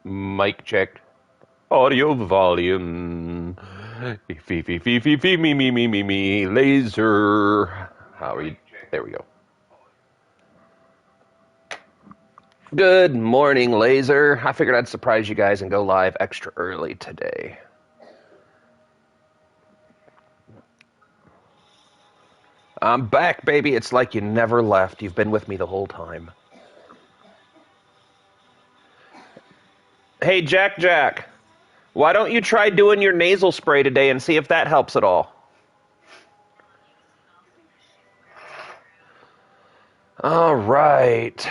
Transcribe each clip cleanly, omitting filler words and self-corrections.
Mic check. Audio volume. Fee, fee, fee, fee, fee, me. Laser. How are you? There we go. Good morning, Laser. I figured I'd surprise you guys and go live extra early today. I'm back, baby. It's like you never left. You've been with me the whole time. Hey, Jack. Why don't you try doing your nasal spray today and see if that helps at all? All right.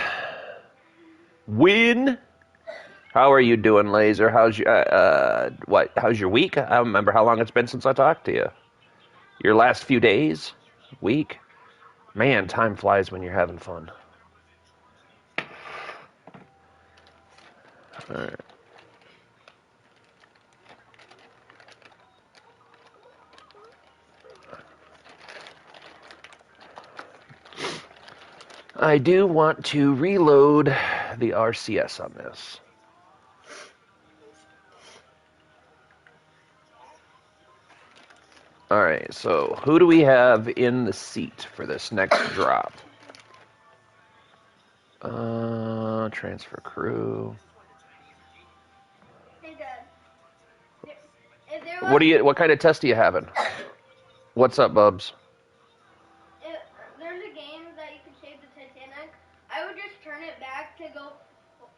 Win. How are you doing, Laser? How's your week? I don't remember how long it's been since I talked to you. Your last few days? Week? Man, time flies when you're having fun. All right. I do want to reload the RCS on this. Alright, so who do we have in the seat for this next drop? Transfer crew. Hey, Dad. What kind of test are you having? What's up, Bubs? There's a game that you can save the Titanic. I would just turn it back to go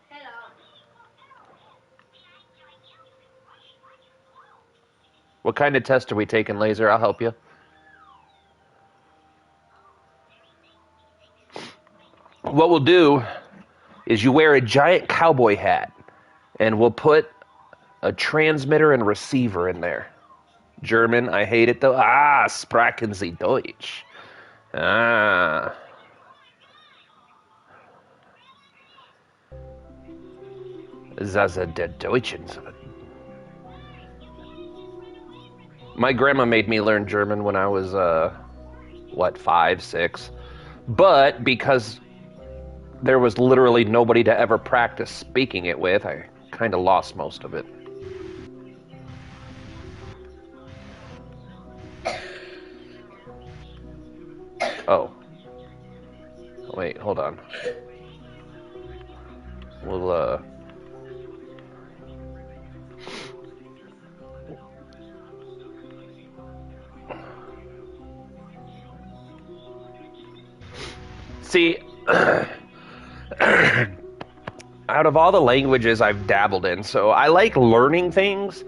head on. What kind of test are we taking, Laser? I'll help you. What we'll do is you wear a giant cowboy hat, and we'll put a transmitter and receiver in there. German, I hate it though. Sprachen Sie Deutsch. Das der Deutschen. My grandma made me learn German when I was, 5, 6. But because there was literally nobody to ever practice speaking it with, I kind of lost most of it. Oh. Wait, hold on. We'll, See, out of all the languages I've dabbled in, so I like learning things,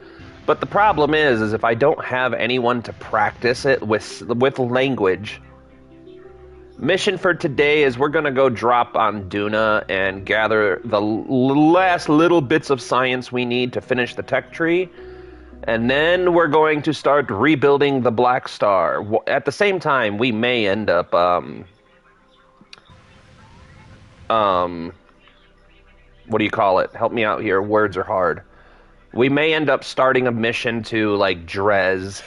but the problem is if I don't have anyone to practice it with language. Mission for today is we're going to go drop on Duna and gather the last little bits of science we need to finish the tech tree, and then we're going to start rebuilding the Black Star. At the same time, we may end up, what do you call it? Help me out here. Words are hard. We may end up starting a mission to, like, Drez.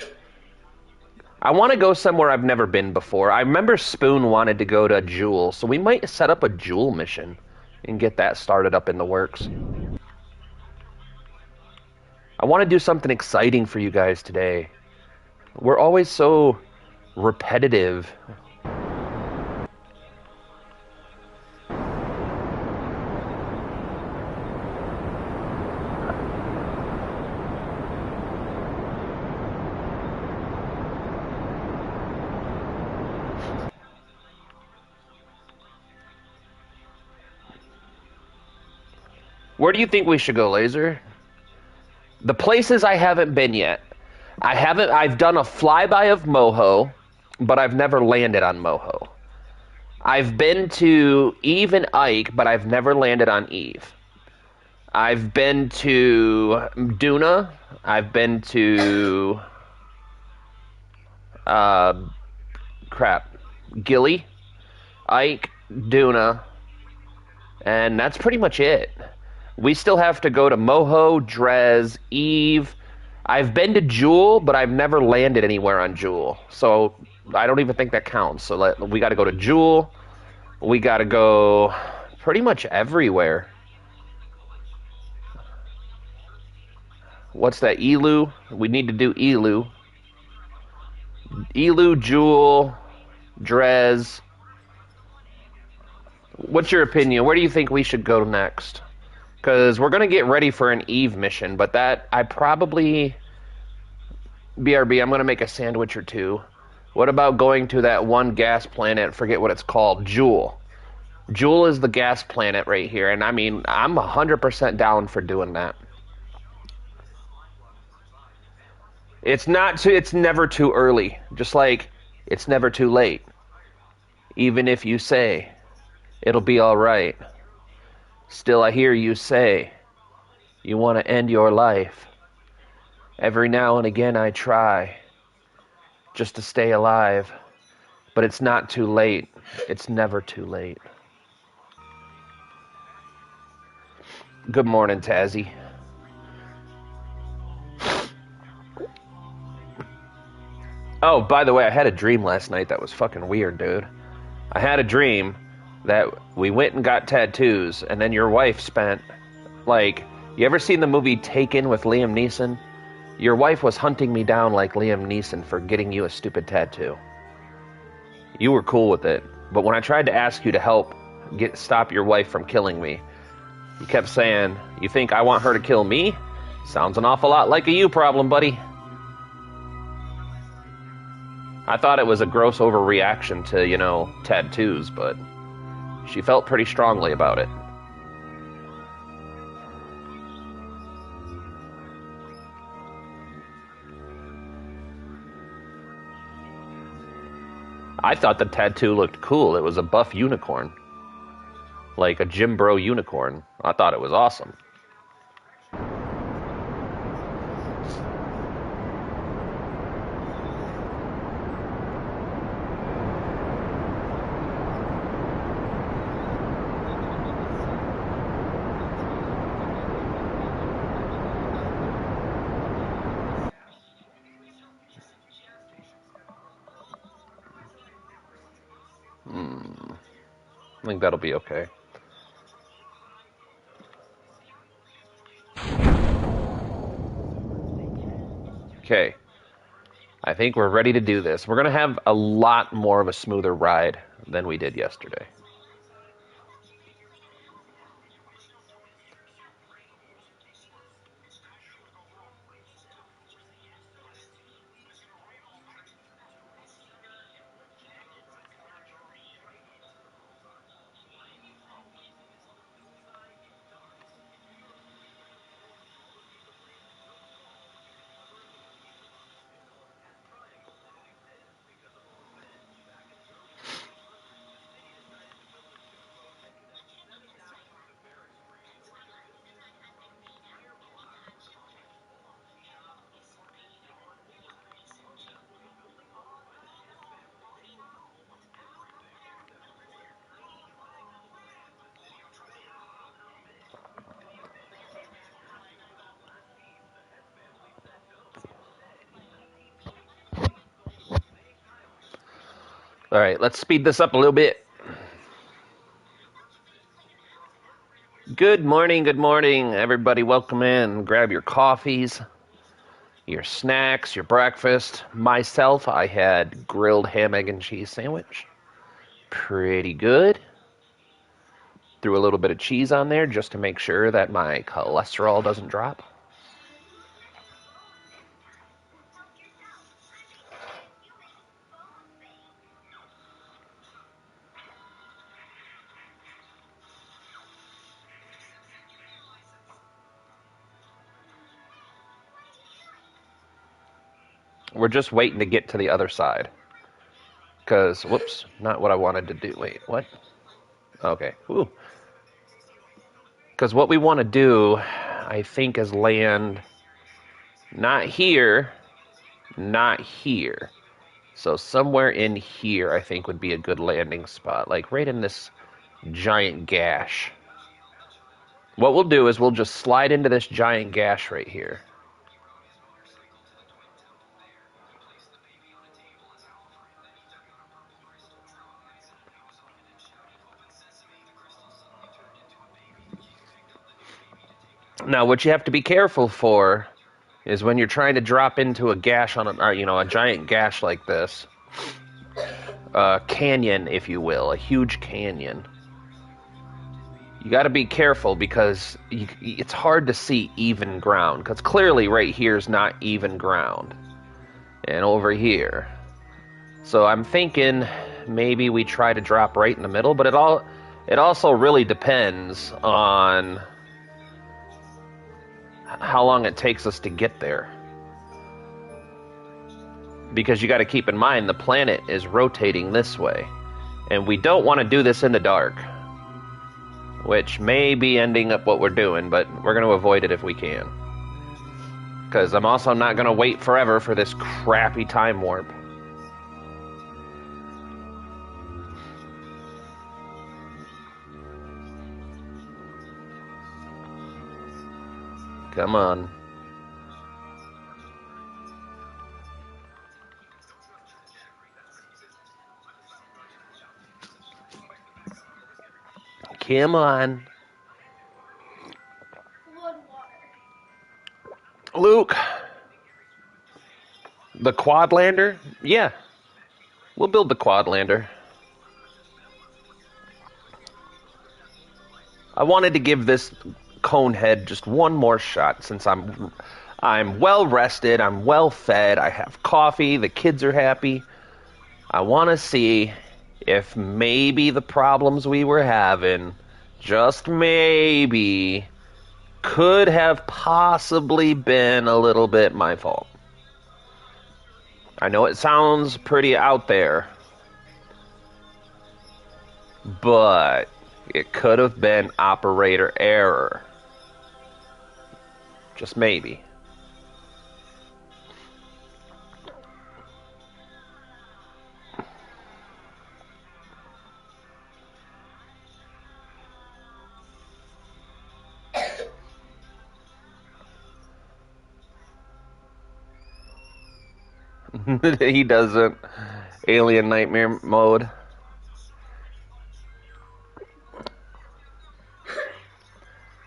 I want to go somewhere I've never been before. I remember Spoon wanted to go to Jewel, so we might set up a Jewel mission and get that started up in the works. I want to do something exciting for you guys today. We're always so repetitive. Where do you think we should go, Laser? The places I haven't been yet. I've done a flyby of Moho, but I've never landed on Moho. I've been to Eve and Ike, but I've never landed on Eve. I've been to Duna. I've been to Gilly, Ike, Duna, and that's pretty much it. We still have to go to Moho, Drez, Eve. I've been to Jewel, but I've never landed anywhere on Jewel, so I don't even think that counts. So we got to go to Jewel. We got to go pretty much everywhere. What's that? Elu? We need to do Elu. Elu, Jewel, Drez. What's your opinion? Where do you think we should go next? Because we're going to get ready for an Eve mission, but that, I probably... BRB, I'm going to make a sandwich or two. What about going to that one gas planet, forget what it's called, Jewel. Jewel is the gas planet right here, and I mean, I'm 100% down for doing that. It's never too early. Just like, it's never too late. Even if you say, it'll be alright. Still, I hear you say, you want to end your life. Every now and again I try, just to stay alive. But it's not too late. It's never too late. Good morning, Tazzy. Oh, by the way, I had a dream last night that was fucking weird, dude. I had a dream that we went and got tattoos, and then your wife spent, like, you ever seen the movie Taken with Liam Neeson? Your wife was hunting me down like Liam Neeson for getting you a stupid tattoo. You were cool with it, but when I tried to ask you to help stop your wife from killing me, you kept saying, you think I want her to kill me? Sounds an awful lot like a you problem, buddy. I thought it was a gross overreaction to, tattoos, but she felt pretty strongly about it. I thought the tattoo looked cool. It was a buff unicorn. Like a Jim Bro unicorn. I thought it was awesome. I think that'll be okay. Okay. I think we're ready to do this. We're going to have a lot more of a smoother ride than we did yesterday. All right, let's speed this up a little bit. Good morning, everybody. Welcome in. Grab your coffees, your snacks, your breakfast. Myself, I had grilled ham, egg, and cheese sandwich. Pretty good. Threw a little bit of cheese on there just to make sure that my cholesterol doesn't drop. We're just waiting to get to the other side. Because, whoops, not what I wanted to do. Wait, what? Okay, woo. Because what we want to do, I think, is land not here, not here. So somewhere in here, I think, would be a good landing spot. Like right in this giant gash. What we'll do is we'll just slide into this giant gash right here. Now, what you have to be careful for is when you're trying to drop into a gash on a giant gash like this, a canyon, if you will, a huge canyon. You got to be careful because it's hard to see even ground, because clearly right here is not even ground, and over here. So I'm thinking maybe we try to drop right in the middle, but it also really depends on how long it takes us to get there. Because you got to keep in mind the planet is rotating this way, and we don't want to do this in the dark, which may be ending up what we're doing, but we're going to avoid it if we can. Because I'm also not going to wait forever for this crappy time warp. Come on. Come on. Blood water. Luke. The quad lander? Yeah. We'll build the quad lander. I wanted to give this cone head just one more shot since I'm well rested, I'm well fed, I have coffee, the kids are happy. I want to see if maybe the problems we were having, just maybe, could have possibly been a little bit my fault. I know it sounds pretty out there, but it could have been operator error. Just maybe. He doesn't. Alien Nightmare mode.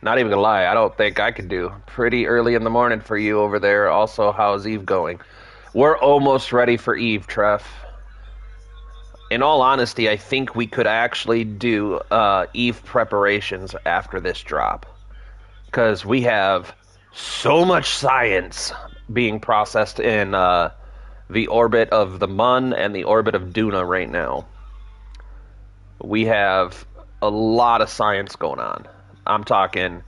Not even gonna lie, I don't think I could do. Pretty early in the morning for you over there. Also, how's Eve going? We're almost ready for Eve, Treff. In all honesty, I think we could actually do Eve preparations after this drop. Because we have so much science being processed in the orbit of the Mun and the orbit of Duna right now. We have a lot of science going on. I'm talking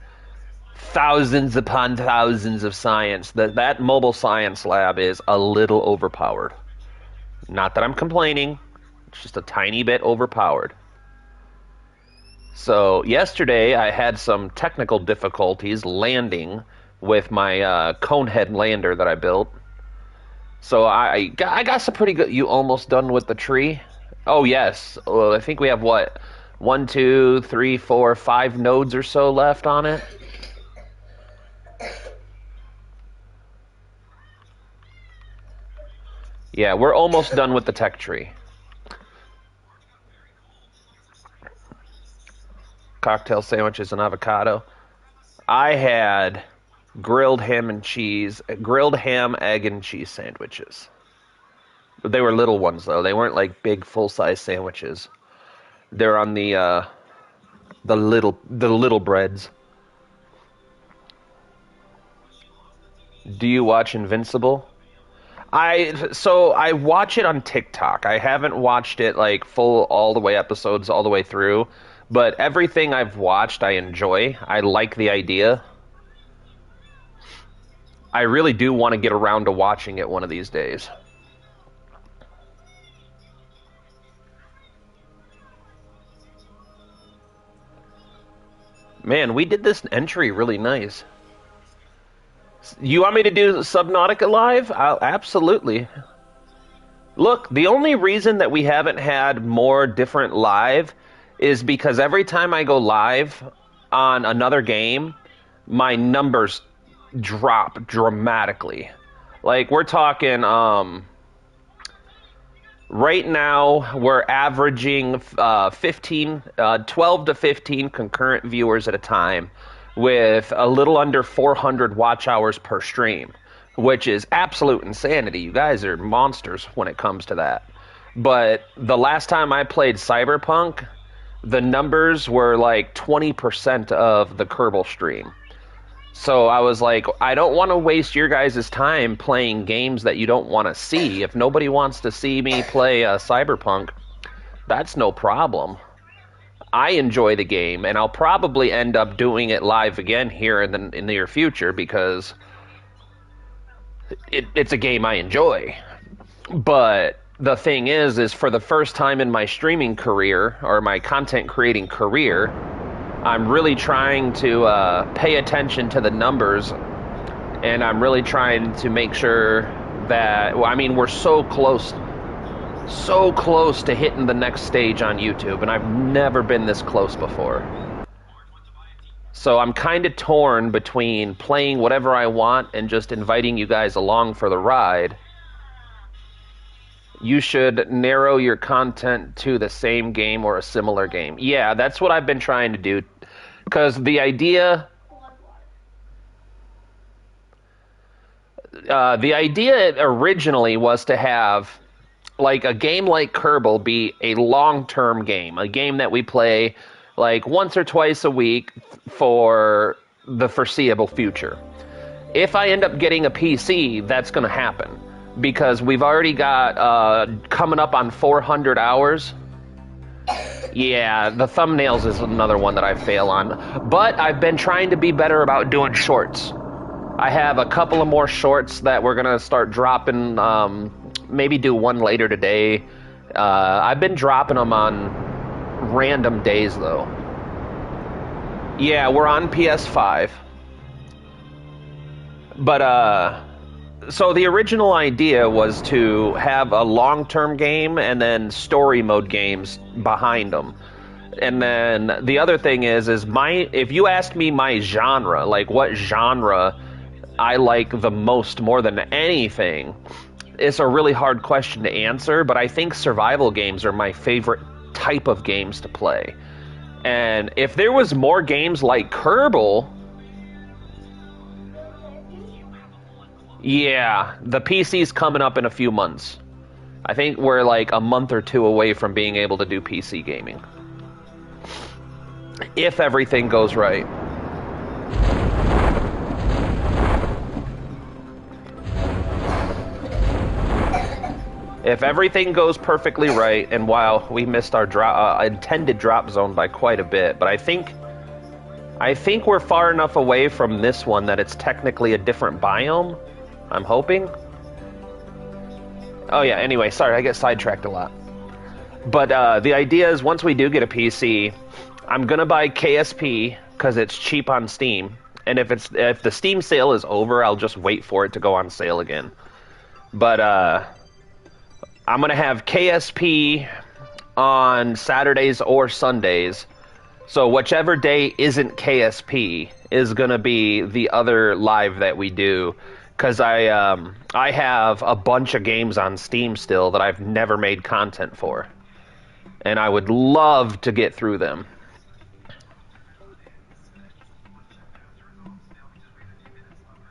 thousands upon thousands of science. That mobile science lab is a little overpowered. Not that I'm complaining, it's just a tiny bit overpowered. So yesterday I had some technical difficulties landing with my conehead lander that I built. So I got some pretty good... You almost done with the tree? Oh yes. Well, I think we have what? 1, 2, 3, 4, 5 nodes or so left on it. Yeah, we're almost done with the tech tree. Cocktail sandwiches and avocado. I had grilled ham, egg, and cheese sandwiches. They were little ones though. They weren't like big full-size sandwiches. They're on the little breads. Do you watch Invincible? I watch it on TikTok. I haven't watched it like full all the way episodes all the way through, but everything I've watched I enjoy. I like the idea. I really do want to get around to watching it one of these days. Man, we did this entry really nice. You want me to do Subnautica live? Absolutely. Look, the only reason that we haven't had more different live is because every time I go live on another game, my numbers drop dramatically. Like, we're talking, right now, we're averaging 12 to 15 concurrent viewers at a time with a little under 400 watch hours per stream. which is absolute insanity. You guys are monsters when it comes to that. But the last time I played Cyberpunk, the numbers were like 20% of the Kerbal stream. So I was like, I don't want to waste your guys' time playing games that you don't want to see. If nobody wants to see me play Cyberpunk, that's no problem. I enjoy the game, and I'll probably end up doing it live again here in the near future because it's a game I enjoy. But the thing is for the first time in my streaming career, or my content creating career, I'm really trying to pay attention to the numbers, and I'm really trying to make sure that, well, I mean, we're so close to hitting the next stage on YouTube, and I've never been this close before. So I'm kind of torn between playing whatever I want and just inviting you guys along for the ride. You should narrow your content to the same game or a similar game. Yeah, that's what I've been trying to do. Because the idea originally was to have like a game like Kerbal be a long-term game, a game that we play like once or twice a week for the foreseeable future. If I end up getting a PC, that's going to happen. Because we've already got coming up on 400 hours. Yeah, the thumbnails is another one that I fail on. But I've been trying to be better about doing shorts. I have a couple of more shorts that we're going to start dropping, maybe do one later today. I've been dropping them on random days, though. Yeah, we're on PS5. But, so the original idea was to have a long-term game and then story mode games behind them. And then the other thing is if you ask me my genre, like what genre I like the most more than anything, it's a really hard question to answer, but I think survival games are my favorite type of games to play. And if there was more games like Kerbal, yeah, the PC's coming up in a few months. I think we're like a month or two away from being able to do PC gaming. If everything goes right. If everything goes perfectly right, and while we missed our intended drop zone by quite a bit, but I think we're far enough away from this one that it's technically a different biome. I'm hoping. Oh yeah, anyway, sorry, I get sidetracked a lot. But the idea is once we do get a PC, I'm going to buy KSP because it's cheap on Steam. And if the Steam sale is over, I'll just wait for it to go on sale again. But I'm going to have KSP on Saturdays or Sundays. So whichever day isn't KSP is going to be the other live that we do. Because I have a bunch of games on Steam still that I've never made content for. And I would love to get through them.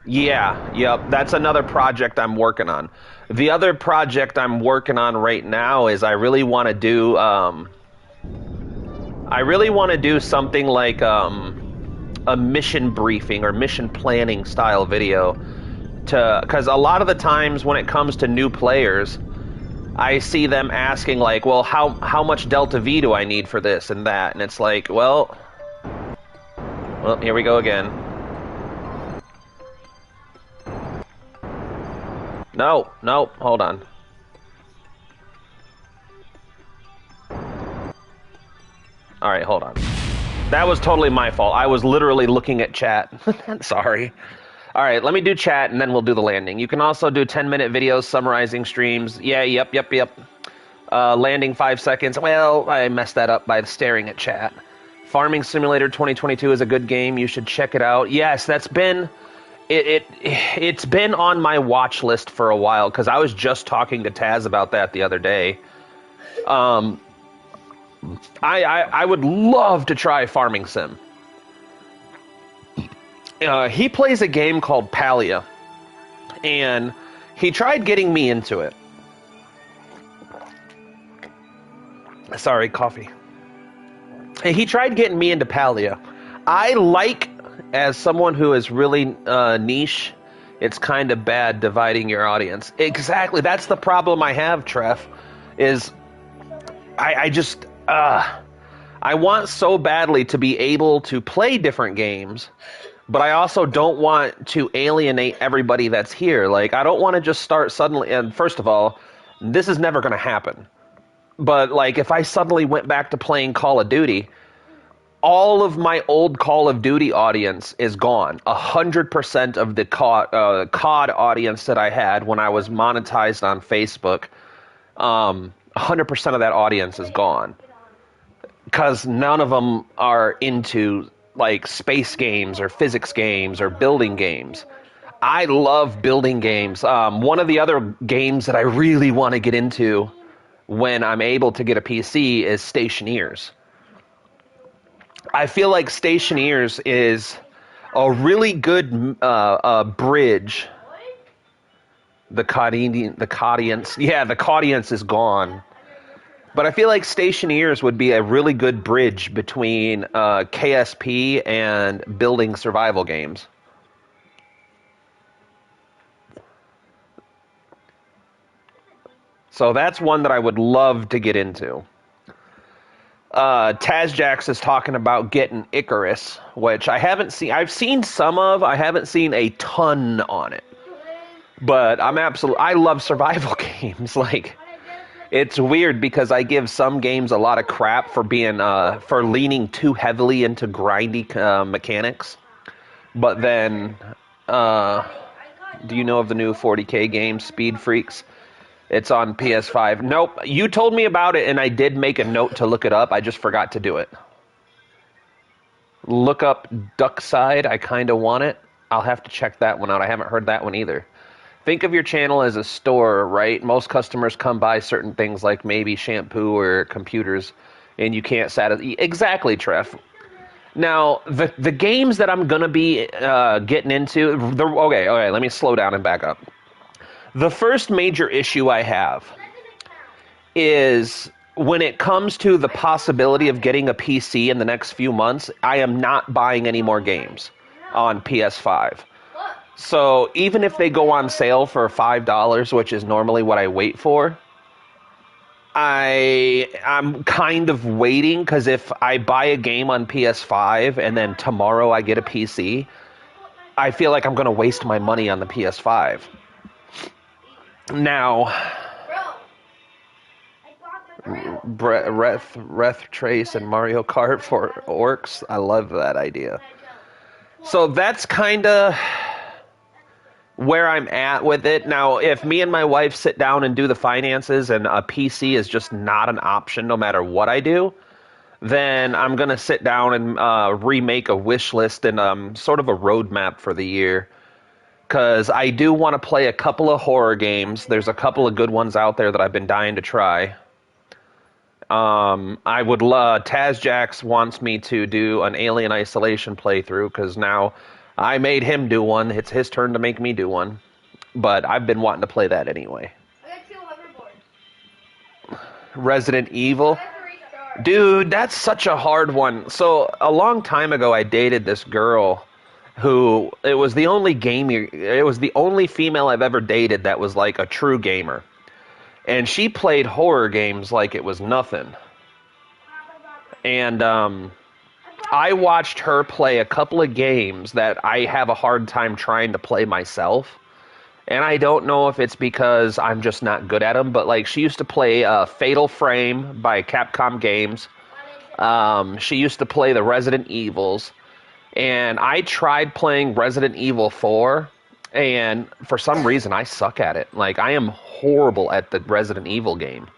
Yeah, yep, that's another project I'm working on. The other project I'm working on right now is I really want to do something like a mission briefing or mission planning style video. Because a lot of the times when it comes to new players, I see them asking like, well, how much Delta V do I need for this and that? And it's like, well, here we go again. No, hold on. Alright, hold on. That was totally my fault. I was literally looking at chat. Sorry. Alright, let me do chat and then we'll do the landing. You can also do 10-minute videos summarizing streams. Yeah, yep. Landing 5 seconds. Well, I messed that up by staring at chat. Farming Simulator 2022 is a good game. You should check it out. Yes, that's been... It's been on my watch list for a while because I was just talking to Taz about that the other day. I would love to try Farming Sim. He plays a game called Palia, and he tried getting me into it. Sorry, coffee. He tried getting me into Palia. I like, as someone who is really niche, it's kind of bad dividing your audience. Exactly. That's the problem I have, Treff, is I just, I want so badly to be able to play different games, but I also don't want to alienate everybody that's here. Like, I don't want to just start suddenly, and first of all, this is never going to happen. But, like, if I suddenly went back to playing Call of Duty, all of my old Call of Duty audience is gone. 100% of the COD audience that I had when I was monetized on Facebook, 100% of that audience is gone. Because none of them are into, like, space games or physics games or building games. I love building games. One of the other games that I really want to get into when I'm able to get a PC is Stationeers. I feel like Stationeers is a really good bridge. The Caudience is gone. But I feel like Stationeers would be a really good bridge between KSP and building survival games. So that's one that I would love to get into. Tazjax is talking about getting Icarus, which I haven't seen. I've seen some of. I haven't seen a ton on it. But I love survival games. Like, it's weird because I give some games a lot of crap for being for leaning too heavily into grindy mechanics. But then, do you know of the new 40K game, Speed Freaks? It's on PS5. Nope. You told me about it, and I did make a note to look it up. I just forgot to do it. Look up Duckside. I kind of want it. I'll have to check that one out. I haven't heard that one either. Think of your channel as a store, right? Most customers come buy certain things like maybe shampoo or computers, and you can't satisfy. Exactly, Treff. Now, the games that I'm going to be getting into... Okay, let me slow down and back up. The first major issue I have is when it comes to the possibility of getting a PC in the next few months, I am not buying any more games on PS5. So even if they go on sale for $5, which is normally what I wait for, I'm kind of waiting, because if I buy a game on PS5 and then tomorrow I get a PC, I feel like I'm going to waste my money on the PS5. Now, Reth Trace and Mario Kart for orcs. I love that idea. So that's kind of where I'm at with it. Now, if me and my wife sit down and do the finances and a PC is just not an option no matter what I do, then I'm going to sit down and remake a wish list and sort of a roadmap for the year. Because I do want to play a couple of horror games. There's a couple of good ones out there that I've been dying to try. I would love... Tazjax wants me to do an Alien Isolation playthrough, because now I made him do one. It's his turn to make me do one. But I've been wanting to play that anyway. I got 2 hoverboards. Resident Evil. Dude, that's such a hard one. So, a long time ago, I dated this girl who, it was the only female I've ever dated that was like a true gamer. And she played horror games like it was nothing. And I watched her play a couple of games that I have a hard time trying to play myself. And I don't know if it's because I'm just not good at them, but like she used to play Fatal Frame by Capcom Games. She used to play the Resident Evils. And I tried playing Resident Evil 4, and for some reason I suck at it. Like, I am horrible at the Resident Evil game.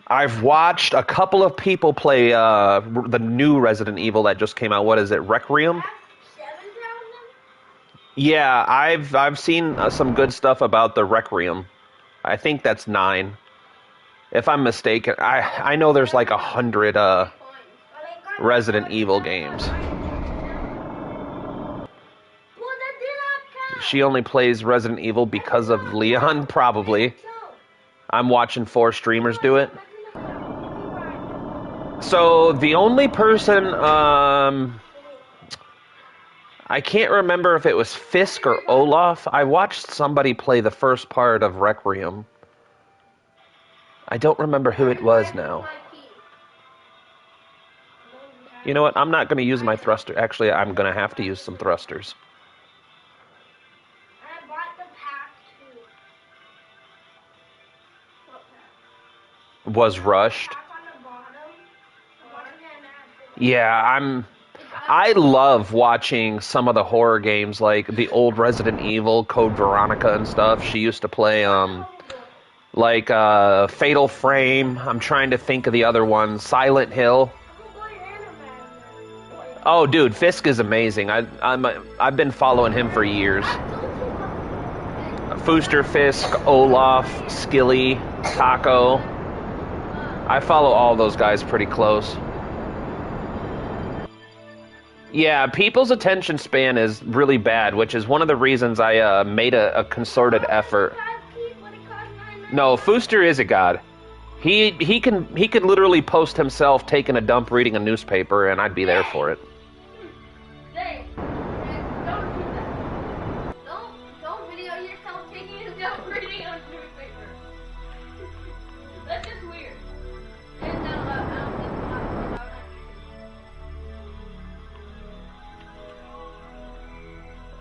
I've watched a couple of people play the new Resident Evil that just came out. What is it, Requiem? 7,000? Yeah, I've seen some good stuff about the Requiem. I think that's 9. If I'm mistaken, I know there's like 100 Resident Evil games. She only plays Resident Evil because of Leon, probably. I'm watching 4 streamers do it. So the only person, I can't remember if it was Fisk or Olaf. I watched somebody play the first part of Requiem. I don't remember who it was now. You know what? I'm not going to use my thruster. Actually, I'm going to have to use some thrusters. I bought the pack too. Was rushed. Yeah, I love watching some of the horror games, like the old Resident Evil, Code Veronica and stuff. She used to play, like, Fatal Frame. I'm trying to think of the other ones. Silent Hill. Oh, dude, Fisk is amazing. I've been following him for years. Fooster, Fisk, Olaf, Skilly, Taco. I follow all those guys pretty close. Yeah, people's attention span is really bad, which is one of the reasons I made a concerted effort. No, Fooster is a god. He could literally post himself taking a dump reading a newspaper, and I'd be there for it. Don't video yourself taking a dump reading a newspaper. That's just weird. And I don't think about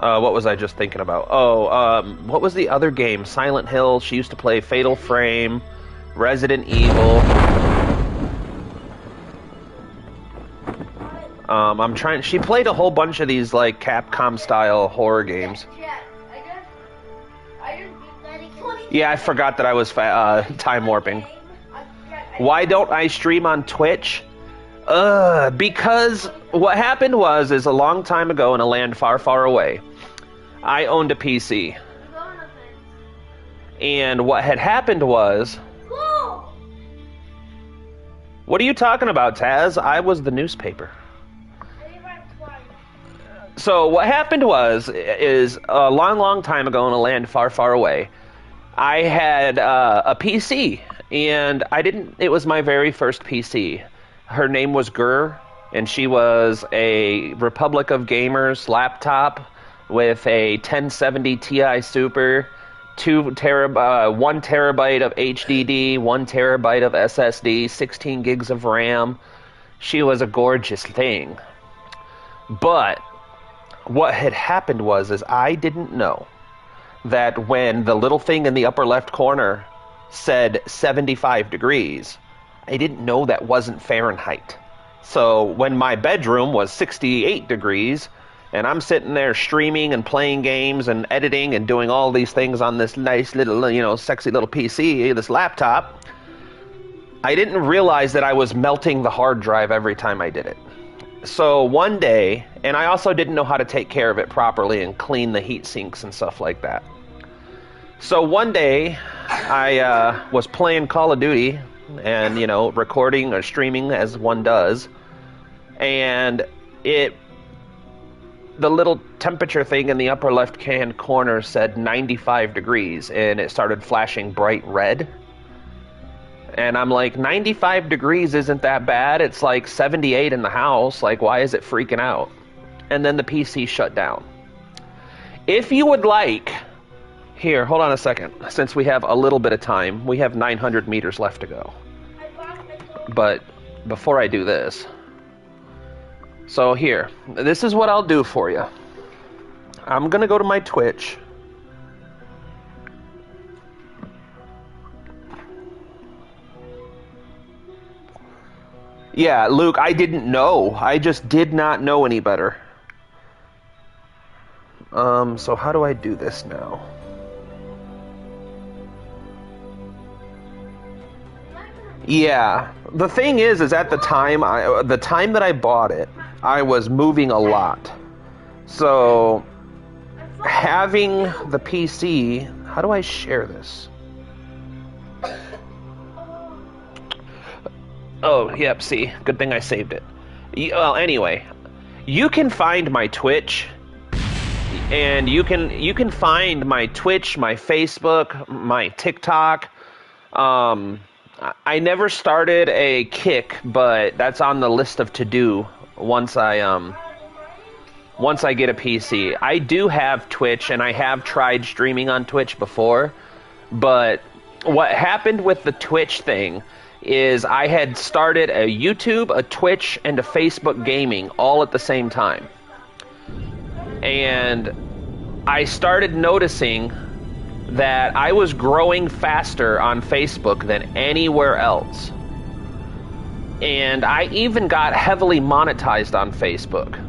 it. What was I just thinking about? Oh, what was the other game? Silent Hill. She used to play Fatal Frame, Resident Evil. She played a whole bunch of these, like, Capcom-style horror games. Yeah, I forgot that I was time warping. Why don't I stream on Twitch? Because what happened is a long time ago in a land far, far away, I owned a PC. And what had happened was... What are you talking about, Taz? I was the newspaper. So what happened is a long, long time ago in a land far, far away, I had a PC, and it was my very first PC. Her name was Gur, and she was a Republic of Gamers laptop with a 1070 Ti Super, 1 terabyte of HDD, 1 terabyte of SSD, 16 gigs of RAM. She was a gorgeous thing. But what had happened is I didn't know that when the little thing in the upper left corner said 75 degrees, I didn't know that wasn't Fahrenheit. So when my bedroom was 68 degrees, and I'm sitting there streaming and playing games and editing and doing all these things on this nice little, sexy little PC, this laptop, I didn't realize that I was melting the hard drive every time I did it. So one day, and I also didn't know how to take care of it properly and clean the heat sinks and stuff like that. So one day, I was playing Call of Duty and, recording or streaming as one does. And the little temperature thing in the upper left-hand corner said 95 degrees, and it started flashing bright red. And I'm like, 95 degrees isn't that bad. It's like 78 in the house. Like, why is it freaking out? And then the PC shut down. If you would like... Here, hold on a second. Since we have a little bit of time, we have 900 meters left to go. But before I do this... So here, this is what I'll do for you. I'm going to go to my Twitch. Yeah, Luke, I didn't know. I just did not know any better. So how do I do this now? Yeah, the thing is at the time that I bought it, I was moving a lot. So having the PC, how do I share this? Oh, yep, see, good thing I saved it. Well, anyway, you can find my Twitch. And you can find my Twitch, my Facebook, my TikTok. I never started a Kick, but that's on the list of to do once I get a PC. I do have Twitch, and I have tried streaming on Twitch before, but what happened with the Twitch thing is I had started a YouTube, a Twitch, and a Facebook gaming all at the same time. And I started noticing that I was growing faster on Facebook than anywhere else. And I even got heavily monetized on Facebook.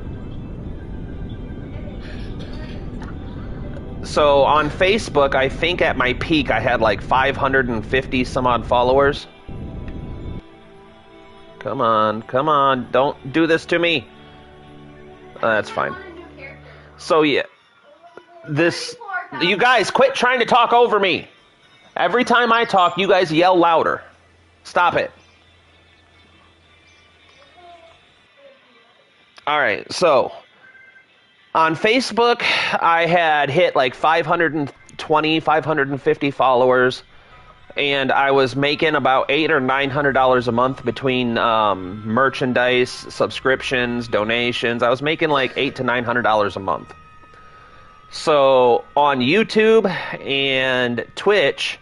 So on Facebook, I think at my peak I had like 550 some odd followers. Come on, don't do this to me. That's fine. So yeah, you guys quit trying to talk over me. Every time I talk, you guys yell louder. Stop it. All right, so on Facebook, I had hit like 520, 550 followers, and I was making about $800 or $900 a month between merchandise, subscriptions, donations. I was making like $800 to $900 a month. So on YouTube and Twitch,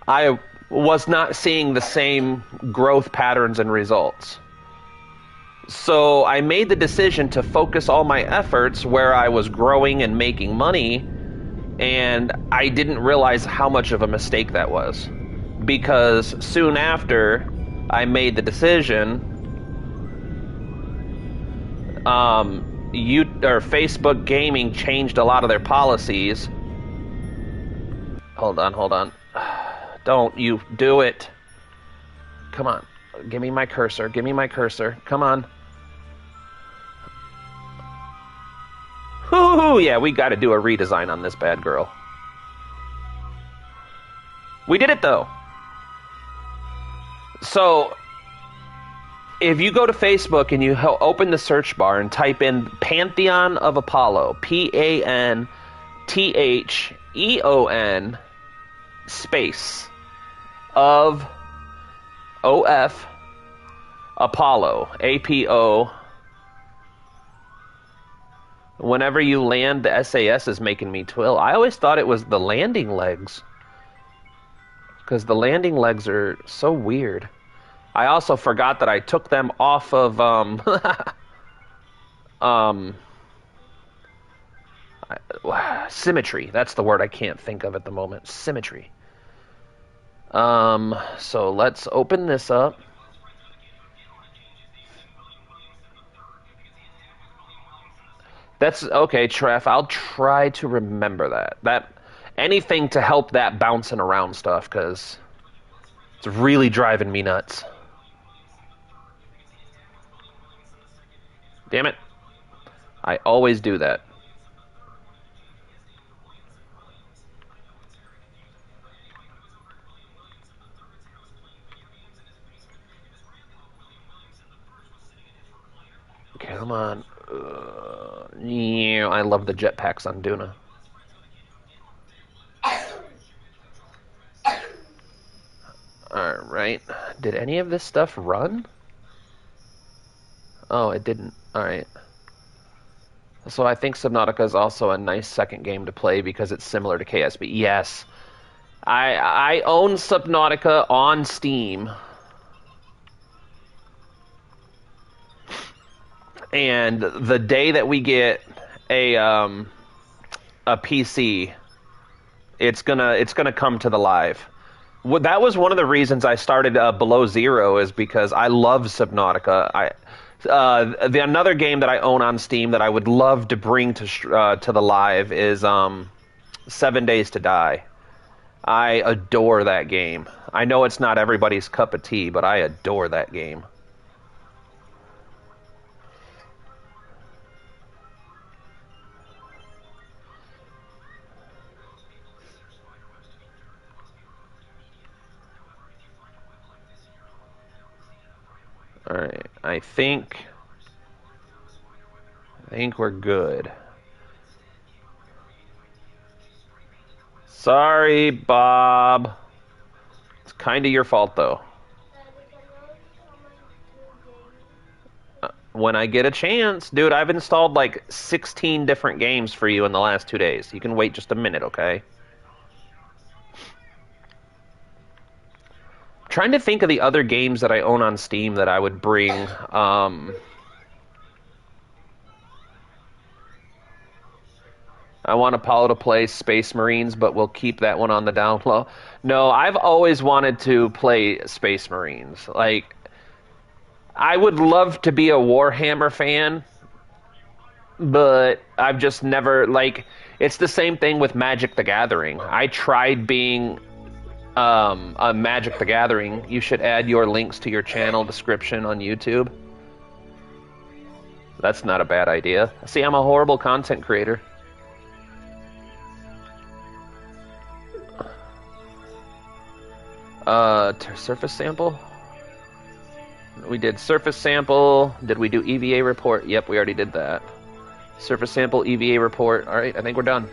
I was not seeing the same growth patterns and results. So I made the decision to focus all my efforts where I was growing and making money, and I didn't realize how much of a mistake that was. Because soon after I made the decision, Facebook Gaming changed a lot of their policies. Hold on. Don't you do it. Come on. Give me my cursor. Come on. Whoo, yeah, we got to do a redesign on this bad girl. We did it, though. So, if you go to Facebook and you open the search bar and type in Pantheon of Apollo, Pantheon space of OF Apollo, APO. Whenever you land, the SAS is making me twill. I always thought it was the landing legs, because the landing legs are so weird. I also forgot that I took them off of symmetry. That's the word I can't think of at the moment. Symmetry. So let's open this up. That's okay, Treff. I'll try to remember that. Anything to help that bouncing around stuff, because it's really driving me nuts. Damn it. I always do that. Come on. Yeah, I love the jetpacks on Duna. Alright. Did any of this stuff run? Oh, it didn't. Alright. So I think Subnautica is also a nice second game to play because it's similar to KSB. Yes. I own Subnautica on Steam. And the day that we get a PC, it's gonna come to the live. Well, that was one of the reasons I started Below Zero, is because I love Subnautica. Another game that I own on Steam that I would love to bring to the live is 7 Days to Die. I adore that game. I know it's not everybody's cup of tea, but I adore that game. Alright, I think we're good. Sorry, Bob. It's kind of your fault, though. When I get a chance, dude, I've installed like 16 different games for you in the last 2 days. You can wait just a minute, okay? I'm trying to think of the other games that I own on Steam that I would bring. I want Apollo to play Space Marines, but we'll keep that one on the down low. No, I've always wanted to play Space Marines. Like, I would love to be a Warhammer fan, but I've just never, like, it's the same thing with Magic the Gathering. I tried being a Magic the Gathering. You should add your links to your channel description on YouTube. That's not a bad idea. See, I'm a horrible content creator. Surface sample? We did surface sample. Did we do EVA report? Yep, we already did that. Surface sample, EVA report. Alright, I think we're done.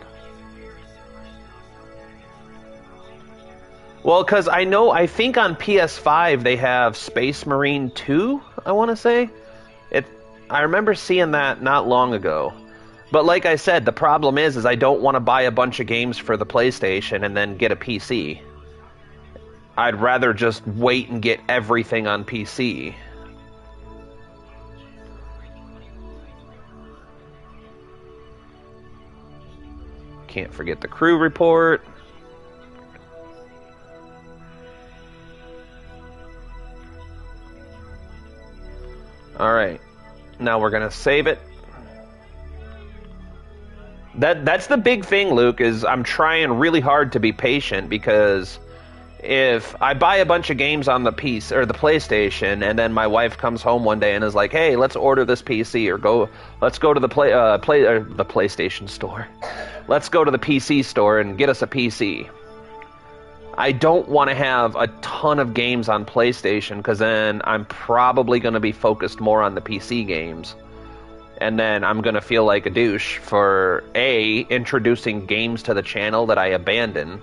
Well, because I think on PS5 they have Space Marine 2, I want to say. I remember seeing that not long ago. But like I said, the problem is I don't want to buy a bunch of games for the PlayStation and then get a PC. I'd rather just wait and get everything on PC. Can't forget the crew report. Alright. Now we're going to save it. That's the big thing, Luke, is I'm trying really hard to be patient because if I buy a bunch of games on the PC or the PlayStation, and then my wife comes home one day and is like, "Hey, let's order this PC," or let's go to the the PlayStation store. Let's go to the PC store and get us a PC. I don't want to have a ton of games on PlayStation because then I'm probably going to be focused more on the PC games. And then I'm going to feel like a douche for A, introducing games to the channel that I abandon,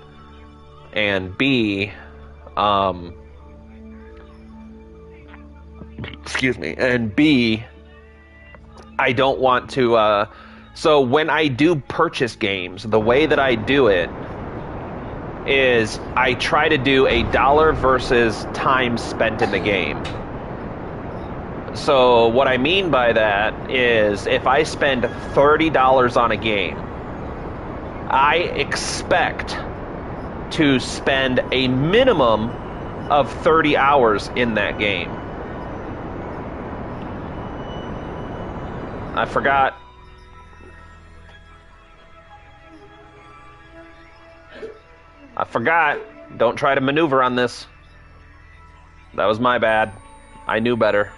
and B, excuse me, and B, I don't want to, so when I do purchase games, the way that I do it is I try to do a dollar versus time spent in the game. So what I mean by that is if I spend $30 on a game, I expect to spend a minimum of 30 hours in that game. I forgot. Don't try to maneuver on this. That was my bad. I knew better.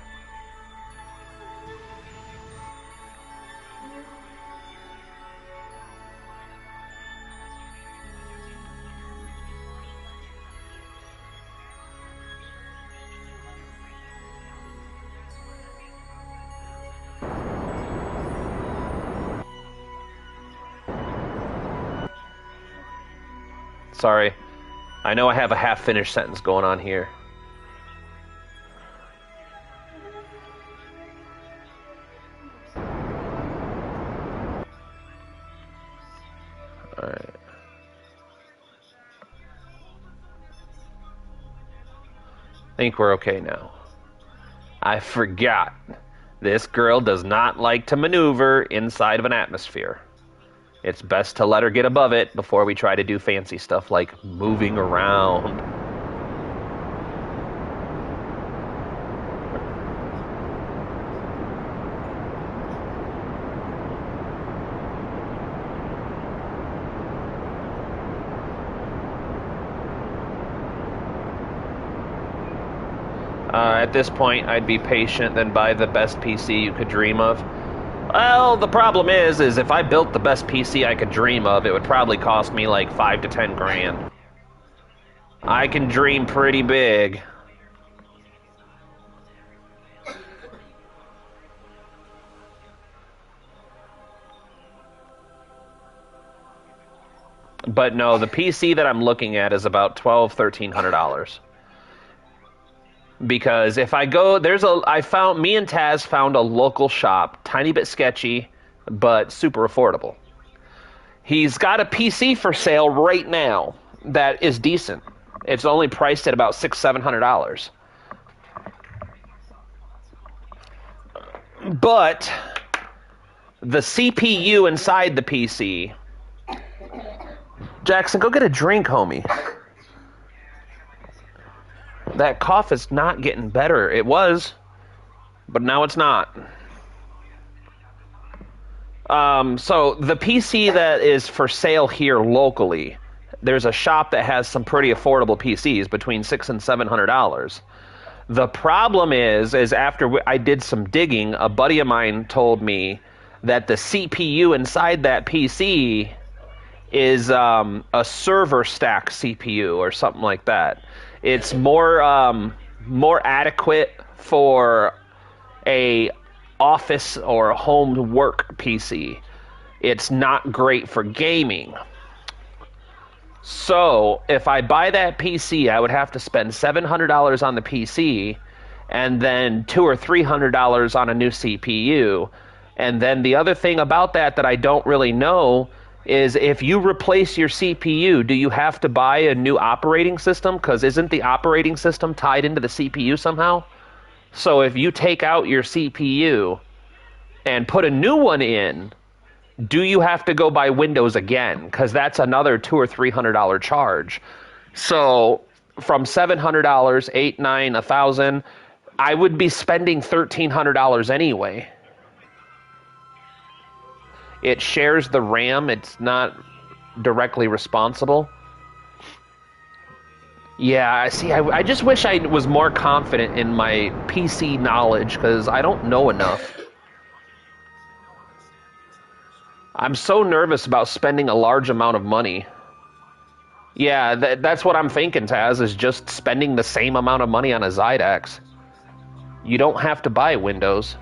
Sorry. I know I have a half-finished sentence going on here. Alright. I think we're okay now. I forgot. This girl does not like to maneuver inside of an atmosphere. It's best to let her get above it before we try to do fancy stuff like moving around. At this point, I'd be patient, then buy the best PC you could dream of. Well, the problem is if I built the best PC I could dream of, it would probably cost me like 5 to 10 grand. I can dream pretty big. But no, the PC that I'm looking at is about $1,200-$1,300. Because if I go, me and Taz found a local shop, tiny bit sketchy, but super affordable. He's got a PC for sale right now that is decent. It's only priced at about $600-$700. But the CPU inside the PC... Jackson, go get a drink, homie. That cough is not getting better. It was, but now it's not. So the PC that is for sale here locally, there's a shop that has some pretty affordable PCs between $600 and $700. The problem is after I did some digging, a buddy of mine told me that the CPU inside that PC is a server stack CPU or something like that. It's more adequate for a office or home work PC. It's not great for gaming. So if I buy that PC, I would have to spend $700 on the PC, and then $200 or $300 on a new CPU. And then the other thing about that I don't really know is if you replace your CPU, do you have to buy a new operating system? Because isn't the operating system tied into the CPU somehow? So if you take out your CPU and put a new one in, do you have to go buy Windows again? Because that's another $200 or $300 charge. So from $700, $800, $900, $1,000, I would be spending $1,300 anyway. It shares the RAM. It's not directly responsible. Yeah, see, I just wish I was more confident in my PC knowledge, because I don't know enough. I'm so nervous about spending a large amount of money. Yeah, that's what I'm thinking, Taz, is just spending the same amount of money on a Zydex. You don't have to buy Windows.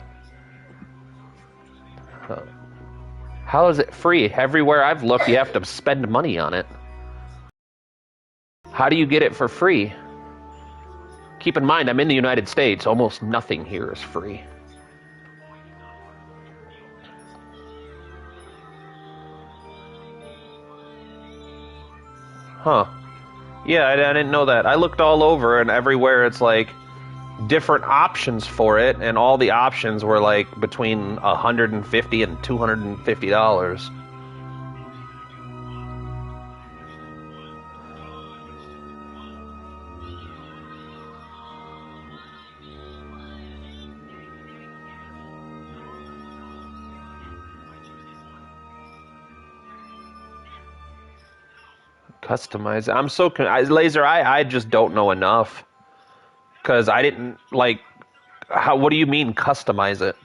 How is it free? Everywhere I've looked, you have to spend money on it. How do you get it for free? Keep in mind, I'm in the United States. Almost nothing here is free. Huh. Yeah, I didn't know that. I looked all over, and everywhere it's like different options for it, and all the options were like between $150 and $250. Customize. I'm so Laser. I just don't know enough, because I didn't like. How? What do you mean customize it?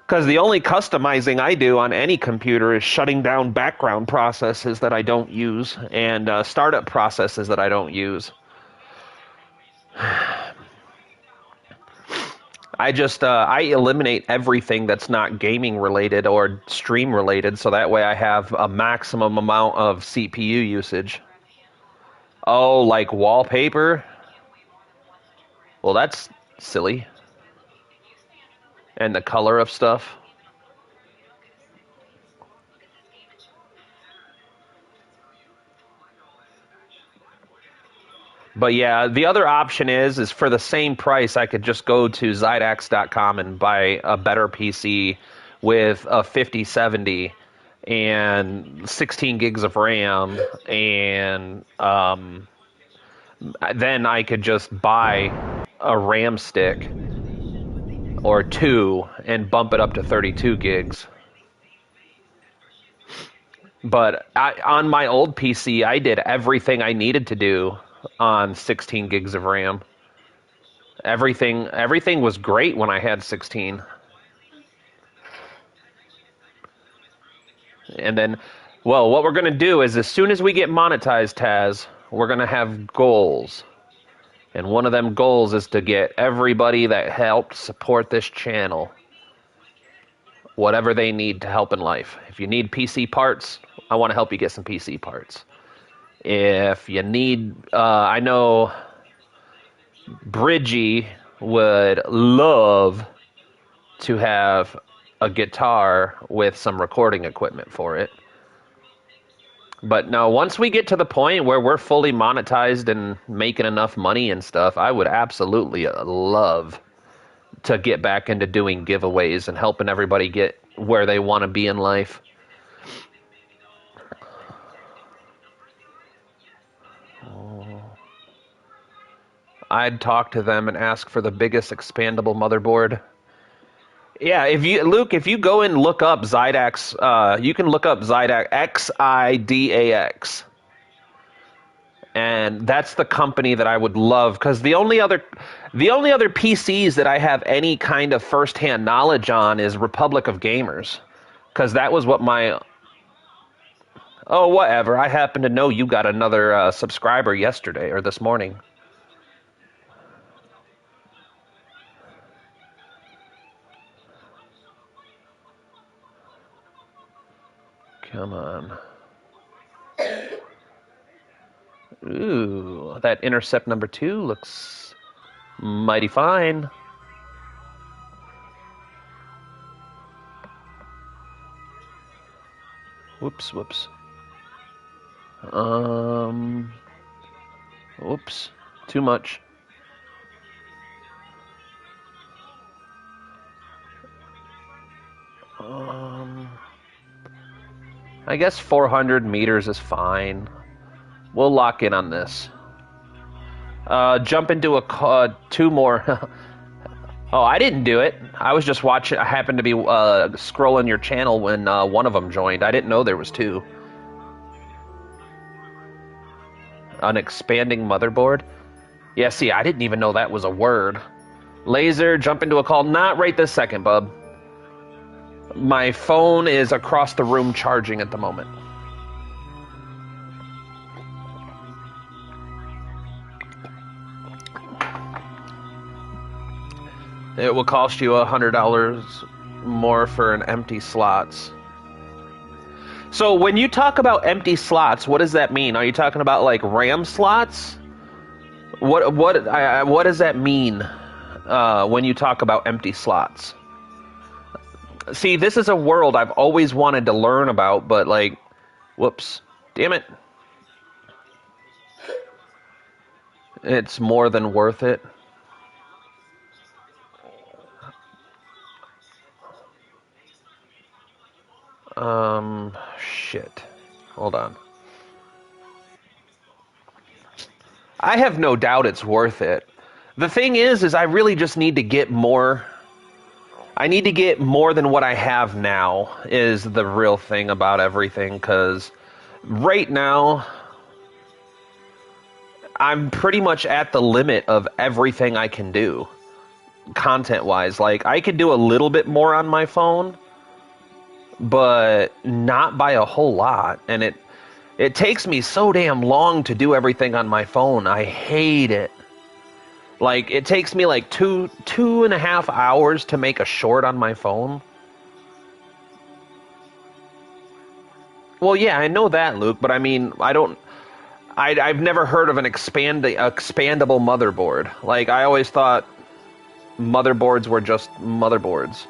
Because the only customizing I do on any computer is shutting down background processes that I don't use and startup processes that I don't use. I eliminate everything that's not gaming related or stream related, so that way I have a maximum amount of CPU usage. Oh, like wallpaper? Well, that's silly. And the color of stuff. But yeah, the other option is for the same price, I could just go to Zydax.com and buy a better PC with a 5070 and 16 gigs of RAM, and then I could just buy a RAM stick or two and bump it up to 32 gigs. But on my old PC, I did everything I needed to do on 16 gigs of RAM. Everything was great when I had 16. And then, well, what we're going to do is as soon as we get monetized, Taz, we're going to have goals. And one of them goals is to get everybody that helped support this channel whatever they need to help in life. If you need PC parts, I want to help you get some PC parts. If you need, I know Bridgie would love to have a guitar with some recording equipment for it. But no, once we get to the point where we're fully monetized and making enough money and stuff, I would absolutely love to get back into doing giveaways and helping everybody get where they want to be in life. I'd talk to them and ask for the biggest expandable motherboard. Yeah, Luke, if you go and look up Xidax, you can look up Xidax, Xidax. And that's the company that I would love, because the only other PCs that I have any kind of first-hand knowledge on is Republic of Gamers, because that was what my... Oh, whatever. I happen to know you got another subscriber yesterday or this morning. Come on. Ooh, that intercept number 2 looks mighty fine. Whoops. Whoops. Too much. I guess 400 meters is fine. We'll lock in on this. Jump into a 2 more. Oh, I didn't do it. I was just watching. I happened to be scrolling your channel when one of them joined. I didn't know there was 2. An expanding motherboard? Yeah, see, I didn't even know that was a word. Laser, jump into a call. Not right this second, bub. My phone is across the room charging at the moment. It will cost you $100 more for an empty slots. So when you talk about empty slots, what does that mean? Are you talking about like RAM slots? What does that mean when you talk about empty slots? See, this is a world I've always wanted to learn about, but like, whoops, damn it. It's more than worth it. Shit. Hold on. I have no doubt it's worth it. The thing is I really just need to get more. I need to get more than what I have now is the real thing about everything, because right now I'm pretty much at the limit of everything I can do content-wise. Like, I could do a little bit more on my phone, but not by a whole lot. And it takes me so damn long to do everything on my phone. I hate it. Like, it takes me like two and a half hours to make a short on my phone. Well, yeah, I know that, Luke, but I mean, I've never heard of an expandable motherboard. Like, I always thought motherboards were just motherboards.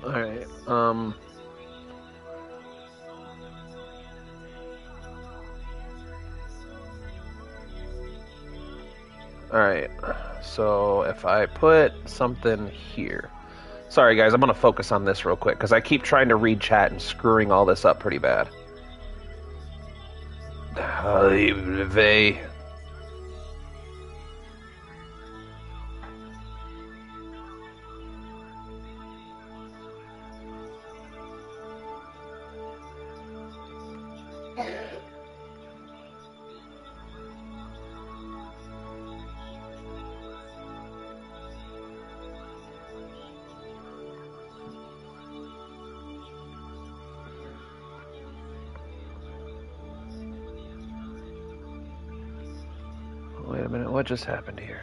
Alright, Alright, so if I put something here... Sorry guys, I'm gonna focus on this real quick, because I keep trying to read chat and screwing all this up pretty bad. They... Wait a minute, what just happened here?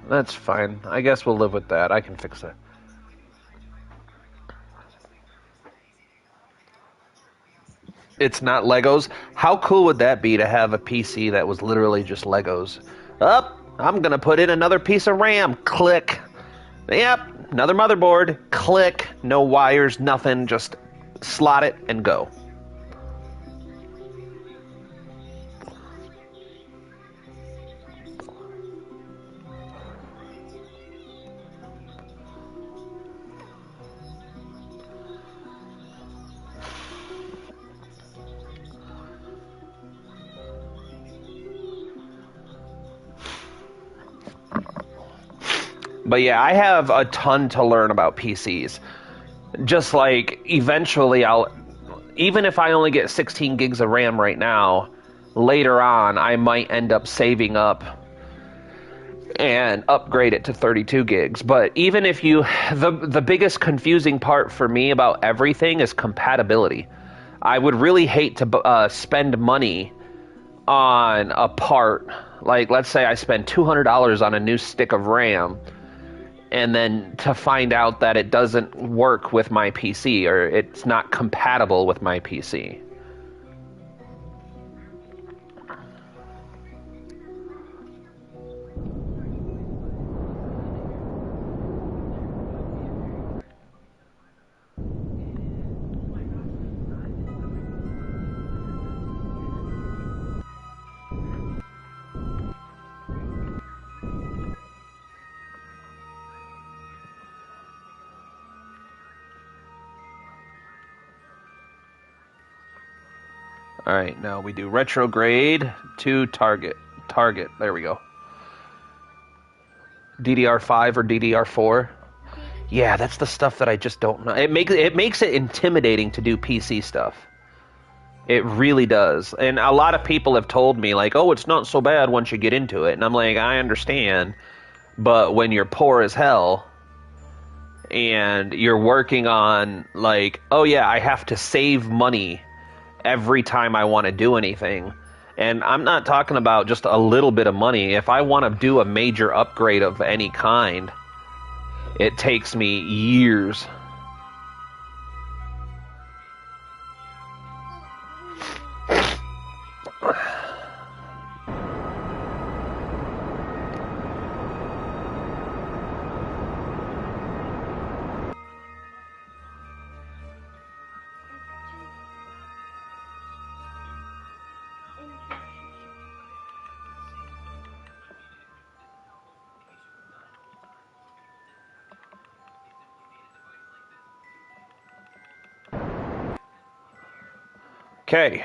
That's fine. I guess we'll live with that. I can fix that. It's not Legos. How cool would that be to have a PC that was literally just Legos? Up, I'm gonna put in another piece of RAM. Click. Yep, another motherboard. Click. No wires, nothing. Just slot it and go. But yeah, I have a ton to learn about PCs. Just like eventually even if I only get 16 gigs of RAM right now, later on I might end up saving up and upgrade it to 32 gigs. But even if the biggest confusing part for me about everything is compatibility. I would really hate to spend money on a part. Like, let's say I spend $200 on a new stick of RAM, and then to find out that it doesn't work with my PC, or it's not compatible with my PC. Alright, now we do retrograde to target. Target, there we go. DDR5 or DDR4? Yeah, that's the stuff that I just don't know. It makes it intimidating to do PC stuff. It really does. And a lot of people have told me, like, oh, it's not so bad once you get into it. And I'm like, I understand. But when you're poor as hell, and you're working on, like, oh yeah, I have to save money every time I want to do anything. And I'm not talking about just a little bit of money. If I want to do a major upgrade of any kind, it takes me years. Okay.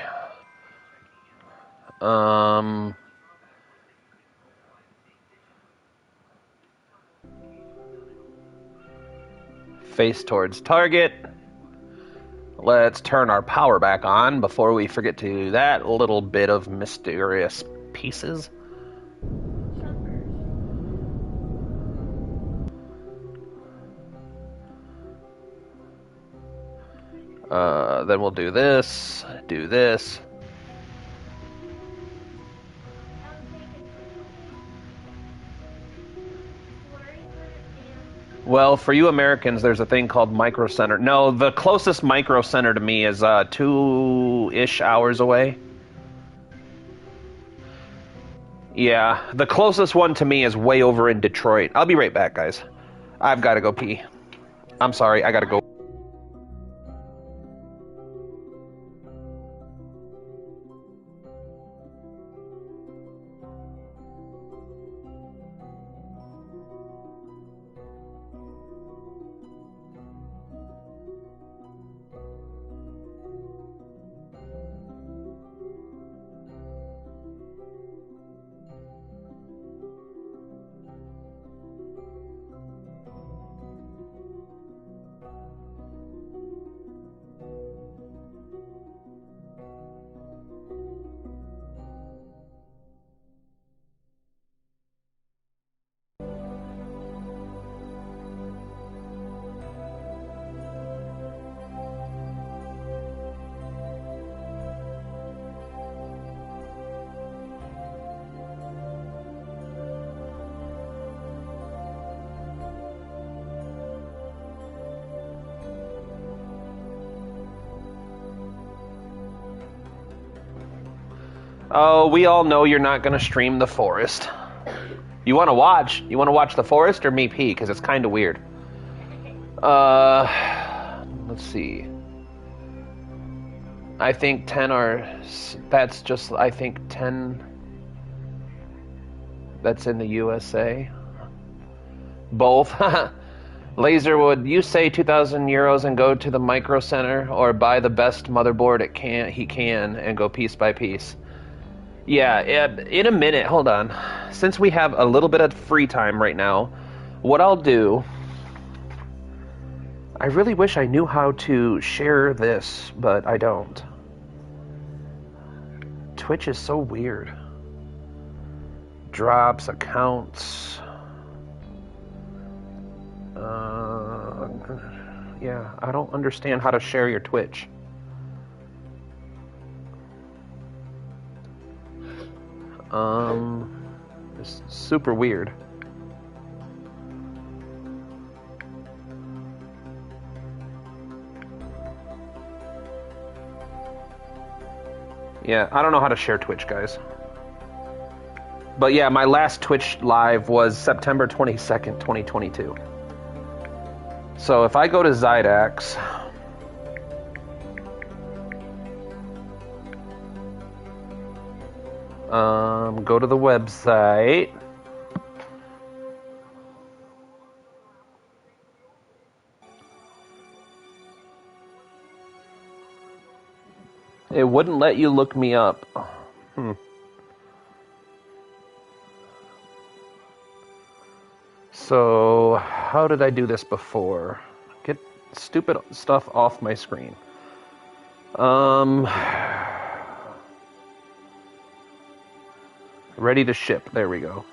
Face towards target. Let's turn our power back on before we forget to do that little bit of mysterious pieces. Then we'll do this, do this. Well, for you Americans, there's a thing called Micro Center. No, the closest Micro Center to me is 2-ish hours away. Yeah, the closest one to me is way over in Detroit. I'll be right back, guys. I've got to go pee. I'm sorry, I got to go. Oh, we all know you're not going to stream The Forest. You want to watch? You want to watch The Forest or me pee? Because it's kind of weird. Let's see. I think 10 are... That's just, I think, 10... That's in the USA. Both. Laserwood, you say 2,000 euros and go to the Micro Center or buy the best motherboard he can and go piece by piece. Yeah, in a minute, hold on. Since we have a little bit of free time right now, what I'll do... I really wish I knew how to share this, but I don't. Twitch is so weird. Drops, accounts... yeah, I don't understand how to share your Twitch. It's super weird. Yeah, I don't know how to share Twitch, guys. But yeah, my last Twitch live was September 22nd, 2022. So if I go to Zydax... go to the website. It wouldn't let you look me up. So, how did I do this before? Get stupid stuff off my screen. Ready to ship. There we go.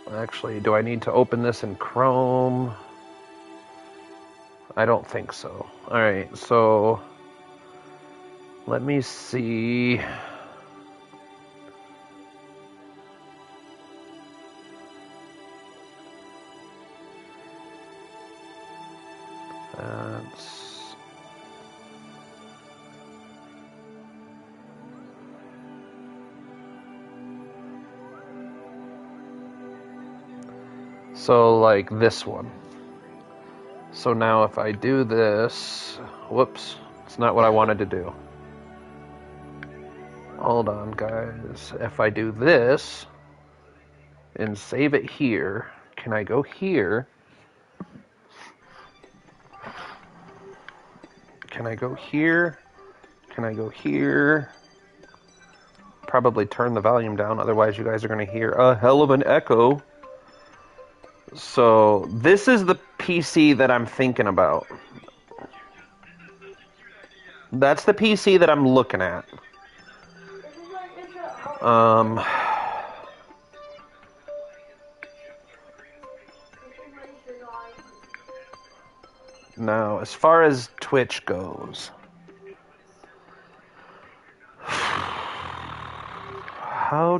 Actually, do I need to open this in Chrome? I don't think so. Alright, so... let me see... That's... So, like this one. So now if I do this... Whoops. It's not what I wanted to do. Hold on, guys. If I do this and save it here, can I go here? Can I go here? Can I go here? Probably turn the volume down, otherwise you guys are going to hear a hell of an echo. So, this is the PC that I'm thinking about. That's the PC that I'm looking at. Now, as far as Twitch goes, how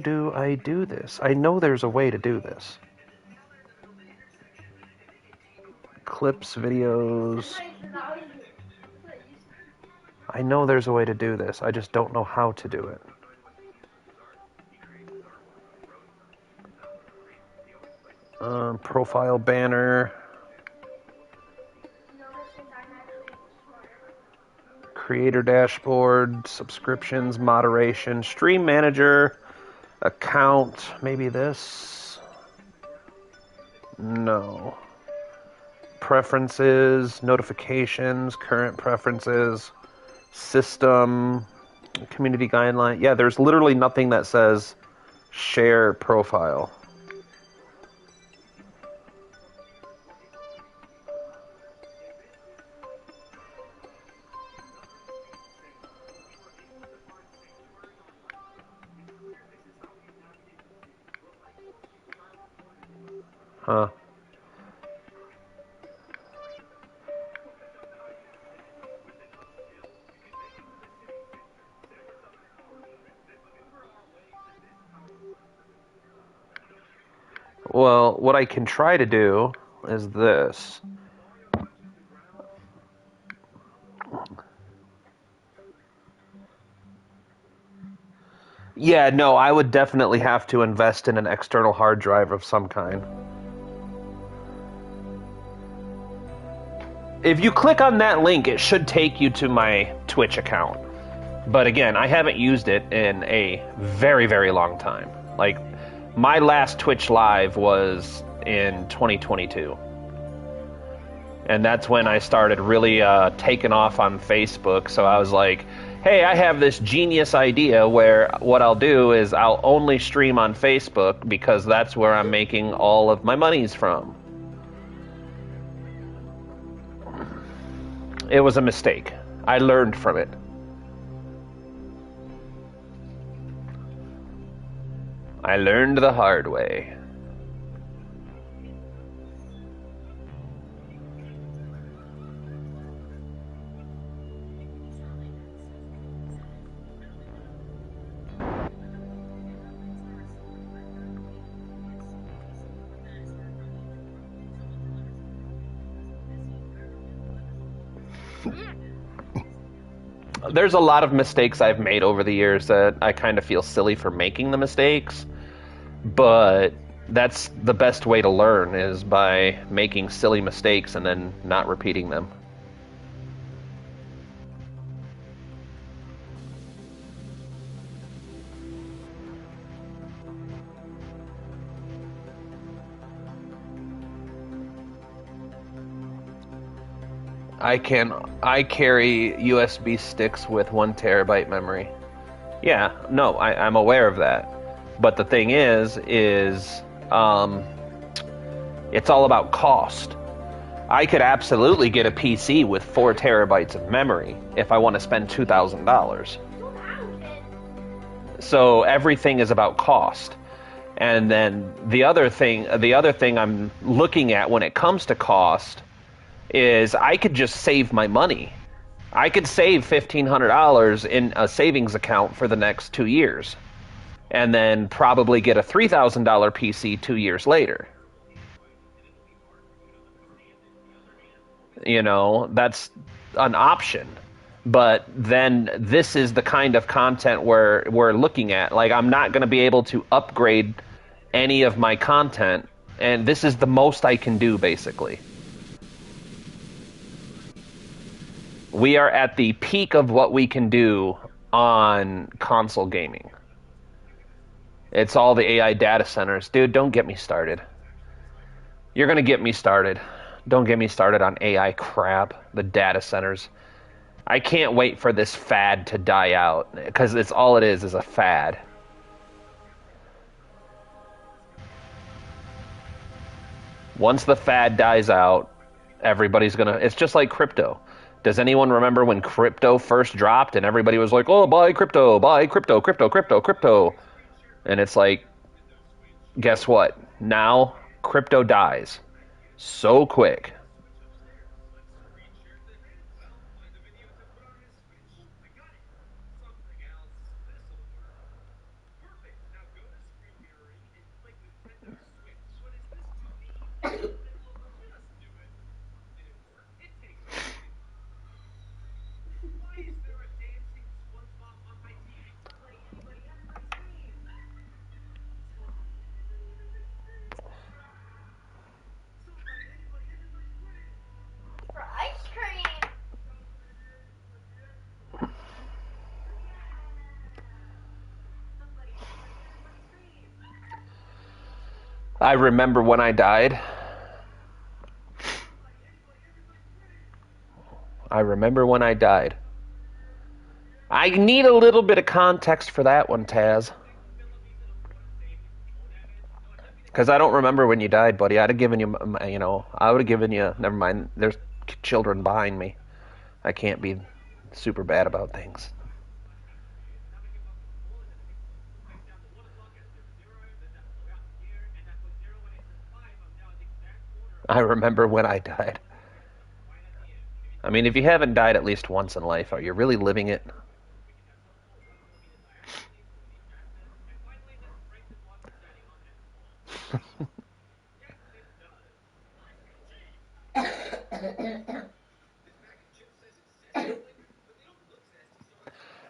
do I do this? I know there's a way to do this. Clips, videos. I know there's a way to do this. I just don't know how to do it. Profile banner. Creator dashboard, subscriptions, moderation, stream manager, account, maybe this. No. Preferences, notifications, current preferences, system, community guideline. Yeah, there's literally nothing that says share profile. Huh. Well, what I can try to do is this. Yeah, no, I would definitely have to invest in an external hard drive of some kind. If you click on that link, it should take you to my Twitch account. But again, I haven't used it in a very, very long time. Like, my last Twitch live was in 2022. And that's when I started really taking off on Facebook. So I was like, hey, I have this genius idea where what I'll do is I'll only stream on Facebook because that's where I'm making all of my monies from. It was a mistake. I learned from it. I learned the hard way. There's a lot of mistakes I've made over the years that I kind of feel silly for making the mistakes, but that's the best way to learn is by making silly mistakes and then not repeating them. I carry USB sticks with 1 terabyte memory. Yeah, no, I'm aware of that. But the thing is it's all about cost. I could absolutely get a PC with 4 terabytes of memory if I want to spend $2,000. So everything is about cost. And then the other thing I'm looking at when it comes to cost is I could just save my money. I could save $1,500 in a savings account for the next 2 years, and then probably get a $3,000 PC 2 years later. You know, that's an option. But then this is the kind of content we're looking at. Like, I'm not going to be able to upgrade any of my content, and this is the most I can do, basically. We are at the peak of what we can do on console gaming. It's all the AI data centers. Dude, don't get me started. You're going to get me started. Don't get me started on AI crap, the data centers. I can't wait for this fad to die out, because it's all it is a fad. Once the fad dies out, everybody's going to... It's just like crypto. Does anyone remember when crypto first dropped and everybody was like, oh, buy crypto, crypto. And it's like, guess what? Now, crypto dies so quick. I remember when I died. I remember when I died. I need a little bit of context for that one, Taz. Because I don't remember when you died, buddy. I'd have given you, I would have given you, never mind, there's children behind me. I can't be super bad about things. I remember when I died. I mean, if you haven't died at least once in life, are you really living it?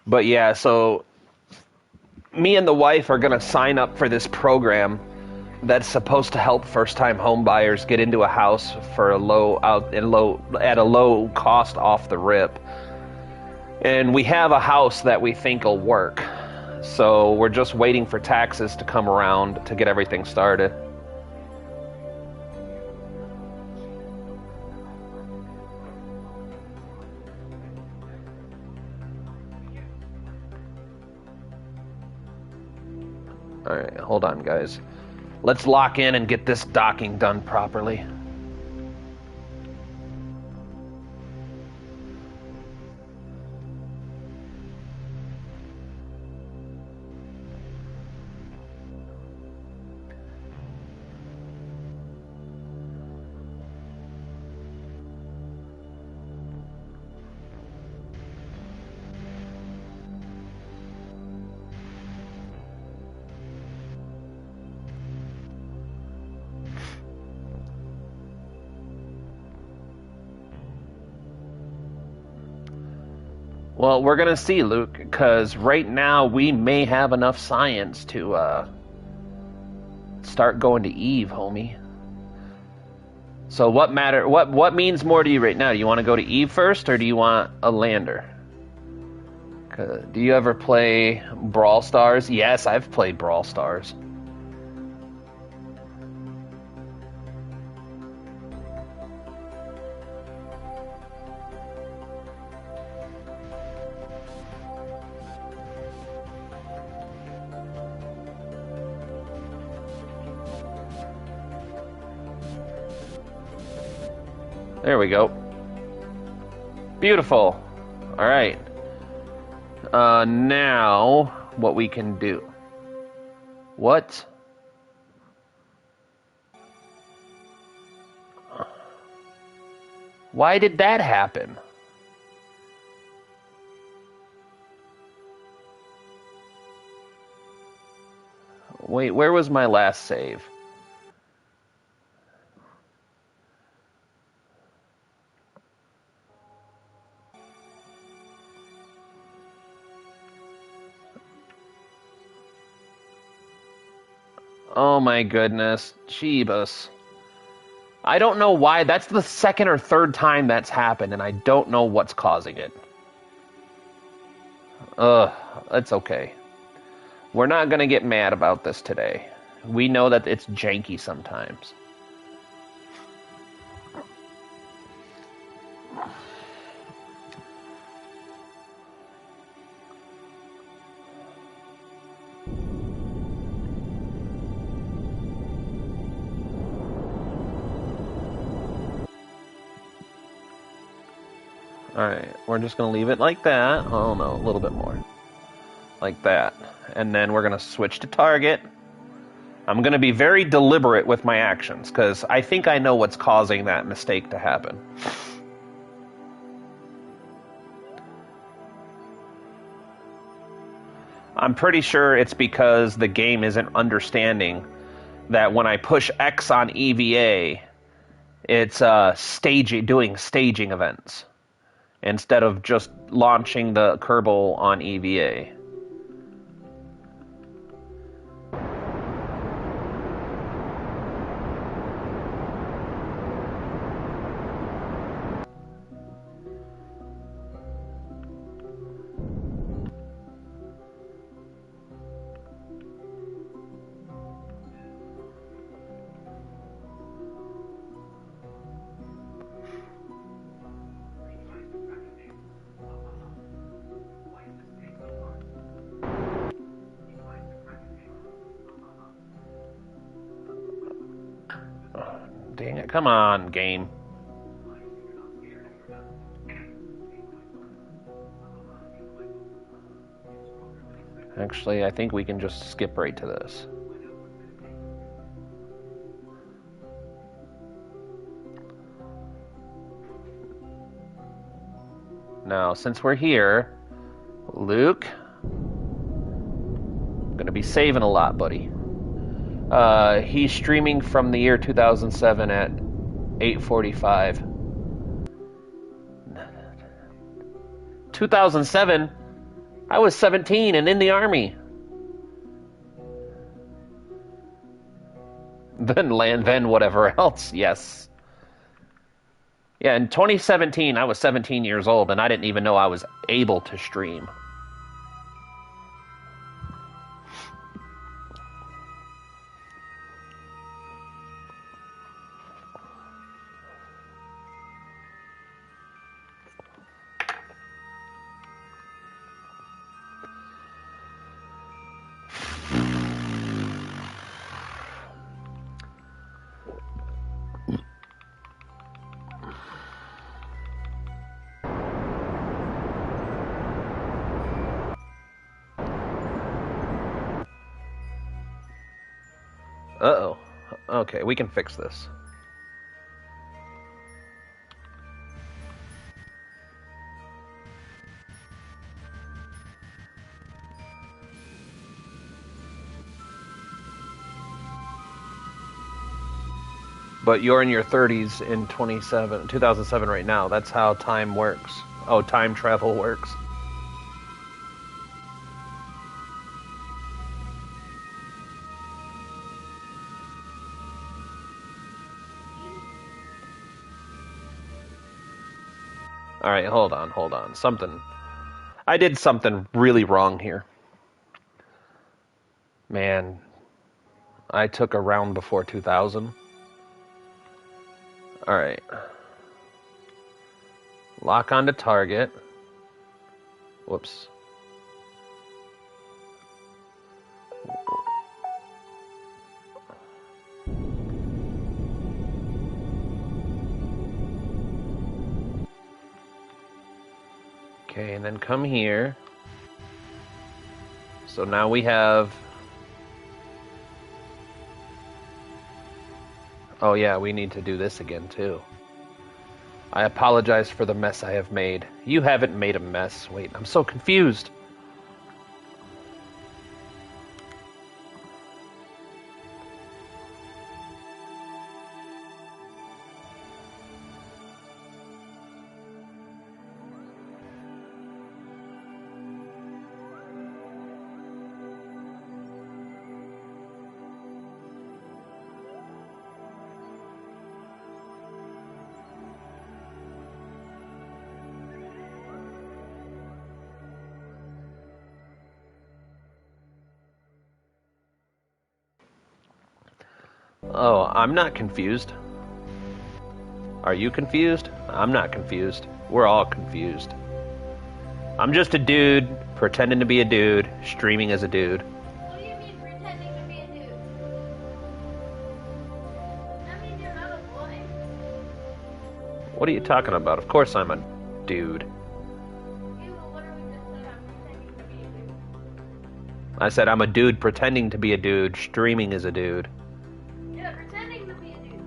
But yeah, so me and the wife are going to sign up for this program that's supposed to help first-time home buyers get into a house for at a low cost off the rip. And we have a house that we think will work. So we're just waiting for taxes to come around to get everything started. Alright, hold on, guys. Let's lock in and get this docking done properly. Well, we're gonna see, Luke, because right now we may have enough science to start going to Eve, homie. So what means more to you right now? Do you want to go to Eve first, or do you want a lander? Do you ever play Brawl Stars? Yes, I've played Brawl Stars. There we go. Beautiful. All right. Now, what we can do. What? Why did that happen? Wait, where was my last save? Oh my goodness. Jeebus. I don't know why. That's the second or third time that's happened, and I don't know what's causing it. Ugh, it's okay. We're not gonna get mad about this today. We know that it's janky sometimes. Alright, we're just going to leave it like that. Oh no, a little bit more. Like that. And then we're going to switch to target. I'm going to be very deliberate with my actions, because I think I know what's causing that mistake to happen. I'm pretty sure it's because the game isn't understanding that when I push X on EVA, it's doing staging events, instead of just launching the Kerbal on EVA. Dang it. Come on, game. Actually, I think we can just skip right to this. Now, since we're here, Luke, I'm gonna be saving a lot, buddy. He's streaming from the year 2007 at 8:45. 2007? I was 17 and in the army. Then whatever else, yes. Yeah, in 2017, I was 17 years old, and I didn't even know I was able to stream. Uh-oh. Okay, we can fix this. But you're in your 30s in 2007 right now. That's how time works. Oh, time travel works. Alright, hold on. I did something really wrong here. Man, I took a round before 2000. Alright. Lock onto target. Whoops. Okay, and then come here. So now we have... Oh yeah, we need to do this again too. I apologize for the mess I have made. You haven't made a mess. Wait, I'm so confused. Oh, I'm not confused. Are you confused? I'm not confused. We're all confused. I'm just a dude, pretending to be a dude, streaming as a dude. What do you mean pretending to be a dude? That means you're not a boy. What are you talking about? Of course I'm a dude. You literally just said I'm pretending to be a dude. I said I'm a dude pretending to be a dude, streaming as a dude. Yeah, pretending to be a dude.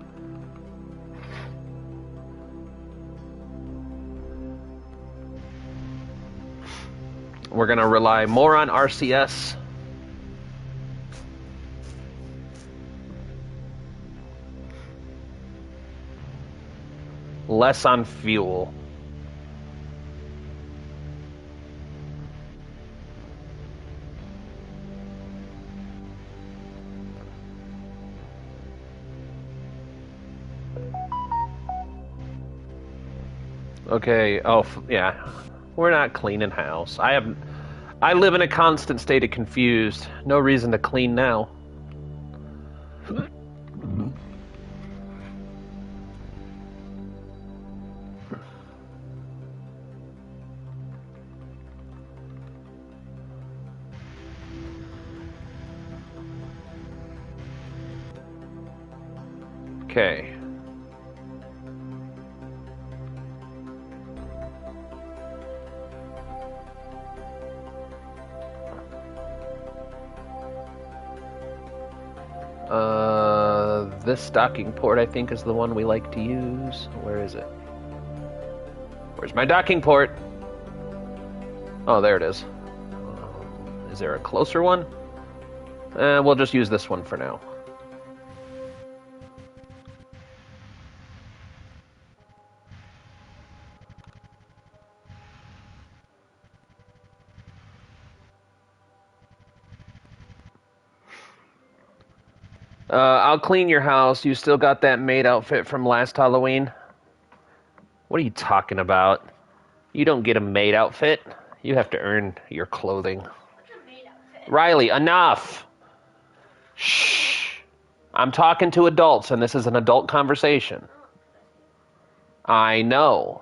We're gonna rely more on RCS. Less on fuel. Okay, yeah. We're not cleaning house. I live in a constant state of confused. No reason to clean now. Okay. This docking port, I think, is the one we like to use. Where is it? Where's my docking port? Oh, there it is. Is there a closer one? We'll just use this one for now. I'll clean your house. You still got that maid outfit from last Halloween? What are you talking about? You don't get a maid outfit. You have to earn your clothing. What's a maid outfit? Riley, enough! Shh. I'm talking to adults, and this is an adult conversation. I know.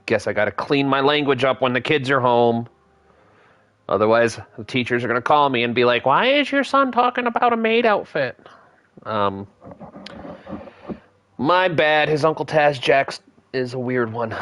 Guess I gotta clean my language up when the kids are home. Otherwise, the teachers are gonna call me and be like, why is your son talking about a maid outfit? My bad. His Uncle Taz Jax is a weird one.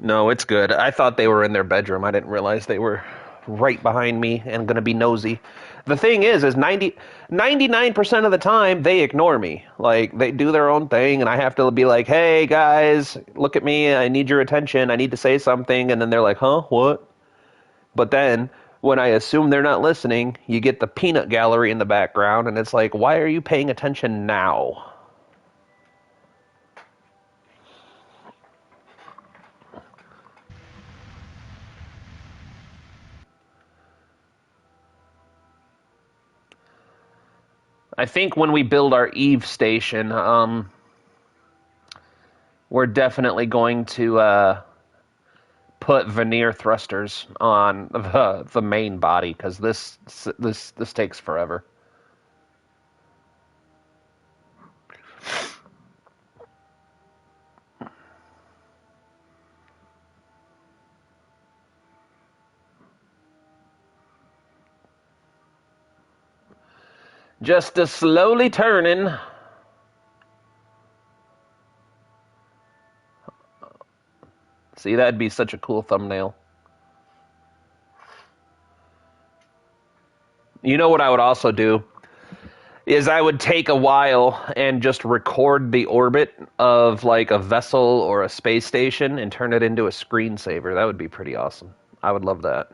No, it's good. I thought they were in their bedroom. I didn't realize they were right behind me and going to be nosy. The thing is 99% of the time, they ignore me. Like, they do their own thing, and I have to be like, hey, guys, look at me. I need your attention. I need to say something. And then they're like, huh, what? But then, when I assume they're not listening, you get the peanut gallery in the background, and it's like, why are you paying attention now? I think when we build our Eve station, we're definitely going to put veneer thrusters on the main body, because this takes forever. Just a slowly turning. See, that'd be such a cool thumbnail. You know what I would also do? Is I would take a while and just record the orbit of like a vessel or a space station and turn it into a screensaver. That would be pretty awesome. I would love that.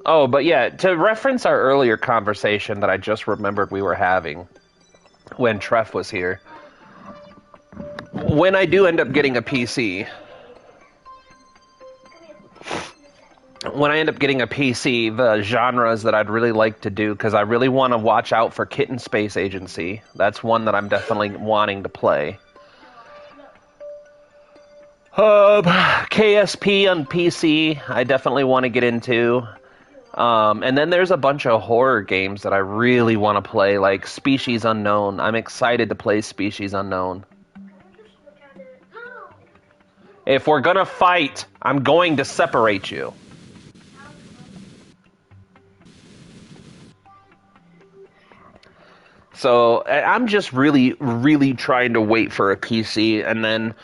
Oh, but yeah, to reference our earlier conversation that I just remembered we were having when Treff was here, when I do end up getting a PC, the genres that I'd really like to do, because I really want to watch out for Kitten Space Agency. That's one that I'm definitely wanting to play. KSP on PC, I definitely want to get into. And then there's a bunch of horror games that I really want to play, like Species Unknown. I'm excited to play Species Unknown. If we're gonna fight, I'm going to separate you. So I'm just really, really trying to wait for a PC, and then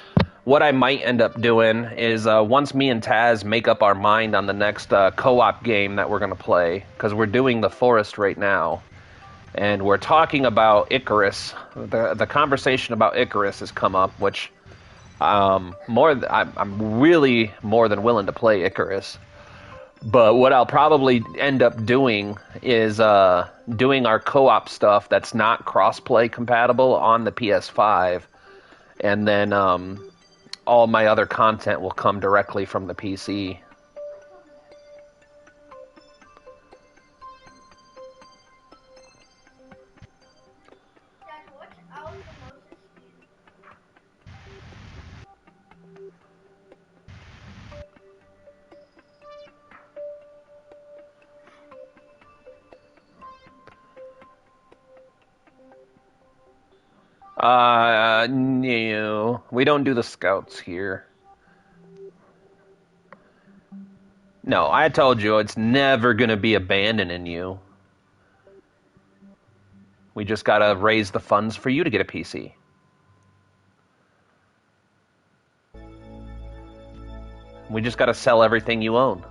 what I might end up doing is once me and Taz make up our mind on the next co-op game that we're going to play, because we're doing The Forest right now, and we're talking about Icarus. The conversation about Icarus has come up, which I'm really more than willing to play Icarus. But what I'll probably end up doing is doing our co-op stuff that's not cross-play compatible on the PS5, and then all my other content will come directly from the PC. Dad, what's osmosis speed? No, we don't do the scouts here. No, I told you it's never gonna be abandoning you. We just gotta raise the funds for you to get a PC. We just gotta sell everything you own.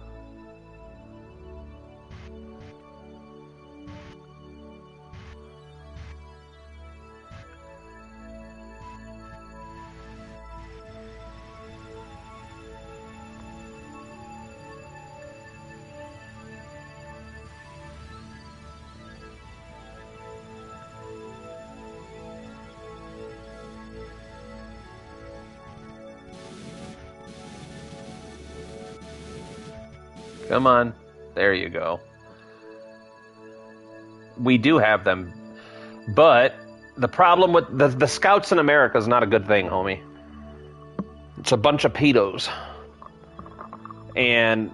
Come on. There you go. We do have them. But the problem with the scouts in America is not a good thing, homie. It's a bunch of pedos. And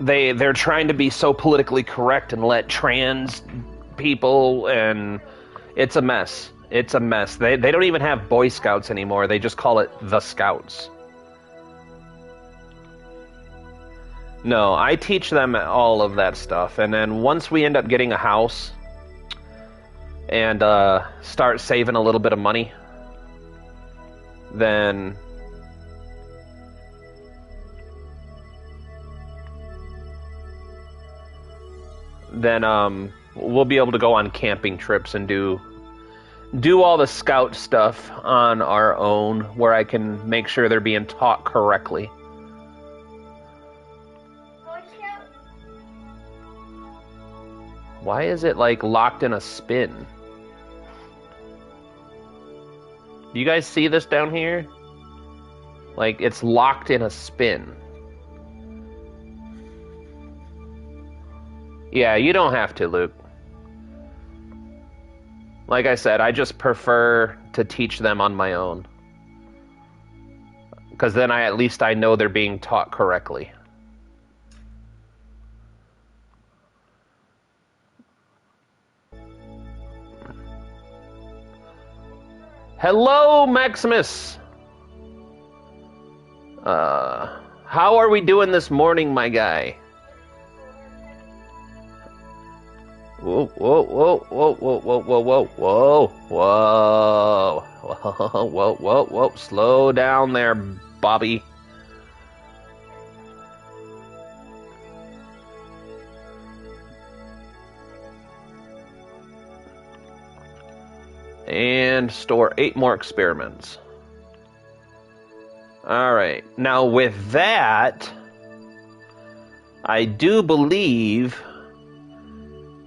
they're trying to be so politically correct and let trans people, and it's a mess. It's a mess. They don't even have Boy Scouts anymore. They just call it the Scouts. No, I teach them all of that stuff, and then once we end up getting a house and start saving a little bit of money, then we'll be able to go on camping trips and do all the scout stuff on our own, where I can make sure they're being taught correctly. Why is it like locked in a spin? Do you guys see this down here? Like it's locked in a spin. Yeah, you don't have to, Luke. Like I said, I just prefer to teach them on my own. Because then at least I know they're being taught correctly. Hello, Maximus! How are we doing this morning, my guy? Whoa, whoa, whoa, whoa, whoa, whoa, whoa, whoa, whoa, whoa, whoa, whoa, whoa, whoa, slow down there, Bobby. And store 8 more experiments. Alright, now with that, I do believe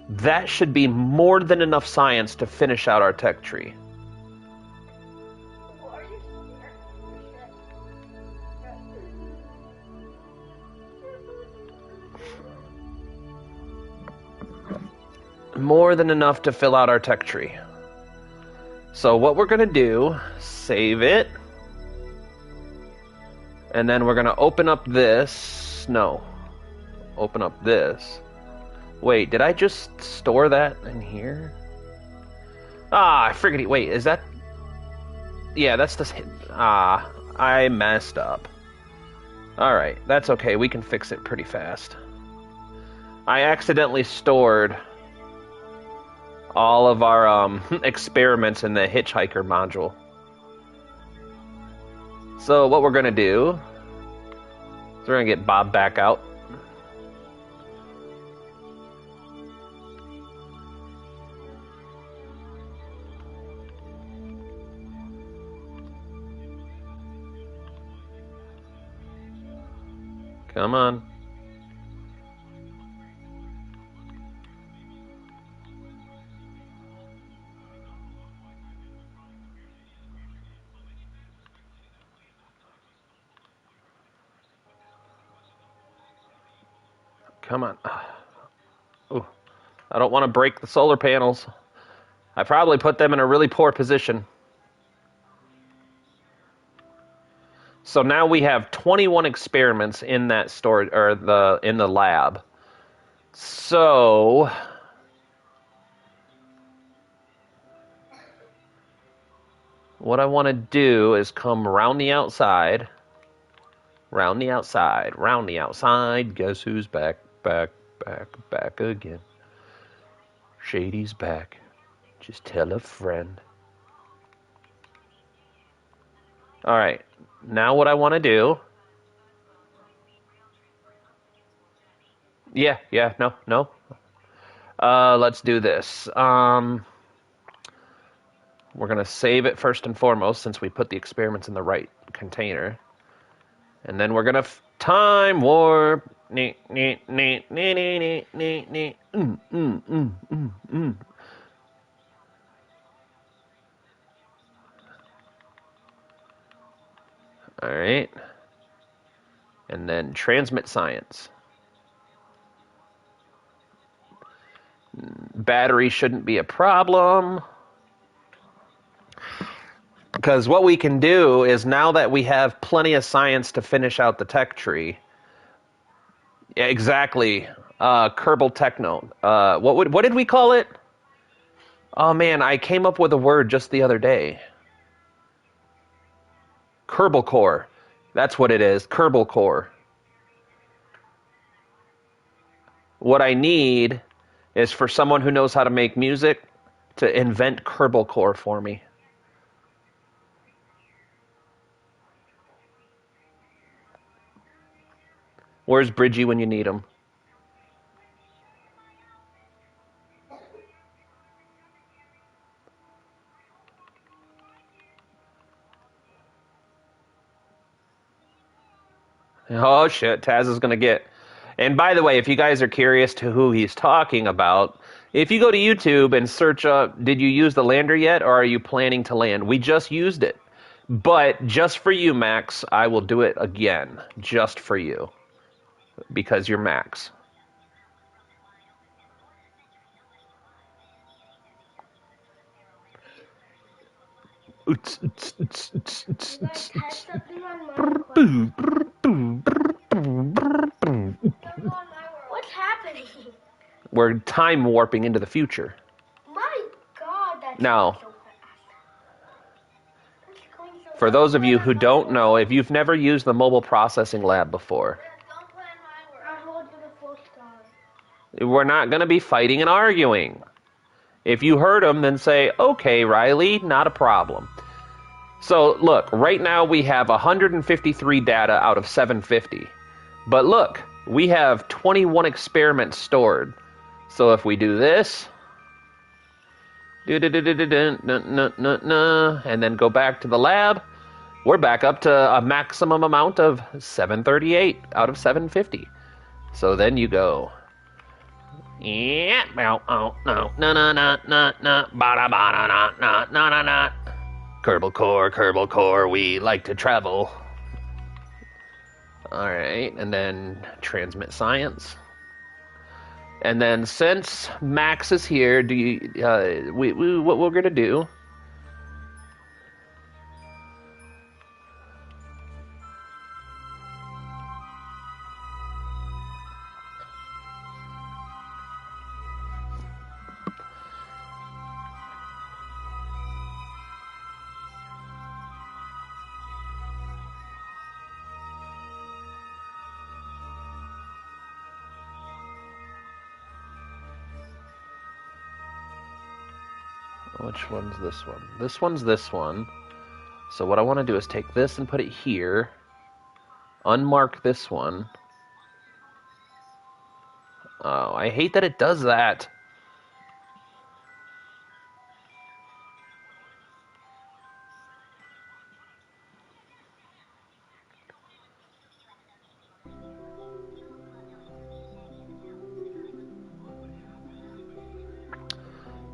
that should be more than enough science to finish out our tech tree. More than enough to fill out our tech tree. So what we're going to do, save it. And then we're going to open up this. No. Open up this. Wait, did I just store that in here? Ah, I forget it. Wait, is that... Yeah, that's the... Ah, I messed up. Alright, that's okay. We can fix it pretty fast. I accidentally stored all of our experiments in the hitchhiker module. So what we're going to do is we're going to get Bob back out. Come on. Come on. Ooh. I don't want to break the solar panels. I probably put them in a really poor position. So now we have 21 experiments in that storage or in the lab. So what I want to do is come around the outside. Round the outside, round the outside. Guess who's back, back, back, back again? Shady's back. Just tell a friend. All right. Now what I want to do. Yeah, no. Let's do this. We're going to save it first and foremost since we put the experiments in the right container. And then we're going to time warp. All right. And then transmit science. Battery shouldn't be a problem. Because what we can do is now that we have plenty of science to finish out the tech tree. Yeah, exactly. Kerbal Techno. What did we call it? Oh man, I came up with a word just the other day. Kerbal Core. That's what it is. Kerbal Core. What I need is for someone who knows how to make music to invent Kerbal Core for me. Where's Bridgie when you need him? Oh shit, Taz is gonna get. And by the way, if you guys are curious to who he's talking about, if you go to YouTube and search up, did you use the lander yet, or are you planning to land? We just used it. But just for you, Max, I will do it again. Just for you. Because you're Max. What's happening? We're time warping into the future. My God, that's Now, so fast. for those of you who don't know, if you've never used the mobile processing lab before, Don't plan my word. I hold you the first time. we're not going to be fighting and arguing. If you heard them, then say, okay, Riley, not a problem. So, look, right now we have 153 data out of 750. But look, we have 21 experiments stored. So if we do this, and then go back to the lab, we're back up to a maximum amount of 738 out of 750. So then you go. Yeah, Kerbal Core, we like to travel. Alright, and then transmit science. And then since Max is here, do you, what we're gonna do? Which one's this one? This one's this one. So what I want to do is take this and put it here. Unmark this one. Oh, I hate that it does that.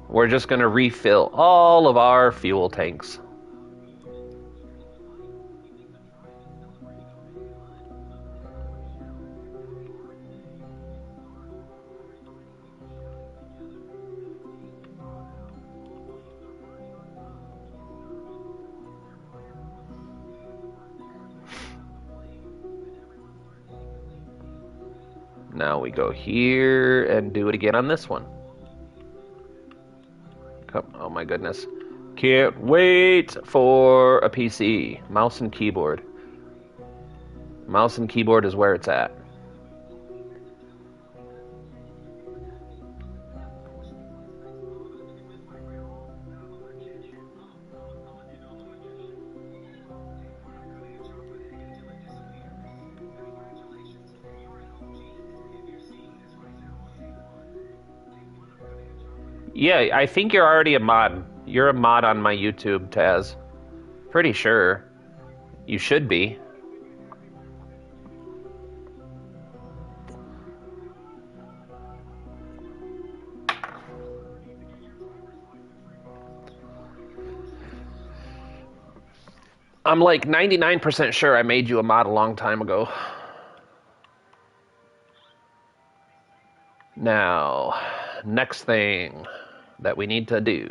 We're just going to refill all of our fuel tanks. Now we go here and do it again on this one. Oh my goodness. Can't wait for a PC. Mouse and keyboard. Mouse and keyboard is where it's at. Yeah, I think you're already a mod. You're a mod on my YouTube, Taz. Pretty sure. You should be. I'm like 99% sure I made you a mod a long time ago. Now, next thing that we need to do.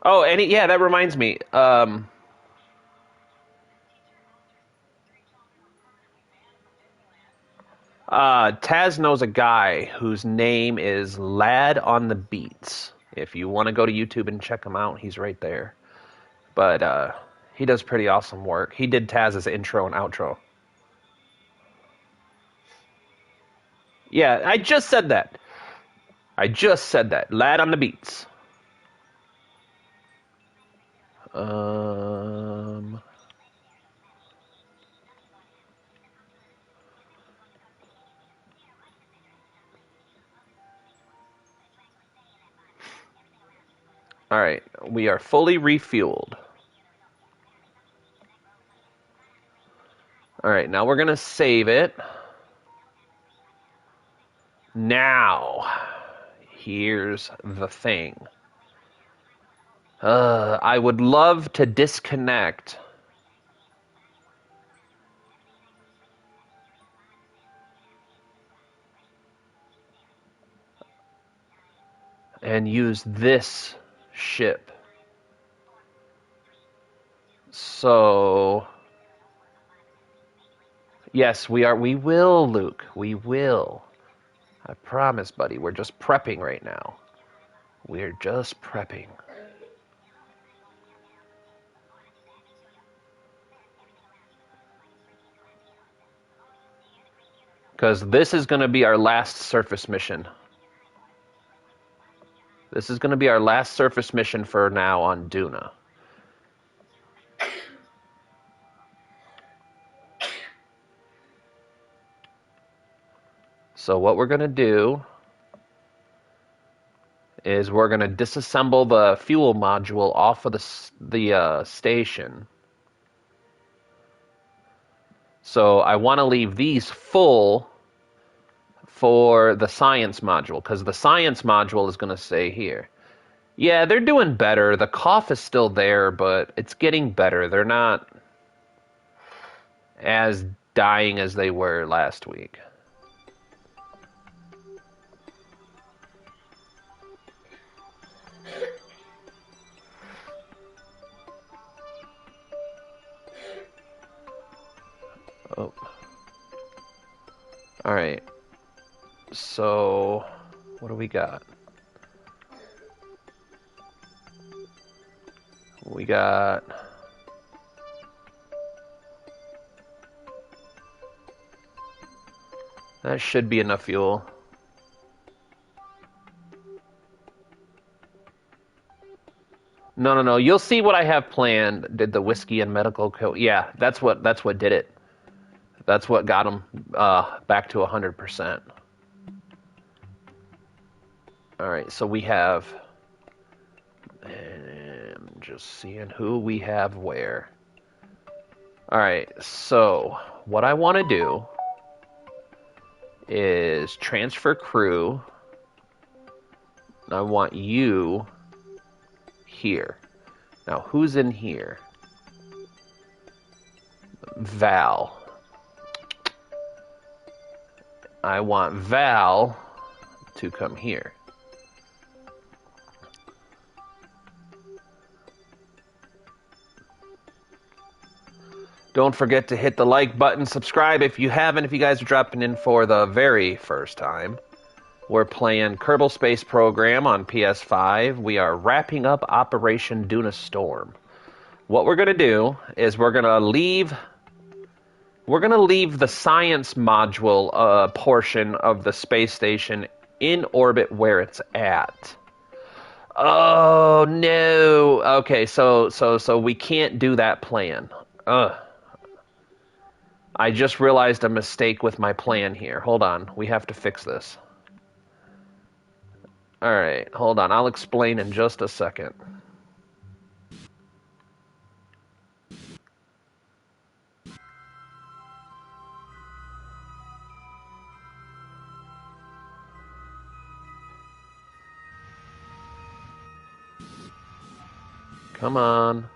Oh, yeah, that reminds me. Taz knows a guy whose name is Lad on the Beats. If you want to go to YouTube and check him out, he's right there. But he does pretty awesome work. He did Taz's intro and outro. Yeah, I just said that. Lad on the Beats. All right, we are fully refueled. All right, now we're going to save it. Now, here's the thing. I would love to disconnect and use this ship. So, yes, we will, Luke. We will. I promise, buddy. We're just prepping right now. We're just prepping. Because this is going to be our last surface mission. This is going to be our last surface mission for now on Duna. So what we're going to do is we're going to disassemble the fuel module off of the station. So I want to leave these full for the science module, because the science module is going to stay here. Yeah, they're doing better. The cough is still there, but it's getting better. They're not as dying as they were last week. Oh. All right. So, what do we got? We got... That should be enough fuel. No. You'll see what I have planned. Did the whiskey and medical co... Yeah, that's what did it. That's what got them back to 100%. All right, so we have... I'm just seeing who we have where. All right, so what I want to do is transfer crew. I want you here. Now, who's in here? Val. I want Val to come here. Don't forget to hit the like button, subscribe if you haven't, if you guys are dropping in for the very first time. We're playing Kerbal Space Program on PS5. We are wrapping up Operation Duna Storm. What we're going to do is we're going to leave the science module portion of the space station in orbit where it's at. Oh no. Okay, so we can't do that plan. Ugh. I just realized a mistake with my plan here. Hold on. We have to fix this. Alright, hold on. I'll explain in just a second. Come on.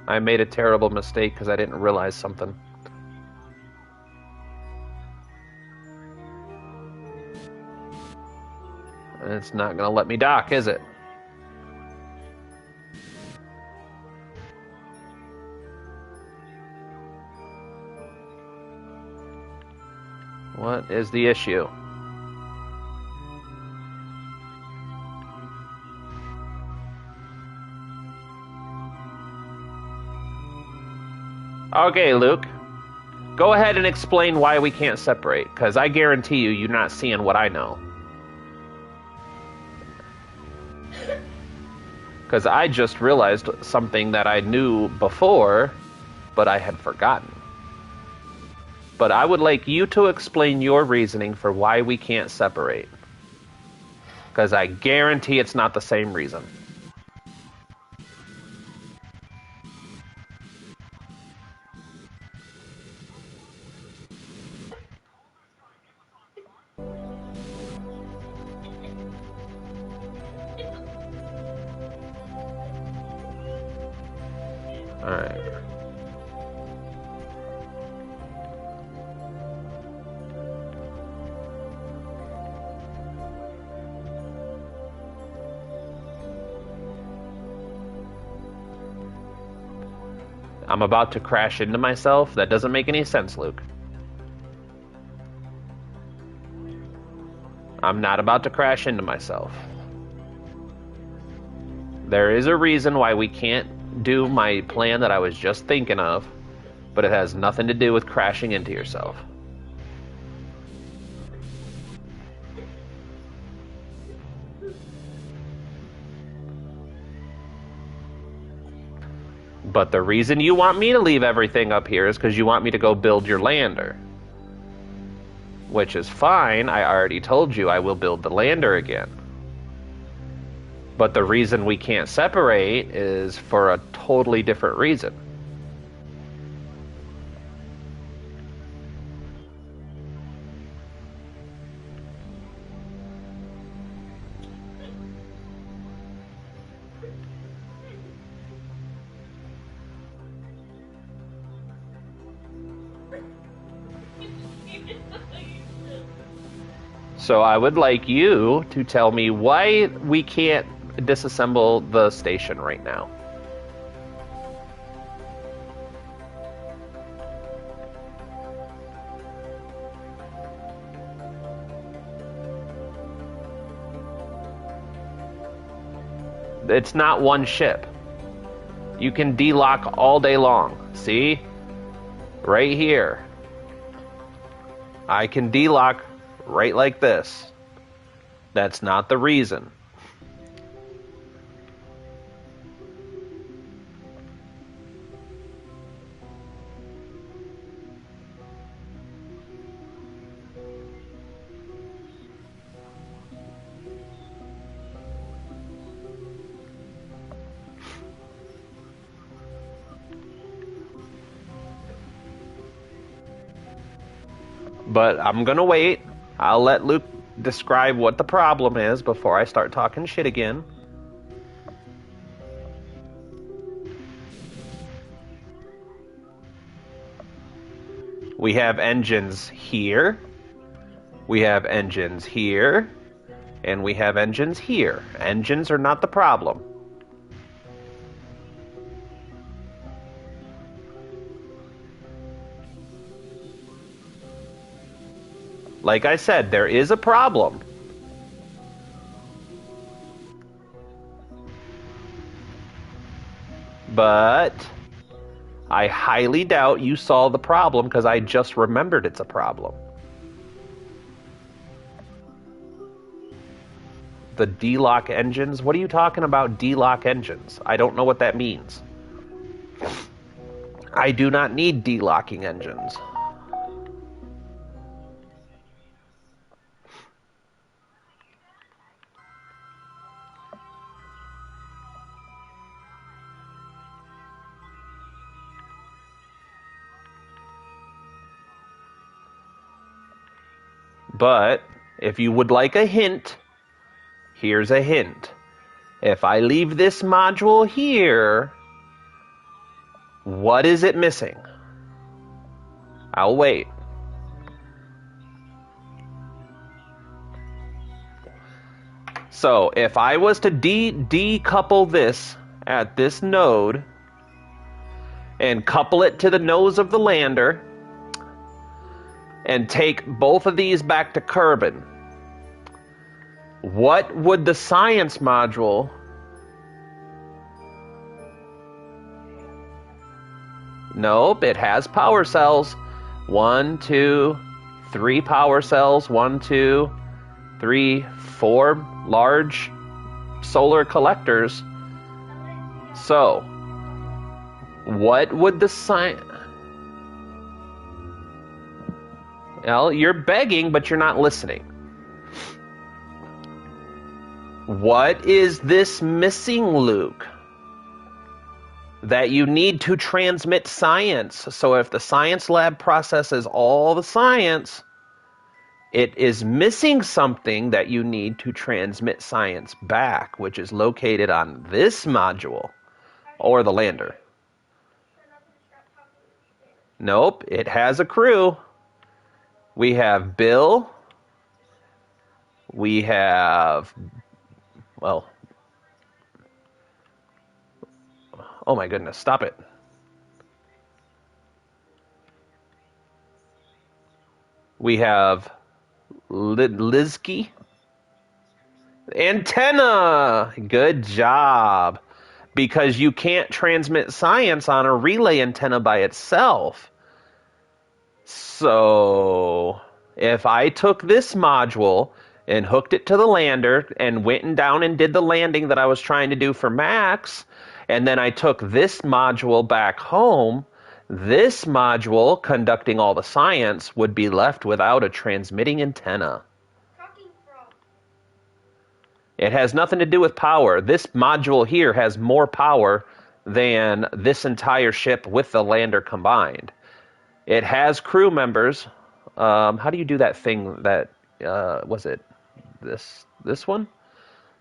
I made a terrible mistake because I didn't realize something. It's not going to let me dock, is it? What is the issue? Okay, Luke. Go ahead and explain why we can't separate, because I guarantee you, you're not seeing what I know. Because I just realized something that I knew before, but I had forgotten. But I would like you to explain your reasoning for why we can't separate. Because I guarantee it's not the same reason. Alright. I'm about to crash into myself? That doesn't make any sense, Luke. I'm not about to crash into myself. There is a reason why we can't do my plan that I was just thinking of, but it has nothing to do with crashing into yourself. But the reason you want me to leave everything up here is because you want me to go build your lander. Which is fine, I already told you I will build the lander again. But the reason we can't separate is for a totally different reason. So I would like you to tell me why we can't disassemble the station right now. It's not one ship. You can delock all day long. See? Right here. I can delock right like this. That's not the reason. But I'm gonna wait. I'll let Luke describe what the problem is before I start talking shit again. We have engines here. We have engines here. And we have engines here. Engines are not the problem. Like I said, there is a problem. But I highly doubt you saw the problem because I just remembered it's a problem. The D-lock engines? What are you talking about, D-lock engines? I don't know what that means. I do not need D-locking engines. But if you would like a hint, here's a hint. If I leave this module here, what is it missing? I'll wait. So if I was to decouple this at this node and couple it to the nose of the lander and take both of these back to Kerbal, what would the science module Nope, it has power cells. 1, 2, 3 power cells. 1, 2, 3, 4 large solar collectors. So, what would the science... Well, you're begging, but you're not listening. What is this missing, Luke? That you need to transmit science. So if the science lab processes all the science, it is missing something that you need to transmit science back, which is located on this module, or the lander. Nope, it has a crew. We have Bill. We have, well, oh my goodness, stop it. We have Lizky. Antenna! Good job. Because you can't transmit science on a relay antenna by itself. So, if I took this module and hooked it to the lander and went down and did the landing that I was trying to do for Max, and then I took this module back home, this module conducting all the science would be left without a transmitting antenna. It has nothing to do with power. This module here has more power than this entire ship with the lander combined. It has crew members. How do you do that thing that, was it this one?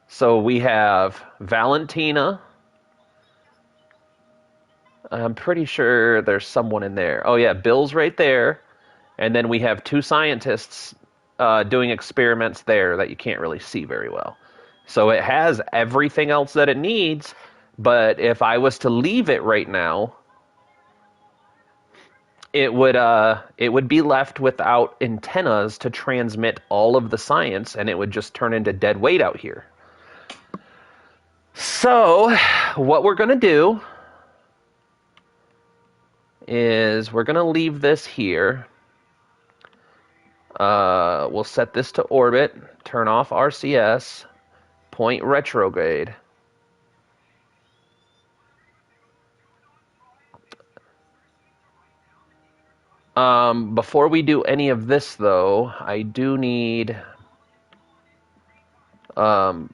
So we have Valentina. I'm pretty sure there's someone in there. Oh yeah, Bill's right there. And then we have 2 scientists doing experiments there that you can't really see very well. So it has everything else that it needs, but if I was to leave it right now, it would be left without antennas to transmit all of the science, and it would just turn into dead weight out here. So, what we're going to do is we're going to leave this here. We'll set this to orbit, turn off RCS, point retrograde. Before we do any of this, though, I do need... I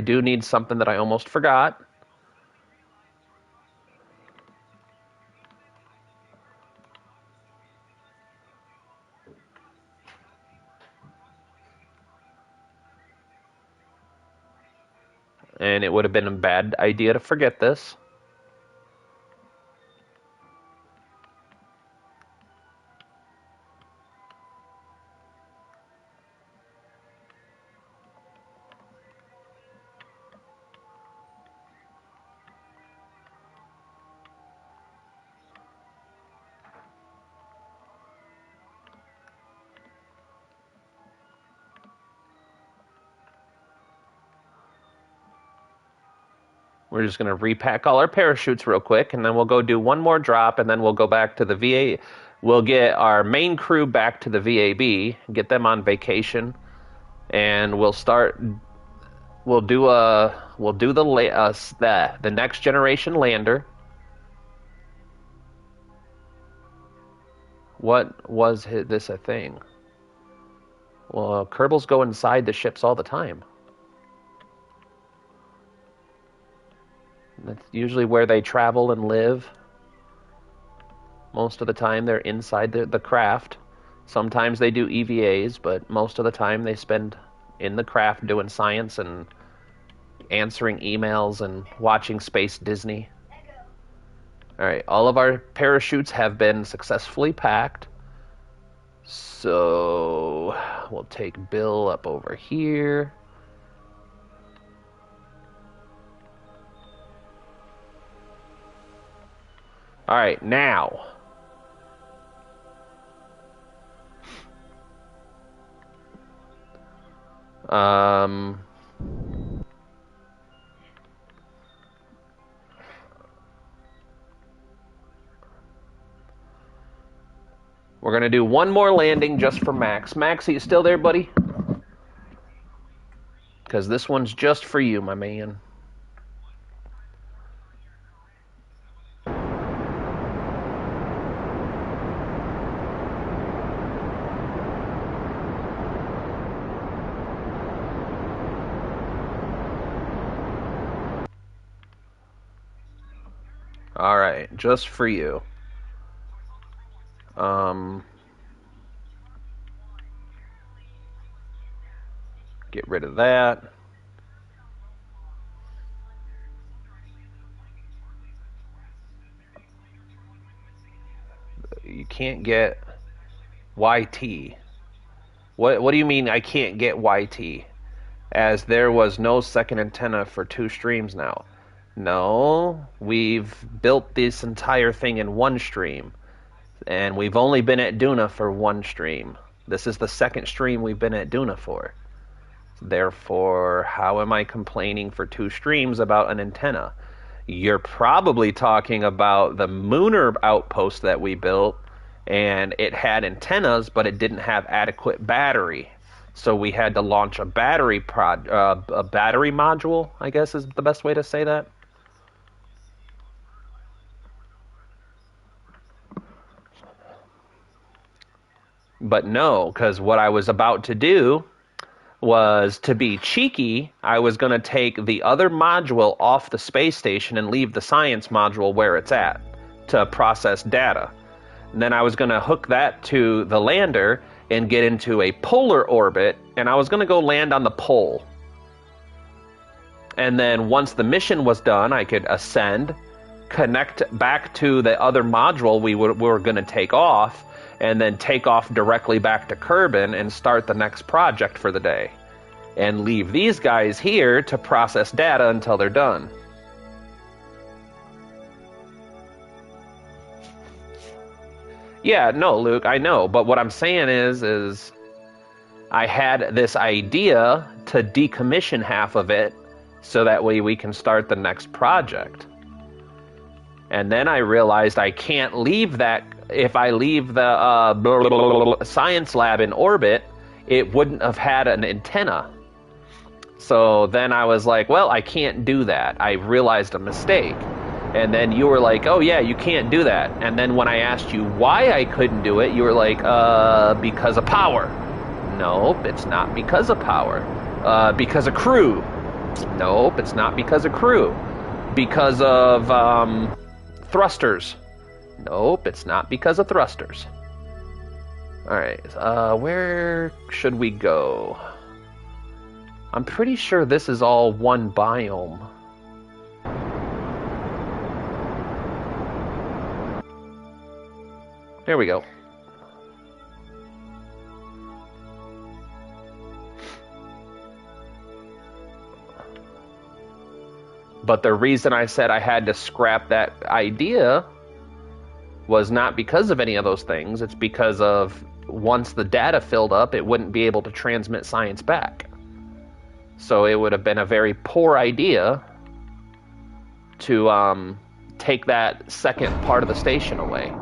do need something that I almost forgot. and it would have been a bad idea to forget this. We're just going to repack all our parachutes real quick, and then we'll go do one more drop, and then we'll go back to the VA. We'll get our main crew back to the VAB, get them on vacation, and we'll start. We'll do the next generation lander. What was this a thing? Well, Kerbals go inside the ships all the time. That's usually where they travel and live. Most of the time they're inside the craft. Sometimes they do EVAs, but most of the time they spend in the craft doing science and answering emails and watching Space Disney. Alright, all of our parachutes have been successfully packed. So we'll take Bill up over here. All right, now. We're going to do one more landing just for Max. Max, are you still there, buddy? Because this one's just for you, my man. All right, just for you. Get rid of that. You can't get YT. What do you mean I can't get YT? As there was no second antenna for 2 streams now. No, we've built this entire thing in 1 stream. And we've only been at Duna for 1 stream. This is the 2nd stream we've been at Duna for. Therefore, how am I complaining for 2 streams about an antenna? You're probably talking about the Mooner outpost that we built, and it had antennas, but it didn't have adequate battery. So we had to launch a battery module, I guess is the best way to say that. But no, because what I was about to do was, to be cheeky, I was going to take the other module off the space station and leave the science module where it's at to process data. And then I was going to hook that to the lander and get into a polar orbit, and I was going to go land on the pole. And then once the mission was done, I could ascend, connect back to the other module we were going to take off, and then take off directly back to Kerbin and start the next project for the day. And leave these guys here to process data until they're done. Yeah, no, Luke, I know. But what I'm saying is I had this idea to decommission half of it so that way we can start the next project. And then I realized I can't leave that. If I leave the science lab in orbit, it wouldn't have had an antenna. So then I was like, well, I can't do that. I realized a mistake. And then you were like, oh yeah, you can't do that. And then when I asked you why I couldn't do it, you were like, because of power. Nope, it's not because of power. Because of crew. Nope, it's not because of crew. Because of thrusters. Nope, it's not because of thrusters. Alright, where should we go? I'm pretty sure this is all one biome. There we go. But the reason I said I had to scrap that idea was not because of any of those things. It's because of once the data filled up, it wouldn't be able to transmit science back. So it would have been a very poor idea to take that second part of the station away.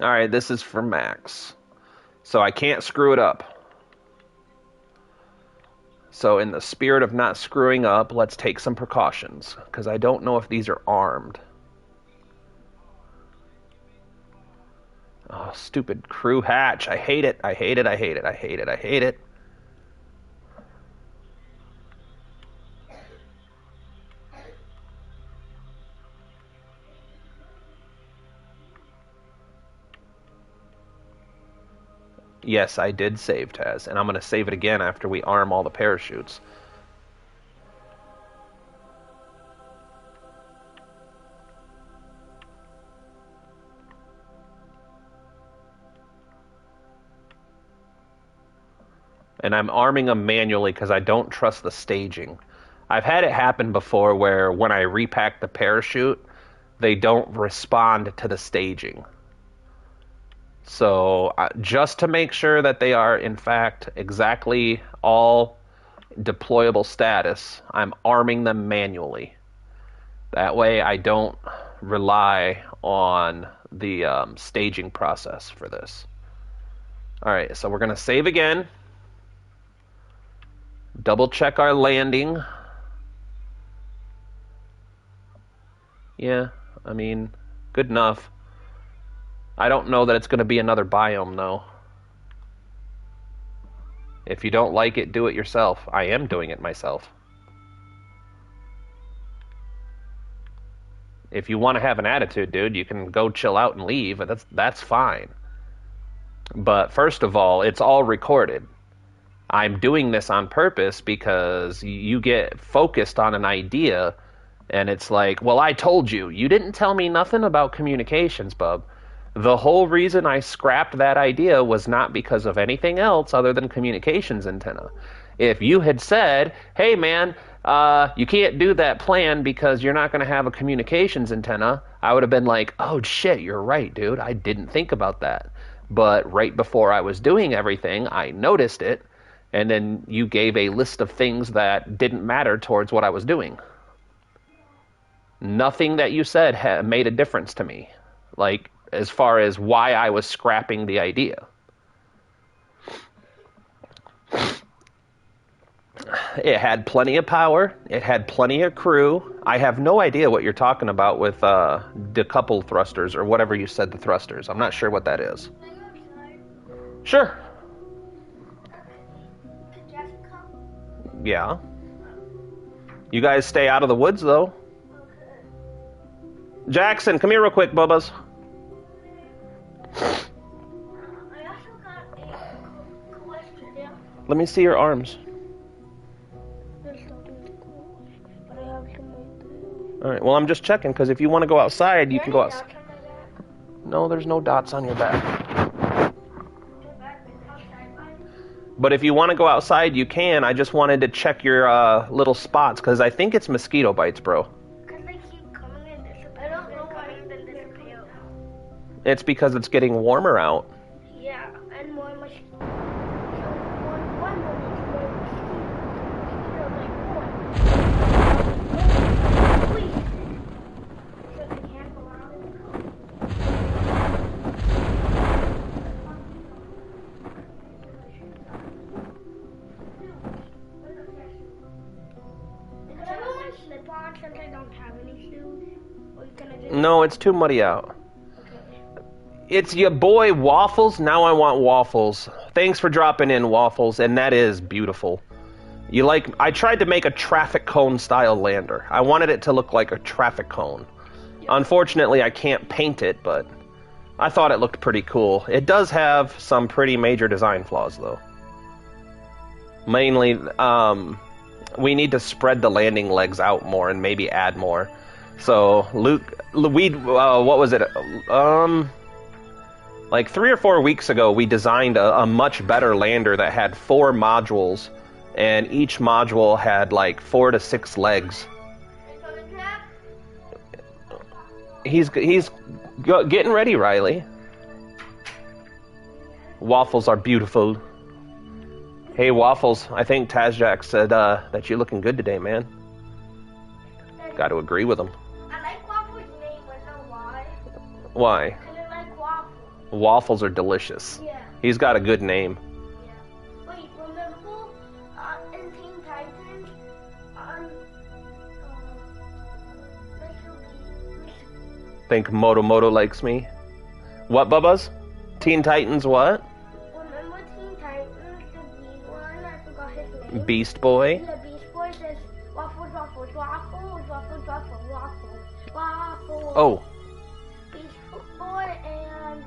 Alright, this is for Max. So I can't screw it up. So in the spirit of not screwing up, let's take some precautions. Because I don't know if these are armed. Oh, stupid crew hatch. I hate it. I hate it. I hate it. I hate it. I hate it. Yes, I did save, Taz, and I'm going to save it again after we arm all the parachutes. And I'm arming them manually because I don't trust the staging. I've had it happen before where when I repack the parachute, they don't respond to the staging. So just to make sure that they are, in fact, exactly all deployable status, I'm arming them manually. That way I don't rely on the staging process for this. Alright, so we're going to save again. Double check our landing. Yeah, I mean, good enough. I don't know that it's going to be another biome, though. If you don't like it, do it yourself. I am doing it myself. If you want to have an attitude, dude, you can go chill out and leave. That's fine. But first of all, it's all recorded. I'm doing this on purpose because you get focused on an idea, and it's like, well, I told you. You didn't tell me nothing about communications, bub. The whole reason I scrapped that idea was not because of anything else other than communications antenna. If you had said, hey man, you can't do that plan because you're not going to have a communications antenna, I would have been like, oh shit, you're right, dude. I didn't think about that. But right before I was doing everything, I noticed it, and then you gave a list of things that didn't matter towards what I was doing. Nothing that you said made a difference to me. Like, as far as why I was scrapping the idea. It had plenty of power. It had plenty of crew. I have no idea what you're talking about with decouple thrusters or whatever you said the thrusters. I'm not sure what that is. Sure. Yeah. You guys stay out of the woods, though. Jackson, come here real quick, Bubba's. I also got a question. Yeah. Let me see your arms. Alright, well, I'm just checking, because if you want to go outside, you can go outside. No, there's no dots on your back. But if you want to go outside, you can. I just wanted to check your little spots, because I think it's mosquito bites, bro. Because they keep coming and disappearing. I don't know why they disappear. It's because it's getting warmer out. Yeah, and more mosquitoes. One more so they can't go out. Because everyone slip on since I don't have any shoes. Or you can just... No, it's too muddy out. Okay. It's your boy Waffles. Now I want Waffles. Thanks for dropping in, Waffles, and that is beautiful. You like? I tried to make a traffic cone style lander. I wanted it to look like a traffic cone. Yep. Unfortunately, I can't paint it, but I thought it looked pretty cool. It does have some pretty major design flaws, though. Mainly, we need to spread the landing legs out more and maybe add more. So, Luke, what was it? Like 3 or 4 weeks ago, we designed a much better lander that had 4 modules, and each module had like 4 to 6 legs. He's getting ready, Riley. Waffles are beautiful. Hey, Waffles, I think Tazjack said that you're looking good today, man. Got to agree with him. I like Waffles' name, but know why? Why? Because I like waffles. Waffles are delicious. Yeah. He's got a good name. Yeah. Wait, remember in Teen Titans, Think Moto likes me. What, Bubbas? Teen Titans what? remember Teen Titans, the big one, I forgot his name. Beast Boy? The Beast Boy says, waffles, waffles, waffles, waffles, waffles, waffles, waffles. Oh, Beast Boy and,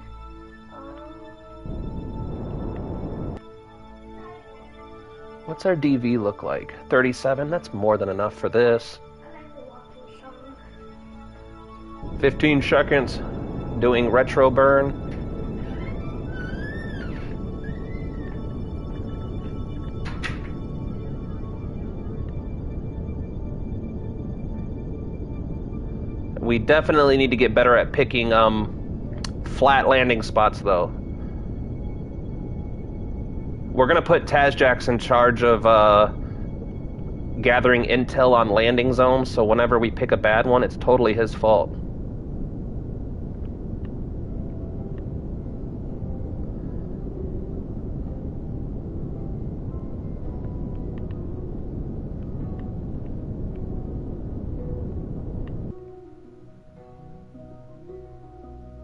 what's our DV look like? 37? That's more than enough for this. I like the waffles song. 15 seconds. Doing retro burn. We definitely need to get better at picking flat landing spots, though. We're gonna put Tazjax in charge of gathering intel on landing zones, so whenever we pick a bad one, it's totally his fault.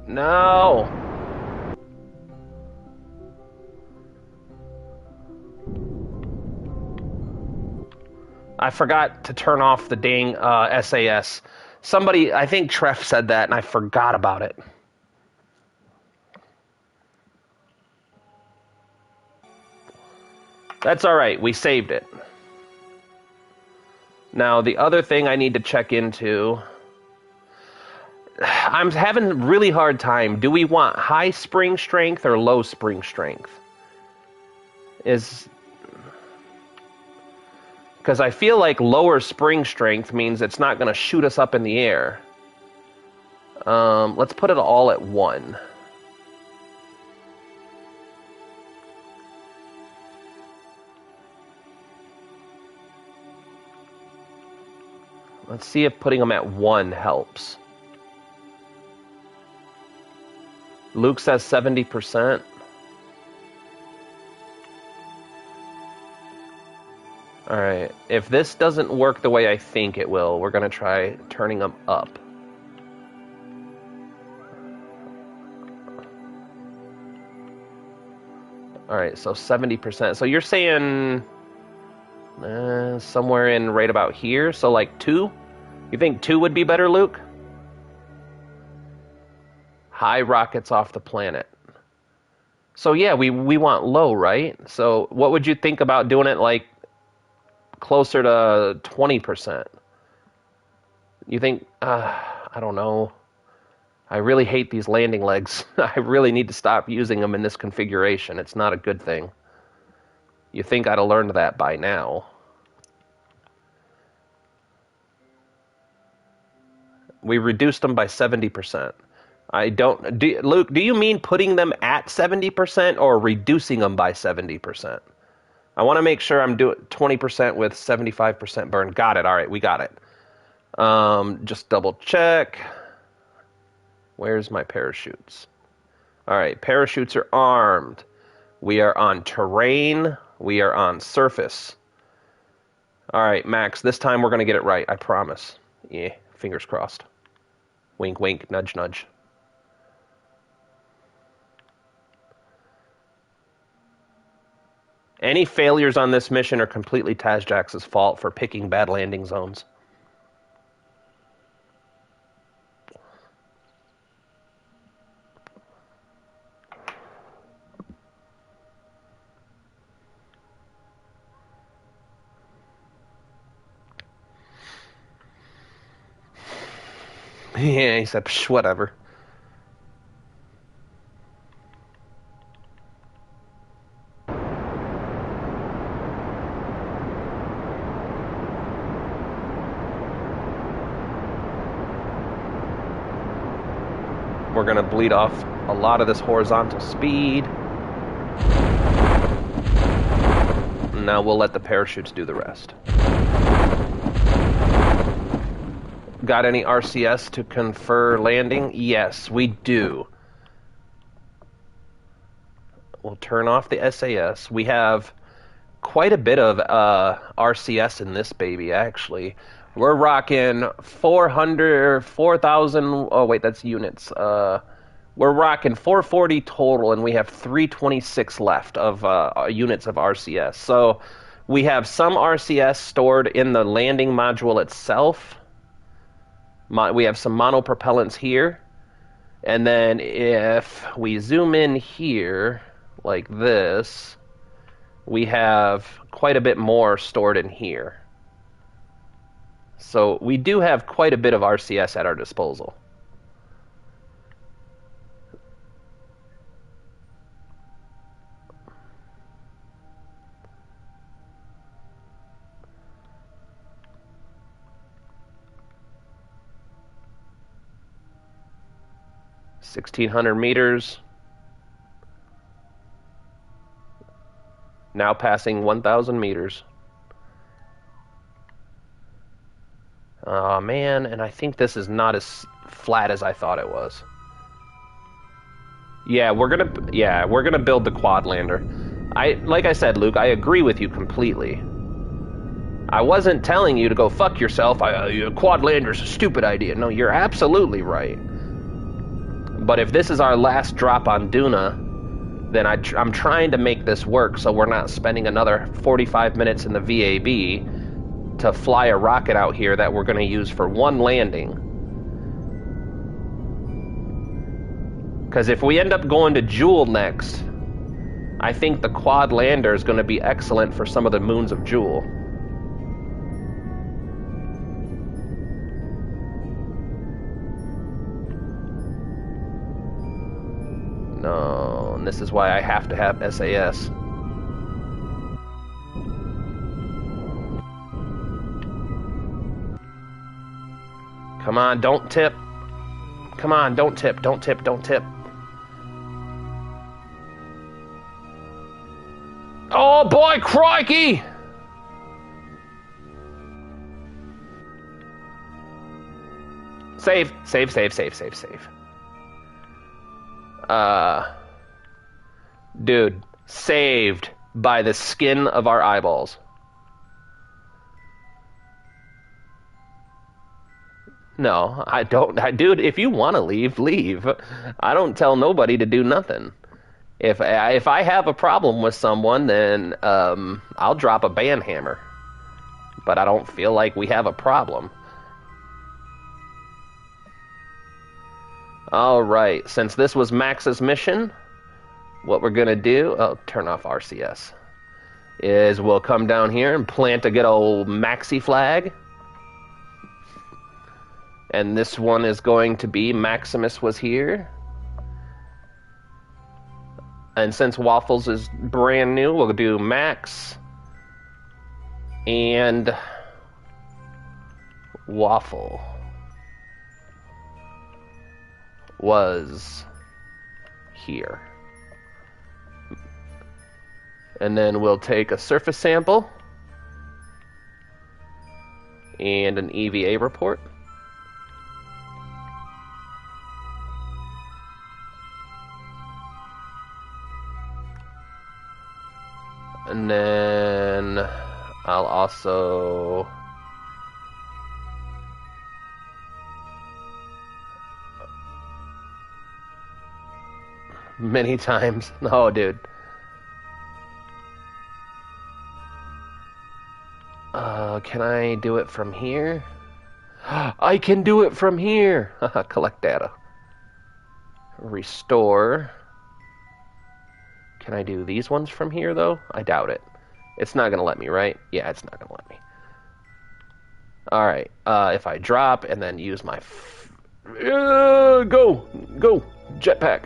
No! I forgot to turn off the dang SAS. Somebody, I think Treff said that, and I forgot about it. That's alright, we saved it. Now, the other thing I need to check into... I'm having a really hard time. Do we want high spring strength or low spring strength? Because I feel like lower spring strength means it's not going to shoot us up in the air. Let's put it all at 1. Let's see if putting them at 1 helps. Luke says 70%. Alright, if this doesn't work the way I think it will, we're going to try turning them up. Alright, so 70%. So you're saying somewhere in right about here? So like 2? You think 2 would be better, Luke? High rockets off the planet. So yeah, we want low, right? So what would you think about doing it like closer to 20%? You think, I don't know. I really hate these landing legs. I really need to stop using them in this configuration. It's not a good thing. You think I'd have learned that by now. We reduced them by 70%. Luke, do you mean putting them at 70% or reducing them by 70%? I want to make sure I'm doing 20% with 75% burn. Got it. All right, we got it. Just double check. Where's my parachutes? All right, parachutes are armed. We are on terrain. We are on surface. All right, Max, this time we're going to get it right. I promise. Yeah, fingers crossed. Wink, wink, nudge, nudge. Any failures on this mission are completely Tazjax's fault for picking bad landing zones. Yeah, he said, psh, whatever. We're going to bleed off a lot of this horizontal speed. Now we'll let the parachutes do the rest. Got any RCS to confer landing? Yes, we do. We'll turn off the SAS. We have quite a bit of RCS in this baby, actually. We're rocking 4,000. Oh, wait, that's units. We're rocking 440 total, and we have 326 left of units of RCS. So we have some RCS stored in the landing module itself. We have some monopropellants here. And then if we zoom in here, like this, we have quite a bit more stored in here. So we do have quite a bit of RCS at our disposal. $1,600 meters. Now passing 1,000 meters. Oh man, and I think this is not as flat as I thought it was. Yeah, we're gonna build the quad lander. Like I said, Luke, I agree with you completely. I wasn't telling you to go fuck yourself. Quad lander's a stupid idea. No, you're absolutely right. But if this is our last drop on Duna, then I'm trying to make this work so we're not spending another 45 minutes in the VAB to fly a rocket out here that we're going to use for one landing. Because if we end up going to Jool next, I think the quad lander is going to be excellent for some of the moons of Jool. No, and this is why I have to have SAS. Come on, don't tip. Come on, don't tip, don't tip, don't tip. Oh boy, crikey! Save, save, save, save, save, save. Dude, saved by the skin of our eyeballs. No, I don't. Dude, if you want to leave, leave. I don't tell nobody to do nothing. If I have a problem with someone, then I'll drop a ban hammer. But I don't feel like we have a problem. Alright, since this was Max's mission, what we're going to do... Oh, turn off RCS. Is we'll come down here and plant a good old Maxi flag. And this one is going to be Maximus was here. And since Waffles is brand new, we'll do Max and Waffle was here. And then we'll take a surface sample and an EVA report. And then I'll also many times. Oh, dude. Can I do it from here? I can do it from here! Collect data. Restore. Can I do these ones from here, though? I doubt it. It's not going to let me, right? Yeah, it's not going to let me. Alright, if I drop and then use my... go! Go! Jetpack!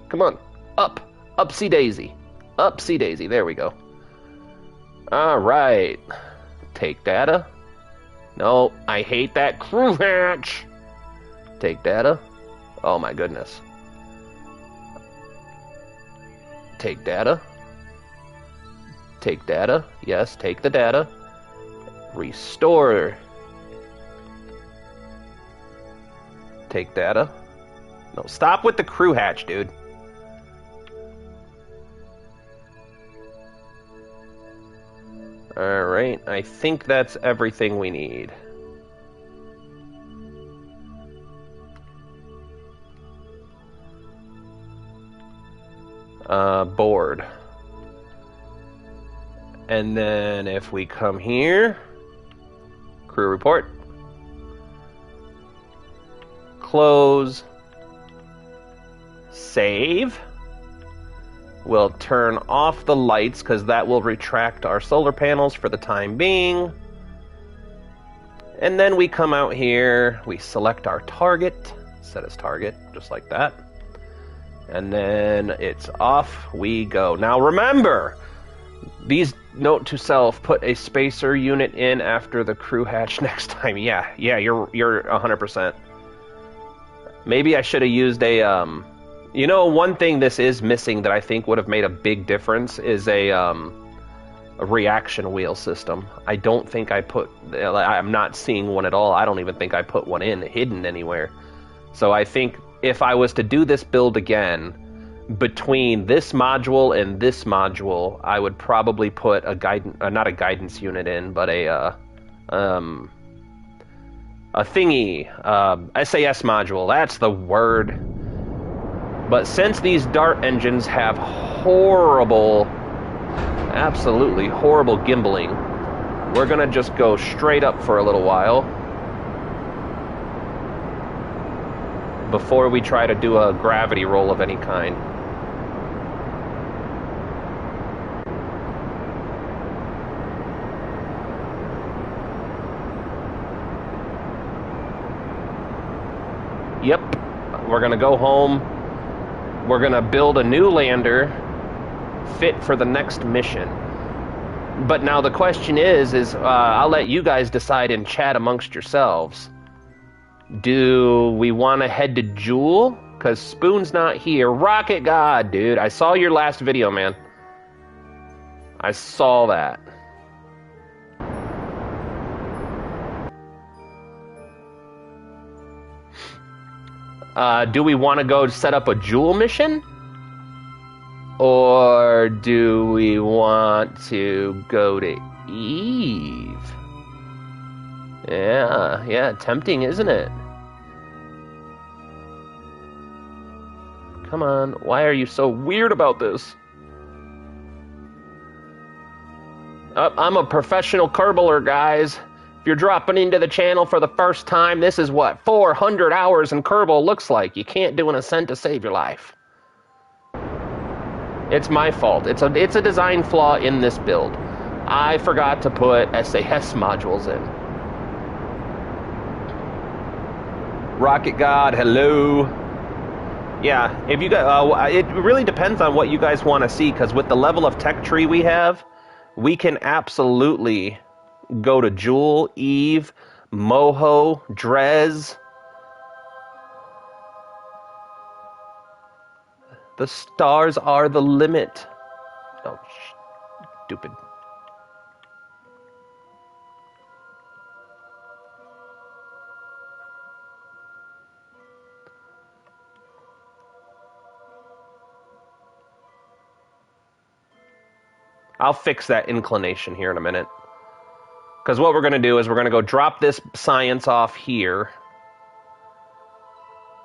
Come on. Up! Upsy daisy. Upsy daisy. There we go. Alright. Take data. No, I hate that crew hatch! Take data. Oh my goodness. Take data. Take data. Yes, take the data. Restore. Take data. No, stop with the crew hatch, dude. Alright, I think that's everything we need. Board. And then if we come here, crew report, close, save. We'll turn off the lights because that will retract our solar panels for the time being. And then we come out here, we select our target, set as target, just like that. And then it's off we go. Now remember, these note to self, put a spacer unit in after the crew hatch next time. Yeah, you're 100%. Maybe I should have used a, you know, one thing this is missing that I think would have made a big difference is a reaction wheel system. I don't think I put, I'm not seeing one at all. I don't even think I put one in, hidden anywhere. So I think if I was to do this build again, between this module and this module, I would probably put a guidance, not a guidance unit in, but a thingy, SAS module. That's the word. But since these dart engines have horrible, absolutely horrible gimbaling, we're gonna just go straight up for a little while before we try to do a gravity roll of any kind. Yep, we're gonna go home. We're gonna build a new lander fit for the next mission. But now the question is I'll let you guys decide in chat amongst yourselves. Do we want to head to Jewel? Because Spoon's not here. Rocket God, dude. I saw your last video, man. I saw that. Do we want to go set up a Jewel mission? Or do we want to go to Eve? Yeah, tempting, isn't it? Come on, why are you so weird about this? I'm a professional Kerbaler, guys. If you're dropping into the channel for the first time, this is what 400 hours in Kerbal looks like. You can't do an ascent to save your life. It's my fault. It's a design flaw in this build. I forgot to put SAS modules in. Rocket God, hello. Yeah, if you guys, it really depends on what you guys want to see, because with the level of tech tree we have, we can absolutely go to Jewel, Eve, Moho, Drez. The stars are the limit. Oh, stupid. I'll fix that inclination here in a minute. Because what we're going to do is we're going to go drop this science off here.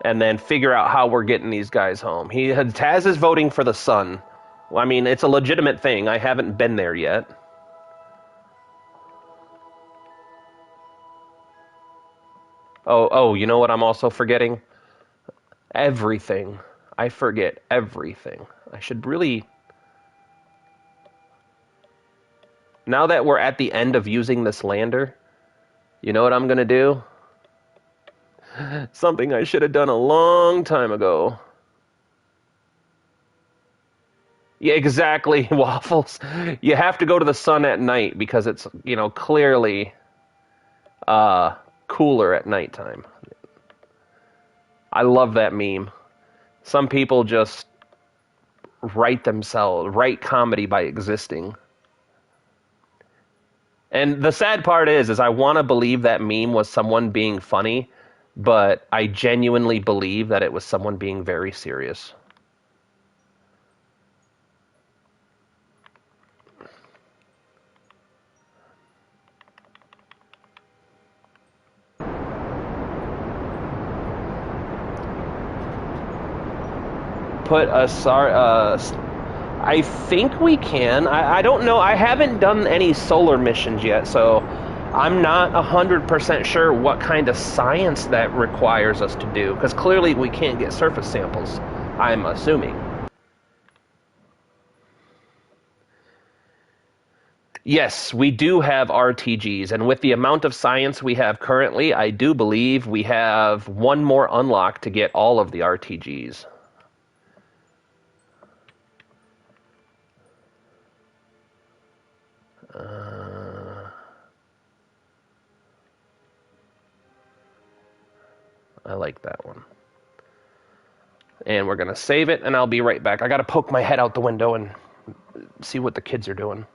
And then figure out how we're getting these guys home. Taz is voting for the sun. Well, I mean, it's a legitimate thing. I haven't been there yet. Oh, you know what I'm also forgetting? Everything. I forget everything. I should really... Now that we're at the end of using this lander, you know what I'm gonna do? Something I should have done a long time ago. Yeah, exactly, Waffles. You have to go to the sun at night because it's, clearly cooler at nighttime. I love that meme. Some people just write comedy by existing. And the sad part is I want to believe that meme was someone being funny, but I genuinely believe that it was someone being very serious. Put a I think we can. I don't know. I haven't done any solar missions yet, so I'm not 100% sure what kind of science that requires us to do, because clearly we can't get surface samples, I'm assuming. Yes, we do have RTGs, and with the amount of science we have currently, I do believe we have one more unlock to get all of the RTGs. I like that one. And we're going to save it, and I'll be right back. I got to poke my head out the window and see what the kids are doing.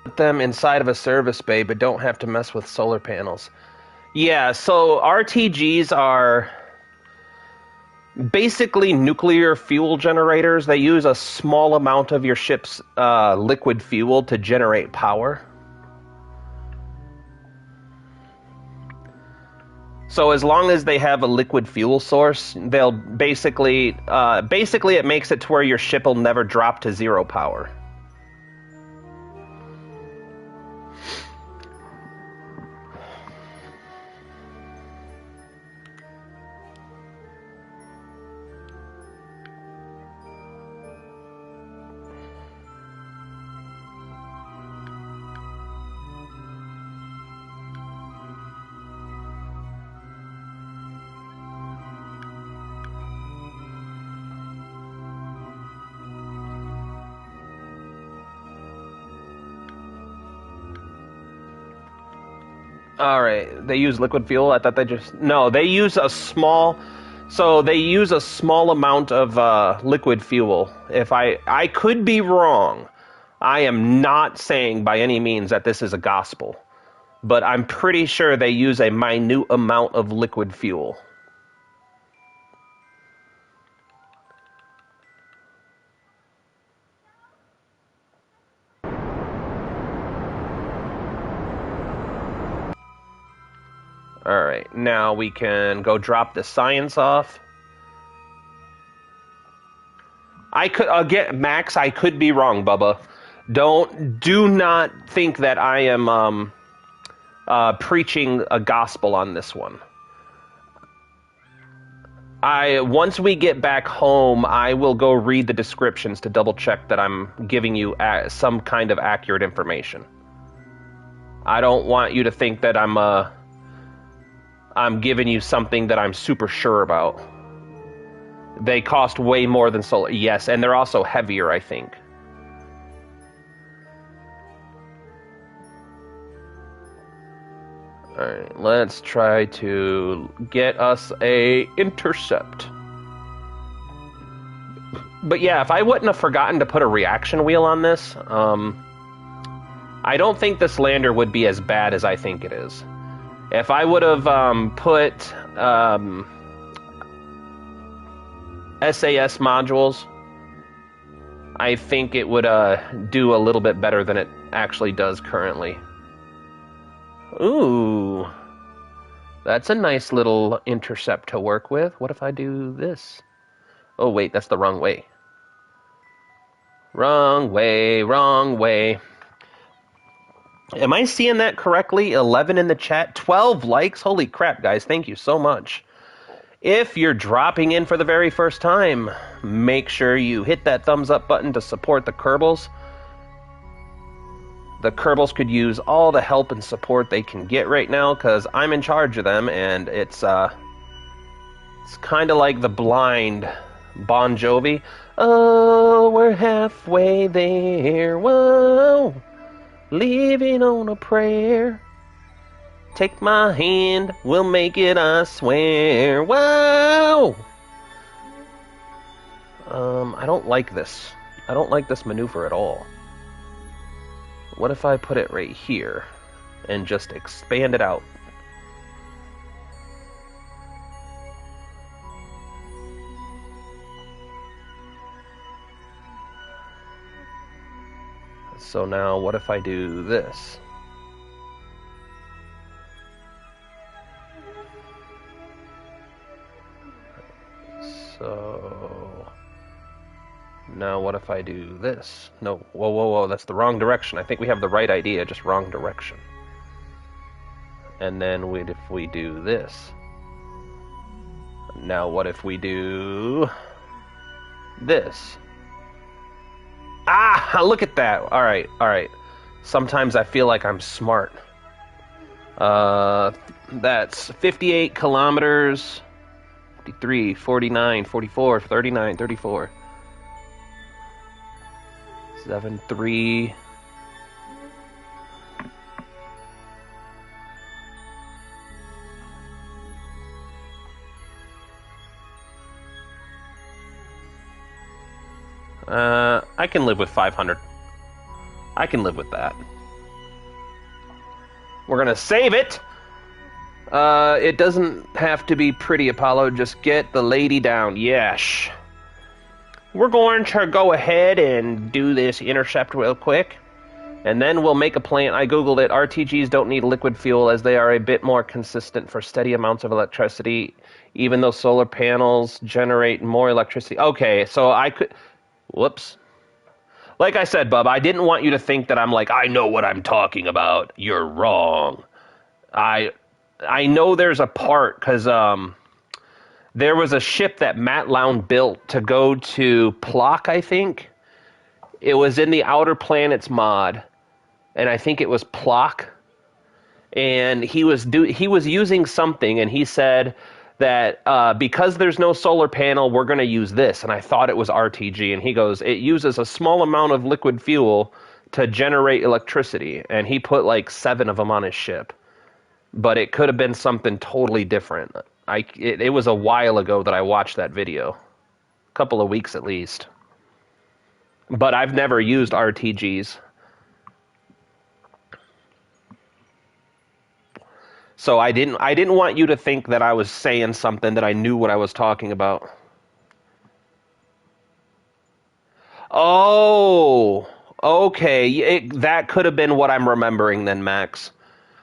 Put them inside of a service bay, but don't have to mess with solar panels. Yeah, so RTGs are basically nuclear fuel generators. They use a small amount of your ship's liquid fuel to generate power. So as long as they have a liquid fuel source, they'll basically it makes it to where your ship will never drop to zero power. All right, they use liquid fuel. I thought they just no. They use a small, so they use a small amount of liquid fuel. If I could be wrong, I am not saying by any means that this is a gospel, but I'm pretty sure they use a minute amount of liquid fuel. Alright, now we can go drop the science off. I could, again, Max, I could be wrong, Bubba. Do not think that I am preaching a gospel on this one. Once we get back home, I will go read the descriptions to double check that I'm giving you some kind of accurate information. I don't want you to think that I'm giving you something that I'm super sure about. They cost way more than solar. Yes, and they're also heavier, I think. Alright, let's try to get us a intercept. But yeah, if I wouldn't have forgotten to put a reaction wheel on this, I don't think this lander would be as bad as I think it is. If I would have put SAS modules, I think it would do a little bit better than it actually does currently. Ooh, that's a nice little intercept to work with. What if I do this? Oh wait, that's the wrong way. Wrong way, wrong way. Am I seeing that correctly? 11 in the chat, 12 likes. Holy crap, guys. Thank you so much. If you're dropping in for the very first time, make sure you hit that thumbs up button to support the Kerbals. The Kerbals could use all the help and support they can get right now because I'm in charge of them, and it's kind of like the blind Bon Jovi. Oh, we're halfway there. Whoa. Living on a prayer. Take my hand, we'll make it, I swear. Wow! I don't like this. I don't like this maneuver at all. What if I put it right here and just expand it out? So now, what if I do this? So now what if I do this? No, whoa, whoa, whoa, that's the wrong direction. I think we have the right idea, just wrong direction. And then if we do this? Now what if we do this? Ah, look at that. All right, all right. Sometimes I feel like I'm smart. That's 58 kilometers, 53, 49, 44, 39, 34. 73. I can live with 500. I can live with that. We're gonna save it. It doesn't have to be pretty, Apollo. Just get the lady down. Yes. We're going to go ahead and do this intercept real quick. And then we'll make a plan. I googled it. RTGs don't need liquid fuel as they are a bit more consistent for steady amounts of electricity, even though solar panels generate more electricity. Okay, so I could... Whoops. Like I said, Bub, I didn't want you to think that I'm like, I know what I'm talking about. You're wrong. I know there's a part, because there was a ship that Matt Lown built to go to Plock, I think. It was in the Outer Planets mod, and I think it was Plock. And he was using something, and he said that because there's no solar panel, we're going to use this. And I thought it was RTG, and he goes, it uses a small amount of liquid fuel to generate electricity. And he put like 7 of them on his ship. but it could have been something totally different. It was a while ago that I watched that video, a couple of weeks at least. But I've never used RTGs. So I didn't want you to think that I was saying something that I knew what I was talking about. Oh, okay. That could have been what I'm remembering then, Max.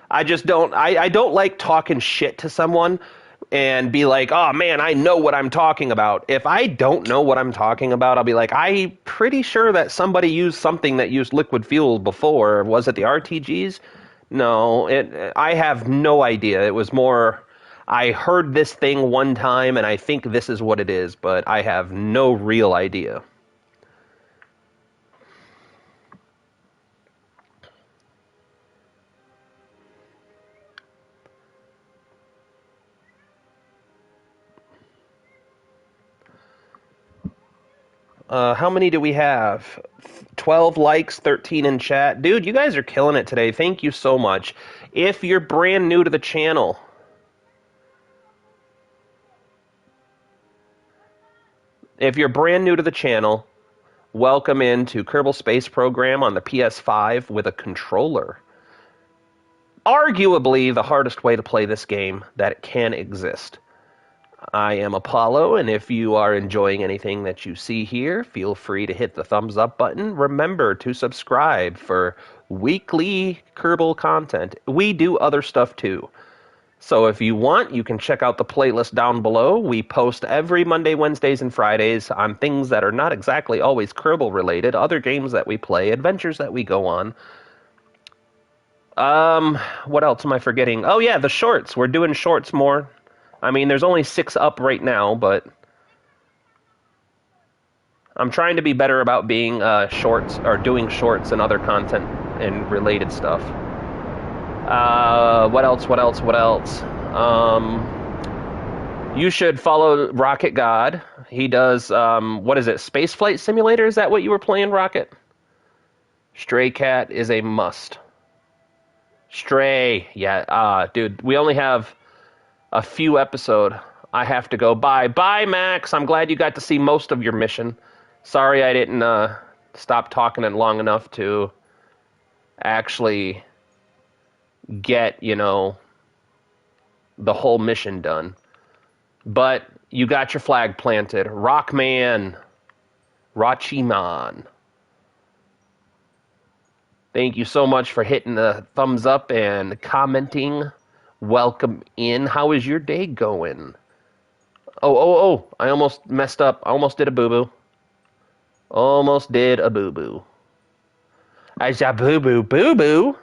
I just don't I don't like talking shit to someone and be like, "Oh man, I know what I'm talking about." If I don't know what I'm talking about, I'll be like, "I'm pretty sure that somebody used something that used liquid fuel before. Was it the RTGs?" No, I have no idea. It was more I heard this thing one time and I think this is what it is, but I have no real idea. How many do we have? 12 likes, 13 in chat. Dude, you guys are killing it today. Thank you so much. If you're brand new to the channel, welcome into Kerbal Space Program on the PS5 with a controller. Arguably the hardest way to play this game that can exist. I am Apollo, and if you are enjoying anything that you see here, feel free to hit the thumbs up button. Remember to subscribe for weekly Kerbal content. We do other stuff too. So if you want, you can check out the playlist down below. We post every Monday, Wednesdays, and Fridays on things that are not exactly always Kerbal related, other games that we play, adventures that we go on. What else am I forgetting? Oh yeah, the shorts. We're doing shorts more. I mean, there's only 6 up right now, but I'm trying to be better about being shorts or doing shorts and other content and related stuff. What else? You should follow Rocket God. He does, what is it, Spaceflight Simulator? Is that what you were playing, Rocket? Stray Cat is a must. Stray, yeah, dude, we only have a few episodes. I have to go. Bye, Max. I'm glad you got to see most of your mission. Sorry I didn't stop talking it long enough to actually get, the whole mission done. But you got your flag planted. Rockman. Rachiman. Thank you so much for hitting the thumbs up and commenting. Welcome in. How is your day going? Oh. I almost messed up. I almost did a boo-boo. Almost did a boo-boo. I said boo-boo.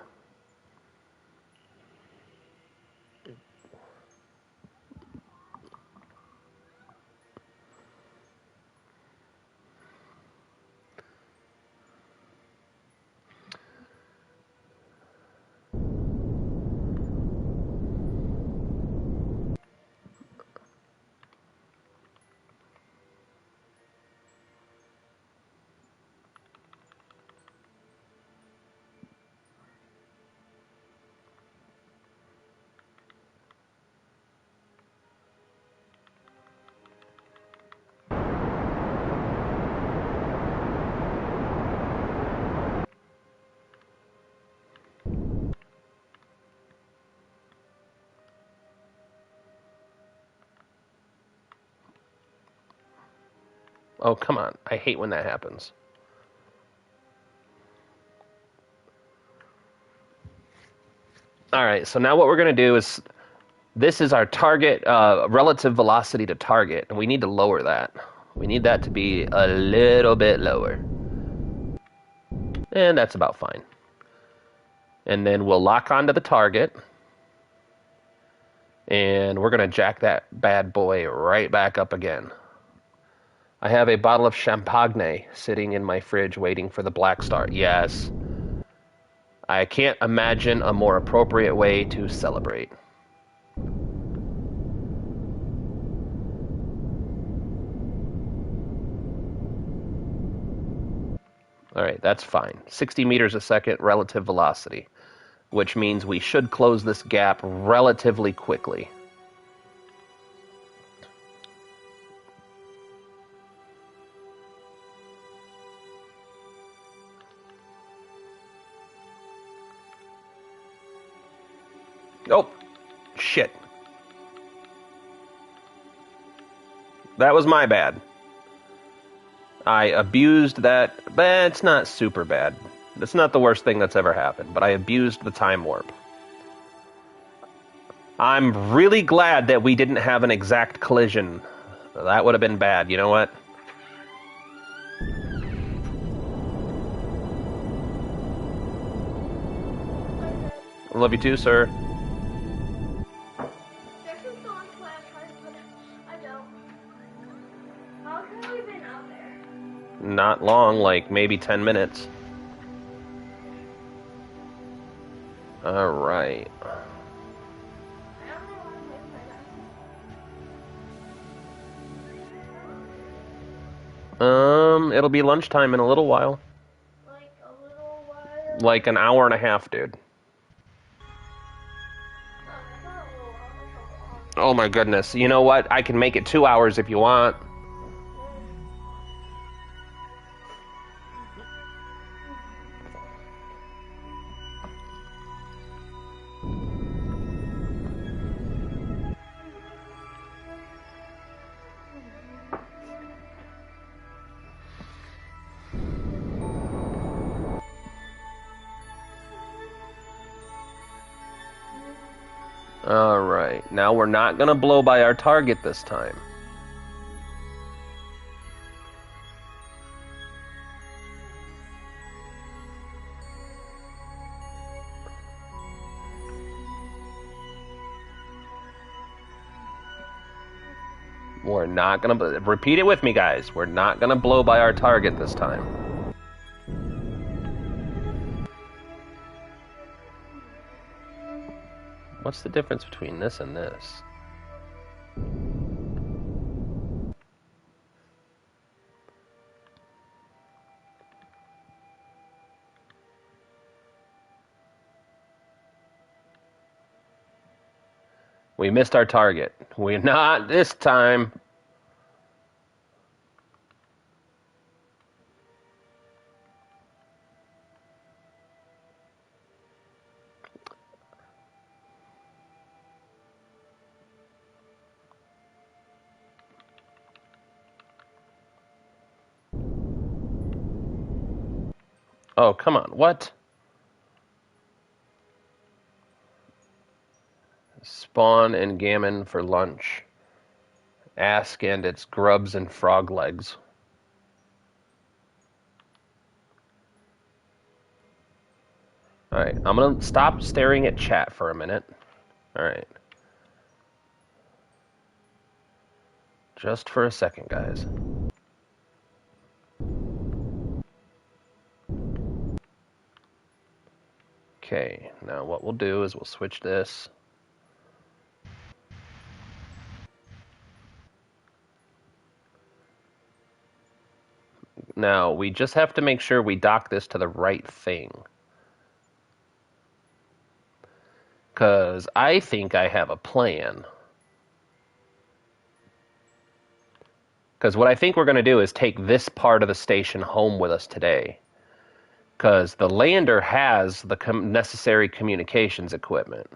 Oh, come on. I hate when that happens. Alright, so now what we're going to do is, this is our target, relative velocity to target, and we need to lower that. We need that to be a little bit lower. And that's about fine. And then we'll lock onto the target. And we're going to jack that bad boy right back up again. I have a bottle of champagne sitting in my fridge waiting for the Black Star. Yes. I can't imagine a more appropriate way to celebrate. Alright, that's fine. 60 meters a second relative velocity. which means we should close this gap relatively quickly. Oh, shit. That was my bad. I abused that, but it's not super bad. It's not the worst thing that's ever happened, but I abused the time warp. I'm really glad that we didn't have an exact collision. That would have been bad. You know what? I love you too, sir. There's some song flashlights, but I don't. How long have we been out there? Not long, like maybe 10 minutes. Alright. I don't know why I'm waiting for that. It'll be lunchtime in a little while. Like a little while. Like an hour and a half, dude. Oh, that's not a little while. That's a Oh long. my goodness. You know what? I can make it 2 hours if you want. Alright, now we're not gonna blow by our target this time. We're not gonna... Repeat it with me, guys. We're not gonna blow by our target this time. What's the difference between this and this? We missed our target. We're not this time. Oh, come on. What? Spawn and gammon for lunch. Ask and its grubs and frog legs. Alright, I'm gonna stop staring at chat for a minute. Alright. Just for a second, guys. Okay, now what we'll do is we'll switch this. Now, we just have to make sure we dock this to the right thing. Because I think I have a plan. Because what I think we're going to do is take this part of the station home with us today. Because the lander has the necessary communications equipment.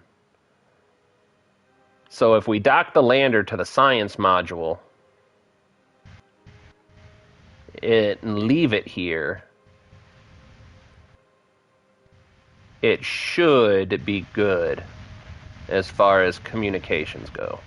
So if we dock the lander to the science module, and leave it here, it should be good as far as communications go.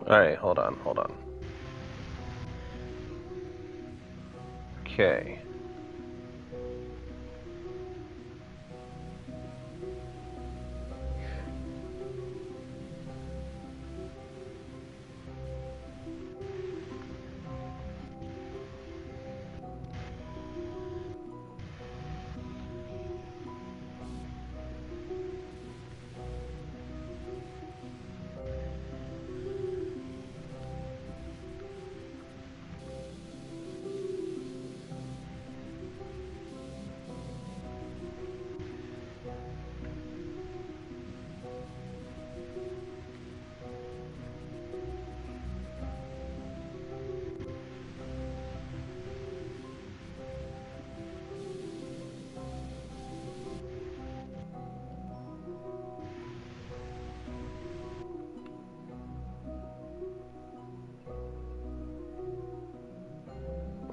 Alright, hold on. Okay.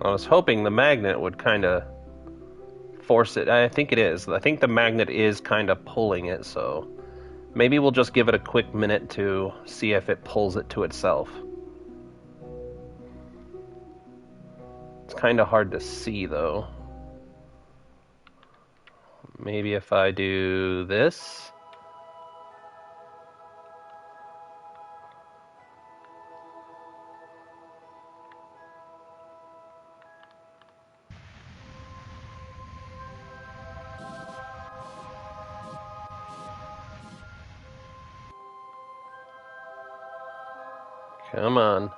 I was hoping the magnet would kind of force it. I think it is. I think the magnet is kind of pulling it, so maybe we'll just give it a quick minute to see if it pulls it to itself. It's kind of hard to see, though. Maybe if I do this. Come on.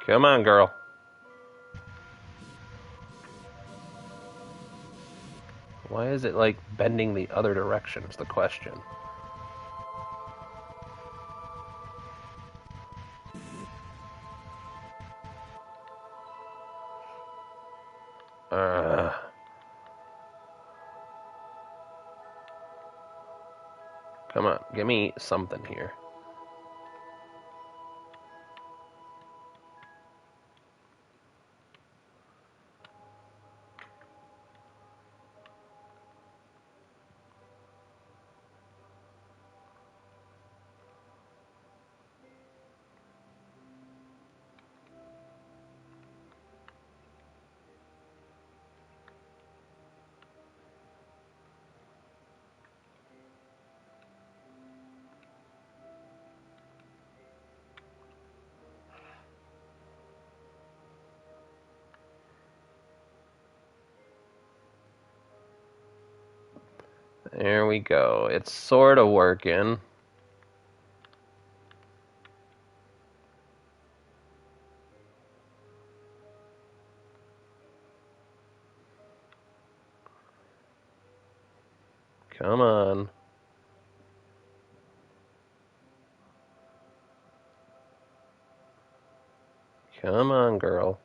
Come on, girl. Why is it, like, bending the other direction is the question. Come on, give me something here. There we go. It's sort of working. Come on. Come on, girl.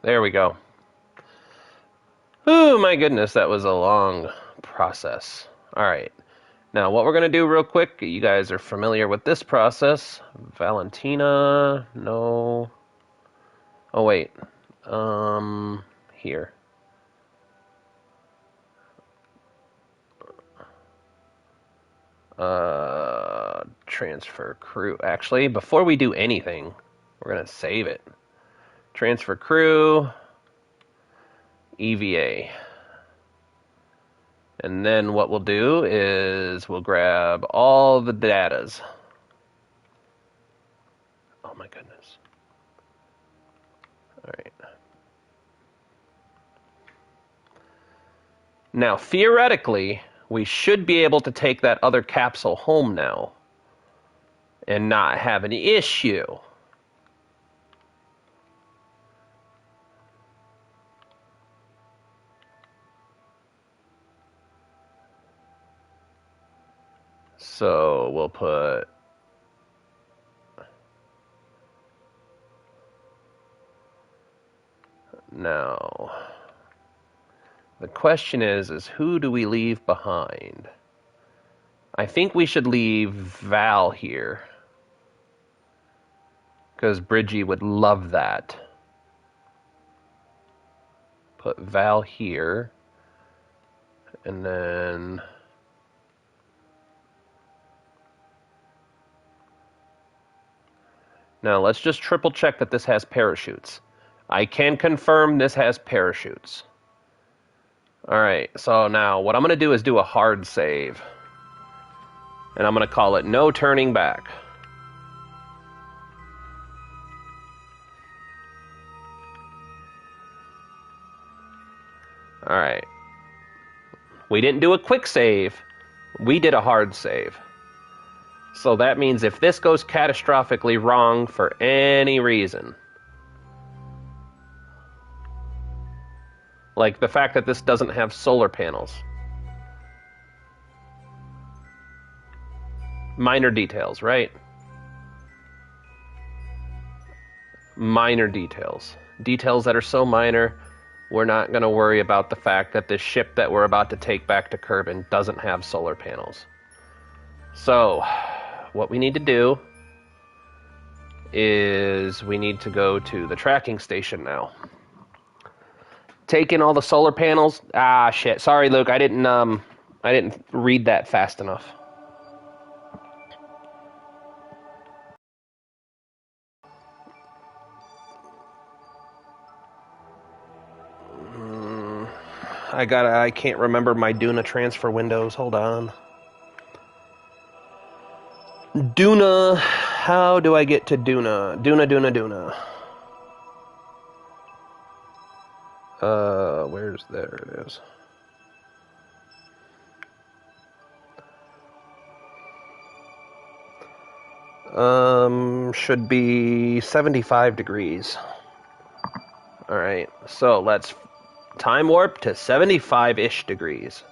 There we go. Oh, my goodness, that was a long process. All right. Now, what we're going to do real quick, you guys are familiar with this process. Valentina, no. Oh, wait. Here. Transfer crew. Actually, before we do anything, we're going to save it. Transfer crew, EVA. And then what we'll do is we'll grab all the datas. Oh my goodness. All right. Now, theoretically, we should be able to take that other capsule home now and not have an issue. So we'll put now The question is who do we leave behind? I think we should leave Val here. Because Bridgie would love that. Put Val here. And then... Now, let's just triple check that this has parachutes. I can confirm this has parachutes. Alright, so now what I'm going to do is do a hard save. And I'm going to call it no turning back. Alright. We didn't do a quick save. We did a hard save. So that means if this goes catastrophically wrong for any reason, like the fact that this doesn't have solar panels, minor details, right? Minor details. Details that are so minor, we're not going to worry about the fact that this ship that we're about to take back to Kerbal doesn't have solar panels. So, what we need to do is we need to go to the tracking station now. Take in all the solar panels. Ah, shit. Sorry, Luke. I didn't read that fast enough. I can't remember my Duna transfer windows. Hold on. Duna. How do I get to Duna? Duna. There it is. Should be 75 degrees. Alright, so let's time warp to 75-ish degrees.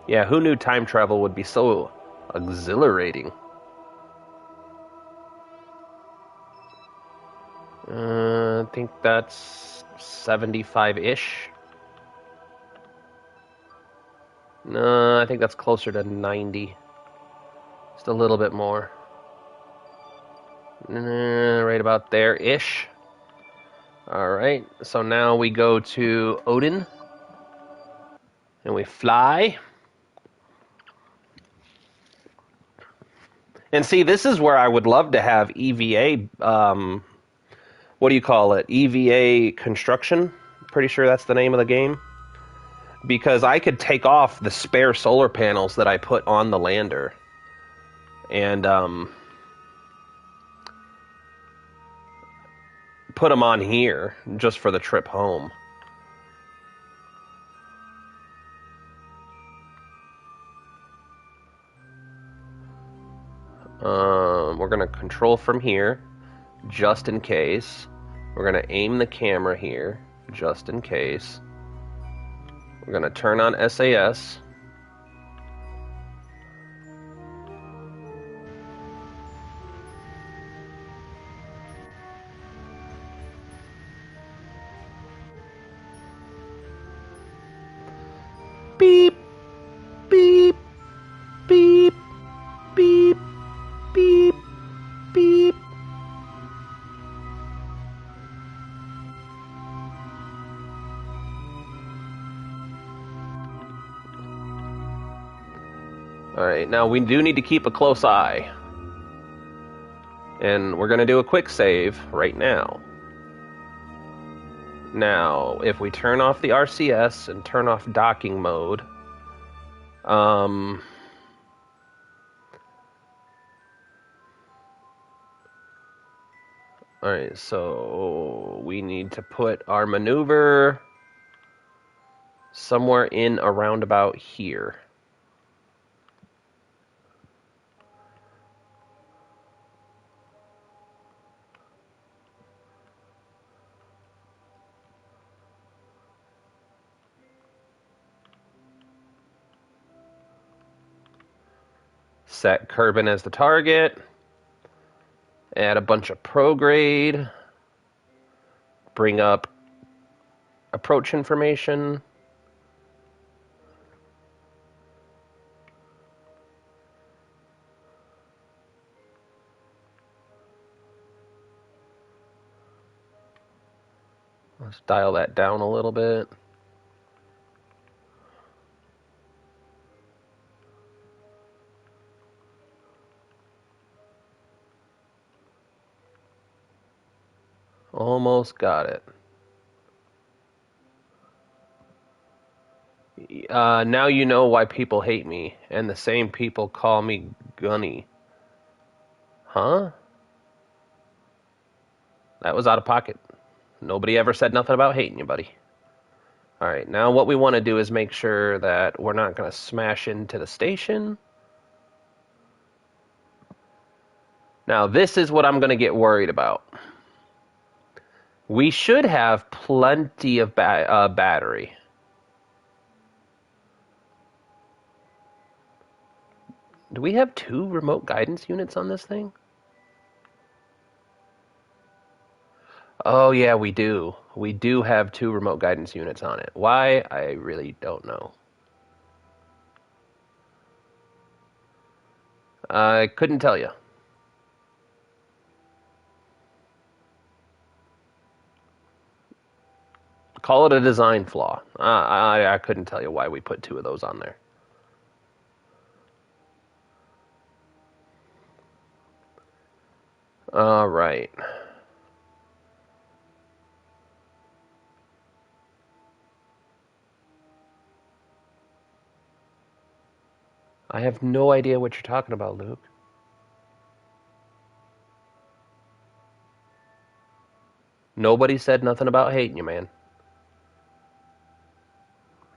Yeah, who knew time travel would be so exhilarating? I think that's 75-ish. No, I think that's closer to 90. Just a little bit more. Right about there-ish. Alright, so now we go to Odin. And we fly. And see, this is where I would love to have EVA, what do you call it? EVA construction? Pretty sure that's the name of the game. Because I could take off the spare solar panels that I put on the lander. And, put them on here, just for the trip home. We're going to control from here, just in case. We're going to aim the camera here, just in case. We're going to turn on SAS. Beep, beep, beep, beep, beep, beep. Alright, now we do need to keep a close eye. And we're going to do a quick save right now. Now, if we turn off the RCS and turn off docking mode, alright, so we need to put our maneuver somewhere in around about here. Set Kerbal as the target. Add a bunch of prograde. Bring up approach information. Let's dial that down a little bit. Almost got it. Now you know why people hate me, and the same people call me Gunny. Huh? That was out of pocket. Nobody ever said nothing about hating you, buddy. Alright, now what we want to do is make sure that we're not going to smash into the station. Now, this is what I'm going to get worried about. We should have plenty of battery. Do we have 2 remote guidance units on this thing? Oh, yeah, we do. We do have 2 remote guidance units on it. Why? I really don't know. I couldn't tell you. Call it a design flaw. I couldn't tell you why we put 2 of those on there. All right. I have no idea what you're talking about, Luke. Nobody said nothing about hating you, man.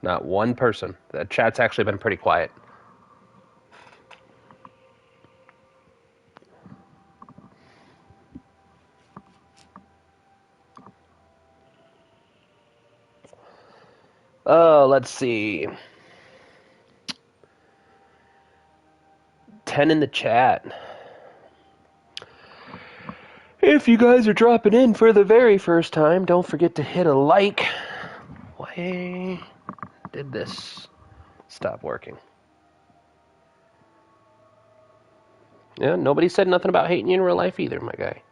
Not one person. The chat's actually been pretty quiet. Oh, let's see. 10 in the chat. If you guys are dropping in for the very first time, don't forget to hit a like. Why did this stop working? Yeah, nobody said nothing about hating you in real life either, my guy.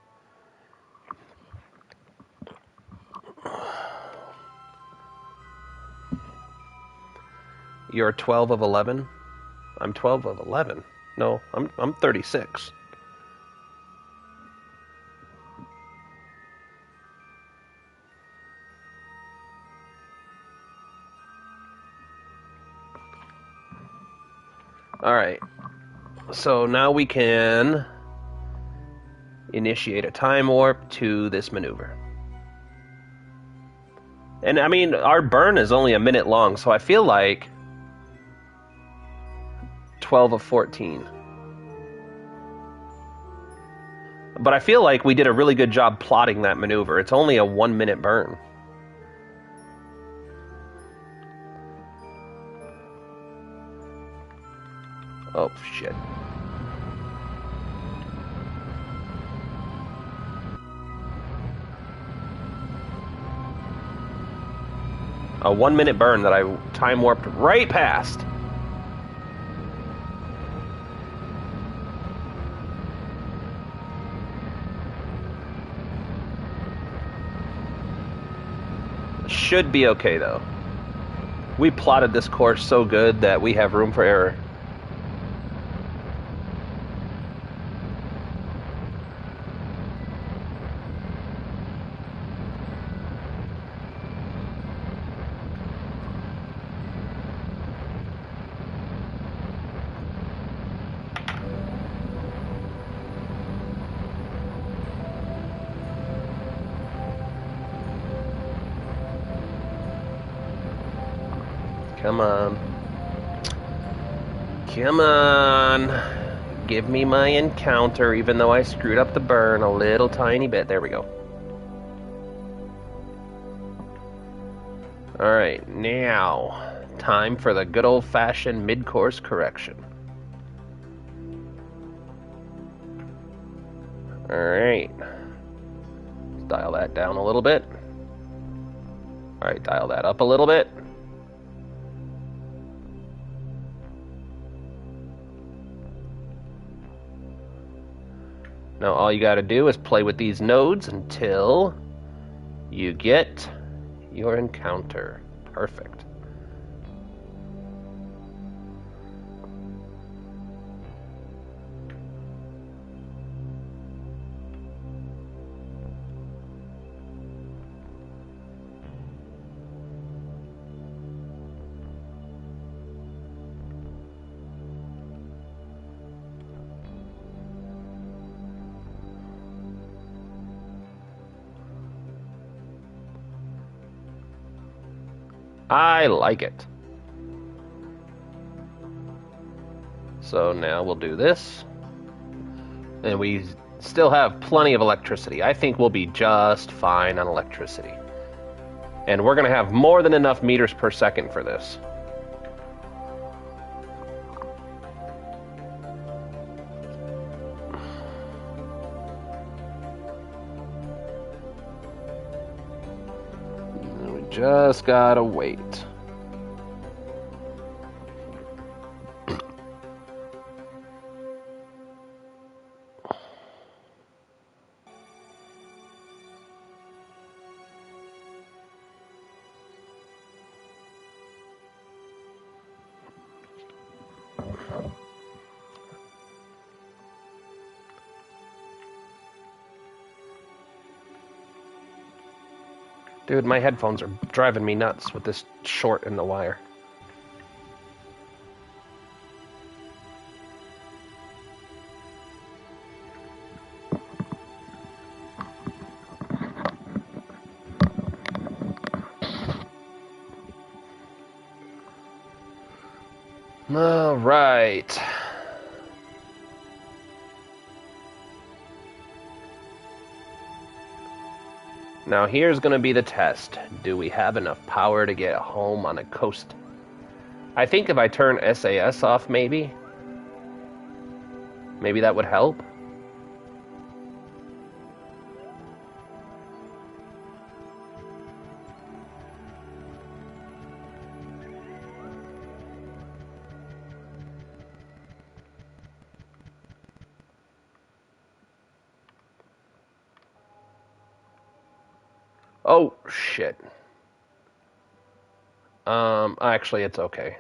You're 12 of 11? I'm 12 of 11. No, I'm 36. Alright. So now we can initiate a time warp to this maneuver. And I mean, our burn is only a minute long, so I feel like 12 of 14. But I feel like we did a really good job plotting that maneuver. It's only a 1 minute burn. Oh, shit. A 1 minute burn that I time warped right past. Should be okay, though. We plotted this course so good that we have room for error. Come on. Come on. Give me my encounter, even though I screwed up the burn a little tiny bit. There we go. Alright, now, time for the good old-fashioned mid-course correction. Alright. Let's dial that down a little bit. Alright, dial that up a little bit. Now all you gotta do is play with these nodes until you get your encounter. Perfect. I like it. So now we'll do this. And we still have plenty of electricity. I think we'll be just fine on electricity. And we're going to have more than enough meters per second for this. We just gotta wait. Dude, my headphones are driving me nuts with this short in the wire. All right. Now here's going to be the test. Do we have enough power to get home on a coast? I think if I turn SAS off, maybe that would help. Oh, shit. Actually, it's okay.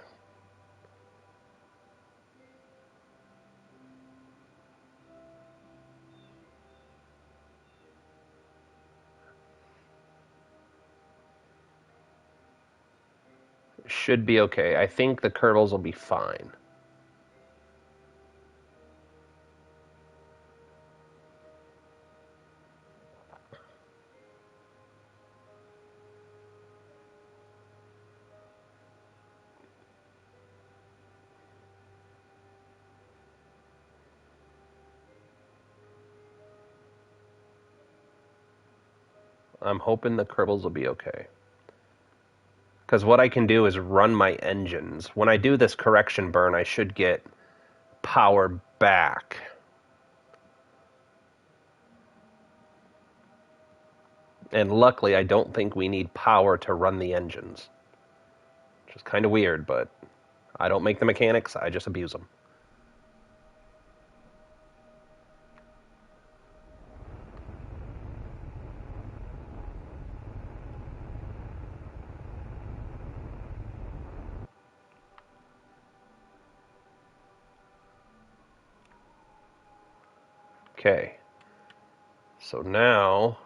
Should be okay. I think the Kerbals will be fine. I'm hoping the Kerbals will be okay. Because what I can do is run my engines. When I do this correction burn, I should get power back. And luckily, I don't think we need power to run the engines. Which is kind of weird, but I don't make the mechanics, I just abuse them. Okay. So now...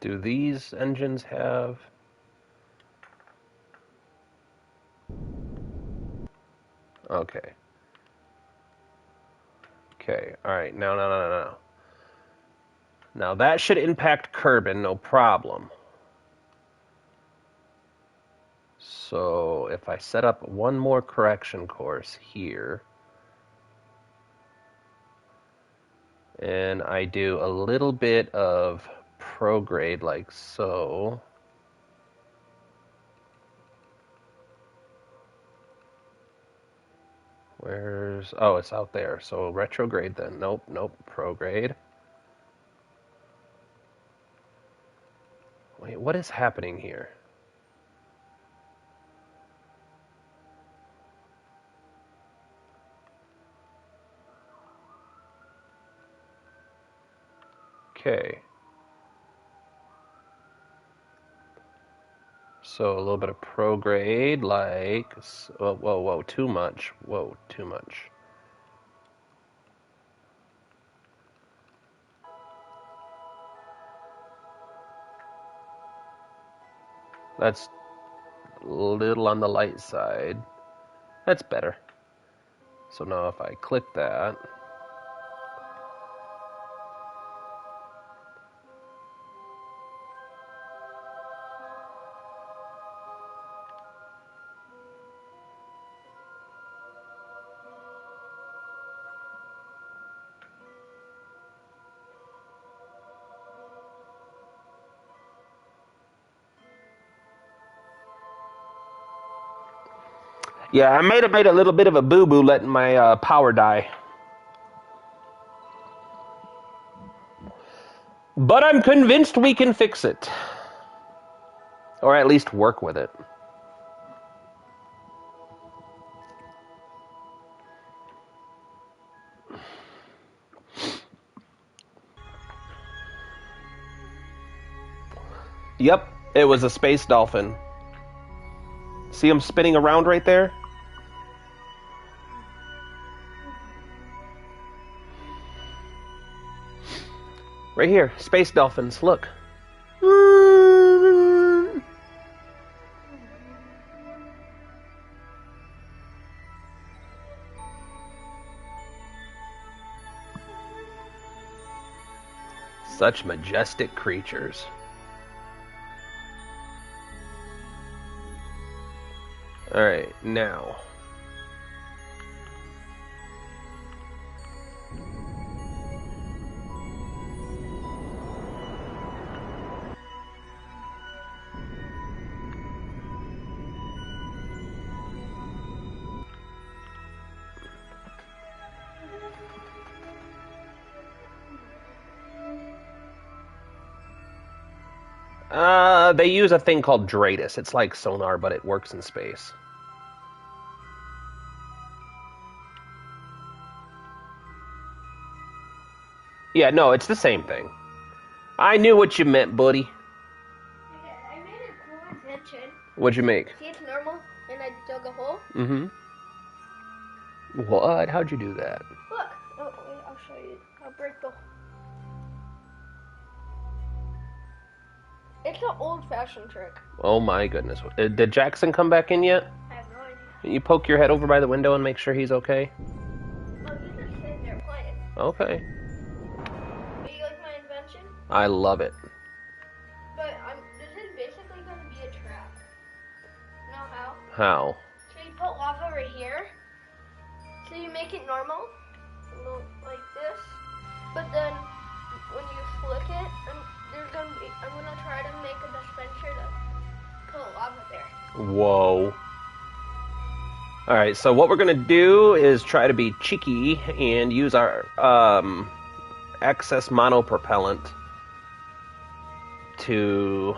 Do these engines have... Okay. Okay, alright, no. Now that should impact Kerbin, no problem. So if I set up one more correction course here, and I do a little bit of prograde like so. Where's... oh, it's out there. So retrograde then. Nope, nope, prograde. Wait, what is happening here? Okay. So a little bit of prograde, like... whoa, whoa, whoa, too much. Whoa, too much. That's a little on the light side. That's better. So now if I click that... yeah, I might have made a little bit of a boo-boo letting my power die. But I'm convinced we can fix it. Or at least work with it. Yep, it was a space dolphin. See him spinning around right there? Right here, space dolphins, look. Such majestic creatures. Alright, now. They use a thing called Dratus. It's like sonar, but it works in space. Yeah, no, it's the same thing. I knew what you meant, buddy. I made a cool invention. What'd you make? See, it's normal, and I dug a hole. Mm-hmm. What? How'd you do that? Look. Oh, wait, I'll show you. I'll break the... It's an old-fashioned trick. Oh my goodness. Did Jackson come back in yet? I have no idea. Can you poke your head over by the window and make sure he's okay? Oh, he's just sitting there playing. Okay. Do you like my invention? I love it. But this is basically going to be a trap. You know how? How? So you put lava right here. So you make it normal, like this. But then when you flick it, I'm gonna try to make a dispenser to put lava there. Whoa. Alright, so what we're going to do is try to be cheeky and use our excess monopropellant to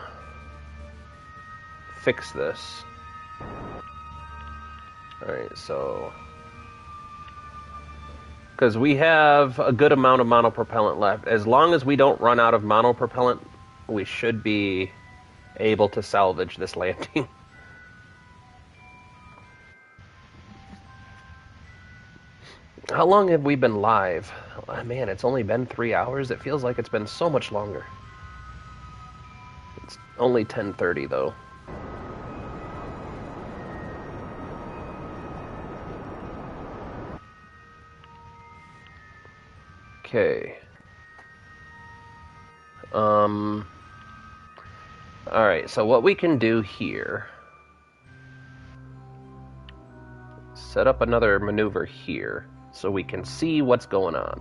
fix this. Alright, so... because we have a good amount of monopropellant left. As long as we don't run out of monopropellant, we should be able to salvage this landing. How long have we been live? Oh, man, it's only been 3 hours. It feels like it's been so much longer. It's only 10:30 though. Okay. Alright, so what we can do here set up another maneuver here so we can see what's going on.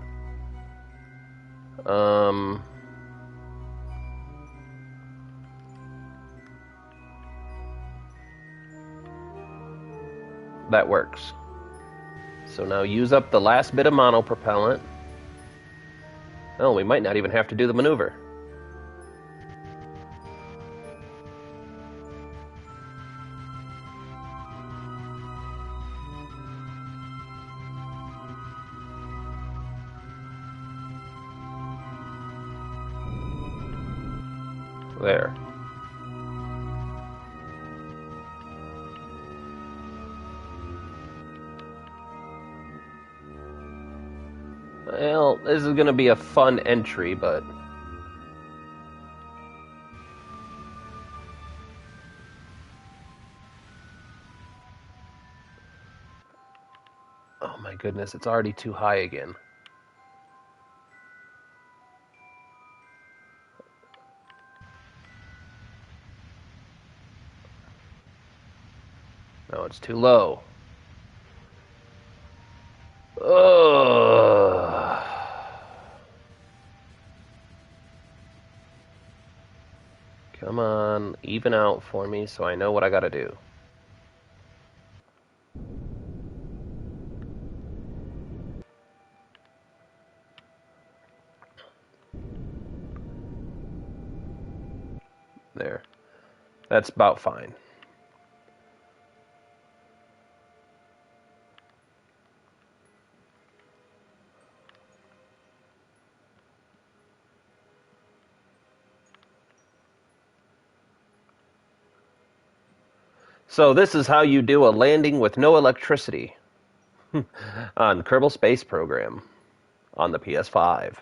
That works. So now use up the last bit of monopropellant. Oh, we might not even have to do the maneuver. There. Well, this is going to be a fun entry, but... oh my goodness, it's already too high again. No, it's too low. Ugh. Come on, even out for me so I know what I gotta do. There. That's about fine. So this is how you do a landing with no electricity on Kerbal Space Program on the PS5.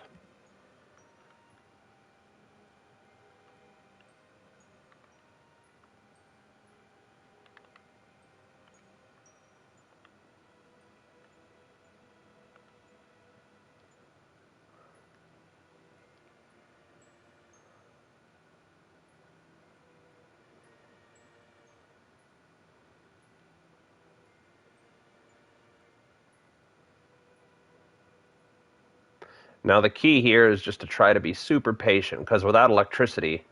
Now the key here is just to try to be super patient, because without electricity,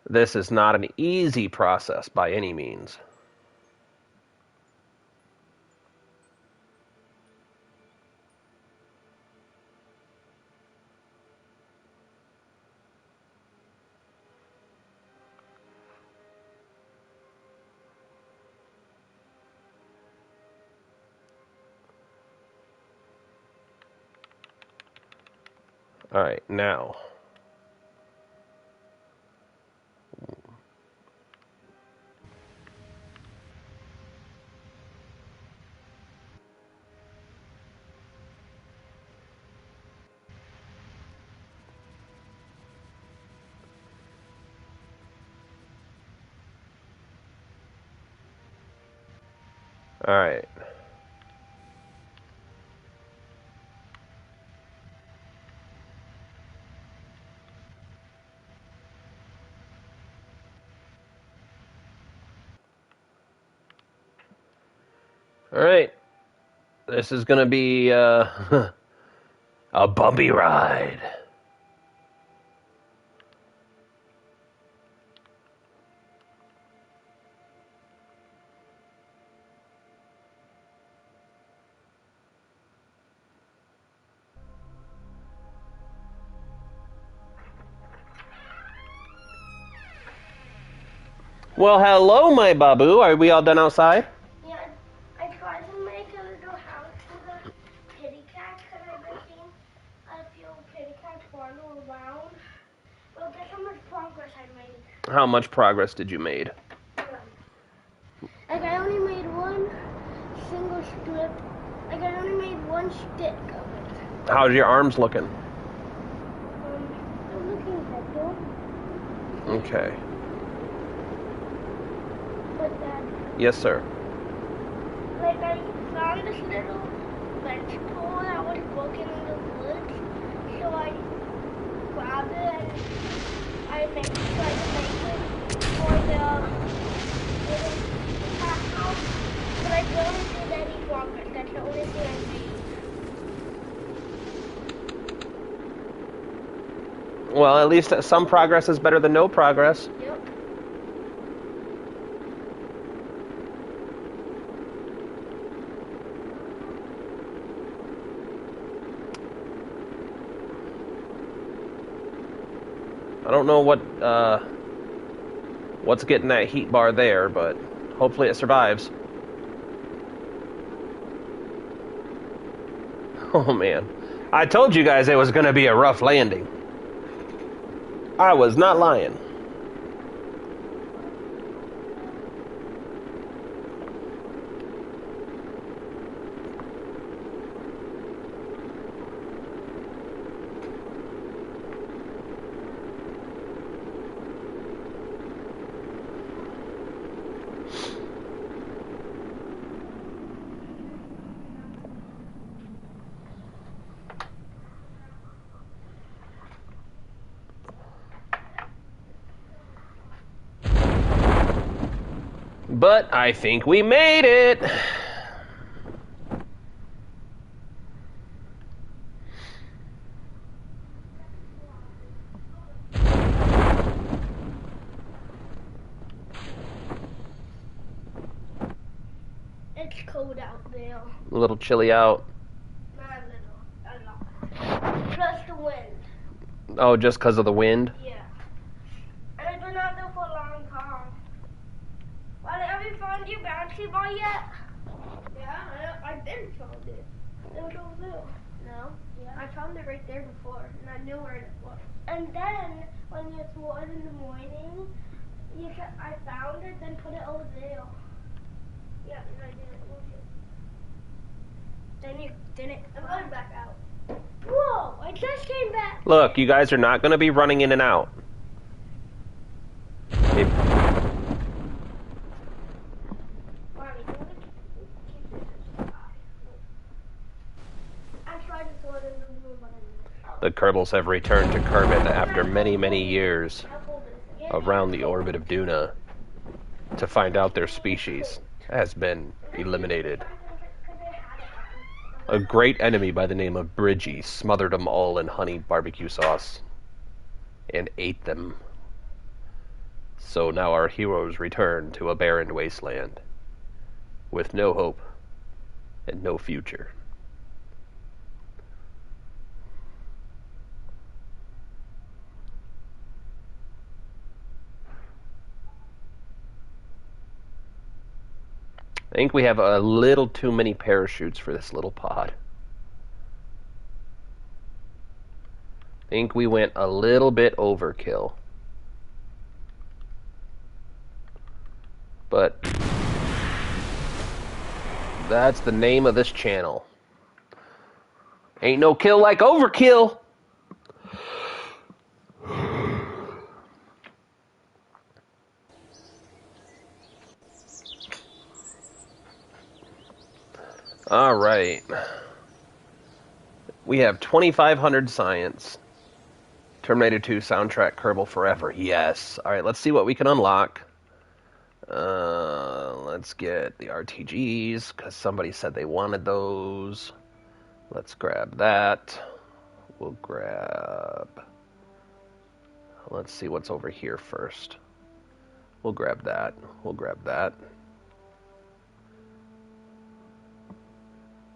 this is not an easy process by any means. Alright, now. Alright. Alright. This is gonna be a bumpy ride. Well, hello, my babu. Are we all done outside? Yeah, I tried to make a little house for the kitty cat because I've been seeing a few kitty cats waddle around. Well, guess how much progress I made. How much progress did you made? Like, I only made one single strip. Like, I only made one stick of it. How's your arms looking? I'm looking at though. Okay. But Dad, Yes, sir. like, I found this little bench pole that was broken in the woods. So I grabbed it and I tried to make it for the little cat house. But I don't do that Can only see NG. Well, at least some progress is better than no progress. Yep. I don't know what's getting that heat bar there, but hopefully it survives. Oh man. I told you guys it was going to be a rough landing. I was not lying. But I think we made it. It's cold out there. A little chilly out. Not a little. A lot. Plus the wind. Oh, just because of the wind? Yeah. And I've been out there for a long time. Well, have you found your bouncy ball yet? Yeah, I've been found it. It was over there. No? Yeah. I found it right there before, and I knew where it was. And then, when you threw it in the morning, I found it, then put it over there. Yeah, and I didn't lose it. Then you didn't. I'm going back out. Whoa! I just came back. Look, you guys are not going to be running in and out. If- Mommy, do you want to keep this inside? I tried to throw it in the room, but I didn't. The Kerbals have returned to Kerbin after many, many years I'll hold this again. around the orbit of Duna to find out their species has been eliminated. A great enemy by the name of Bridgie smothered them all in honey barbecue sauce and ate them. So now our heroes return to a barren wasteland with no hope and no future. I think we have a little too many parachutes for this little pod. I think we went a little bit overkill. But that's the name of this channel. Ain't no kill like overkill. All right. We have 2,500 science. Terminator 2 soundtrack Kerbal forever. Yes. All right, let's see what we can unlock. Let's get the RTGs because somebody said they wanted those. Let's grab that. We'll grab... Let's see what's over here first. We'll grab that. We'll grab that.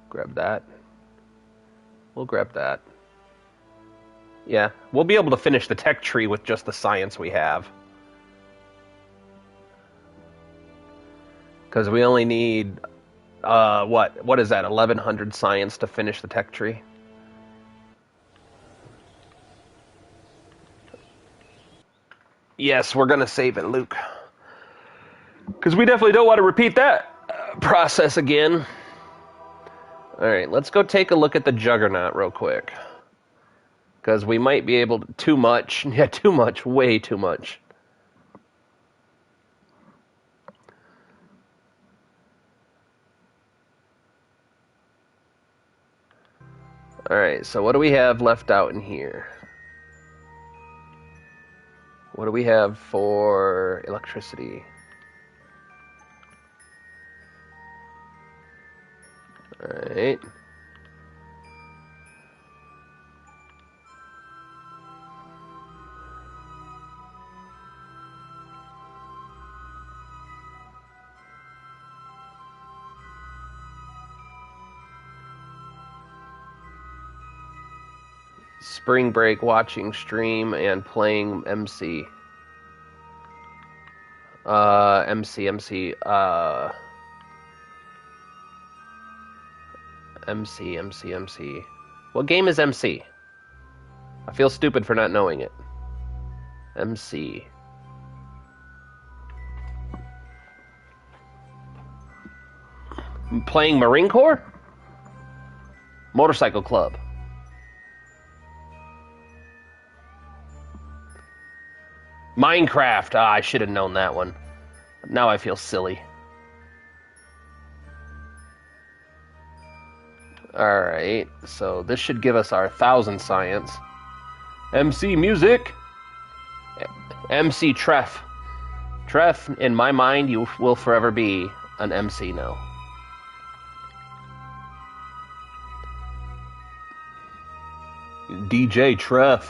Grab that. We'll grab that. Yeah, we'll be able to finish the tech tree with just the science we have. Because we only need, what is that, 1,100 science to finish the tech tree? Yes, we're going to save it, Luke. Because we definitely don't want to repeat that process again. Alright, let's go take a look at the Juggernaut real quick. Because we might be able to... Too much. Yeah, too much. Way too much. Alright, so what do we have left out in here? What do we have for electricity? Alright. Spring break, watching stream, and playing MC. MC. MC. What game is MC? I feel stupid for not knowing it. MC. Playing Marine Corps? Motorcycle Club. Minecraft. I should have known that one. Now I feel silly. Alright, so this should give us our 1,000 science. MC music! MC Treff. Treff, in my mind, you will forever be an MC now. DJ Treff.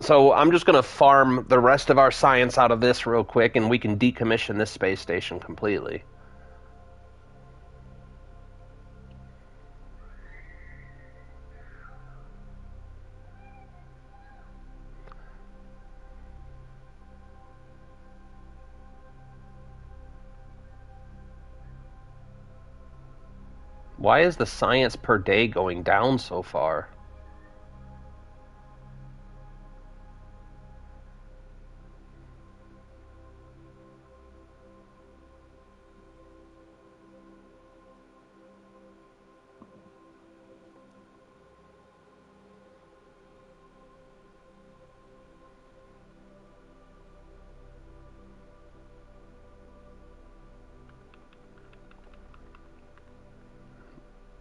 So I'm just going to farm the rest of our science out of this real quick, and we can decommission this space station completely. Why is the science per day going down so far?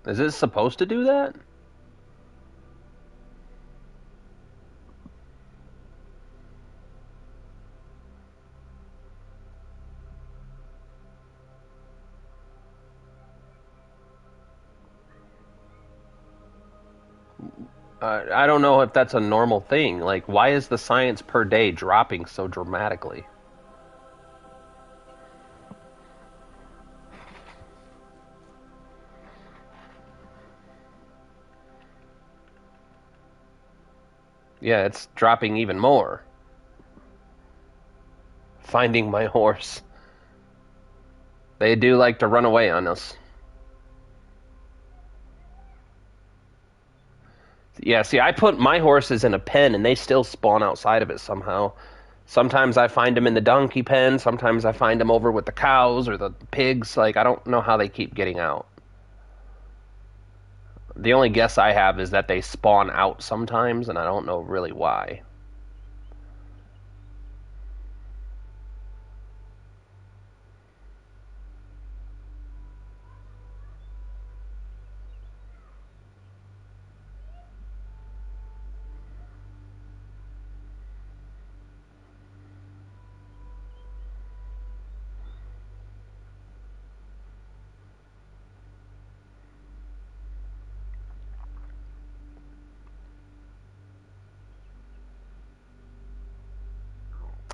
Is it supposed to do that? I don't know if that's a normal thing. Like, why is the science per day dropping so dramatically? Yeah, it's dropping even more. Finding my horse. They do like to run away on us. Yeah, see, I put my horses in a pen and they still spawn outside of it somehow. Sometimes I find them in the donkey pen, sometimes I find them over with the cows or the pigs. Like, I don't know how they keep getting out. The only guess I have is that they spawn out sometimes, and I don't know really why.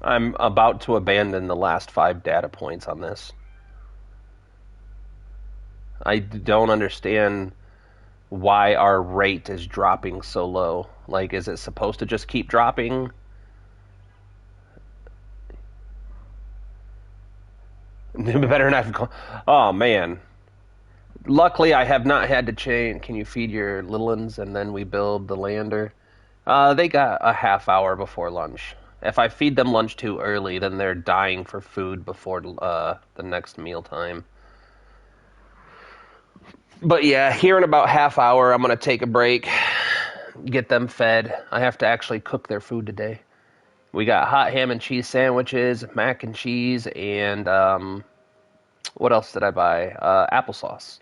I'm about to abandon the last 5 data points on this. I don't understand why our rate is dropping so low. Like, is it supposed to just keep dropping? Better not. Oh, man. Luckily, I have not had to change. Can you feed your little ones and then we build the lander? They got a half hour before lunch. If I feed them lunch too early, then they're dying for food before the next meal time. But yeah, here in about half hour, I'm gonna take a break, get them fed. I have to actually cook their food today. We got hot ham and cheese sandwiches, mac and cheese, and what else did I buy? Applesauce.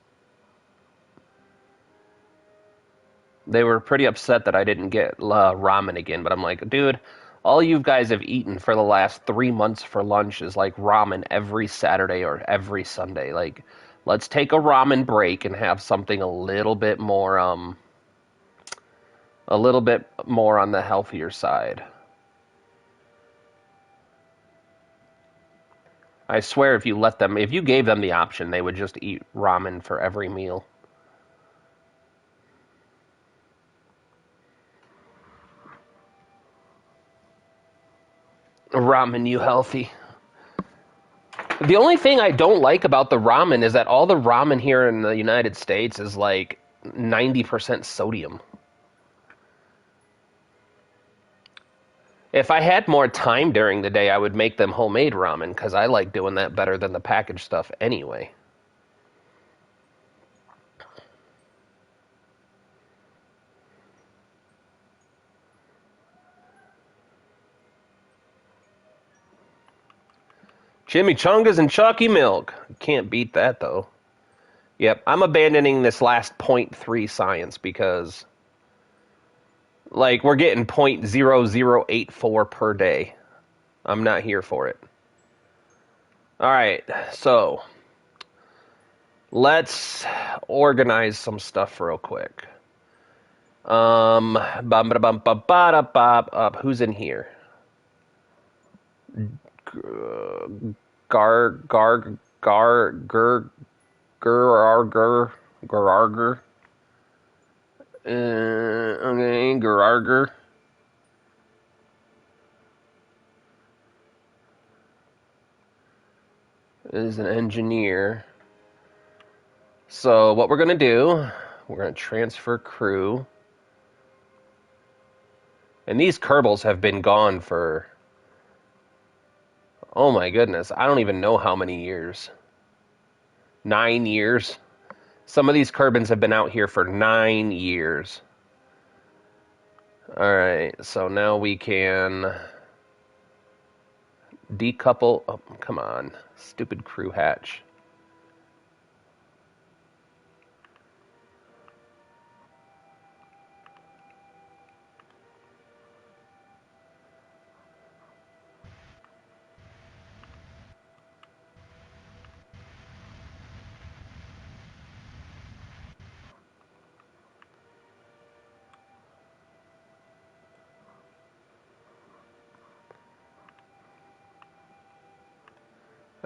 They were pretty upset that I didn't get ramen again, but I'm like, dude, all you guys have eaten for the last 3 months for lunch is like ramen every Saturday or every Sunday. Like, let's take a ramen break and have something a little bit more on the healthier side. I swear if you gave them the option, they would just eat ramen for every meal. Ramen you healthy. The only thing I don't like about the ramen is that all the ramen here in the United States is like 90% sodium. If I had more time during the day, I would make them homemade ramen because I like doing that better than the packaged stuff anyway. Chimichangas and chalky milk. Can't beat that though. Yep, I'm abandoning this last .3 science because like we're getting .0084 per day. I'm not here for it. All right, so let's organize some stuff real quick. Who's in here? Gararger. Okay, Gararger. Is an engineer. So what we're gonna do, we're gonna transfer crew. And these Kerbals have been gone for, oh my goodness, I don't even know how many years. 9 years. Some of these Kerbins have been out here for 9 years. Alright, so now we can decouple. Oh, come on. Stupid crew hatch.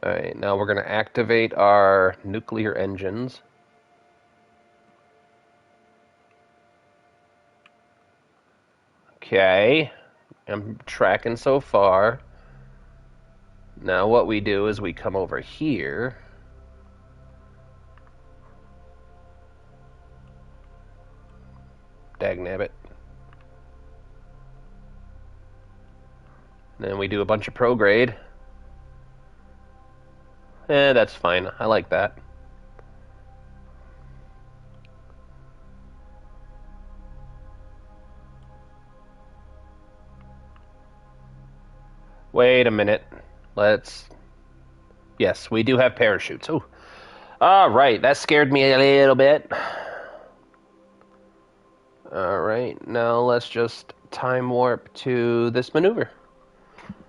Alright, now we're going to activate our nuclear engines. Okay, I'm tracking so far. Now what we do is we come over here. Dagnabbit. Then we do a bunch of prograde. That's fine. I like that. Wait a minute. Yes, we do have parachutes. Oh. Alright, that scared me a little bit. Alright, now let's just time warp to this maneuver.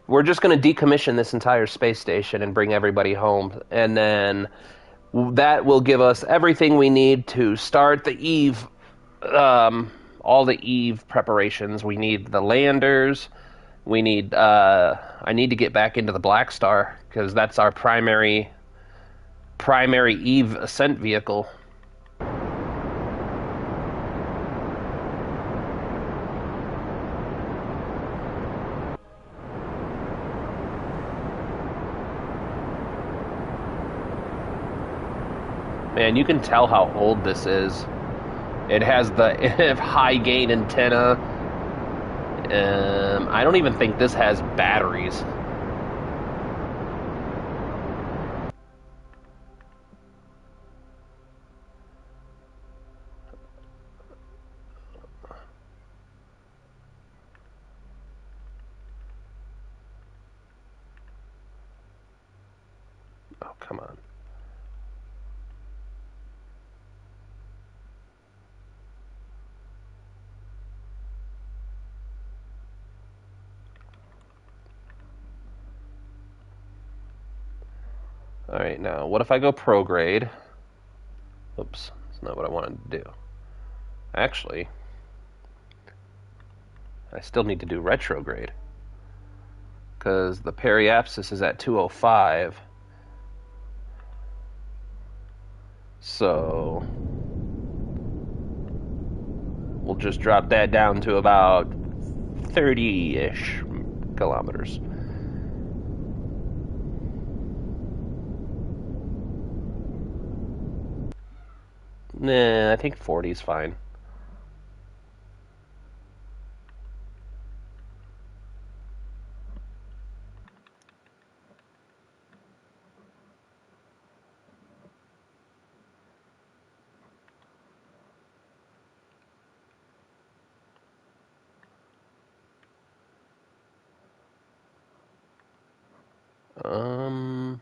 We're just going to decommission this entire space station and bring everybody home. And then that will give us everything we need to start the Eve, all the Eve preparations. We need the landers. We need, I need to get back into the Black Star because that's our primary Eve ascent vehicle. Man, you can tell how old this is. It has the high gain antenna. I don't even think this has batteries. come on. Alright, now, what if I go prograde? Oops, that's not what I wanted to do. Actually, I still need to do retrograde. Because the periapsis is at 205. So, we'll just drop that down to about 30-ish kilometers. Nah, I think 40 is fine. Um...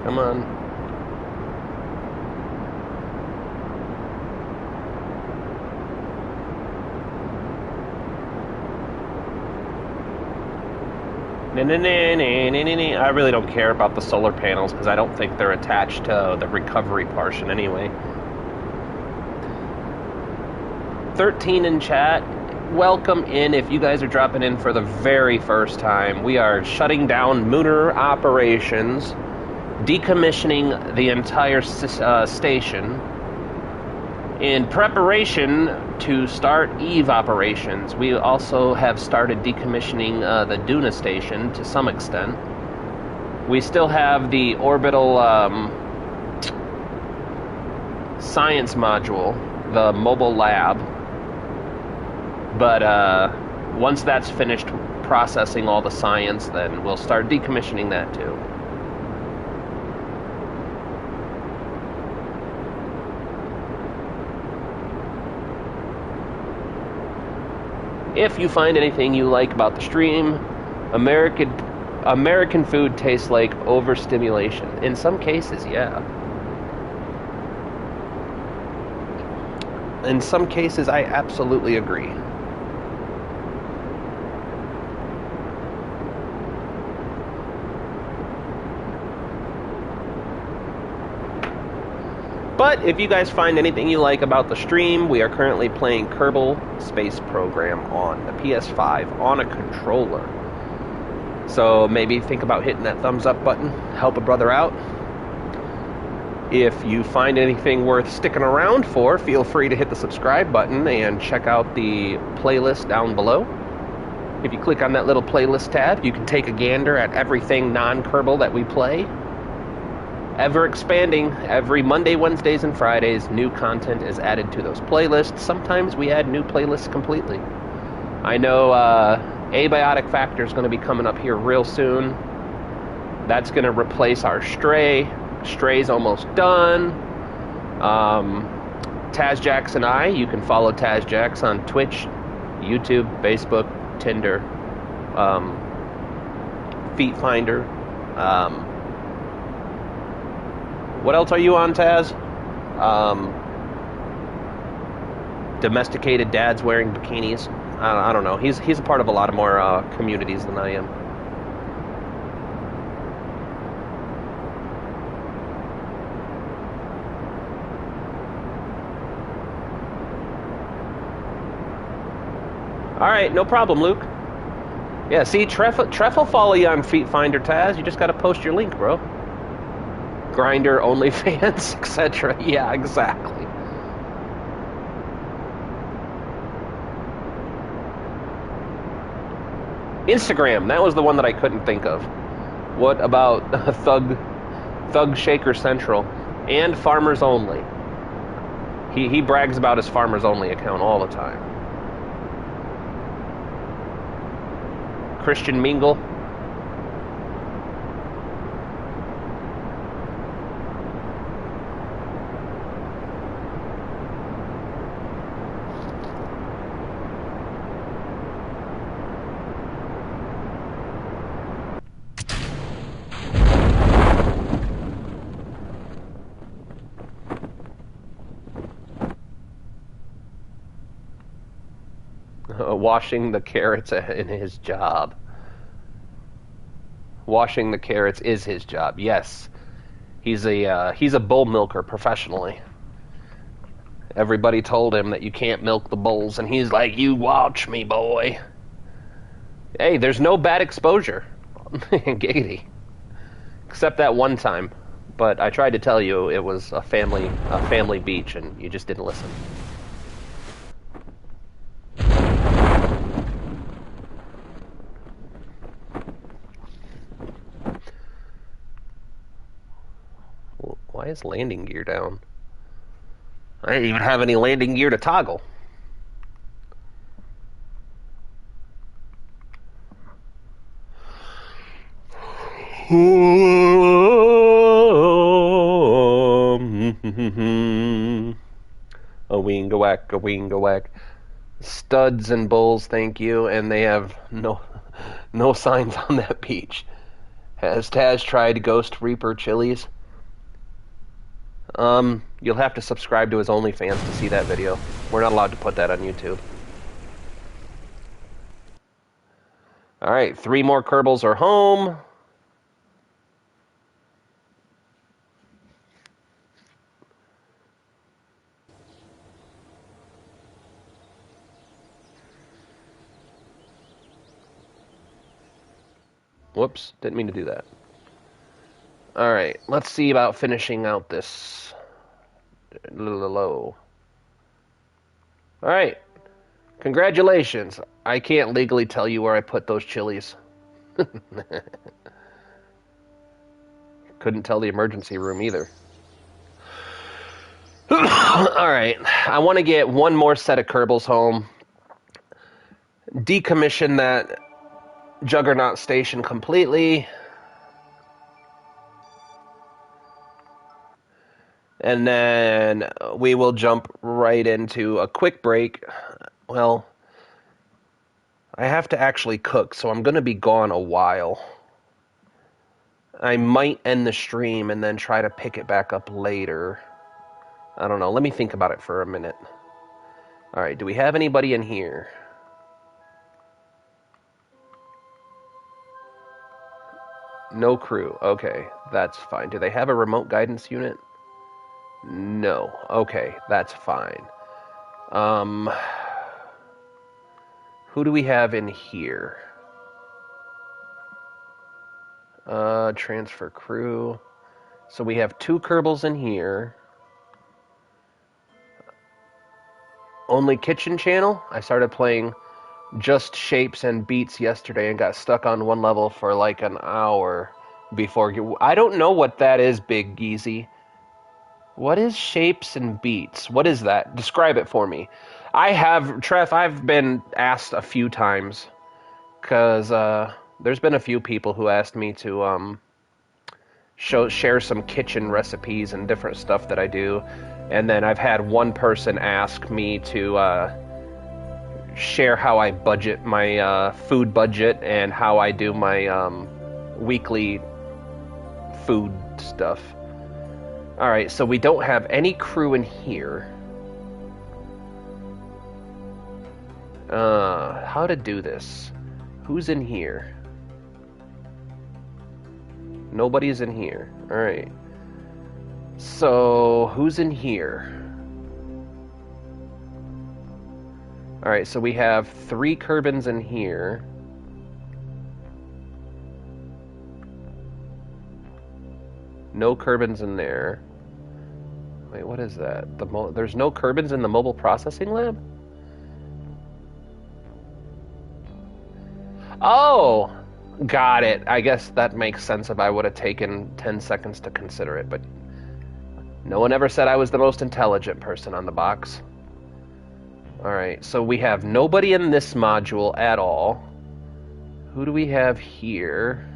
Come on. I really don't care about the solar panels because I don't think they're attached to the recovery portion anyway. 13 in chat. Welcome in if you guys are dropping in for the very first time. We are shutting down Mooner operations, decommissioning the entire station in preparation to start EVE operations. We also have started decommissioning the Duna station to some extent. We still have the orbital science module, the mobile lab, but once that's finished processing all the science, then we'll start decommissioning that too. If you find anything you like about the stream, American food tastes like overstimulation. In some cases, yeah. In some cases, I absolutely agree. But if you guys find anything you like about the stream, we are currently playing Kerbal Space Program on the PS5 on a controller. So maybe think about hitting that thumbs up button, help a brother out. If you find anything worth sticking around for, feel free to hit the subscribe button and check out the playlist down below. If you click on that little playlist tab, you can take a gander at everything non-Kerbal that we play. Ever expanding. Every Monday, Wednesdays, and Fridays, new content is added to those playlists. Sometimes we add new playlists completely. I know Abiotic Factor is going to be coming up here real soon. That's going to replace our Stray. Stray's almost done. TazJax and I, you can follow TazJax on Twitch, YouTube, Facebook, Tinder, Feet Finder. What else are you on, Taz? Domesticated dads wearing bikinis. I don't know. He's a part of a lot of more communities than I am. All right, no problem, Luke. Yeah, see, Treff will follow you on Feet Finder, Taz. You just got to post your link, bro. Grinder, OnlyFans, etc. Yeah, exactly. Instagram, that was the one that I couldn't think of. What about Thug Shaker Central and Farmers Only? He brags about his Farmers Only account all the time. Christian Mingle. Washing the carrots in his job. Washing the carrots is his job. Yes, he's a bull milker professionally. Everybody told him that you can't milk the bulls, and he's like, "You watch me, boy." Hey, there's no bad exposure, giggity, except that one time. But I tried to tell you it was a family beach, and you just didn't listen. Why is landing gear down? I didn't even have any landing gear to toggle. A winga whack, a winga whack. Studs and bulls, thank you, and they have no signs on that beach. Has Taz tried Ghost Reaper chilies? You'll have to subscribe to his OnlyFans to see that video. We're not allowed to put that on YouTube. Alright, 3 more Kerbals are home. Whoops, didn't mean to do that. Alright, let's see about finishing out this low. Alright, congratulations. I can't legally tell you where I put those chilies. Couldn't tell the emergency room either. Alright, I want to get one more set of Kerbals home. Decommission that Juggernaut station completely. And then we will jump right into a quick break. Well, I have to actually cook, so I'm going to be gone a while. I might end the stream and then try to pick it back up later. I don't know. Let me think about it for a minute. Alright, do we have anybody in here? No crew. Okay, that's fine. Do they have a remote guidance unit? No. Okay, that's fine. Who do we have in here? Transfer crew. So we have 2 Kerbals in here. Only kitchen channel? I started playing just shapes and beats yesterday and got stuck on one level for like an hour before. I don't know what that is, Big Geezy. What is shapes and beats? What is that? Describe it for me. I've been asked a few times, because there's been a few people who asked me to share some kitchen recipes and different stuff that I do, and then I've had one person ask me to share how I budget my food budget and how I do my weekly food stuff. Alright, so we don't have any crew in here. How to do this? Who's in here? Nobody's in here. Alright. So, who's in here? Alright, so we have 3 Kerbins in here. No Kerbins in there. Wait, what is that? There's no Kerbins in the mobile processing lab? Oh! Got it. I guess that makes sense if I would have taken 10 seconds to consider it, but no one ever said I was the most intelligent person on the box. Alright, so we have nobody in this module at all. Who do we have here?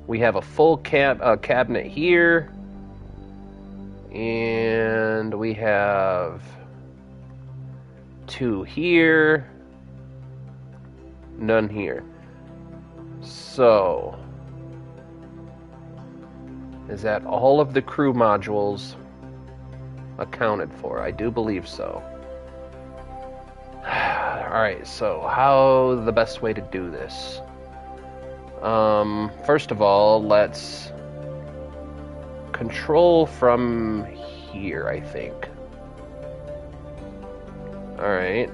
We have a full cabinet here. And we have 2 here. None here. So, is that all of the crew modules accounted for? I do believe so. Alright, so how the best way to do this? First of all, let's control from here, I think. Alright.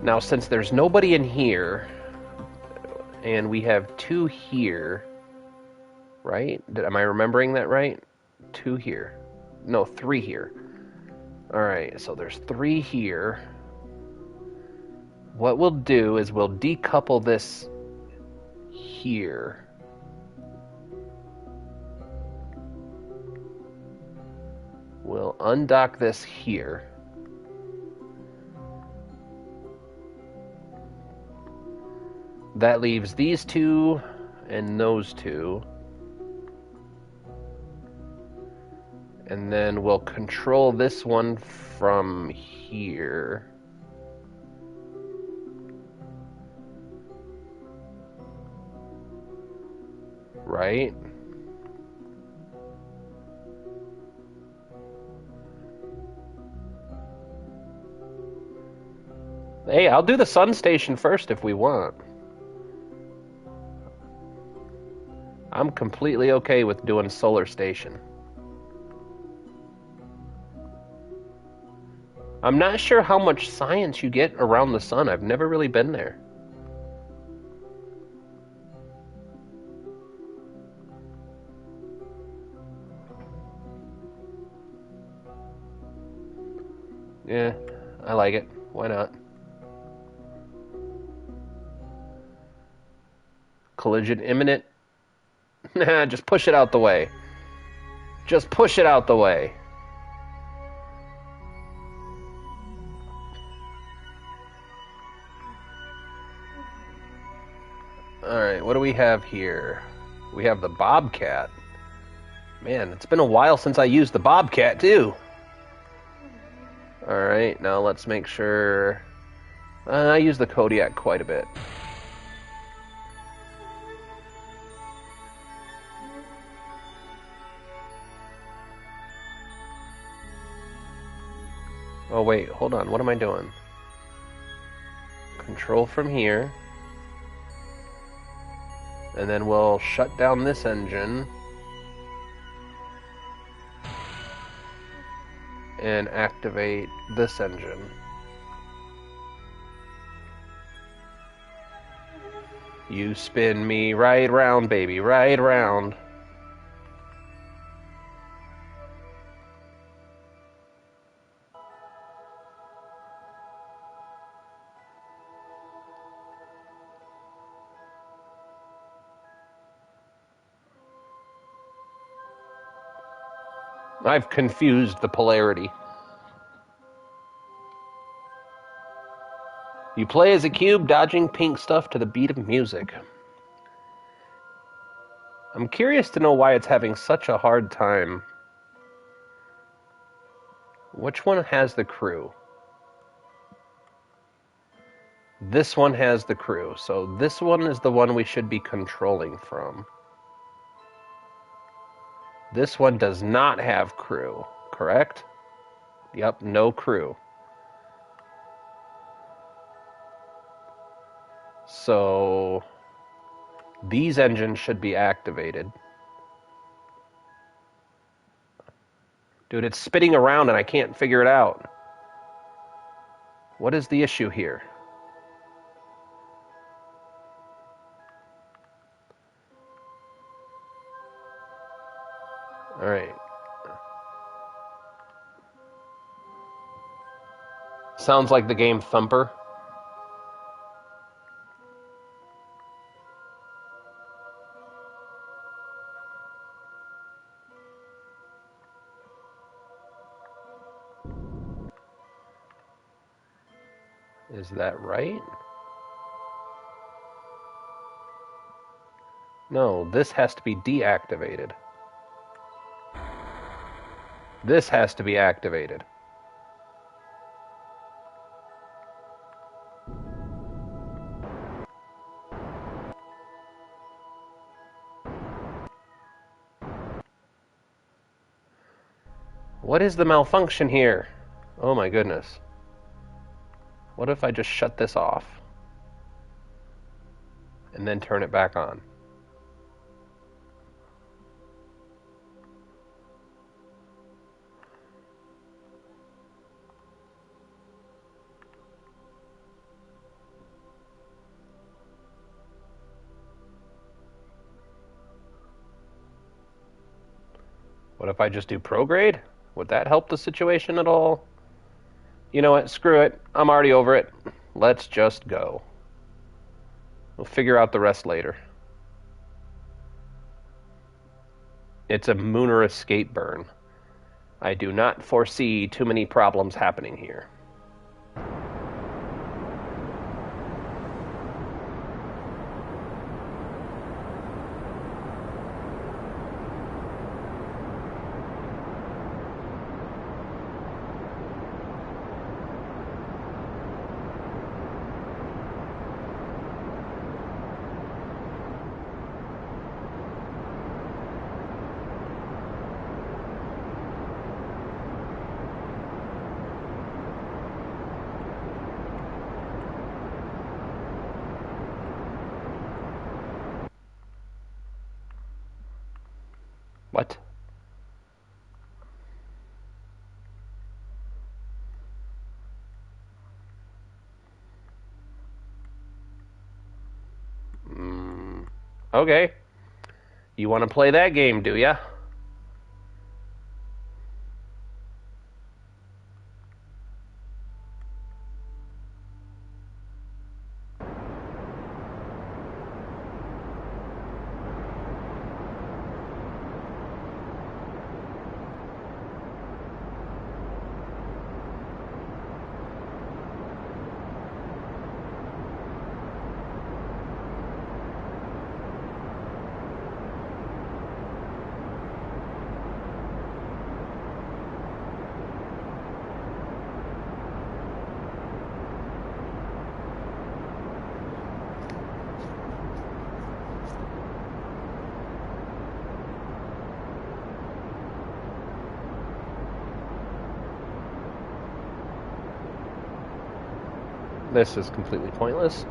Now, since there's nobody in here, and we have 2 here, right? Am I remembering that right? 2 here. No, 3 here. Alright, so there's 3 here. What we'll do is we'll decouple this here. We'll undock this here. That leaves these 2 and those 2. And then we'll control this one from here. Right? Hey, I'll do the sun station first if we want. I'm completely okay with doing solar station. I'm not sure how much science you get around the sun. I've never really been there. Yeah, I like it. Why not? Collision imminent. Nah, just push it out the way. Just push it out the way. Alright, what do we have here? We have the Bobcat. Man, it's been a while since I used the Bobcat, too. Alright, now let's make sure... I use the Kodiak quite a bit. Oh wait, hold on, what am I doing? Control from here. And then we'll shut down this engine. And activate this engine. You spin me right round, baby, right round. I've confused the polarity. You play as a cube, dodging pink stuff to the beat of music. I'm curious to know why it's having such a hard time. Which one has the crew? This one has the crew, so this one is the one we should be controlling from. This one does not have crew, correct? Yep, no crew. So these engines should be activated. Dude, it's spinning around and I can't figure it out. What is the issue here? Alright. Sounds like the game Thumper. Is that right? No, this has to be deactivated. This has to be activated. What is the malfunction here? Oh my goodness. What if I just shut this off? And then turn it back on? What if I just do prograde? Would that help the situation at all? You know what? Screw it. I'm already over it. Let's just go. We'll figure out the rest later. It's a Mooner escape burn. I do not foresee too many problems happening here. What? Okay. You want to play that game, do ya? This is completely pointless.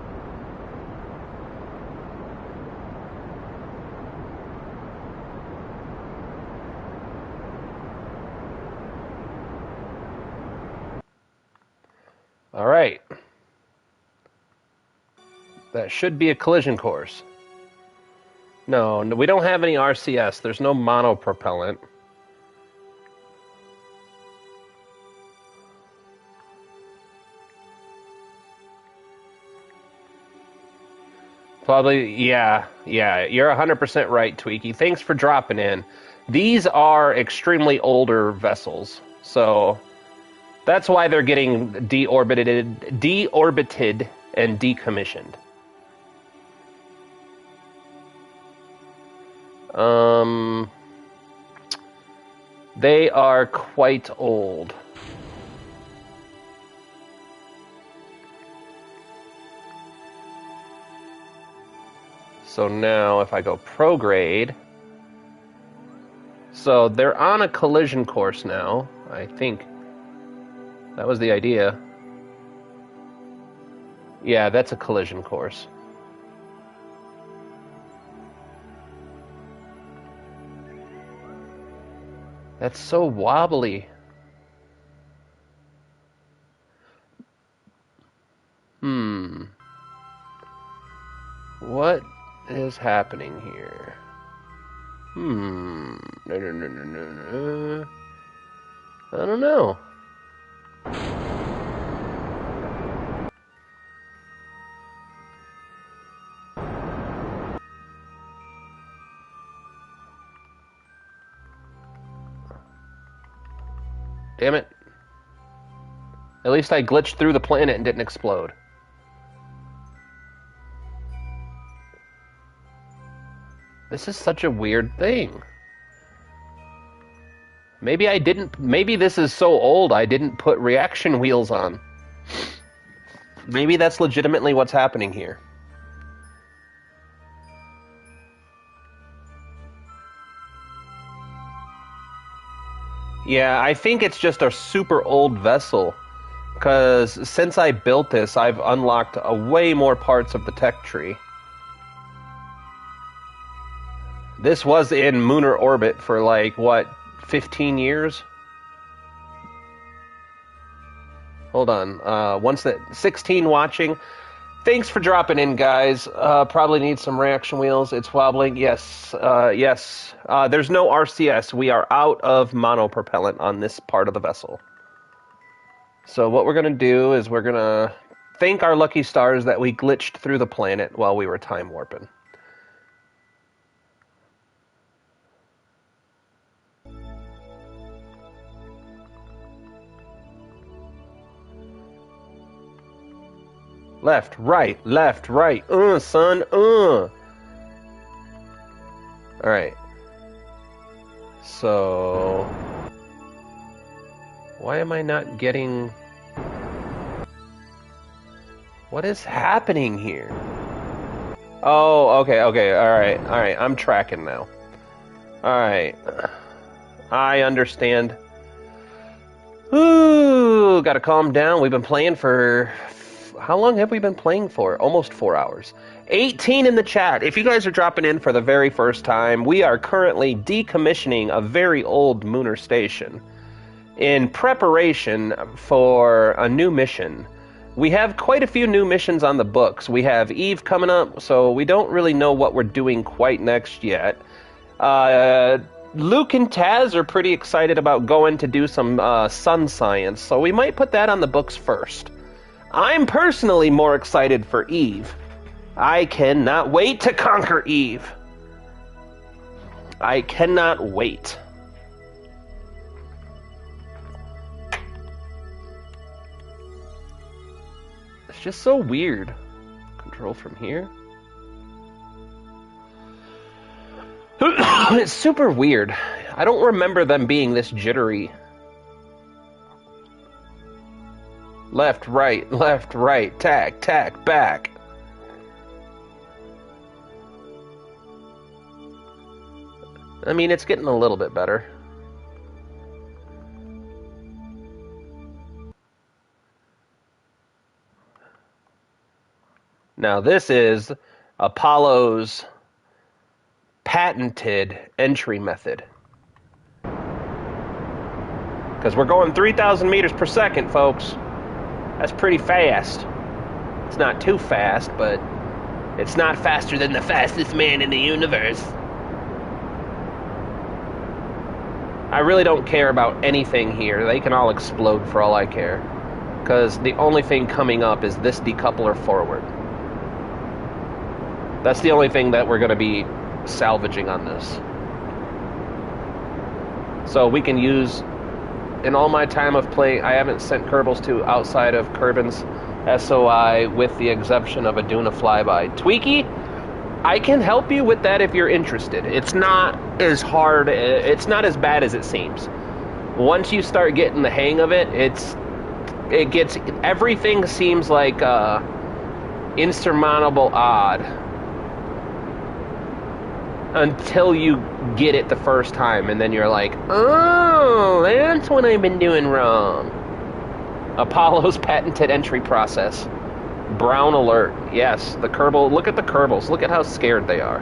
All right. That should be a collision course. No, we don't have any RCS. There's no monopropellant. Probably, yeah. You're 100% right, Tweaky. Thanks for dropping in. These are extremely older vessels, so that's why they're getting deorbited and decommissioned. They are quite old. So now if I go prograde, so they're on a collision course now. I think that was the idea. Yeah, that's a collision course. That's so wobbly. What is happening here? No. I don't know. Damn it. At least I glitched through the planet and didn't explode. This is such a weird thing. Maybe this is so old I didn't put reaction wheels on. Maybe that's legitimately what's happening here. Yeah, I think it's just a super old vessel. Because since I built this, I've unlocked way more parts of the tech tree. This was in lunar orbit for like, what, 15 years? Hold on. 16 watching. Thanks for dropping in, guys. Probably need some reaction wheels. It's wobbling. Yes. Yes. There's no RCS. We are out of monopropellant on this part of the vessel. So what we're going to do is we're going to thank our lucky stars that we glitched through the planet while we were time warping. Left, right, son, Alright. So... why am I not getting... what is happening here? Oh, okay, alright, I'm tracking now. Alright. I understand. Ooh, gotta calm down. We've been playing for... how long have we been playing for? Almost 4 hours. 18 in the chat. If you guys are dropping in for the very first time, we are currently decommissioning a very old lunar station in preparation for a new mission. We have quite a few new missions on the books. We have Eve coming up, so we don't really know what we're doing quite next yet. Luke and Taz are pretty excited about going to do some sun science, so we might put that on the books first. I'm personally more excited for Eve. I cannot wait to conquer Eve. I cannot wait. It's just so weird. Control from here. It's super weird. I don't remember them being this jittery. Left, right, tack, back. I mean, it's getting a little bit better. Now, this is Apollo's patented entry method. Because we're going 3,000 meters per second, folks. That's pretty fast. It's not too fast, but it's not faster than the fastest man in the universe. I really don't care about anything here. They can all explode for all I care. Because the only thing coming up is this decoupler forward. That's the only thing that we're going to be salvaging on this. So we can use... in all my time of playing, I haven't sent Kerbals to outside of Kerbin's SOI with the exception of a Duna flyby. Tweaky, I can help you with that if you're interested. It's not as hard, it's not as bad as it seems. Once you start getting the hang of it, everything seems like insurmountable odd. Until you get it the first time, and then you're like, oh, that's what I've been doing wrong. Apollo's patented entry process. Brown alert. Yes, the Kerbal. Look at the Kerbals. Look at how scared they are.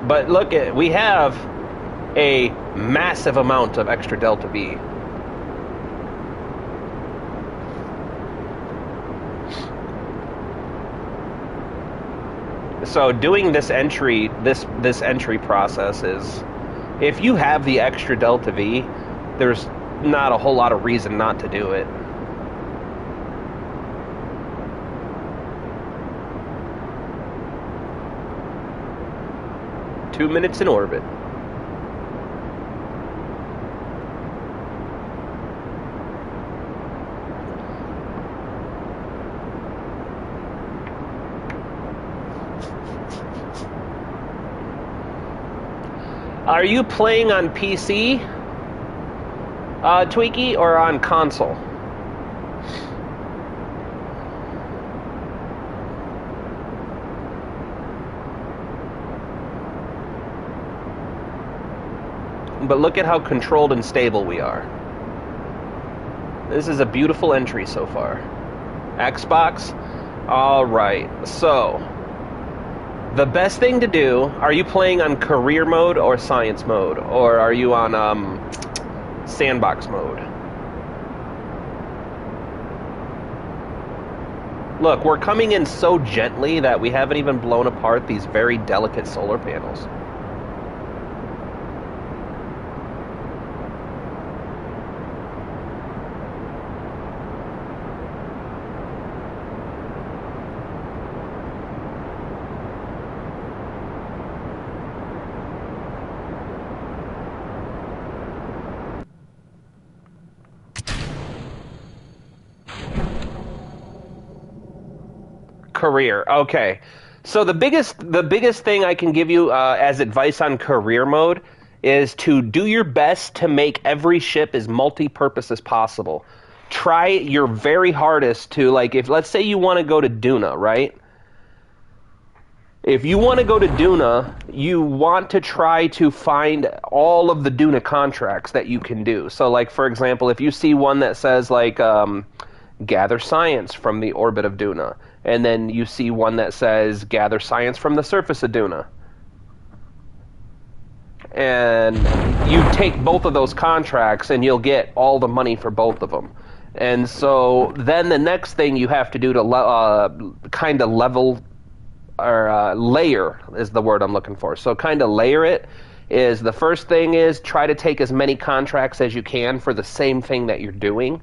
But look at, we have a massive amount of extra delta V. So doing this entry, this entry process is, if you have the extra delta V, there's not a whole lot of reason not to do it. Two minutes in orbit. Are you playing on PC, Tweaky, or on console? But look at how controlled and stable we are. This is a beautiful entry so far. Xbox? Alright, so the best thing to do, are you playing on career mode or science mode? Or are you on sandbox mode? Look, we're coming in so gently that we haven't even blown apart these very delicate solar panels. Career. Okay. So the biggest thing I can give you as advice on career mode is to do your best to make every ship as multi-purpose as possible. Try your very hardest to, like, if let's say you want to go to Duna, right? If you want to go to Duna, you want to try to find all of the Duna contracts that you can do. So, like, for example, if you see one that says, like, gather science from the orbit of Duna, and then you see one that says gather science from the surface of Duna, and you take both of those contracts and you'll get all the money for both of them. And so then the next thing you have to do to kind of level, or layer is the word I'm looking for. So kind of layer it is, the first thing is try to take as many contracts as you can for the same thing that you're doing,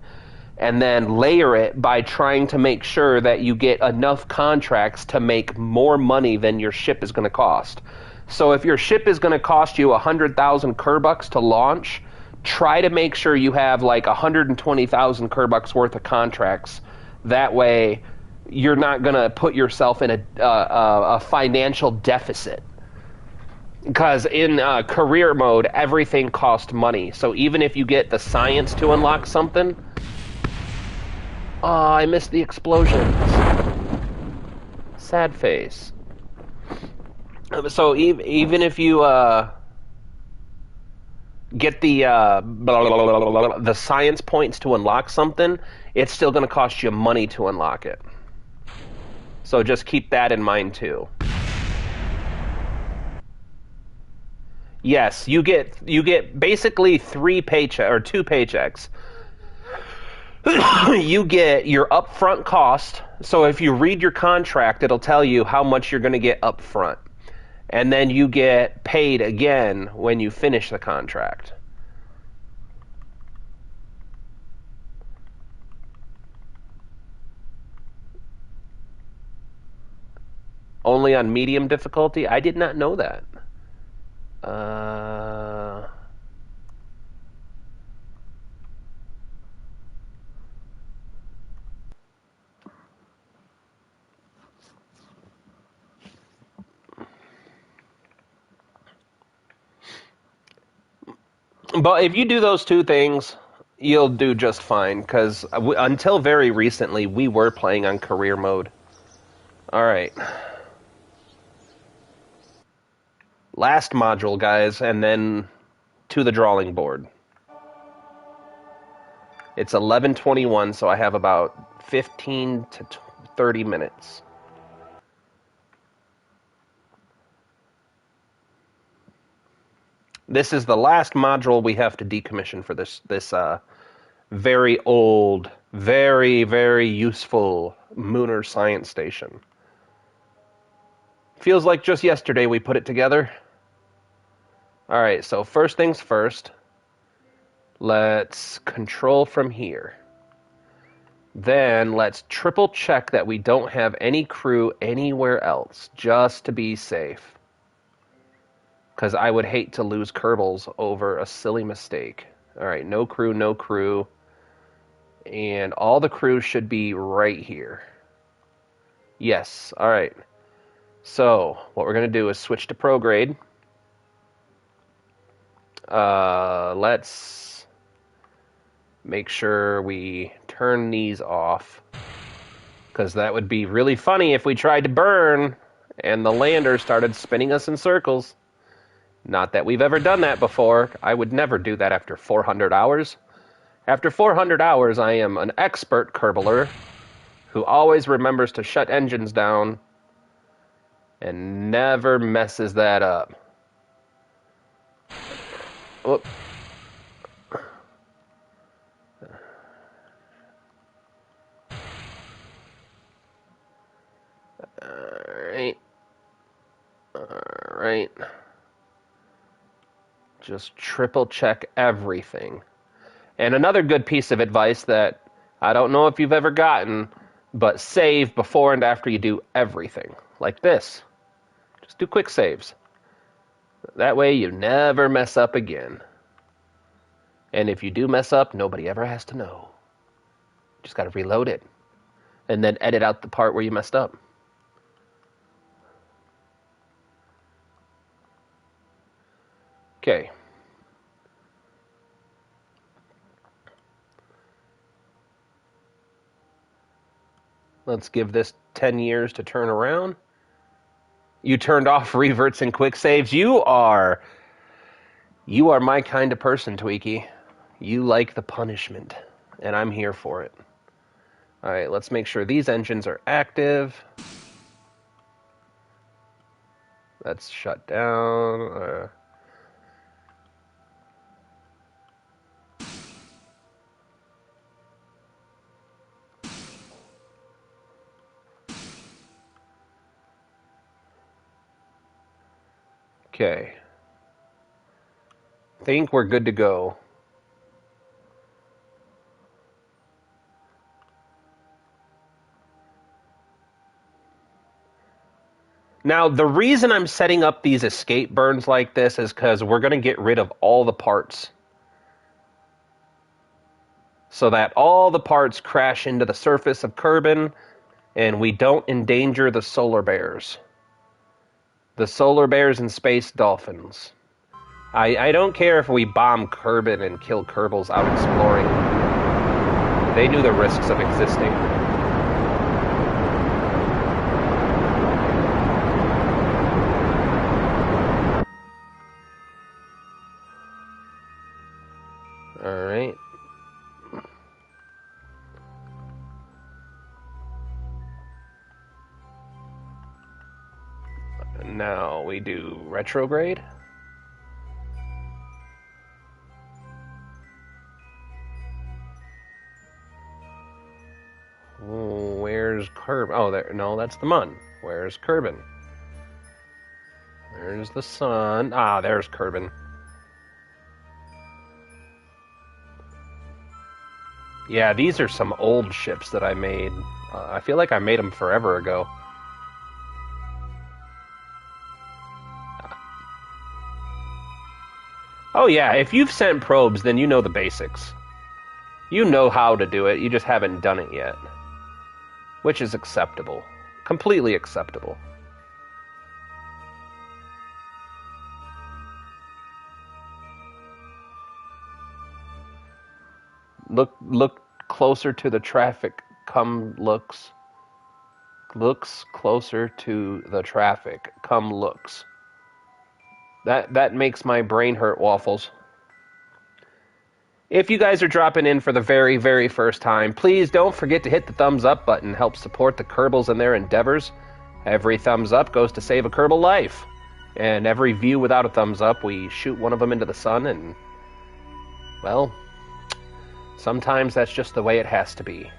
and then layer it by trying to make sure that you get enough contracts to make more money than your ship is going to cost. So if your ship is going to cost you 100,000 Kerbucks to launch, try to make sure you have like 120,000 Kerbucks worth of contracts. That way you're not going to put yourself in a financial deficit. Because in career mode, everything costs money. So even if you get the science to unlock something... Oh, I missed the explosions. Sad face. So even if you get the science points to unlock something, it's still going to cost you money to unlock it. So just keep that in mind too. Yes, you get basically two paychecks. You get your upfront cost. So if you read your contract, it'll tell you how much you're going to get upfront. And then you get paid again when you finish the contract. Only on medium difficulty? I did not know that. But if you do those two things, you'll do just fine, because until very recently, we were playing on career mode. Alright. Last module, guys, and then to the drawing board. It's 11:21, so I have about 15 to 30 minutes. This is the last module we have to decommission for this very old, very, very useful Lunar Science Station. Feels like just yesterday we put it together. Alright, so first things first. Let's control from here. Then let's triple check that we don't have any crew anywhere else, just to be safe. Because I would hate to lose Kerbals over a silly mistake. Alright, no crew, no crew. And all the crews should be right here. Yes, alright. So, what we're going to do is switch to prograde. Let's make sure we turn these off. Because that would be really funny if we tried to burn and the lander started spinning us in circles. Not that we've ever done that before. I would never do that after 400 hours. After 400 hours, I am an expert Kerbaler who always remembers to shut engines down and never messes that up. Whoop. Alright. Just triple check everything. And another good piece of advice that I don't know if you've ever gotten, but save before and after you do everything. Like this. Just do quick saves. That way you never mess up again. And if you do mess up, nobody ever has to know. Just got to reload it. And then edit out the part where you messed up. Okay. Let's give this 10 years to turn around. You turned off reverts and quick saves. You are my kind of person, Tweaky. You like the punishment, and I'm here for it. All right, let's make sure these engines are active. Let's shut down. Okay. Think we're good to go. Now, the reason I'm setting up these escape burns like this is because we're going to get rid of all the parts. So that all the parts crash into the surface of Kerbin, and we don't endanger the solar bears. The solar bears and space dolphins. I don't care if we bomb Kerbin and kill Kerbals out exploring. They knew the risks of existing. Alright. Now we do retrograde. Where's Kerbin? Oh, there. No, that's the Mun. Where's Kerbin? There's the sun. Ah, there's Kerbin. Yeah, these are some old ships that I made. I feel like I made them forever ago. Oh yeah, if you've sent probes, then you know the basics. You know how to do it, you just haven't done it yet. Which is acceptable. Completely acceptable. Look closer to the traffic. Looks closer to the traffic. Looks. That makes my brain hurt, Waffles. If you guys are dropping in for the very, very first time, please don't forget to hit the thumbs up button. Help support the Kerbals in their endeavors. Every thumbs up goes to save a Kerbal life. And every view without a thumbs up, we shoot one of them into the sun and, well, sometimes that's just the way it has to be.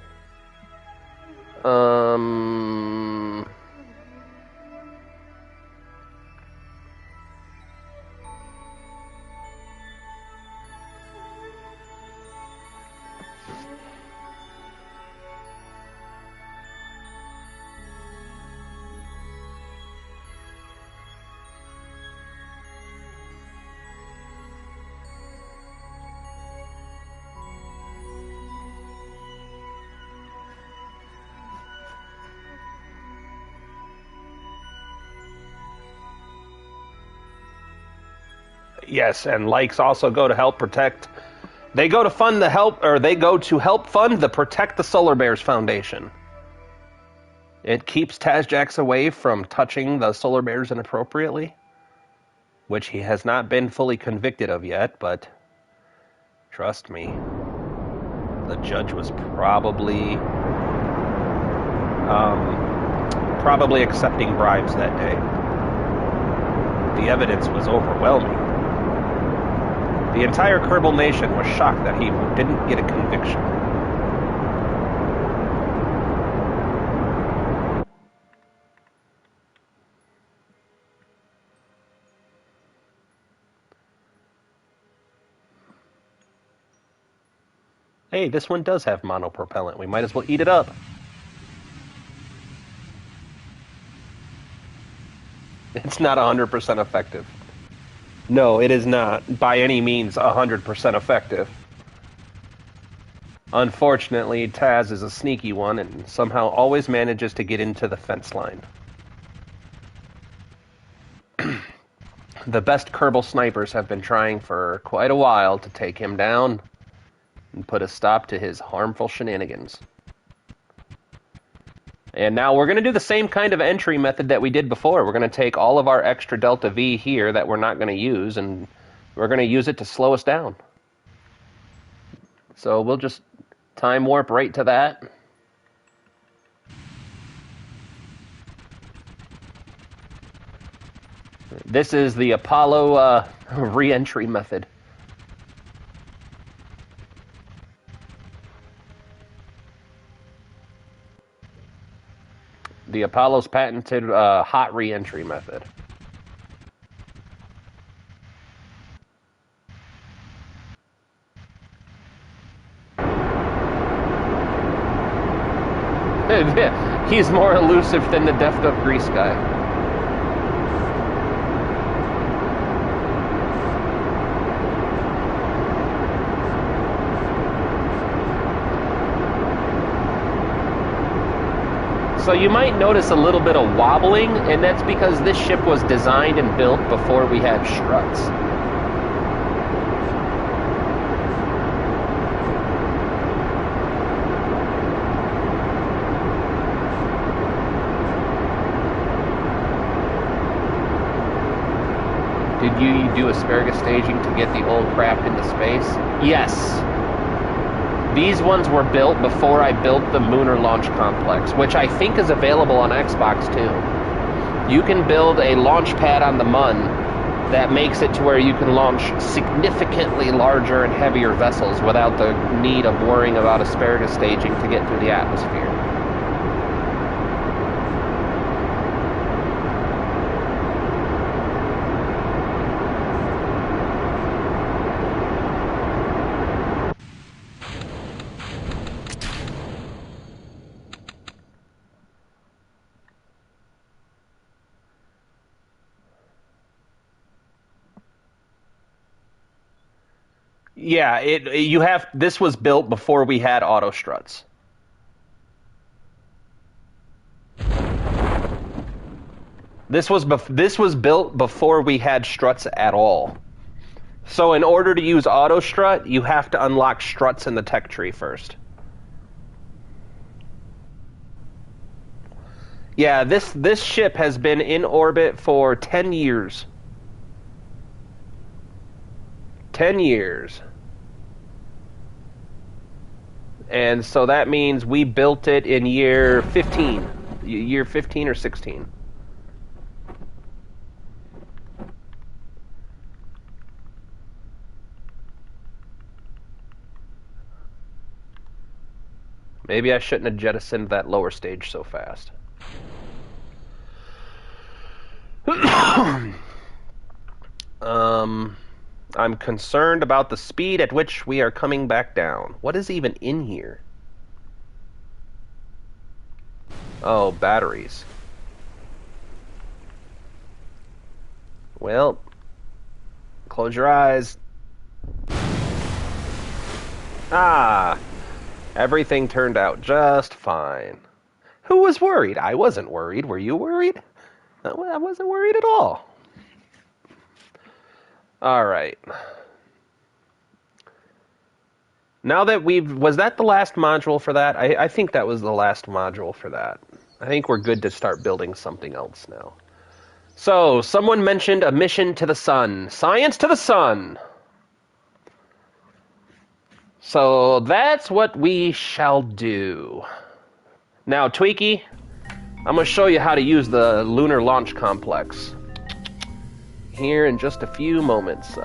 Yes, and likes also go to help protect. They go to fund the help, or they go to help fund the Protect the Solar Bears Foundation. It keeps Tazjax away from touching the Solar Bears inappropriately, which he has not been fully convicted of yet, but trust me, the judge was probably accepting bribes that day. The evidence was overwhelming. The entire Kerbal nation was shocked that he didn't get a conviction. Hey, this one does have monopropellant. We might as well eat it up. It's not 100% effective. No, it is not, by any means, 100% effective. Unfortunately, Taz is a sneaky one and somehow always manages to get into the fence line. The best Kerbal snipers have been trying for quite a while to take him down and put a stop to his harmful shenanigans. And now we're going to do the same kind of entry method that we did before. We're going to take all of our extra Delta V here that we're not going to use, and we're going to use it to slow us down. So we'll just time warp right to that. This is the Apollo re-entry method. The Apollo's patented hot re-entry method. He's more elusive than the Deft of Grease guy. So you might notice a little bit of wobbling, and that's because this ship was designed and built before we had struts. Did you do asparagus staging to get the old craft into space? Yes. These ones were built before I built the Lunar Launch Complex, which I think is available on Xbox too. You can build a launch pad on the Mun that makes it to where you can launch significantly larger and heavier vessels without the need of worrying about asparagus staging to get through the atmosphere. Yeah, this was built before we had auto struts. This was built before we had struts at all. So in order to use auto strut, you have to unlock struts in the tech tree first. Yeah, this ship has been in orbit for 10 years. 10 years. And so that means we built it in year 15. Year 15 or 16. Maybe I shouldn't have jettisoned that lower stage so fast. I'm concerned about the speed at which we are coming back down. What is even in here? Oh, batteries. Well, close your eyes. Ah, everything turned out just fine. Who was worried? I wasn't worried. Were you worried? I wasn't worried at all. All right. Now that was that the last module for that? I think that was the last module for that. I think we're good to start building something else now. So, someone mentioned a mission to the sun. Science to the sun! So, that's what we shall do. Now, Tweaky, I'm going to show you how to use the Lunar Launch Complex. Here in just a few moments.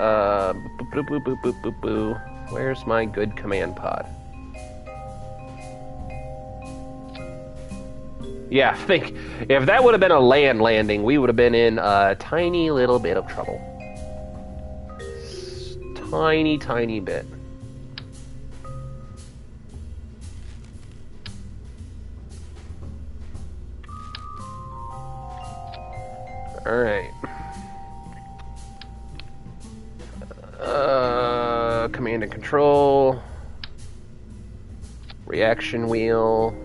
Where's my good command pod? Yeah, think if that would have been a land landing, we would have been in a tiny little bit of trouble. Tiny, tiny bit. Alright. Command and control. Reaction wheel.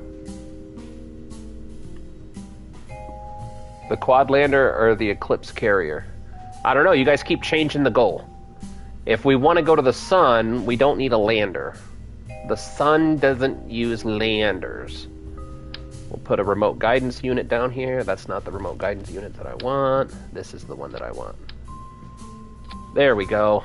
The quad lander or the Eclipse carrier? I don't know, you guys keep changing the goal. If we want to go to the sun, we don't need a lander. The sun doesn't use landers. We'll put a remote guidance unit down here. That's not the remote guidance unit that I want. This is the one that I want. There we go.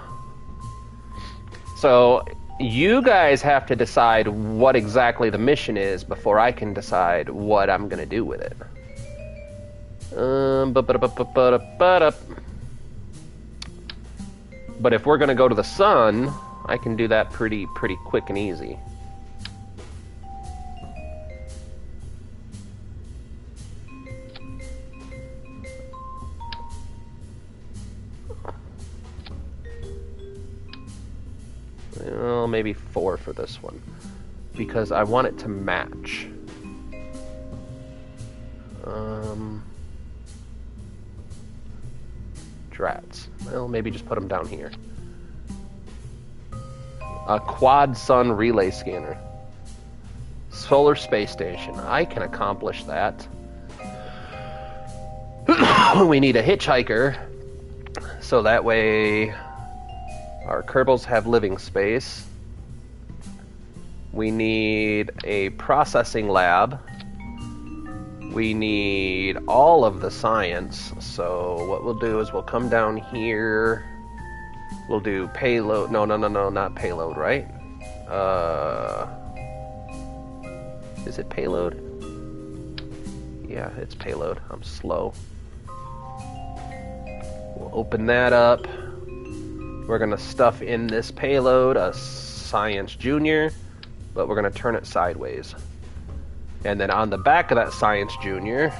So, you guys have to decide what exactly the mission is before I can decide what I'm going to do with it. But if we're going to go to the sun, I can do that pretty quick and easy. Well, maybe 4 for this one, because I want it to match. Drats. Well, maybe just put them down here. A quad sun relay scanner. Solar space station. I can accomplish that. We need a hitchhiker, so that way our Kerbals have living space. We need a processing lab. We need all of the science. So what we'll do is we'll come down here. We'll do payload. No, not payload, right? Is it payload? Yeah, it's payload. I'm slow. We'll open that up. We're going to stuff in this payload a Science Junior, but we're going to turn it sideways. And then on the back of that Science Junior,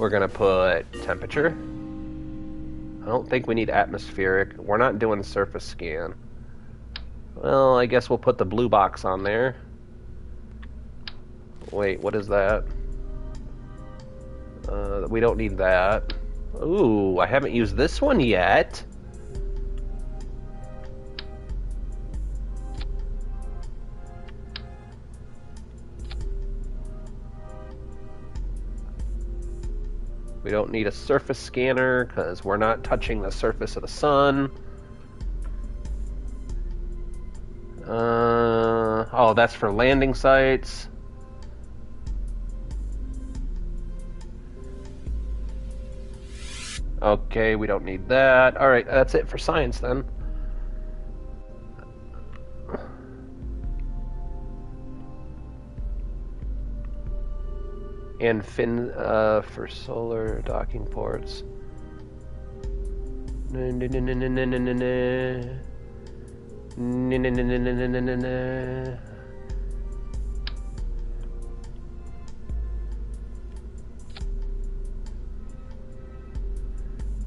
we're going to put temperature. I don't think we need atmospheric. We're not doing surface scan. Well, I guess we'll put the blue box on there. Wait, what is that? We don't need that. Ooh, I haven't used this one yet. We don't need a surface scanner because we're not touching the surface of the sun. Oh, that's for landing sites. Okay, we don't need that. Alright, that's it for science then. And fin for solar docking ports.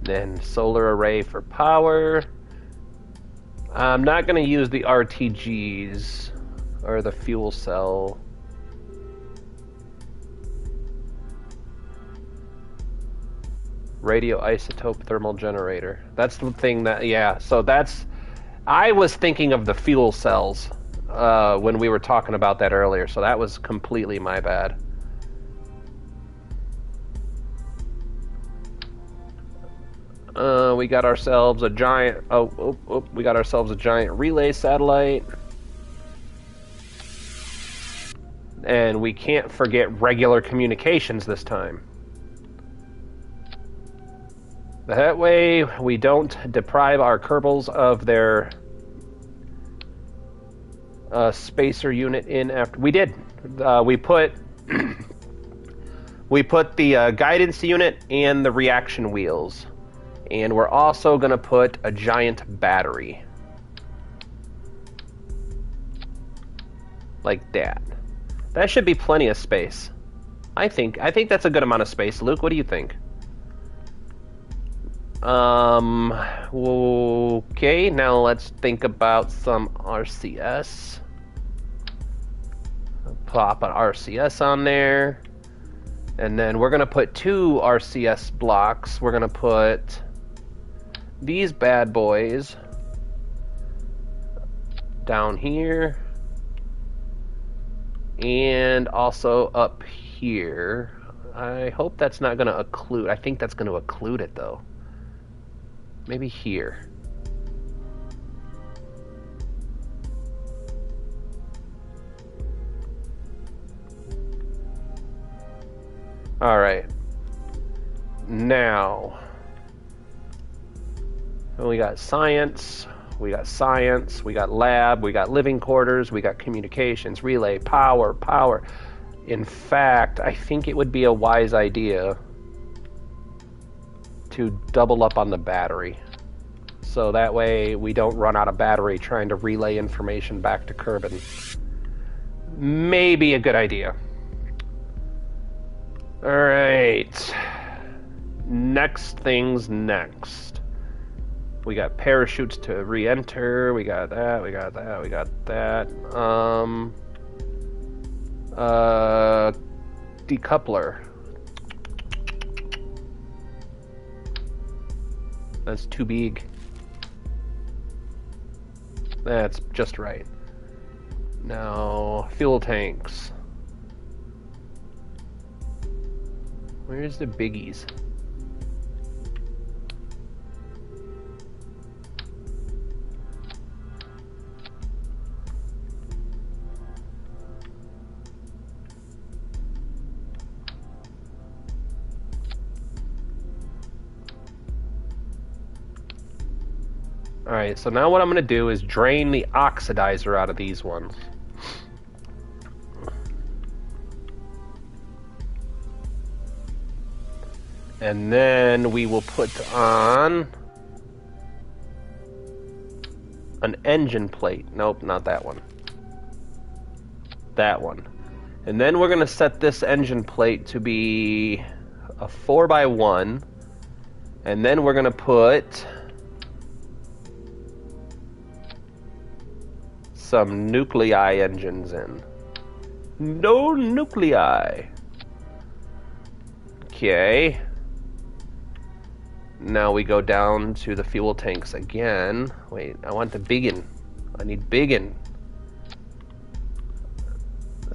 Then solar array for power. I'm not going to use the RTGs or the fuel cell. Radioisotope thermal generator. That's the thing that, yeah, so that's, I was thinking of the fuel cells when we were talking about that earlier, so that was completely my bad. We got ourselves a giant... we got ourselves a giant relay satellite. And we can't forget regular communications this time. That way, we don't deprive our Kerbals of their spacer unit in after... We did. We put... we put the guidance unit and the reaction wheels. And we're also going to put a giant battery. Like that. That should be plenty of space. I think that's a good amount of space. Luke, what do you think? Okay, now let's think about some RCS. Pop an RCS on there. And then we're going to put 2 RCS blocks. We're going to put these bad boys down here. And also up here. I hope that's not going to occlude. I think that's going to occlude it, though. Maybe here. All right. Now, we got science. We got science, we got lab, we got living quarters, we got communications, relay, power. In fact, I think it would be a wise idea to double up on the battery. So that way we don't run out of battery trying to relay information back to Kerbal. Maybe a good idea. Alright. Next things next. We got parachutes to re-enter. We got that. We got that. We got that. Decoupler. That's too big. That's just right. Now, fuel tanks. Where's the biggies? Alright, so now what I'm going to do is drain the oxidizer out of these ones. And then we will put on an engine plate. Nope, not that one. That one. And then we're going to set this engine plate to be a 4x1. And then we're going to put some nuclei engines in. No nuclei. Okay. Now we go down to the fuel tanks again. Wait, I want the biggin. I need biggin.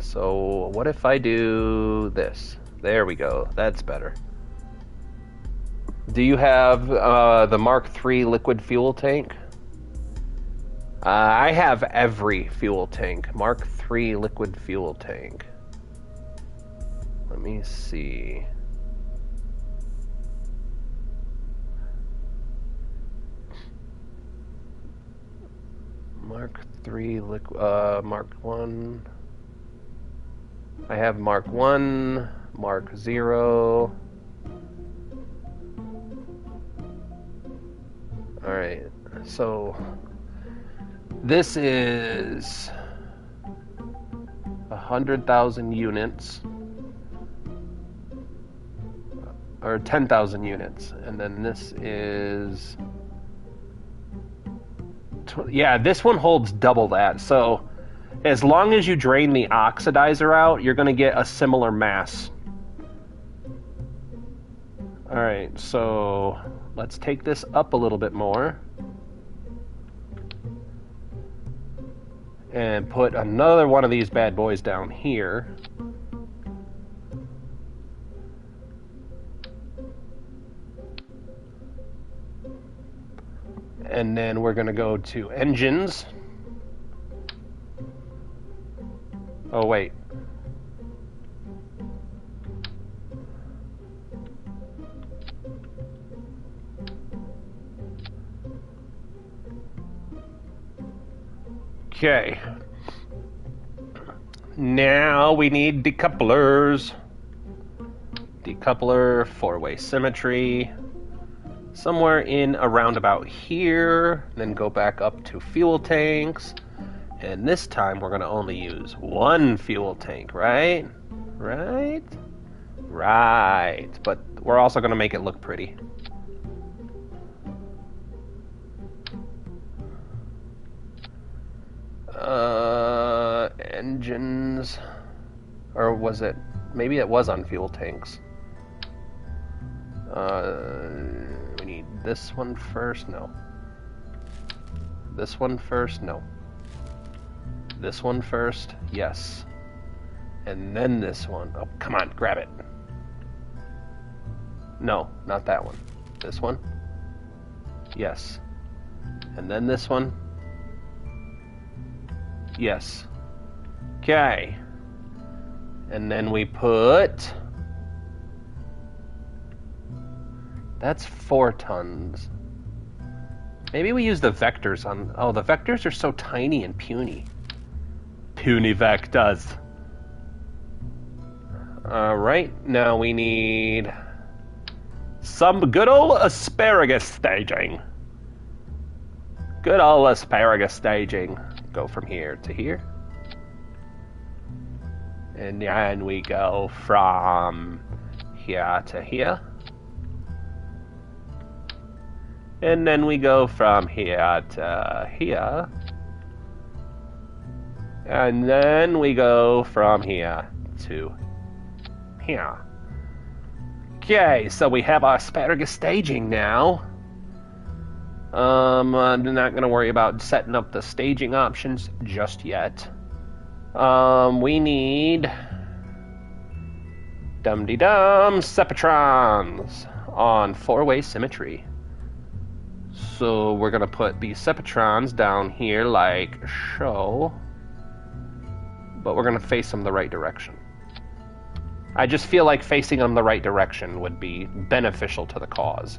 So what if I do this? There we go. That's better. Do you have the Mark III liquid fuel tank? I have every fuel tank. Mark III liquid fuel tank. Let me see. Mark III liquid. Mark 1. I have Mark 1, Mark 0. Alright, so this is 100,000 units, or 10,000 units, and then this is, yeah, this one holds double that, so as long as you drain the oxidizer out, you're going to get a similar mass. Alright, so let's take this up a little bit more. And put another one of these bad boys down here. And then we're going to go to engines. Oh, wait. Okay. Now we need decouplers. Decoupler, four-way symmetry. Somewhere in around about here. Then go back up to fuel tanks. And this time we're going to only use one fuel tank, right? Right? Right. But we're also going to make it look pretty. Engines. Or was it? Maybe it was on fuel tanks. We need this one first? No. This one first? No. This one first? Yes. And then this one. Oh, come on, grab it. No, not that one. This one? Yes. And then this one? Yes. Okay. And then we put... That's 4 tons. Maybe we use the vectors on... Oh, the vectors are so tiny and puny. Puny vectors. Alright, now we need... some good old asparagus staging. Good old asparagus staging. Go from here to here. And then we go from here to here. And then we go from here to here. And then we go from here to here. Okay, so we have our asparagus staging now. I'm not going to worry about setting up the staging options just yet. We need dum-de-dum Sepatrons on 4-way symmetry. So we're going to put these Sepatrons down here like so. But we're going to face them the right direction. I just feel like facing them the right direction would be beneficial to the cause.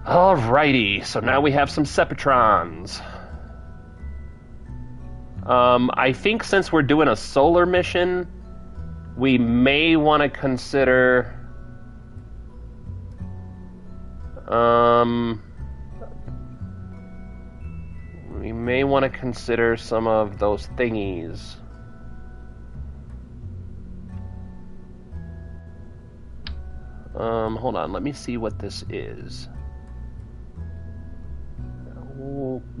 Alrighty, so now we have some Sepatrons. I think since we're doing a solar mission, we may want to consider... we may want to consider some of those thingies. Hold on, let me see what this is.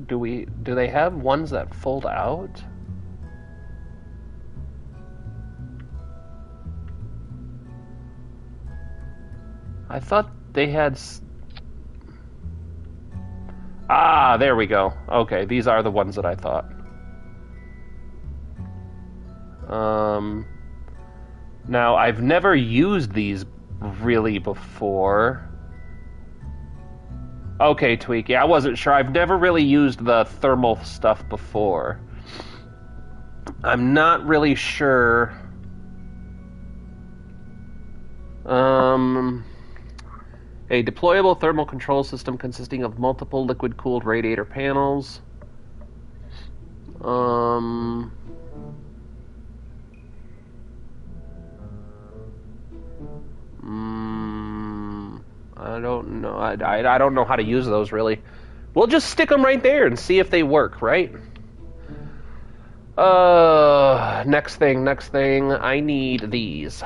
Do they have ones that fold out? I thought they had... Ah, there we go. Okay, these are the ones that I thought. Now, I've never used these really before. Okay, Tweak. Yeah, I wasn't sure. I've never really used the thermal stuff before. I'm not really sure. A deployable thermal control system consisting of multiple liquid-cooled radiator panels. I don't know. I don't know how to use those, really. We'll just stick them right there and see if they work, right? Next thing. I need these.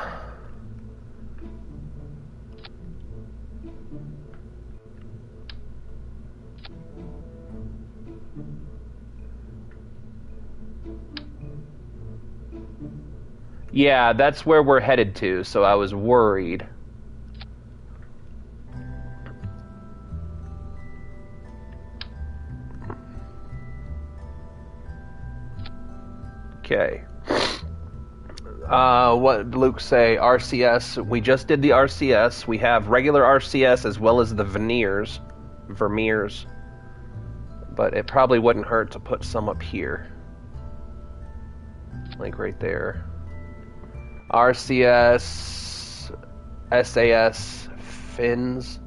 Yeah, that's where we're headed to, so I was worried. Okay. What did Luke say? RCS. We just did the RCS. We have regular RCS as well as the Vermeers. But it probably wouldn't hurt to put some up here. Like right there. RCS, SAS, fins.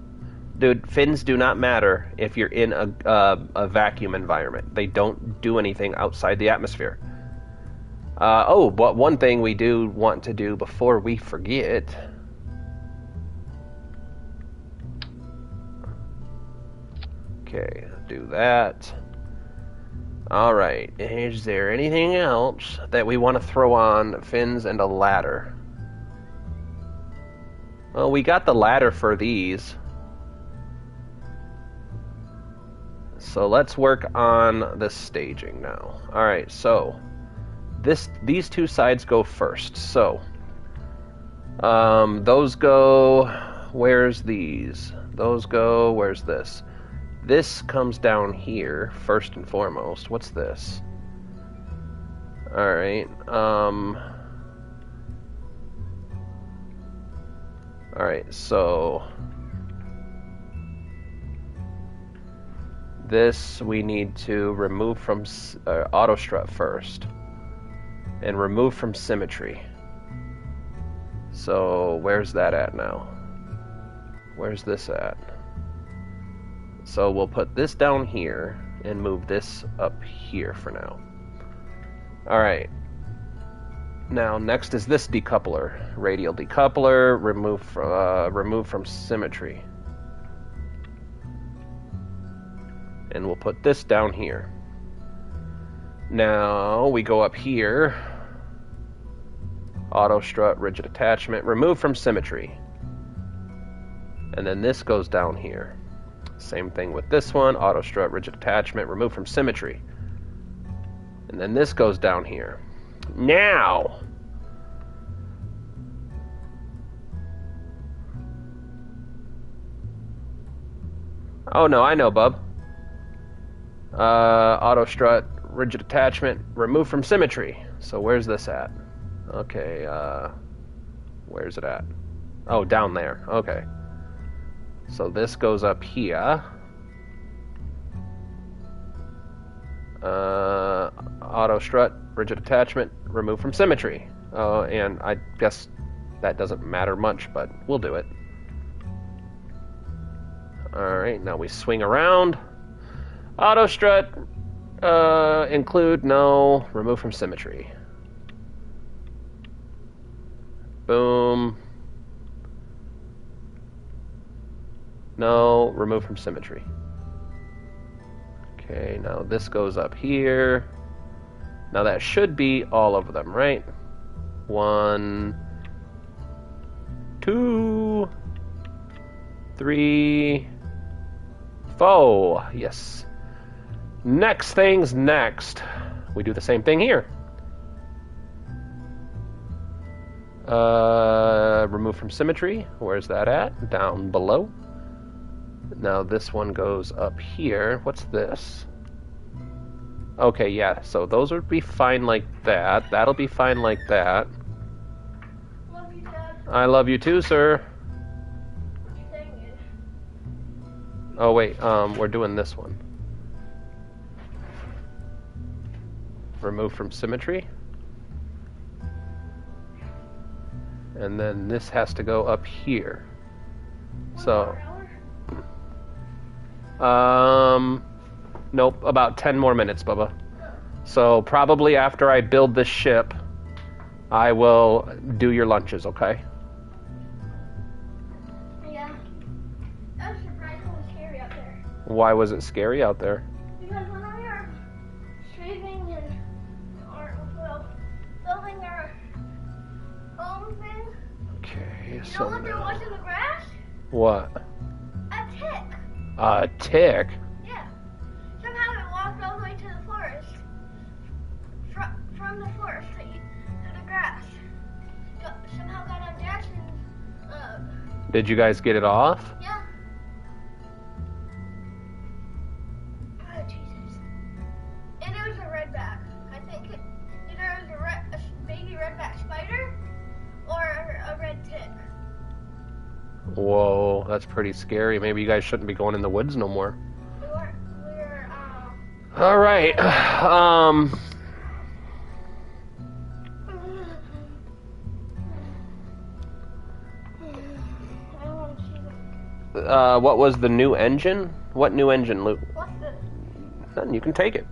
Dude, fins do not matter if you're in a vacuum environment. They don't do anything outside the atmosphere. But one thing we do want to do before we forget. Okay, do that. Alright, is there anything else that we want to throw on fins and a ladder? Well, we got the ladder for these. So let's work on the staging now. Alright, so these two sides go first. So those go, where's these? Those go, where's this? This comes down here first and foremost. What's this? Alright, alright, so this we need to remove from auto strut first and remove from symmetry. So where's that at now? Where's this at? So we'll put this down here and move this up here for now. Alright. Now next is this decoupler. Radial decoupler, remove from symmetry. And we'll put this down here. Now we go up here. Auto strut, rigid attachment, remove from symmetry. And then this goes down here. Same thing with this one. Auto strut, rigid attachment, remove from symmetry. And then this goes down here. Now, oh no, I know, bub. Auto strut, rigid attachment, remove from symmetry. So where's this at? Okay, where's it at? Oh, down there. Okay. So this goes up here. Auto strut, rigid attachment, remove from symmetry. And I guess that doesn't matter much, but we'll do it. Alright, now we swing around. Auto strut, include, no, remove from symmetry. Boom. No, remove from symmetry. Okay, now this goes up here. Now that should be all of them, right? 1, 2, 3, 4. Yes. Next thing's next. We do the same thing here. Remove from symmetry. Where's that at? Down below. Now this one goes up here. What's this? Okay, yeah, so those would be fine like that. That'll be fine like that. Love you, Dad. I love you too, sir. Dang it. Oh wait, we're doing this one. Remove from symmetry. And then this has to go up here. So nope, about 10 more minutes, Bubba. So probably after I build this ship, I will do your lunches, okay? Yeah. That was surprisingly scary out there. Why was it scary out there? Because when we were shaving and, building our home thing, Okay, you know so what there was in the grass? what? A tick. A tick? Yeah. Somehow it walked all the way to the forest. From the forest to the grass. Somehow got on Jackson's. Did you guys get it off? Yeah. Oh, Jesus. And it was a redback. I think either it was a baby redback spider a red tick. Whoa, that's pretty scary. Maybe you guys shouldn't be going in the woods no more. We're All right. I want to see that. What was the new engine? What new engine, Luke? What's this? Nothing, you can take it.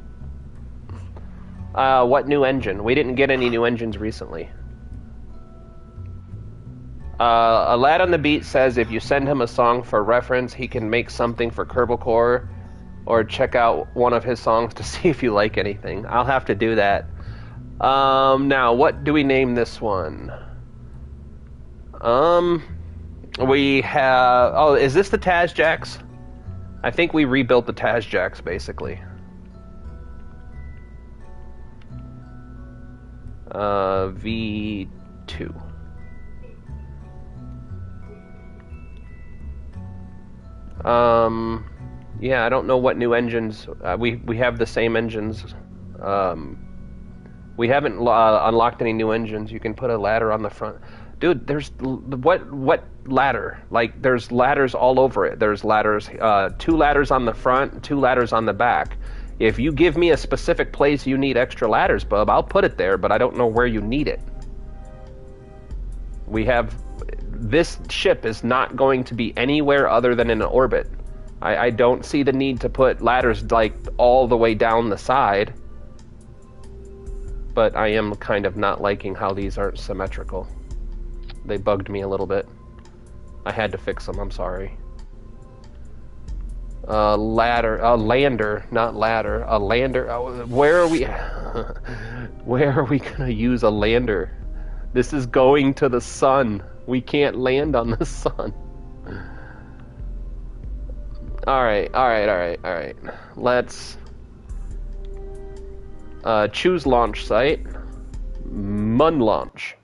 What new engine? We didn't get any new engines recently. A lad on the beat says if you send him a song for reference, he can make something for Kerbal Core, or check out one of his songs to see if you like anything. I'll have to do that. Now, what do we name this one? We have... Oh, is this the Tazjacks? I think we rebuilt the Tazjacks, basically. V2. Yeah, I don't know what new engines. We have the same engines. We haven't unlocked any new engines. You can put a ladder on the front. Dude, there's what ladder? Like, there's ladders all over it. There's ladders, 2 ladders on the front, 2 ladders on the back. If you give me a specific place you need extra ladders, bub, I'll put it there, but I don't know where you need it. This ship is not going to be anywhere other than in an orbit. I don't see the need to put ladders, like, all the way down the side. But I am kind of not liking how these aren't symmetrical. They bugged me a little bit. I had to fix them, I'm sorry. Lander, not ladder. A lander. Where are we? Where are we gonna use a lander? This is going to the sun. We can't land on the sun. Alright. Let's choose launch site. Mun launch.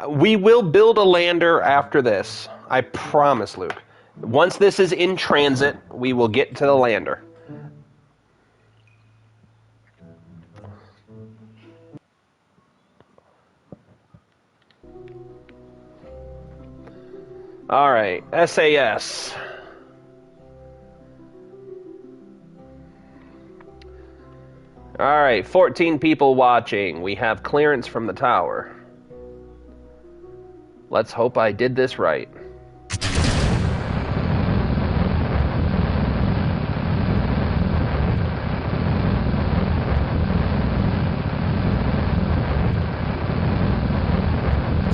We will build a lander after this. I promise, Luke. Once this is in transit, we will get to the lander. All right, SAS. All right, 14 people watching. We have clearance from the tower. Let's hope I did this right. It's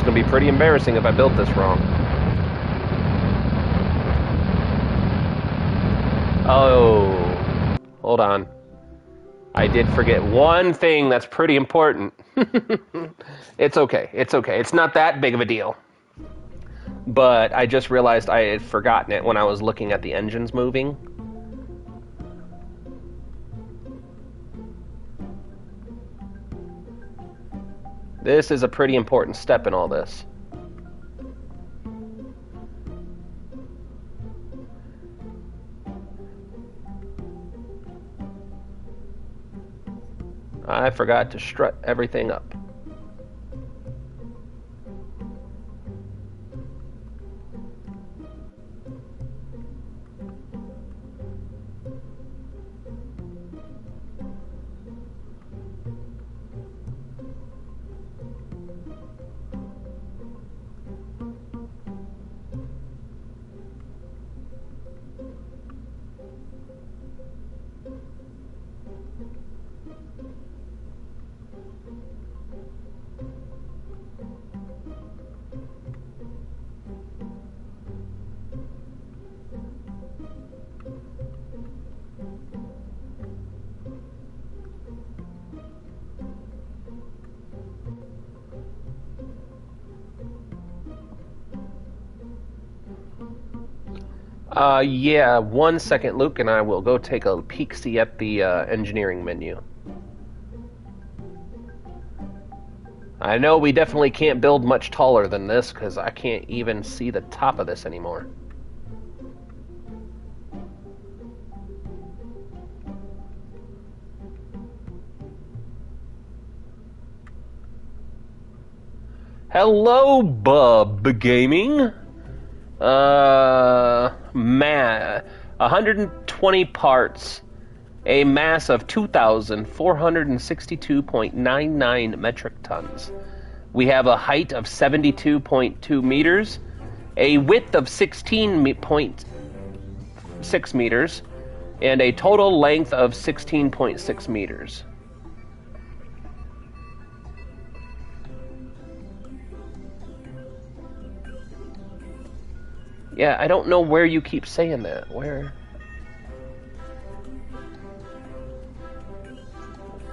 going to be pretty embarrassing if I built this wrong. Oh, hold on. I did forget one thing that's pretty important. It's okay. It's not that big of a deal. But I just realized I had forgotten it when I was looking at the engines moving. This is a pretty important step in all this. I forgot to strut everything up. Yeah, 1 second, Luke, and I will go take a peek-see at the engineering menu. I know we definitely can't build much taller than this, because I can't even see the top of this anymore. Hello, Bub Gaming. 120 parts. A mass of 2,462.99 metric tons. We have a height of 72.2 meters, a width of 16.6 meters, and a total length of 16.6 meters. Yeah, I don't know where you keep saying that. Where?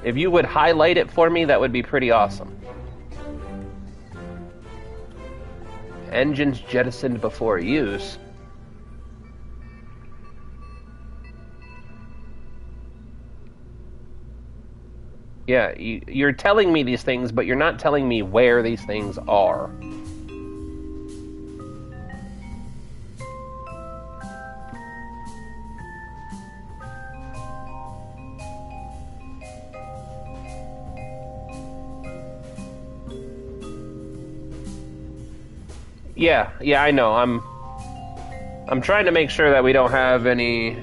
If you would highlight it for me, that would be pretty awesome. Engines jettisoned before use. Yeah, you're telling me these things, but you're not telling me where these things are. Yeah, I know. I'm trying to make sure that we don't have any.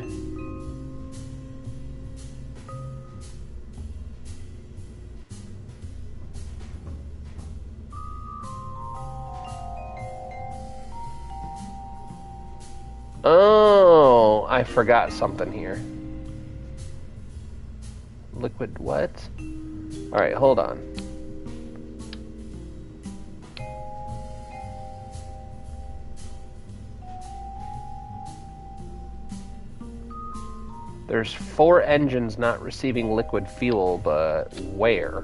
Oh, I forgot something here. Liquid what? All right, hold on. There's 4 engines not receiving liquid fuel, but where?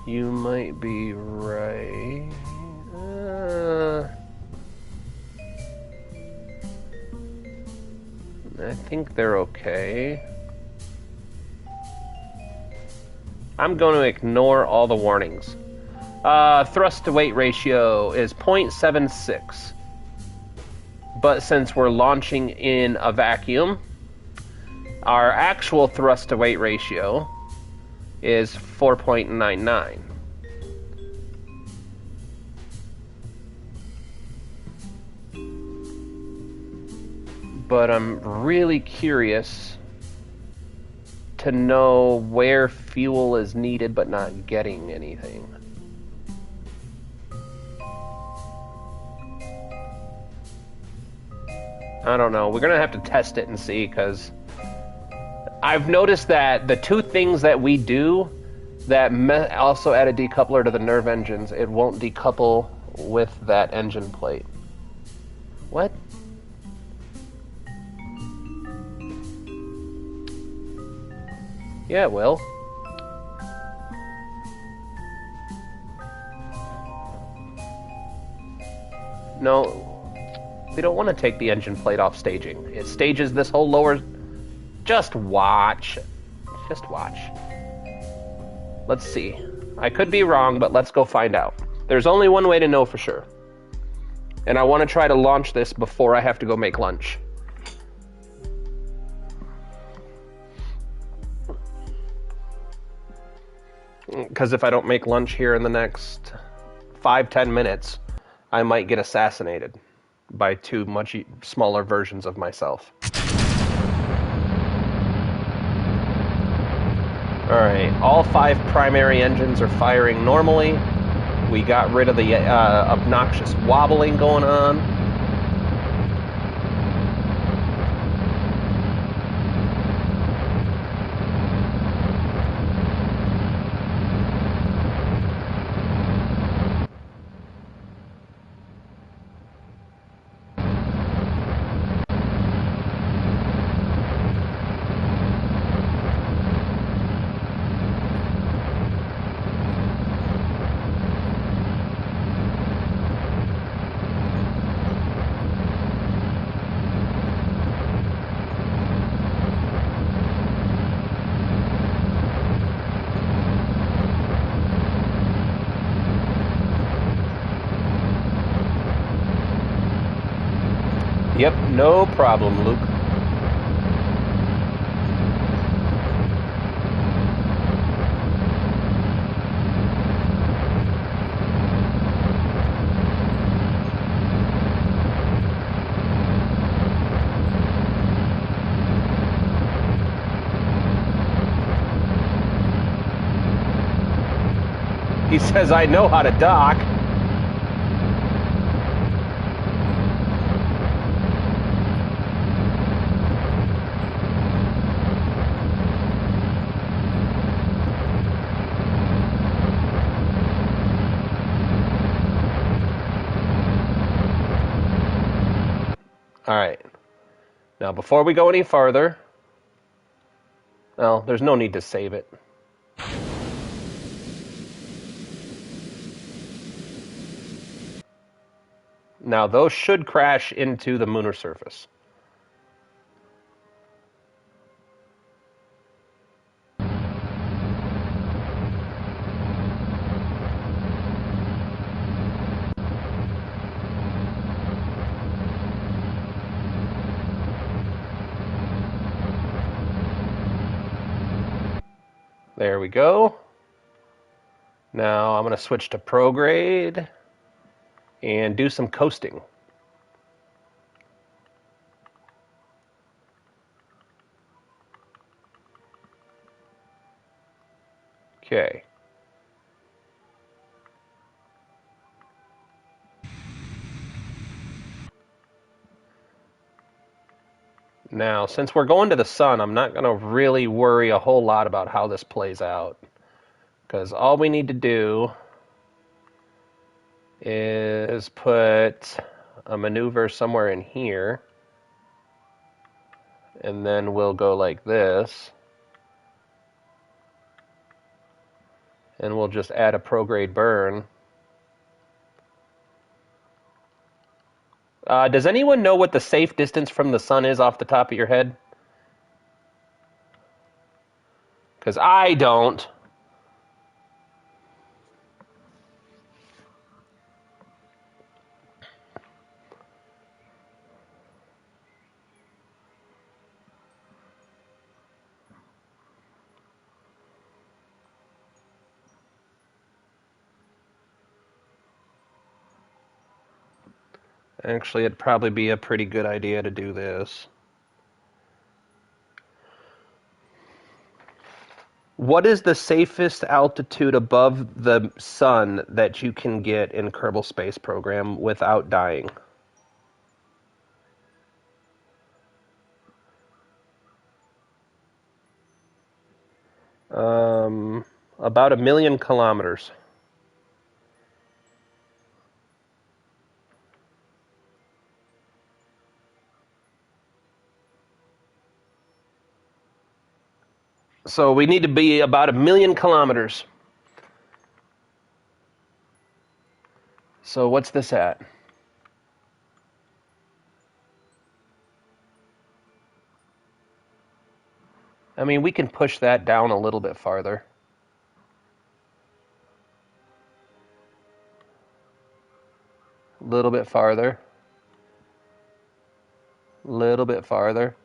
You might be right. I think they're okay. I'm going to ignore all the warnings. Thrust to weight ratio is 0.76. But since we're launching in a vacuum, our actual thrust to weight ratio is 4.99. But I'm really curious to know where fuel is needed but not getting anything. I don't know. We're going to have to test it and see, because I've noticed that the 2 things that we do that also add a decoupler to the nerve engines, it won't decouple with that engine plate. What? Yeah, it will. No. We don't want to take the engine plate off staging. It stages this whole lower... Just watch. Just watch. Let's see. I could be wrong, but let's go find out. There's only one way to know for sure. And I want to try to launch this before I have to go make lunch. Because if I don't make lunch here in the next 5-10 minutes, I might get assassinated by 2 much smaller versions of myself. Alright, all 5 primary engines are firing normally. We got rid of the obnoxious wobbling going on. Yep, no problem, Luke. says I know how to dock. Alright. Now, before we go any farther... Well, there's no need to save it. Now, those should crash into the lunar surface. There we go. Now I'm going to switch to prograde and do some coasting. Okay. Now, since we're going to the sun, I'm not going to really worry a whole lot about how this plays out. Because all we need to do is put a maneuver somewhere in here. And then we'll go like this. And we'll just add a prograde burn. Does anyone know what the safe distance from the sun is off the top of your head? Because I don't. Actually, it'd probably be a pretty good idea to do this. What is the safest altitude above the sun that you can get in Kerbal Space Program without dying? About 1 million kilometers. So we need to be about 1 million kilometers. So what's this at? I mean, we can push that down a little bit farther. A little bit farther. A little bit farther.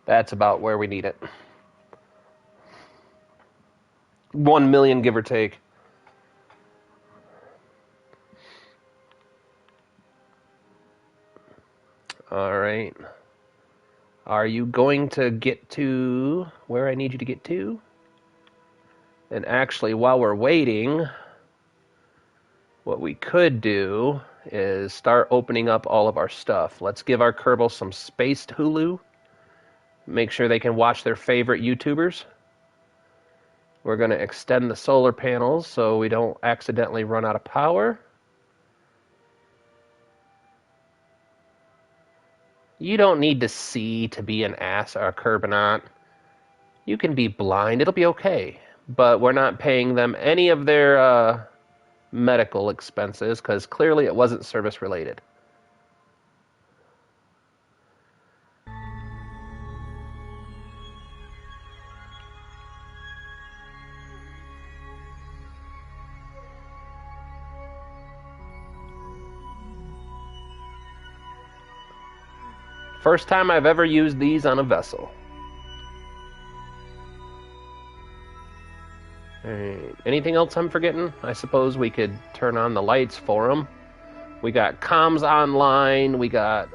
That's about where we need it. 1 million, give or take. All right. Are you going to get to where I need you to get to? And actually, while we're waiting, what we could do is start opening up all of our stuff. Let's give our Kerbal some spaced Hulu. Make sure they can watch their favorite YouTubers. We're going to extend the solar panels so we don't accidentally run out of power. You don't need to see to be an ass or a Kerbonaut. You can be blind. It'll be okay. But we're not paying them any of their medical expenses because clearly it wasn't service related. First time I've ever used these on a vessel. Alright, anything else I'm forgetting? I suppose we could turn on the lights for them. We got comms online, we got...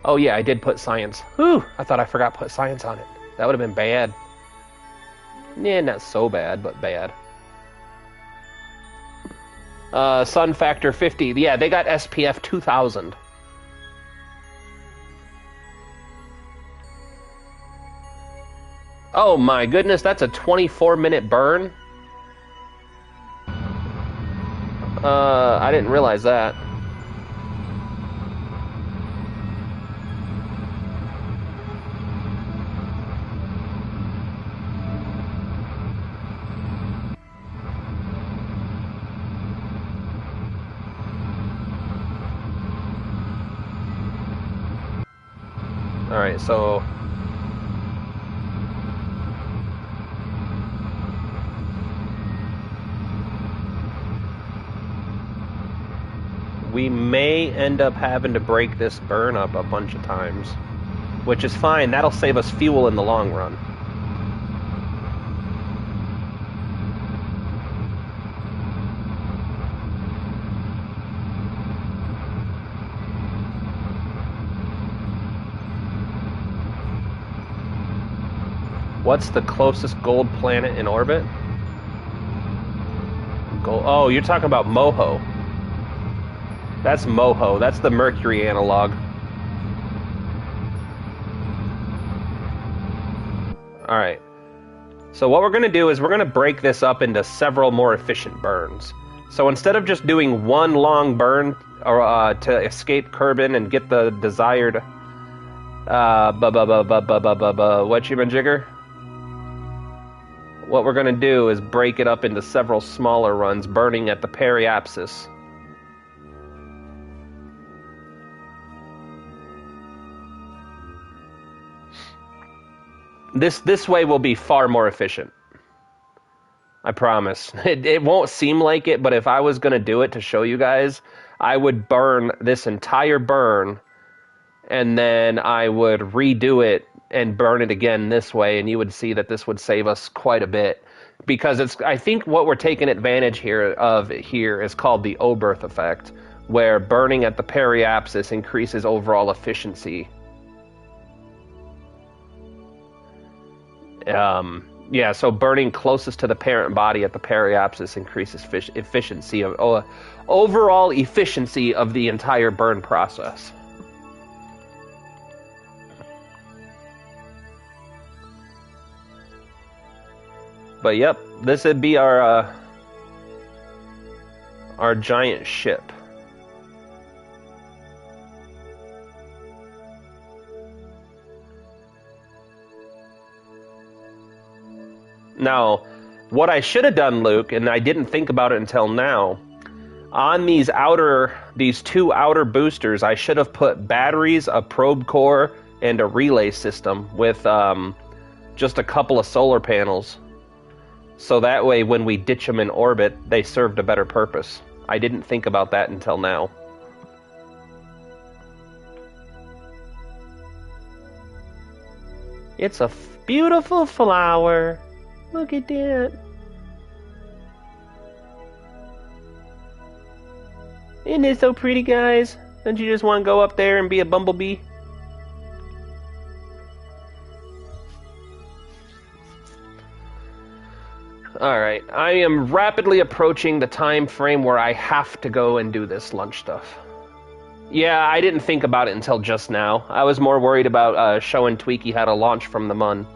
Oh yeah, I did put science. Whew, I thought I forgot to put science on it. That would have been bad. Yeah, not so bad, but bad. Sun factor 50. Yeah, they got SPF 2000. Oh my goodness, that's a 24-minute burn? I didn't realize that. Alright, so... we may end up having to break this burn up a bunch of times. Which is fine, that'll save us fuel in the long run. What's the closest gold planet in orbit? Gold. Oh, you're talking about Moho. That's Moho. That's the Mercury analog. Alright. So what we're going to do is we're going to break this up into several more efficient burns. So instead of just doing one long burn to escape Kerbin and get the desired whatchamajigger, what we're going to do is break it up into several smaller runs, burning at the periapsis. This way will be far more efficient. I promise. It won't seem like it, but if I was going to do it to show you guys, I would burn this entire burn, and then I would redo it and burn it again this way, and you would see that this would save us quite a bit. Because I think what we're taking advantage here is called the Oberth effect, where burning at the periapsis increases overall efficiency. Yeah, so burning closest to the parent body at the periapsis increases efficiency of overall efficiency of the entire burn process. But yep, this would be our giant ship. Now, what I should have done, Luke, and I didn't think about it until now, on these two outer boosters, I should have put batteries, a probe core, and a relay system with just a couple of solar panels. So that way, when we ditch them in orbit, they served a better purpose. I didn't think about that until now. It's a beautiful flower. Look at that. Isn't it so pretty, guys? Don't you just want to go up there and be a bumblebee? Alright, I am rapidly approaching the time frame where I have to go and do this lunch stuff. Yeah, I didn't think about it until just now. I was more worried about showing Tweaky how to launch from the Mun.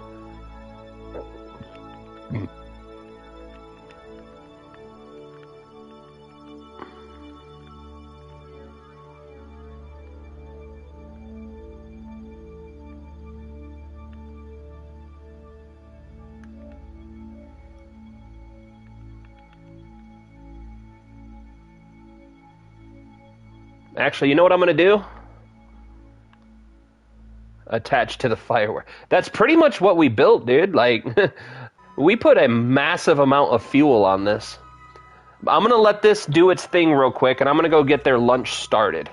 Actually, you know what I'm going to do? Attached to the firework. That's pretty much what we built, dude. Like, we put a massive amount of fuel on this. I'm going to let this do its thing real quick, and I'm going to go get their lunch started.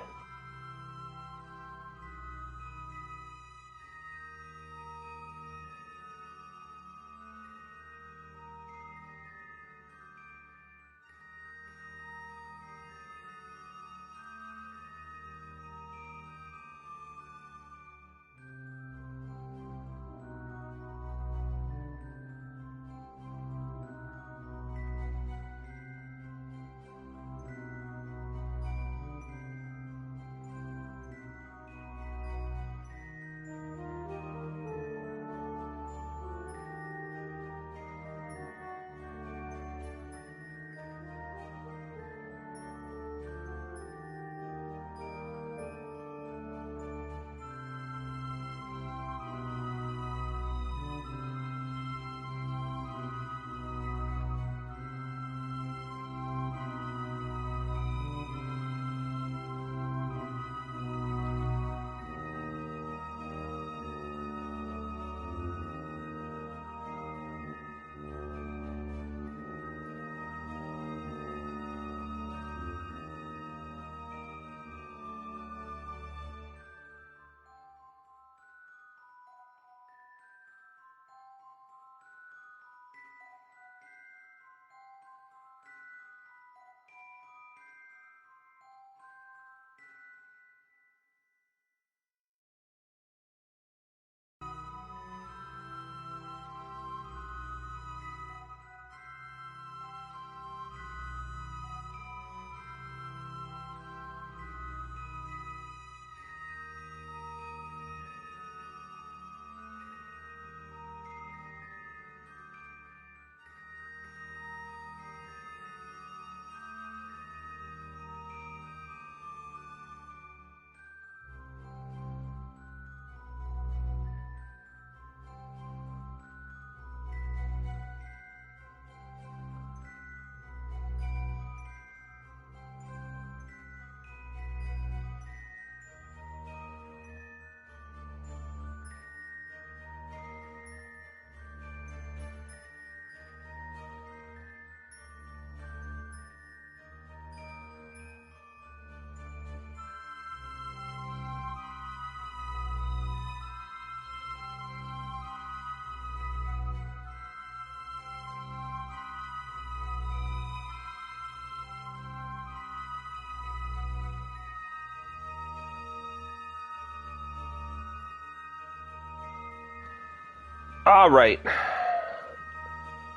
All right.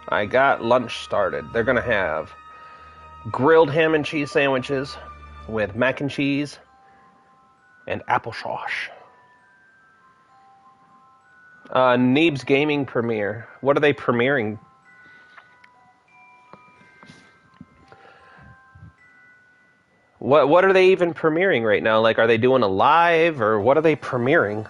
I got lunch started. They're going to have grilled ham and cheese sandwiches with mac and cheese and applesauce. Neeb's Gaming premiere. What are they premiering? What are they even premiering right now? Like, are they doing a live, or what are they premiering?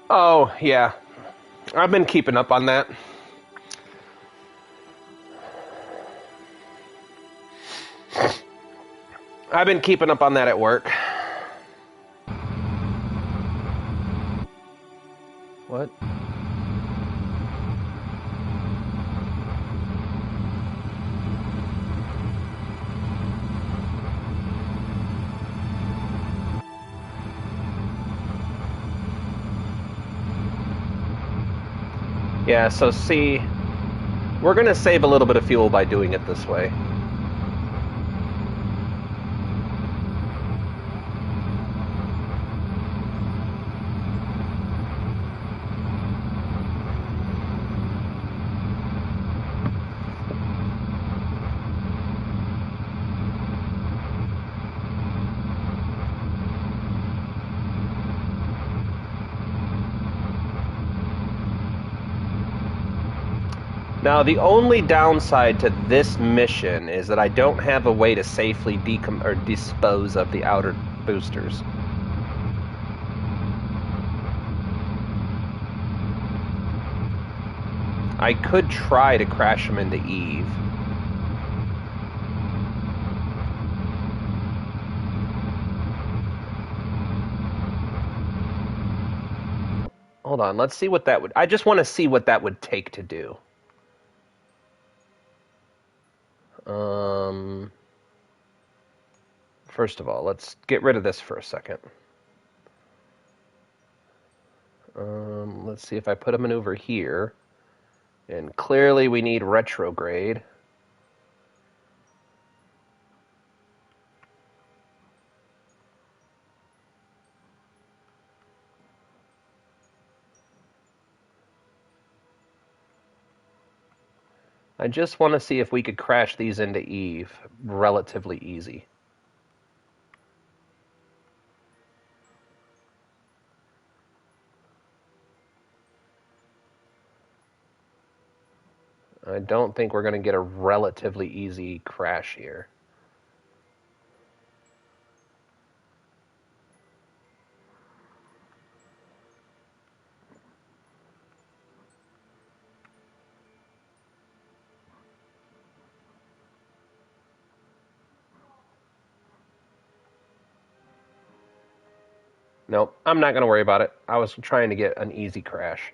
Oh, yeah. I've been keeping up on that. I've been keeping up on that at work. What? Yeah, so see, we're going to save a little bit of fuel by doing it this way. Now, the only downside to this mission is that I don't have a way to safely dispose of the outer boosters. I could try to crash them into Eve. Hold on, let's see what that would... I just want to see what that would take to do. First of all, let's get rid of this for a second. Let's see if I put a maneuver here. And clearly we need retrograde. I just want to see if we could crash these into Eve relatively easy. I don't think we're going to get a relatively easy crash here. Nope, I'm not going to worry about it. I was trying to get an easy crash.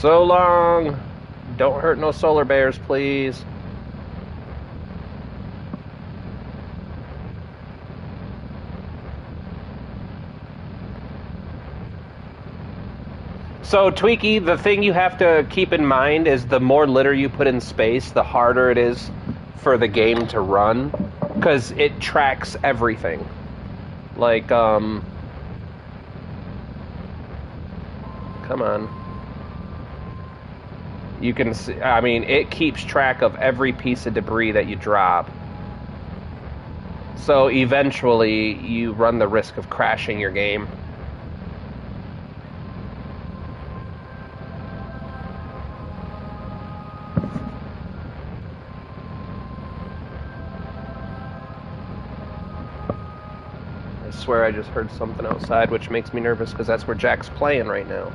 So long. Don't hurt no solar bears, please. So, Tweaky, the thing you have to keep in mind is the more litter you put in space, the harder it is for the game to run, because it tracks everything. Like, come on. You can see, I mean, it keeps track of every piece of debris that you drop. So eventually, you run the risk of crashing your game. swear I just heard something outside, which makes me nervous because that's where Jack's playing right now.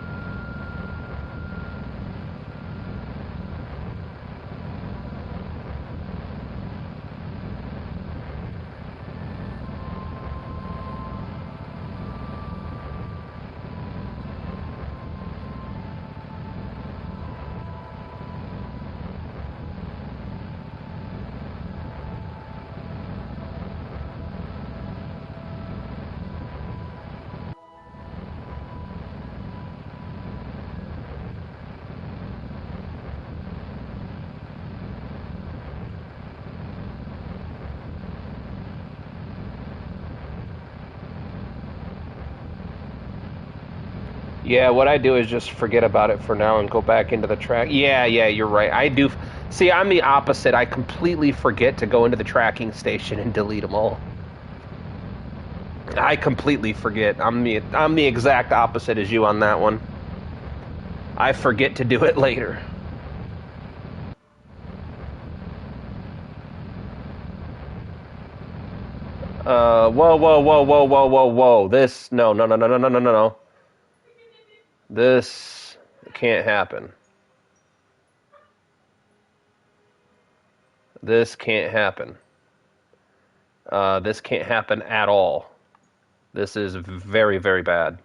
Yeah, what I do is just forget about it for now and go back into the track. Yeah, you're right. I do. See, I'm the opposite. I completely forget to go into the tracking station and delete them all. I completely forget. I'm the exact opposite as you on that one. I forget to do it later. Whoa. This, no. This can't happen. This can't happen. This can't happen at all. This is very, very bad.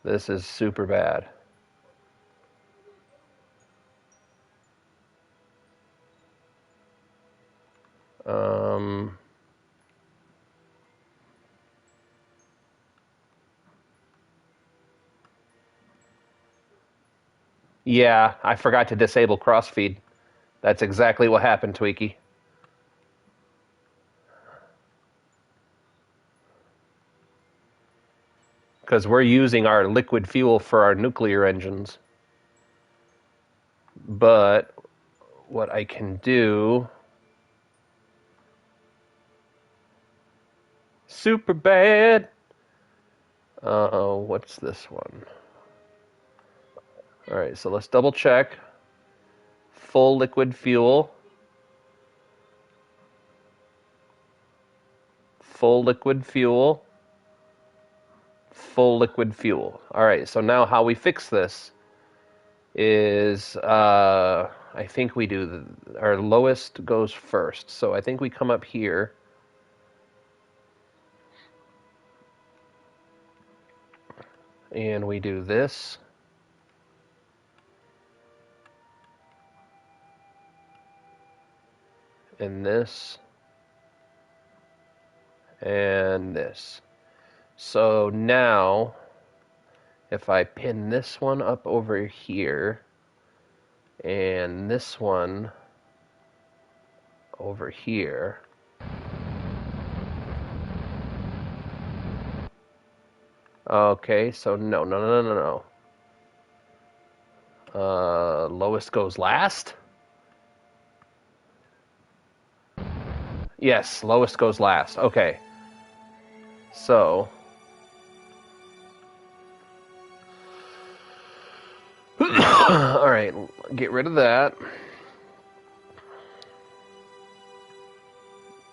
This is super bad. Yeah, I forgot to disable crossfeed. That's exactly what happened, Tweaky. Because we're using our liquid fuel for our nuclear engines. But what I can do... Super bad! What's this one? Alright, so let's double check. Full liquid fuel. Full liquid fuel. Full liquid fuel. Alright, so now how we fix this is, I think we do, our lowest goes first. So I think we come up here. And we do this. And this. And this. So now, if I pin this one up over here, and this one over here, okay, so no. Lowest goes last? Yes, lowest goes last. Okay. So... Alright, get rid of that.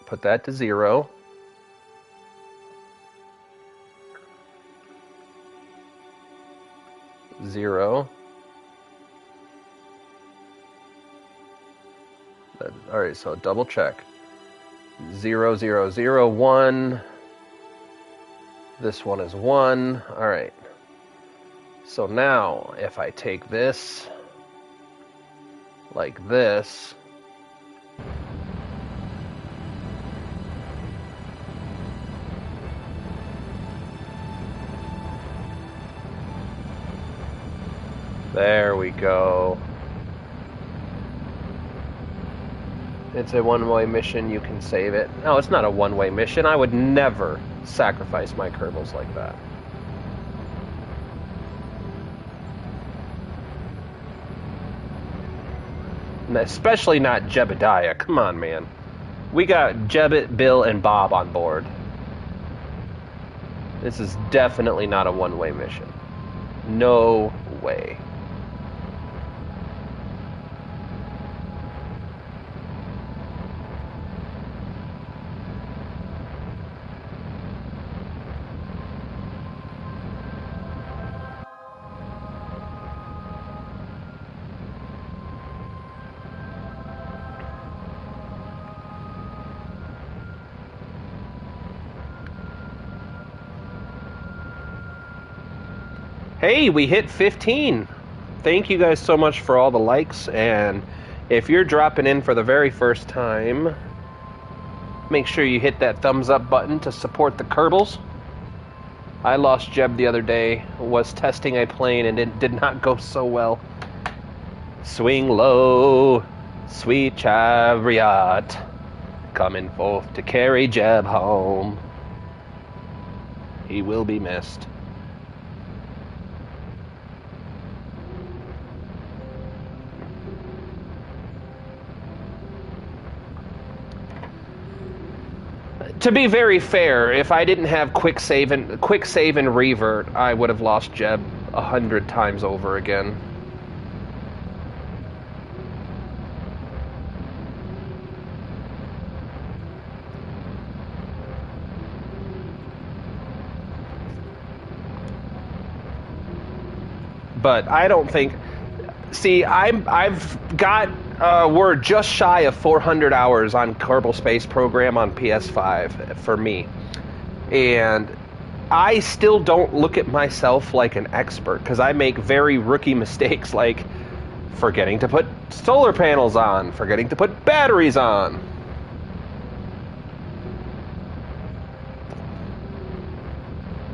Put that to 0. Zero. Alright, so double check. 0, 0, 0, 1. This one is 1. Alright. So now, if I take this, like this, there we go. It's a one-way mission, you can save it. No, it's not a one-way mission. I would never sacrifice my Kerbals like that. Especially not Jebediah. Come on, man. We got Jebbet, Bill, and Bob on board. This is definitely not a one-way mission. No way. Hey, we hit 15. Thank you guys so much for all the likes, and if you're dropping in for the very first time, make sure you hit that thumbs up button to support the Kerbals. I lost Jeb the other day, was testing a plane, and it did not go so well. Swing low, sweet chariot, coming forth to carry Jeb home. He will be missed. To be very fair, if I didn't have quick save and revert, I would have lost Jeb 100 times over again. But I don't think. See, I've got. We're just shy of 400 hours on Kerbal Space Program on PS5 for me, and I still don't look at myself like an expert because I make very rookie mistakes, like forgetting to put solar panels on, forgetting to put batteries on.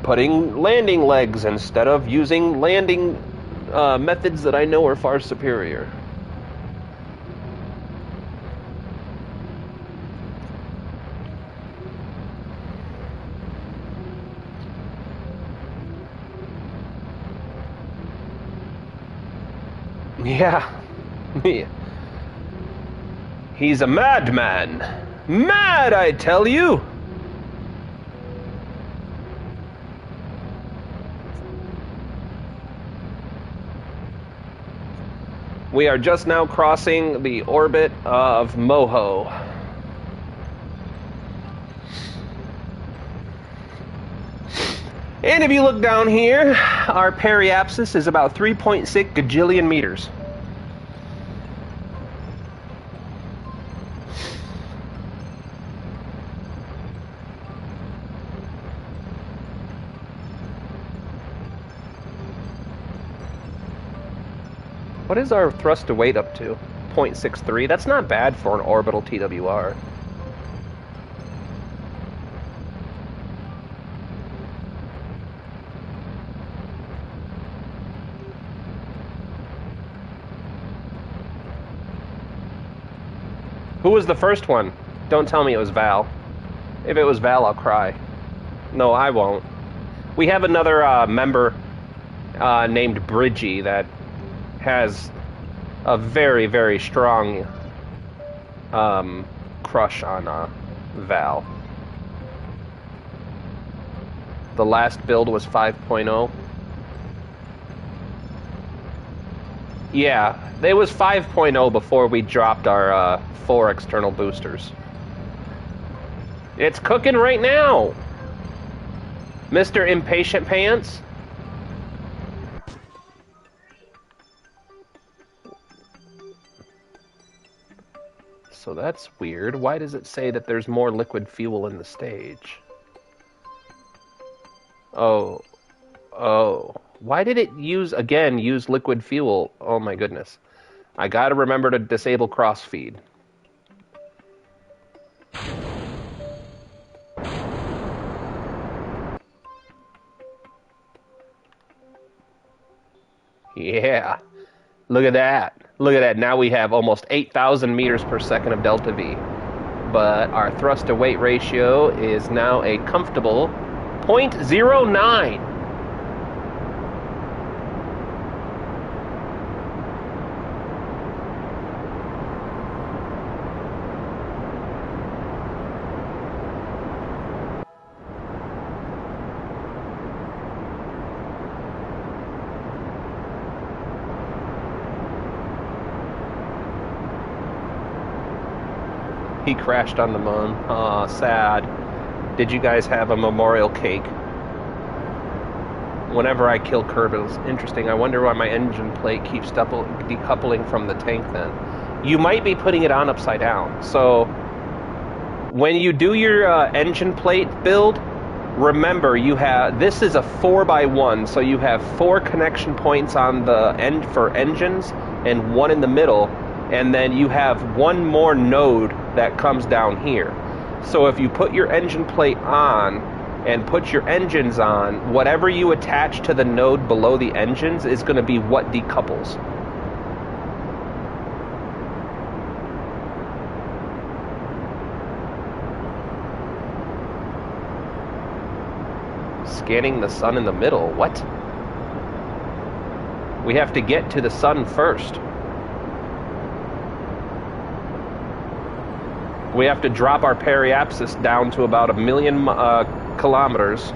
Putting landing legs instead of using landing methods that I know are far superior. Yeah. He's a madman. Mad, I tell you. We are just now crossing the orbit of Moho. And if you look down here, our periapsis is about 3.6 gajillion meters. What is our thrust to weight up to? 0.63. That's not bad for an orbital TWR. Who was the first one? Don't tell me it was Val. If it was Val, I'll cry. No, I won't. We have another member named Bridgie that has a very, very strong crush on Val. The last build was 5.0. Yeah, it was 5.0 before we dropped our 4 external boosters. It's cooking right now, Mr. Impatient Pants. So that's weird. Why does it say that there's more liquid fuel in the stage? Oh. Why did it use liquid fuel? Oh my goodness. I gotta remember to disable crossfeed. Yeah. Look at that. Look at that. Now we have almost 8,000 meters per second of delta V. But our thrust to weight ratio is now a comfortable 0.09. He crashed on the moon. Aw, sad. Did you guys have a memorial cake? Whenever I kill Kerbal, interesting. I wonder why my engine plate keeps decoupling from the tank then. You might be putting it on upside down. So, when you do your engine plate build, remember, you have, this is a 4x1, so you have 4 connection points on the end for engines and 1 in the middle, and then you have 1 more node that comes down here. So if you put your engine plate on and put your engines on, whatever you attach to the node below the engines is going to be what decouples. Scanning the sun in the middle. What? We have to get to the sun first. We have to drop our periapsis down to about 1 million kilometers.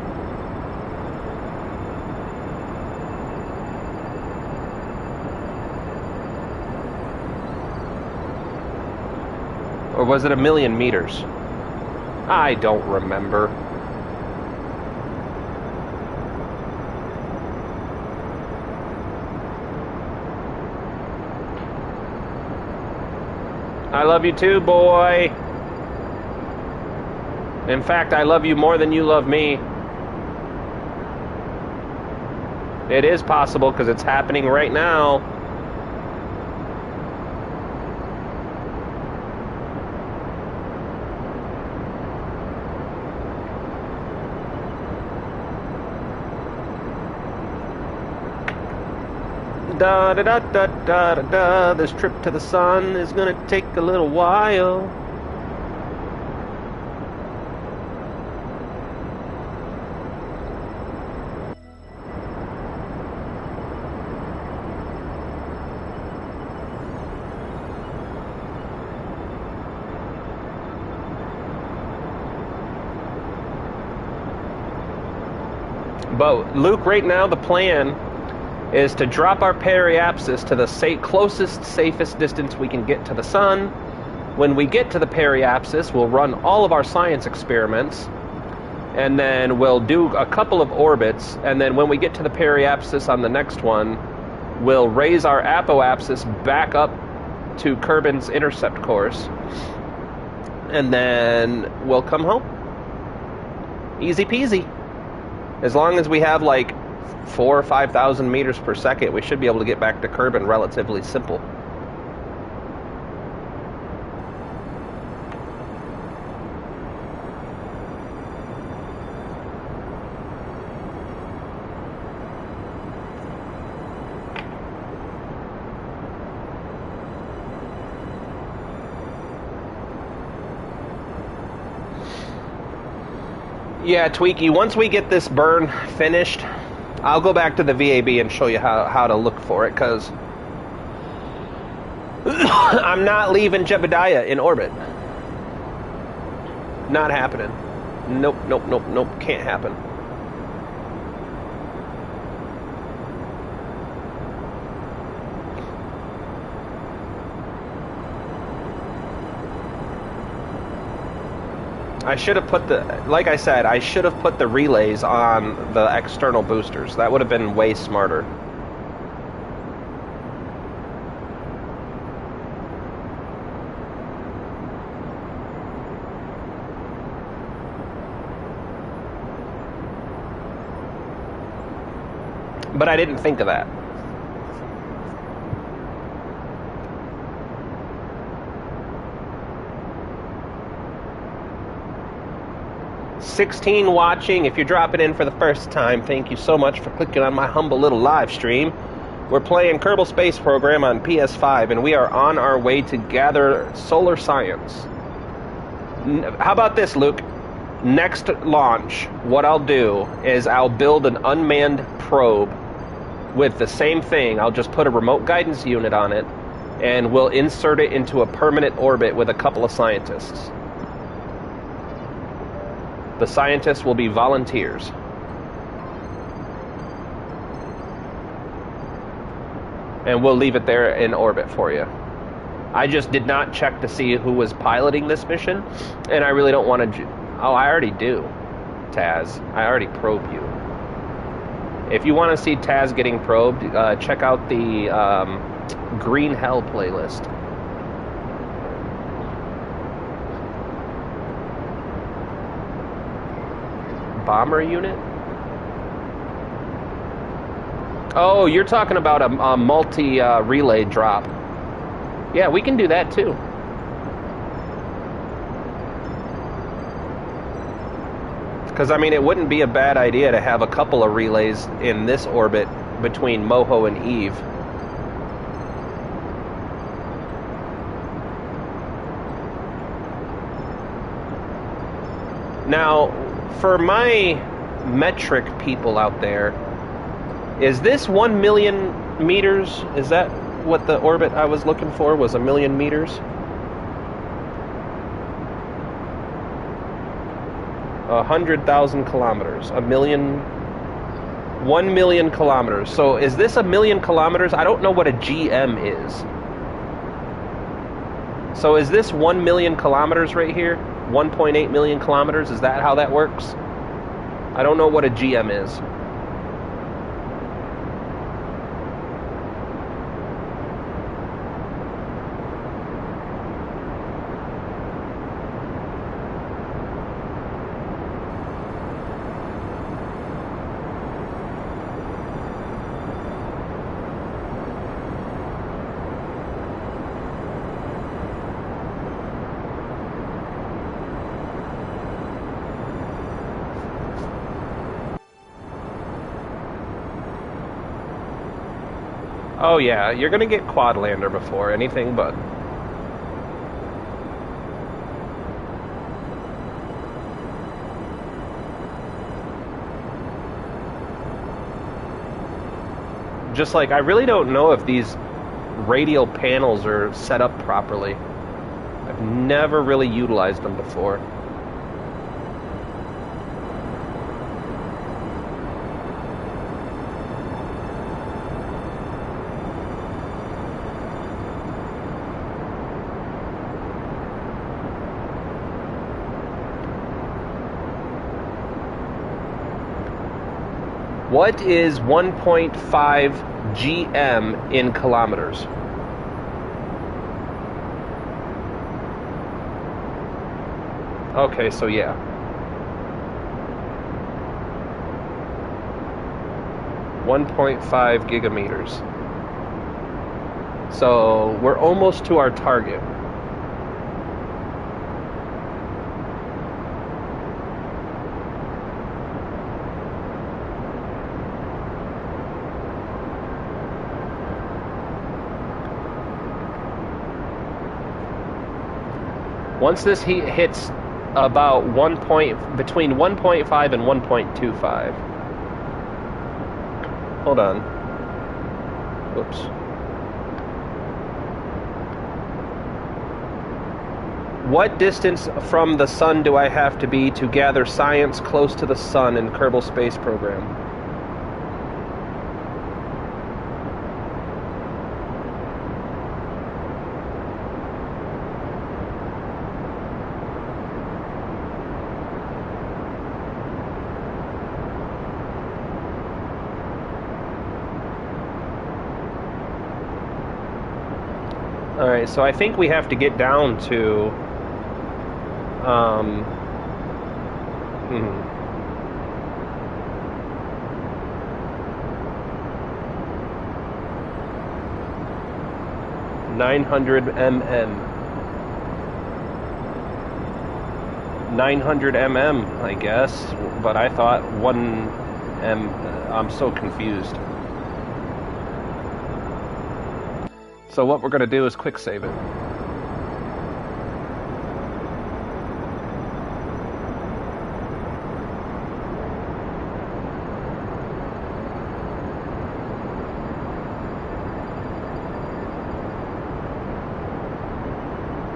Or was it 1 million meters? I don't remember. I love you too, boy. In fact, I love you more than you love me. It is possible because it's happening right now. Da da da da da da. This trip to the sun is gonna take a little while. But Luke, right now the plan is to drop our periapsis to the closest, safest distance we can get to the sun. When we get to the periapsis, we'll run all of our science experiments, and then we'll do a couple of orbits, and then when we get to the periapsis on the next one, we'll raise our apoapsis back up to Kerbin's intercept course, and then we'll come home. Easy peasy. As long as we have like 4,000 or 5,000 meters per second, we should be able to get back to Kerbin relatively simple. Yeah, Tweaky, once we get this burn finished, I'll go back to the VAB and show you how to look for it, because I'm not leaving Jebediah in orbit. Not happening. Nope, nope, nope, nope, can't happen. I should have put like I said, I should have put the relays on the external boosters. That would have been way smarter. But I didn't think of that. $16 watching. If you're dropping in for the first time, thank you so much for clicking on my humble little live stream. We're playing Kerbal Space Program on PS5, and we are on our way to gather solar science. How about this, Luke? Next launch, what I'll do is I'll build an unmanned probe with the same thing. I'll just put a remote guidance unit on it, and we'll insert it into a permanent orbit with a couple of scientists. The scientists will be volunteers. And we'll leave it there in orbit for you. I just did not check to see who was piloting this mission, and I really don't want to... Oh, I already do, Taz. I already probe you. If you want to see Taz getting probed, check out the Green Hell playlist. bomber unit? Oh, you're talking about a multi-relay drop. Yeah, we can do that too. Because, I mean, it wouldn't be a bad idea to have a couple of relays in this orbit between Moho and Eve. Now, for my metric people out there, is this 1 million meters? Is that what the orbit I was looking for was, 1 million meters? 100,000 kilometers. 1 million kilometers. So is this 1 million kilometers? I don't know what a GM is. So is this 1 million kilometers right here? 1.8 million kilometers? Is that how that works? I don't know what a GM is. Oh yeah, you're gonna get Quadlander before anything but. Just like, I really don't know if these radial panels are set up properly. I've never really utilized them before. What is 1.5 GM in kilometers? Okay, so yeah. .5 gigameters. So we're almost to our target. Once this heat hits about between 1.5 and 1.25. Hold on. Whoops. What distance from the sun do I have to be to gather science close to the sun in Kerbal Space Program? Alright, so I think we have to get down to 900 mm. 900 mm, I guess, but I thought 1 m. I'm so confused. So what we're going to do is quick save it.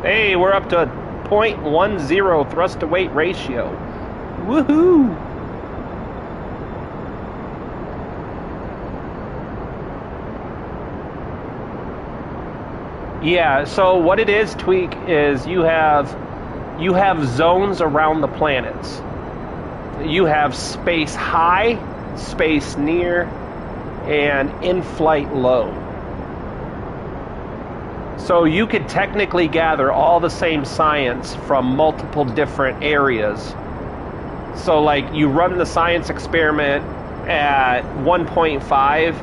Hey, we're up to 0.10 thrust to weight ratio. Woohoo! Yeah, so what it is, Tweak, is you have zones around the planets. You have space high, space near, and in-flight low. So you could technically gather all the same science from multiple different areas So, like, you run the science experiment at 1.5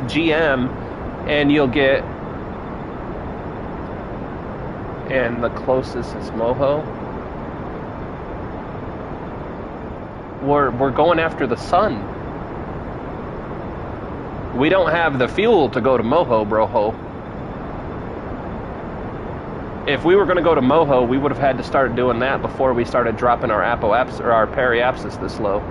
GM, and you'll get... And the closest is Moho. We're going after the sun. We don't have the fuel to go to Moho, broho. If we were going to go to Moho, we would have had to start doing that before we started dropping our apoapsis or our periapsis this low.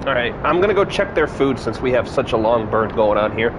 Alright, I'm going to go check their food since we have such a long burn going on here.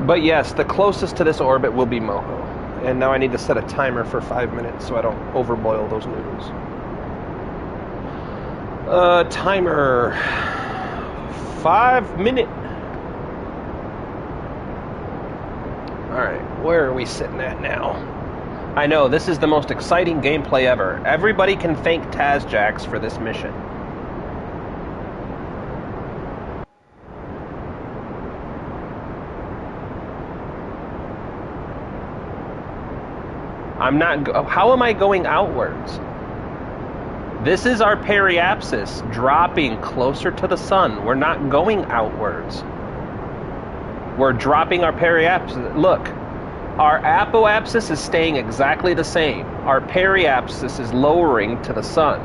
But yes, the closest to this orbit will be Moho. And now I need to set a timer for 5 minutes so I don't overboil those noodles. Timer. 5 minute. Alright, where are we sitting at now? I know, this is the most exciting gameplay ever. Everybody can thank Tazjax for this mission. How am I going outwards? This is our periapsis dropping closer to the sun. We're not going outwards. We're dropping our periapsis. Look, our apoapsis is staying exactly the same. Our periapsis is lowering to the sun.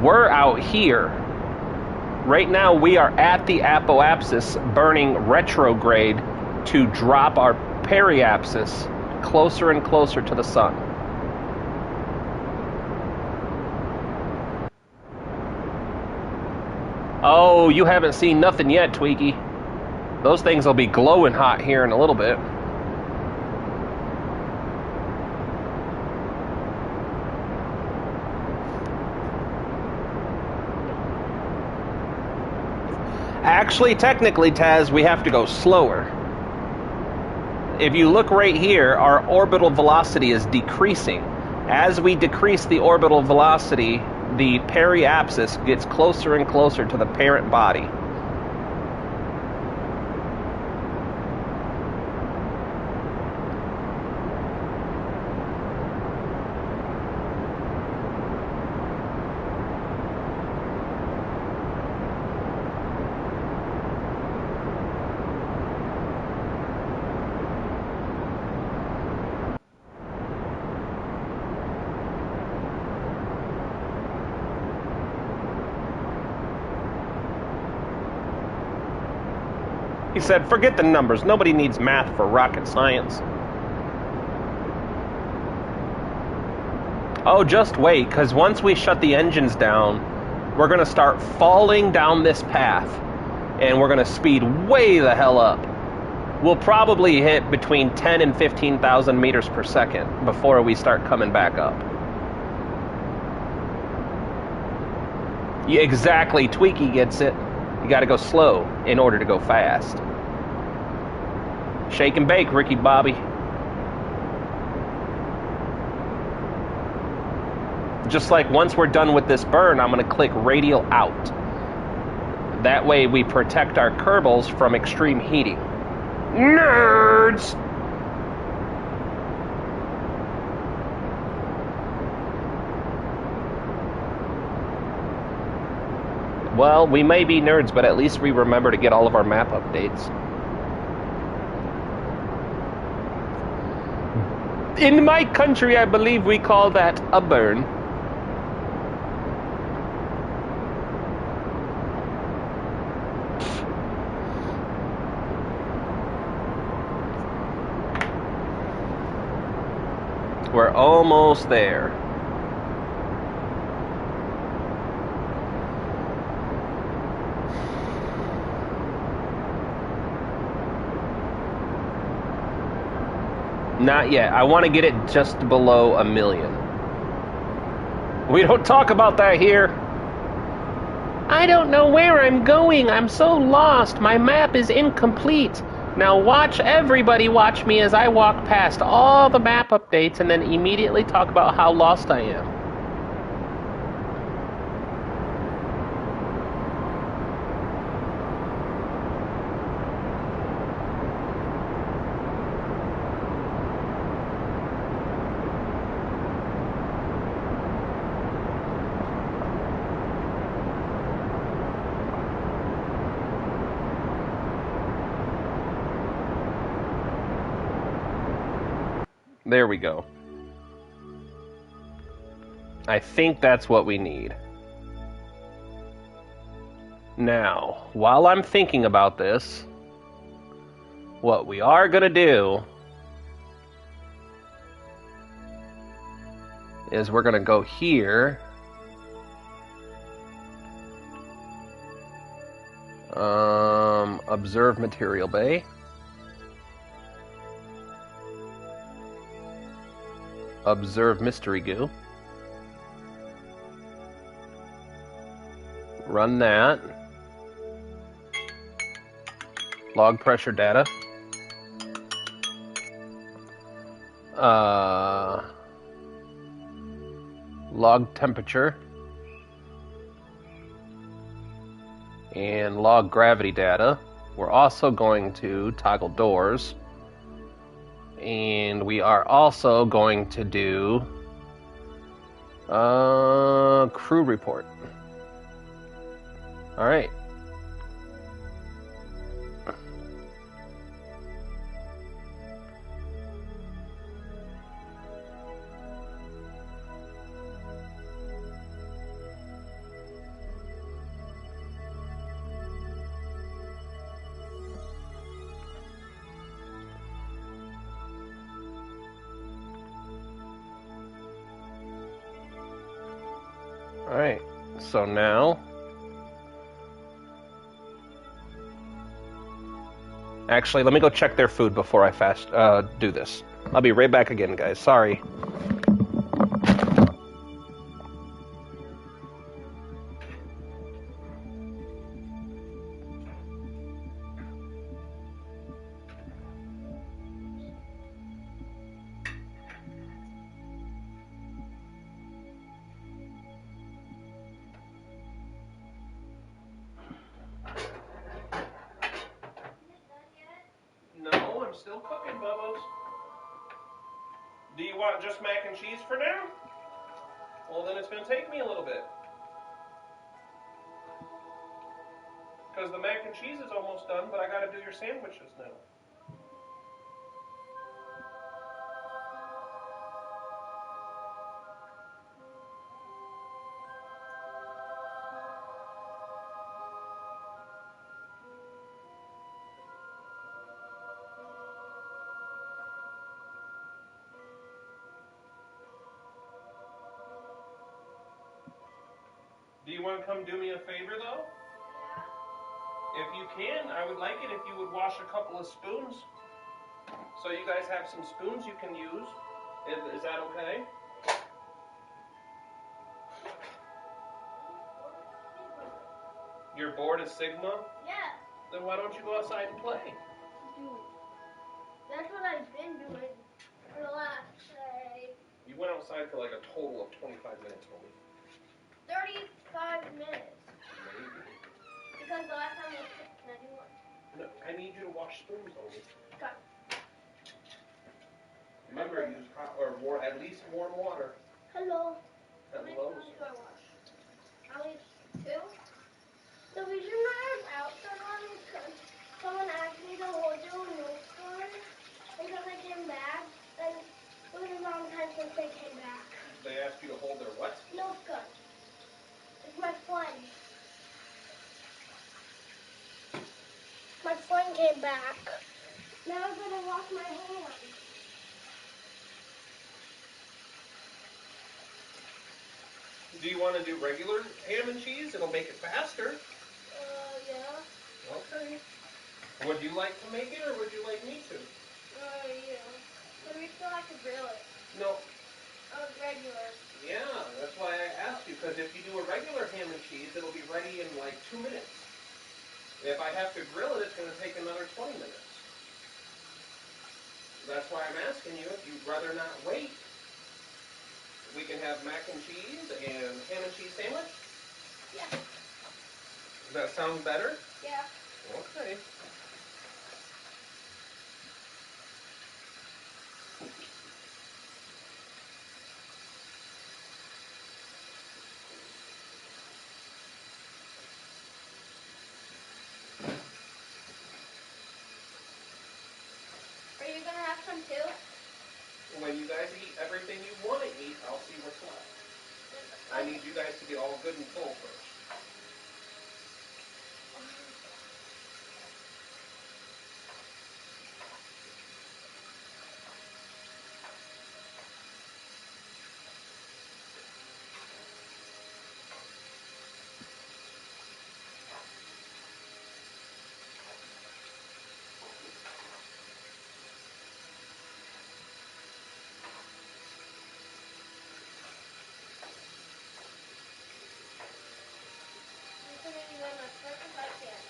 We're out here. Right now we are at the apoapsis burning retrograde to drop our periapsis closer and closer to the sun. Oh, you haven't seen nothing yet, Tweaky. Those things will be glowing hot here in a little bit. Actually, technically, Taz, we have to go slower. If you look right here, our orbital velocity is decreasing. As we decrease the orbital velocity, the periapsis gets closer and closer to the parent body. He said, forget the numbers. Nobody needs math for rocket science. Oh, just wait, because once we shut the engines down, we're going to start falling down this path, and we're going to speed way the hell up. We'll probably hit between 10 and 15,000 meters per second before we start coming back up. Yeah, exactly, Tweaky gets it. You gotta go slow in order to go fast. Shake and bake, Ricky Bobby. Just like once we're done with this burn, I'm gonna click radial out. That way we protect our Kerbals from extreme heating. Nerds! Well, we may be nerds, but at least we remember to get all of our map updates. In my country, I believe we call that a burn. We're almost there. Not yet. I want to get it just below 1 million. We don't talk about that here. I don't know where I'm going. I'm so lost. My map is incomplete. Now everybody watch me as I walk past all the map updates and then immediately talk about how lost I am. There we go. I think that's what we need. Now, while I'm thinking about this, what we are going to do is we're going to go here. Observe material bay. Observe mystery goo. Run that. Log pressure data. Log temperature. And log gravity data. We're also going to toggle doors. And we are also going to do crew report. All right. All right. So now, actually, let me go check their food before I do this. I'll be right back again, guys. Sorry. No, I'm still cooking, Bubbles. Do you want just mac and cheese for now? Well, then it's going to take me a little bit. Because the mac and cheese is almost done, but I got to do your sandwiches now. Do you want to come do me a favor, though? Yeah. If you can, I would like it if you would wash a couple of spoons. So you guys have some spoons you can use. Is that okay? You're bored of Sigma? Yeah. Then why don't you go outside and play? Dude, that's what I've been doing for the last, say... You went outside for like a total of 25 minutes, homie. 35 minutes. Maybe. Because No, I need you to wash spoons only. Got Remember, use hot or warm, at least warm water. Hello. Hello. How many spoons do I wash? Only 2? The reason why I'm out so long is because someone asked me to hold their milk gun until they came back, and it was a long time since they came back. They asked you to hold their what? Milk gun. It's my friend. My friend came back. Now I'm gonna wash my hands. Do you want to do regular ham and cheese? It'll make it faster. Yeah. Okay. Would you like to make it, or would you like me to? Yeah. But we still have to grill it. No. Regular. Yeah, that's why I asked you, because if you do a regular ham and cheese, it'll be ready in like 2 minutes. If I have to grill it, it's going to take another 20 minutes. That's why I'm asking you if you'd rather not wait. We can have mac and cheese and ham and cheese sandwich. Yeah. Does that sound better? Yeah. Okay. Are you gonna have some too? When you guys eat everything you want to eat, I'll see what's left. I need you guys to get all good and full first. I'm gonna do it as quick as I can.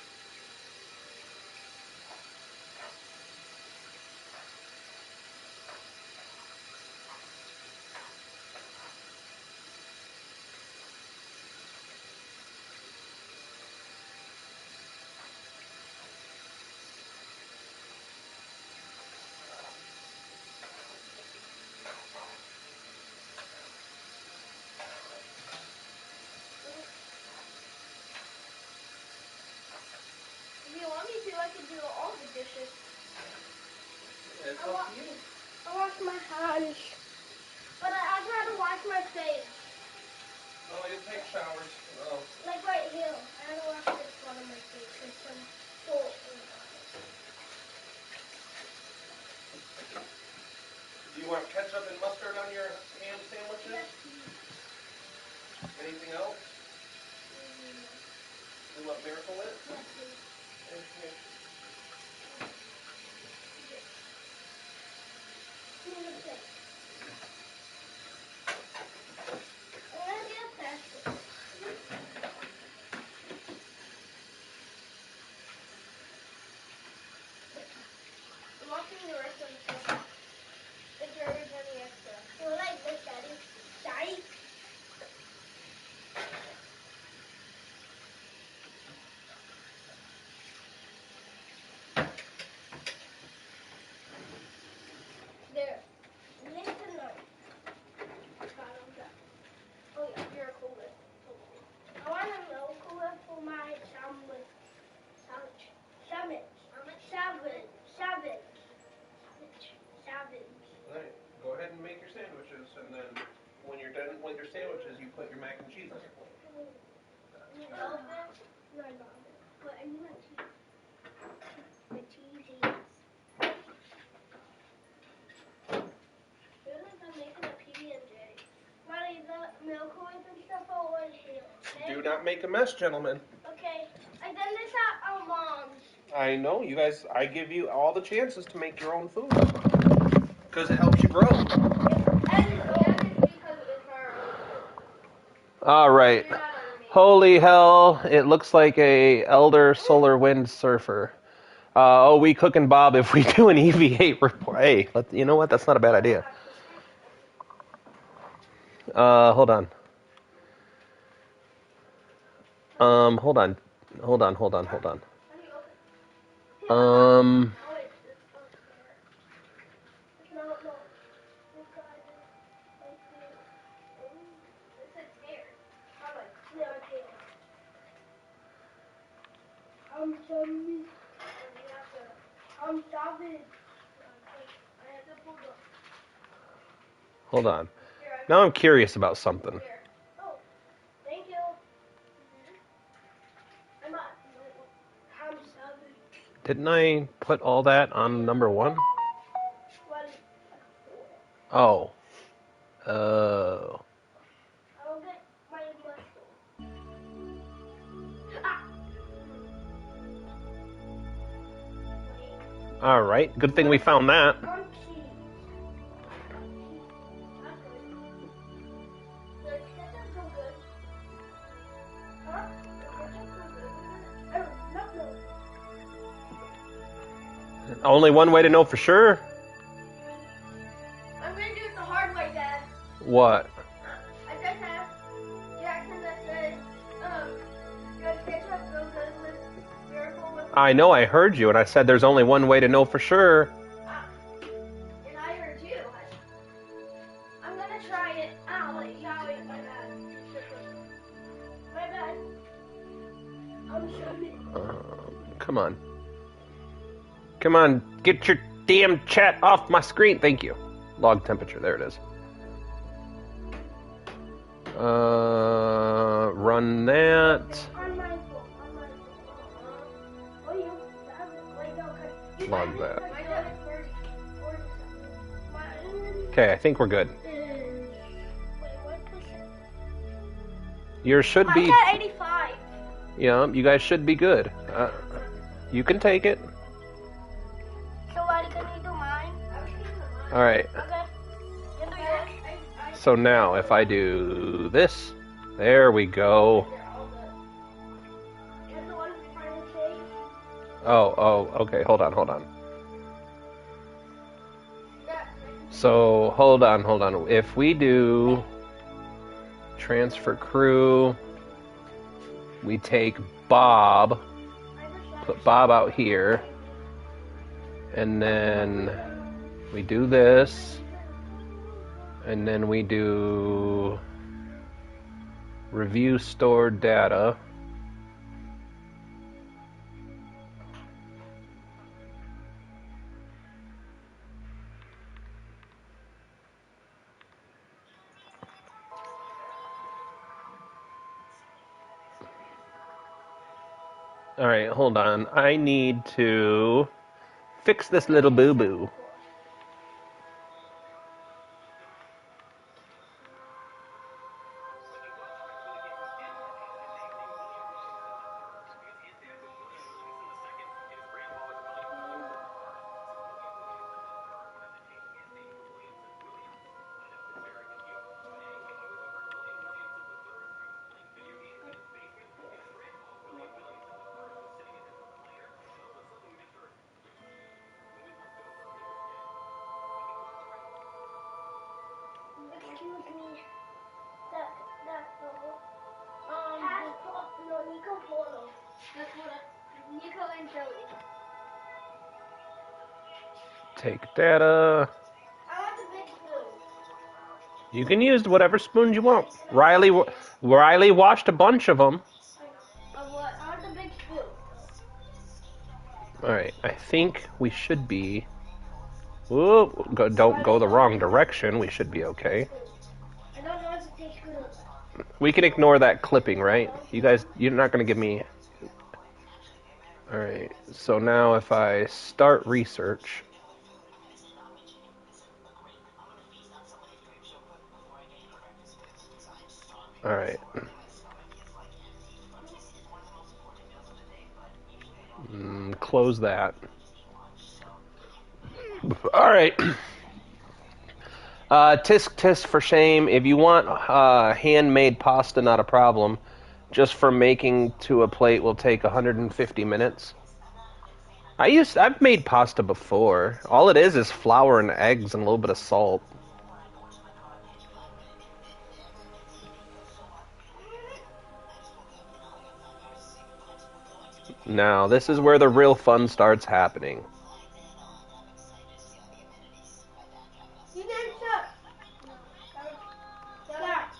If you want me to, I could do all the dishes. It's up to you. I wash my hands, but I also had to wash my face. Oh, you take showers. Oh. Like right here. I had to wash this part of my face with some salt. Do you want ketchup and mustard on your ham sandwiches? Yes, please. Anything else? You want Miracle Whip? Yes, please. Okay. Give me the plate. I'm gonna get a plastic. I'm washing the rest of the stuff. If there is any extra. You like this, Daddy? Daddy? There. Lick the knife. Oh yeah, you're cool with. I want a little cooler for my sandwich. Sandwich. Alright, go ahead and make your sandwiches, and then when you're done with your sandwiches, you put your mac and cheese on your plate. No, I love it. But I want cheese. The cheese is. Feel like I'm making a PB&J. Mommy, the milk and stuff are over here. Okay? Do not make a mess, gentlemen. Okay. I done this at our mom's. I know, you guys, I give you all the chances to make your own food. Because it helps you grow. And it's because it's our own. All right. You're not under me. Holy hell, it looks like a Elder Solar Wind Surfer. We cooking Bob if we do an EV8 report. Hey, you know what? That's not a bad idea. Hold on. Hold on. Um, Oh, it's up there. No, no. You got it. Right there. It says there. I'm like, no, I can't. Sorry. I'm sorry. I have to pull the. hold on. Here, I Now I'm curious about something. here. Oh, thank you. I'm not. I'm sorry. Didn't I put all that on number 1? What? Oh. Oh. I'll get my muscle. Ah! All right. Good thing we found that. Monkey. Not good. The ketchup so good. Huh? The ketchup so good. Oh, no. Only one way to know for sure. I'm gonna do it the hard way, Dad. What? I just have Jackson that said, your ketchup so good with miracle with. I know I heard you, and I said there's only one way to know for sure. And I heard you. I'm gonna try it. Ow, wait, yeah, wait, my bad. My bad. I'm sorry. Come on. Come on. Get your damn chat off my screen. Thank you. Log temperature. There it is. Run that. On my phone. Oh, you. Wait, no, cause Log that. my dad is 30. Okay, I think we're good. Wait, what percent? Yours should I be. got 85. Yeah, you guys should be good. You can take it. So what are you gonna do mine? All right. Okay. You do yours. So now, if I do this, there we go. You're the one trying to say. Oh, okay. Hold on. Yeah. So, hold on. If we do transfer crew, we take Bob, put Bob out here, and then we do this, and then we do review stored data. All right, hold on. I need to fix this little boo-boo. Excuse me. No, Nico Polo. That's what Nico and Joey. Take data. I want the big spoon. You can use whatever spoons you want. Riley washed a bunch of them. Of what? I want the big spoon. All right, I think we should be. Whoa, don't go the wrong direction. We should be okay. I don't know if it tastes good. We can ignore that clipping, right? You guys, you're not going to give me... Alright, so now if I start research... Alright. Close that. Alright. Tisk tisk for shame. If you want handmade pasta, not a problem. Just for making to a plate will take 150 minutes. I've made pasta before. All it is flour and eggs and a little bit of salt. Now, this is where the real fun starts happening. You didn't shut. No. Shut up.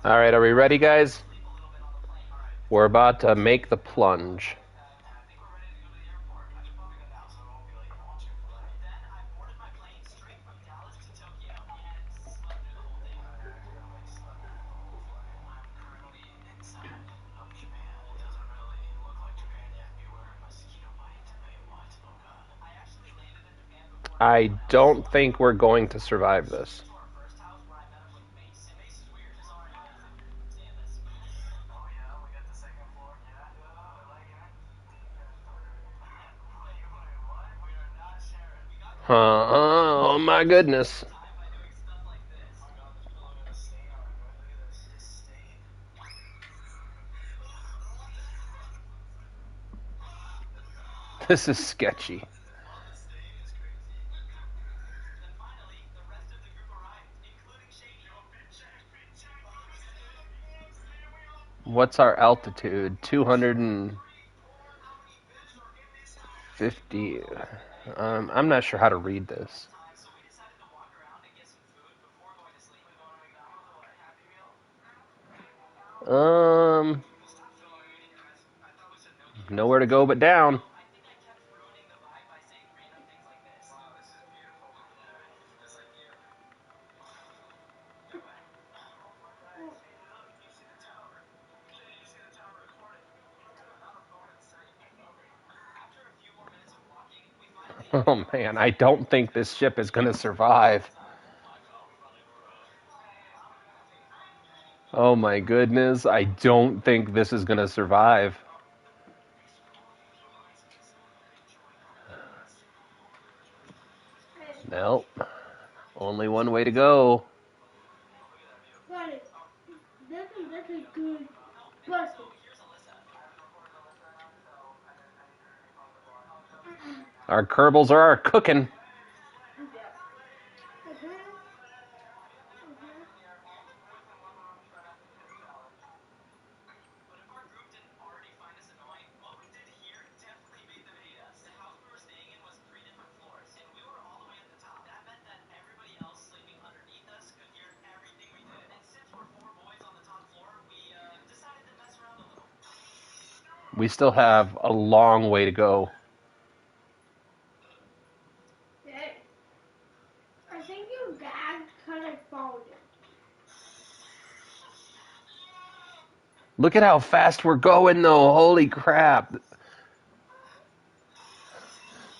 Alright, are we ready, guys? We're about to make the plunge. I don't think we're going to survive this. Oh my goodness. This is sketchy. What's our altitude? 250. I'm not sure how to read this. Nowhere to go but down. Oh man, I don't think this ship is going to survive. Oh my goodness, I don't think this is going to survive. Nope. Only one way to go. Buddy, that's a good busted. Our Kerbals are cooking. We still have a long way to go. Hey, I think your dad kind of followed it. Look at how fast we're going, though. Holy crap.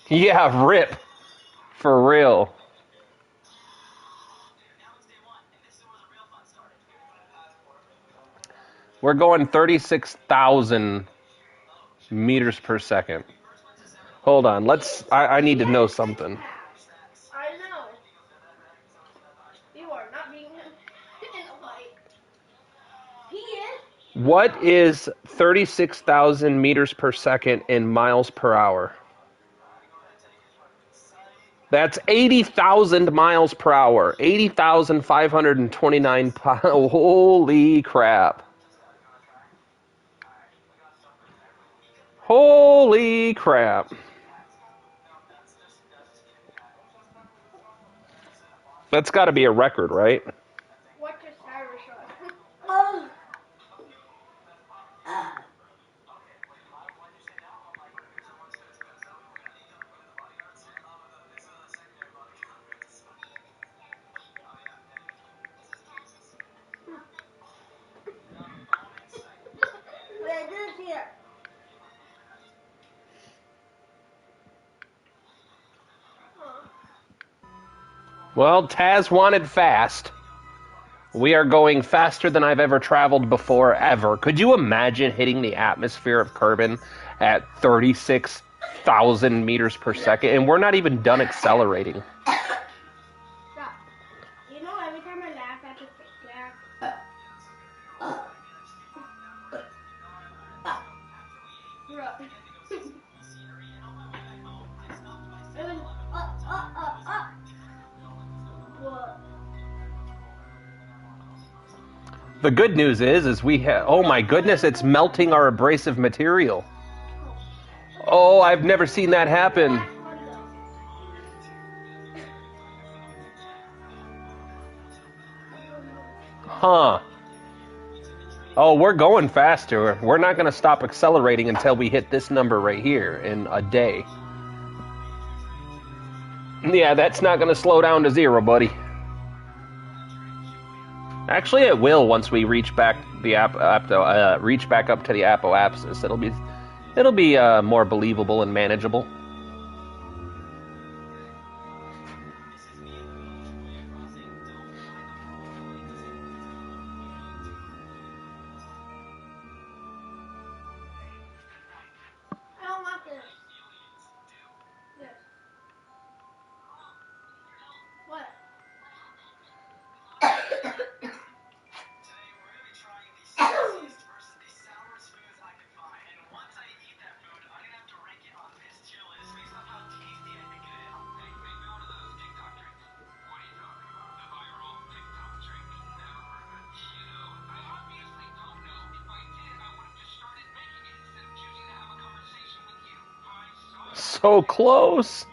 Yeah, rip. For real. We're going 36,000 meters per second. Hold on. I need to know something. I know. You are not being in a light. He is. What is 36,000 meters per second in miles per hour? That's 80,000 miles per hour. 80,529 pounds. Holy crap. Holy crap. That's got to be a record, right? What just Irish shot? Oh. Wait, this here. Well, Taz wanted fast. We are going faster than I've ever traveled before, ever. Could you imagine hitting the atmosphere of Kerbin at 36,000 meters per second? And we're not even done accelerating. Stop. You know, every time I laugh, I just laugh. The good news is we have... Oh my goodness, it's melting our abrasive material. Oh, I've never seen that happen. Huh. Oh, we're going faster. We're not going to stop accelerating until we hit this number right here in a day. Yeah, that's not going to slow down to 0, buddy. Actually, it will once we reach back the reach back up to the apoapsis. It'll be more believable and manageable. I don't want this. This. What? So close.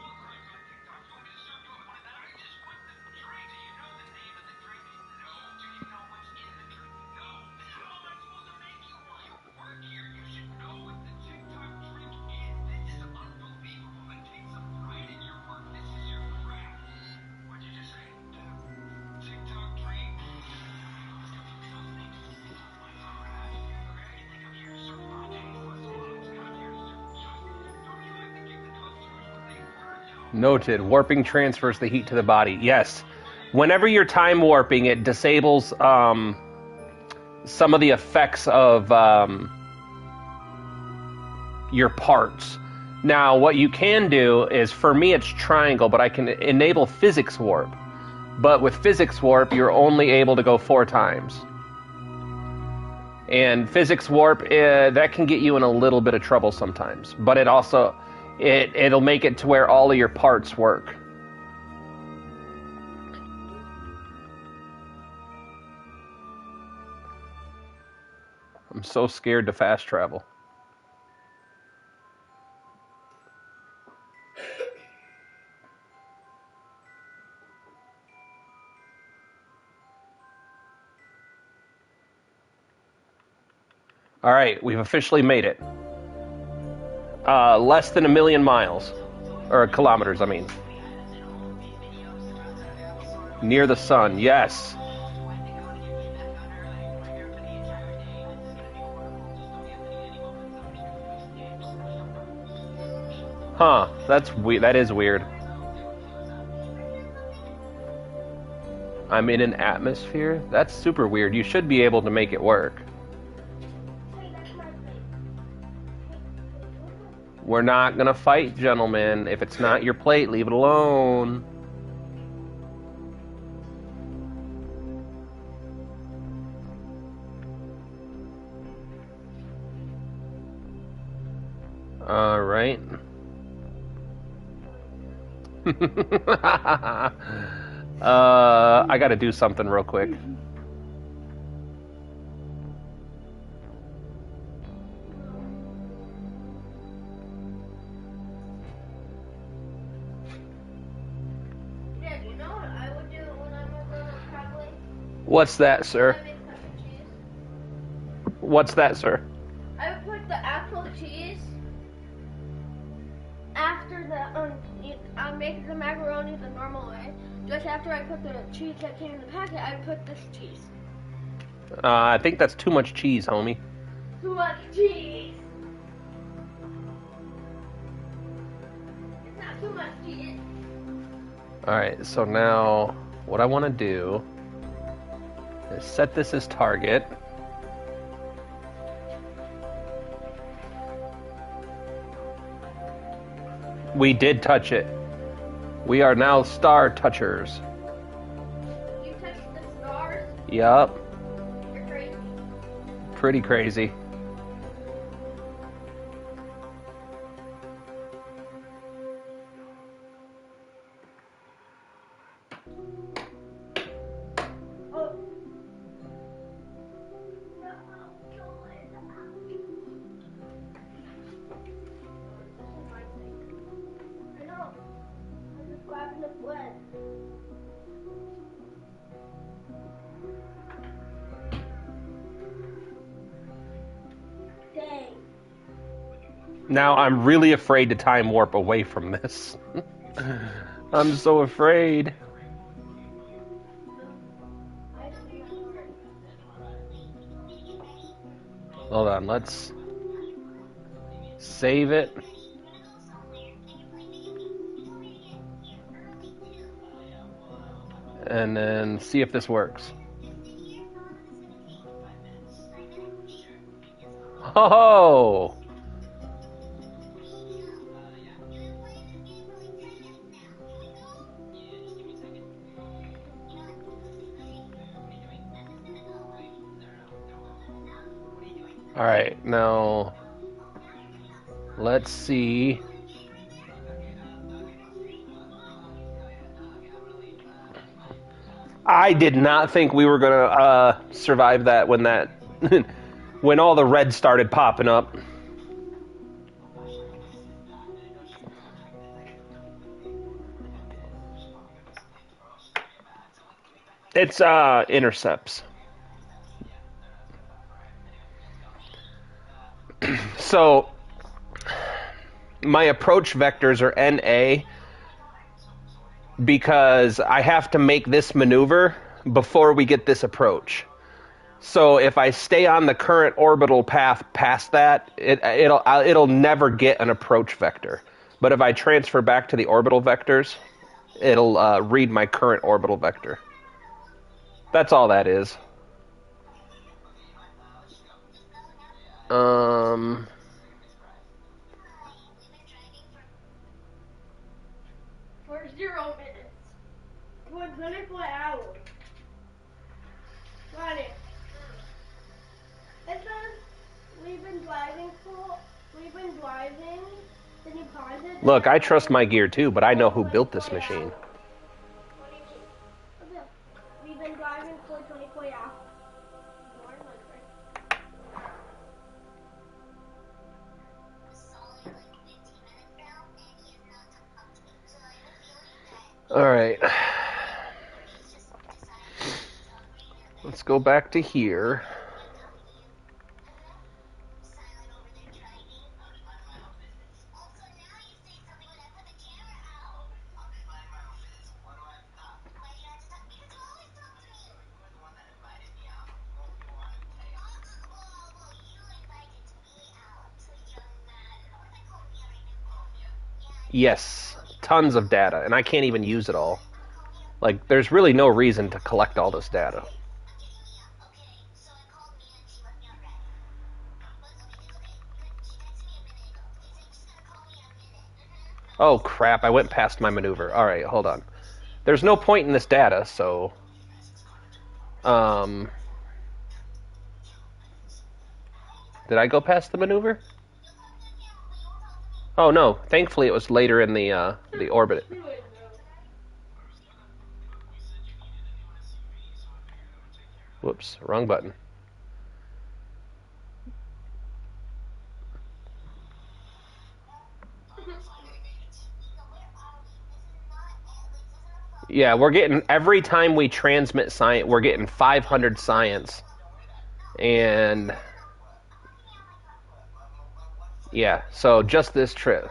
Noted. Warping transfers the heat to the body. Yes. Whenever you're time warping, it disables some of the effects of your parts. Now, what you can do is, for me, it's triangle, but I can enable physics warp. But with physics warp, you're only able to go 4 times. And physics warp, that can get you in a little bit of trouble sometimes. But it also... It'll make it to where all of your parts work. I'm so scared to fast travel. All right, we've officially made it. Less than 1 million miles. Or kilometers, I mean. Near the sun, yes. Huh, that is weird. I'm in an atmosphere? That's super weird. You should be able to make it work. We're not gonna fight, gentlemen. If it's not your plate, leave it alone. All right. I gotta do something real quick. What's that, sir? What's that, sir? I would put the actual cheese after I'm making the macaroni the normal way. Just after I put the cheese that came in the packet, I would put this cheese. I think that's too much cheese, homie. Too much cheese. It's not too much cheese. Alright, so now what I want to do Set this as target. We did touch it. We are now star touchers. You touched the stars? Yup. You're crazy. Pretty crazy. Oh. I know. I'm just grabbing the bread. Dang. Now I'm really afraid to time warp away from this. I'm so afraid. Hold on, let's save it. And then see if this works. Oh! Alright, now let's see. I did not think we were gonna survive that when when all the red started popping up. It's intercepts. So my approach vectors are NA because I have to make this maneuver before we get this approach. So if I stay on the current orbital path past that, it'll never get an approach vector. But if I transfer back to the orbital vectors, it'll read my current orbital vector. That's all that is. 0 minutes. For 24 hours. Got it. It says we've been driving. Then you pause it. Look, I trust my gear too, but I know who built this machine. Okay. We've been driving for 24 hours. Alright. Let's go back to here. Yes, tons of data, and I can't even use it all. Like, there's really no reason to collect all this data. Oh, crap, I went past my maneuver. Alright, hold on. There's no point in this data, so... Did I go past the maneuver? Oh, no. Thankfully, it was later in the orbit. Whoops, wrong button. Yeah, we're getting, every time we transmit science, we're getting 500 science. And... yeah, so just this trip.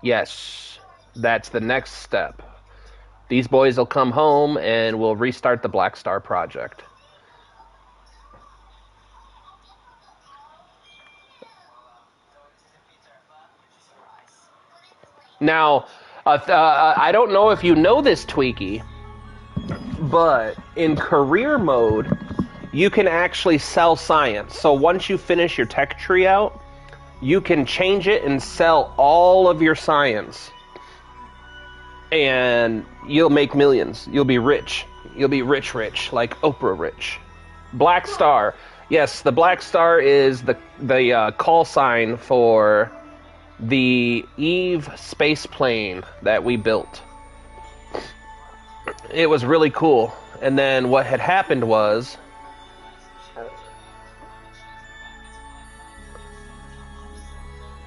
Yes, that's the next step. These boys will come home and we'll restart the Black Star project. Now, I don't know if you know this, Tweaky, But in career mode, you can actually sell science. So once you finish your tech tree out, you can change it and sell all of your science. And you'll make millions. You'll be rich. You'll be rich, like Oprah rich. Black Star. Yes, the Black Star is the call sign for the Eve space plane that we built. It was really cool. And then what had happened was...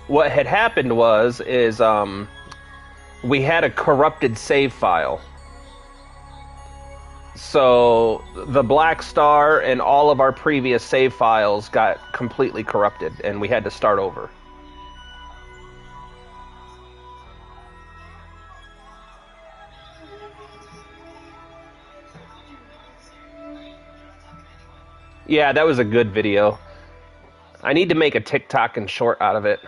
we had a corrupted save file. So the Black Star and all of our previous save files got completely corrupted, and we had to start over. Yeah, that was a good video. I need to make a TikTok and short out of it.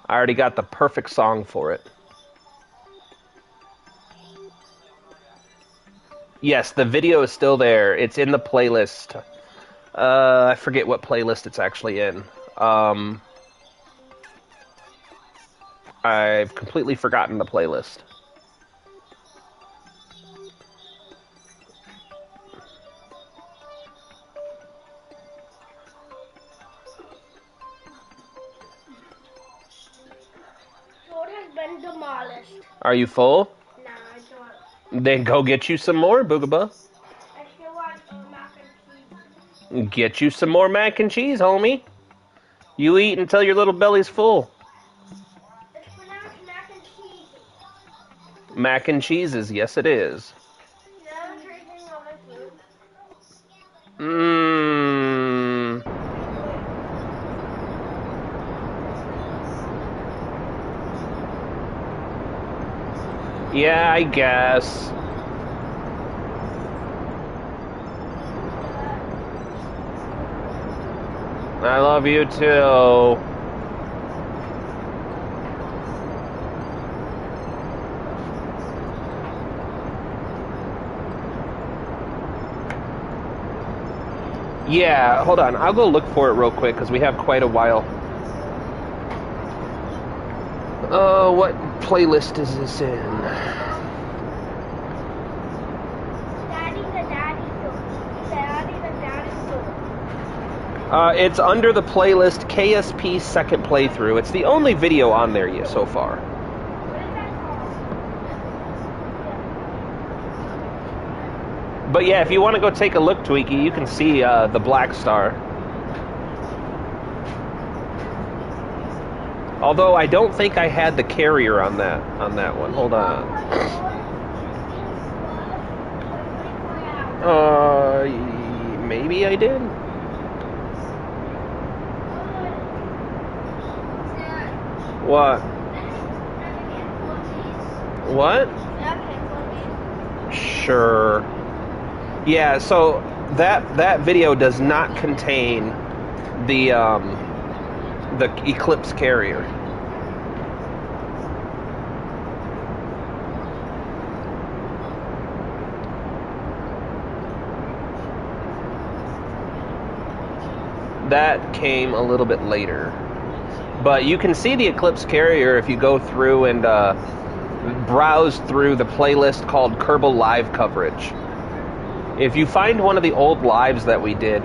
I already got the perfect song for it. Yes, the video is still there. It's in the playlist. I forget what playlist it's actually in. I've completely forgotten the playlist. Road has been demolished. Are you full? Nah, I don't. Then go get you some more, Boogaba. I still want mac and cheese. Get you some more mac and cheese, homie. You eat until your little belly's full. It's pronounced mac and cheese. Mac and cheeses, yes it is. Now I'm drinking all my food. Mmm. Yeah, I guess. I love you too. Yeah, hold on. I'll go look for it real quick because we have quite a while. What playlist is this in? Daddy the Daddy Store. Daddy the Daddy Store. It's under the playlist KSP Second Playthrough. It's the only video on there yet so far. What is that called? But yeah, if you want to go take a look, Tweaky, you can see the Black Star. Although I don't think I had the carrier on that one. Hold on. Maybe I did. What? What? Sure. Yeah, so that video does not contain the Eclipse carrier. That came a little bit later. But you can see the Eclipse carrier if you go through and browse through the playlist called Kerbal Live Coverage. If you find one of the old lives that we did,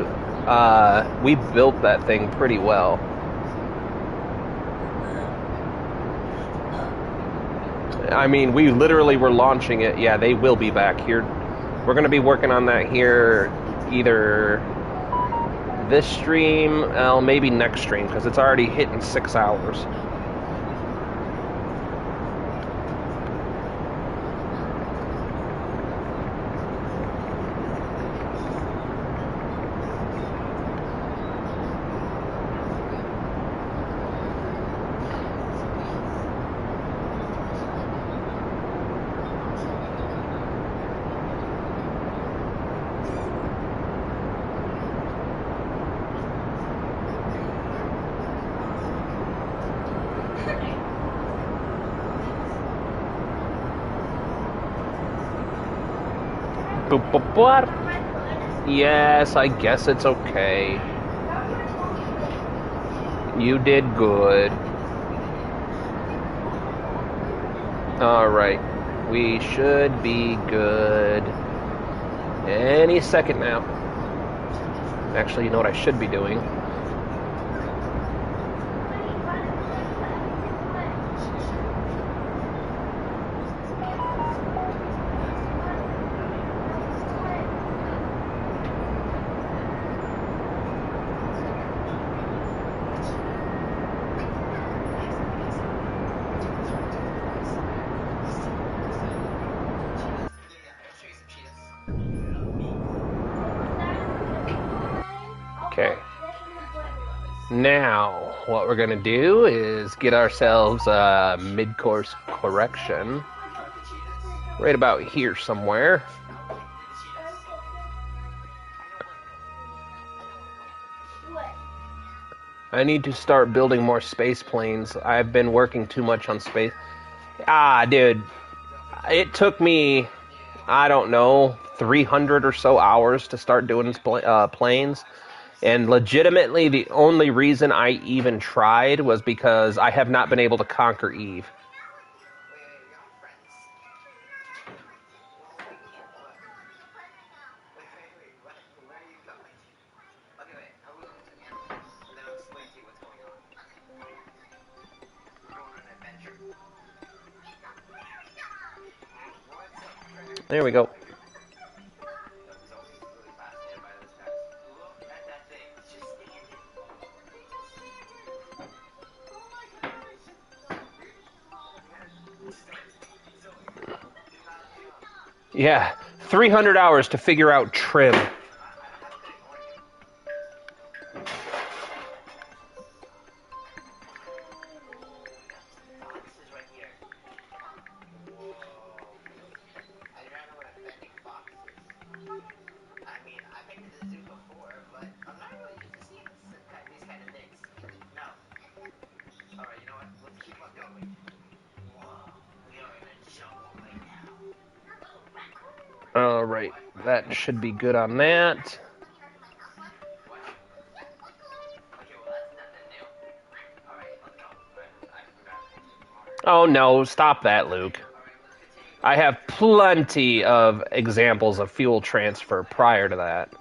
we built that thing pretty well. I mean, we literally were launching it. Yeah, they will be back here. We're going to be working on that here either this stream, maybe next stream, because it's already hitting 6 hours. What? Yes, I guess it's okay. You did good. Alright. We should be good any second now. Actually, you know what I should be doing? Okay. Now, what we're gonna do is get ourselves a mid-course correction. Right about here somewhere. I need to start building more space planes. I've been working too much on space. Dude. It took me, I don't know, 300 or so hours to start doing planes. And legitimately, the only reason I even tried was because I have not been able to conquer Eve. There we go. Yeah, 300 hours to figure out trim. Alright, that should be good on that. Oh no, stop that, Luke. I have plenty of examples of fuel transfer prior to that.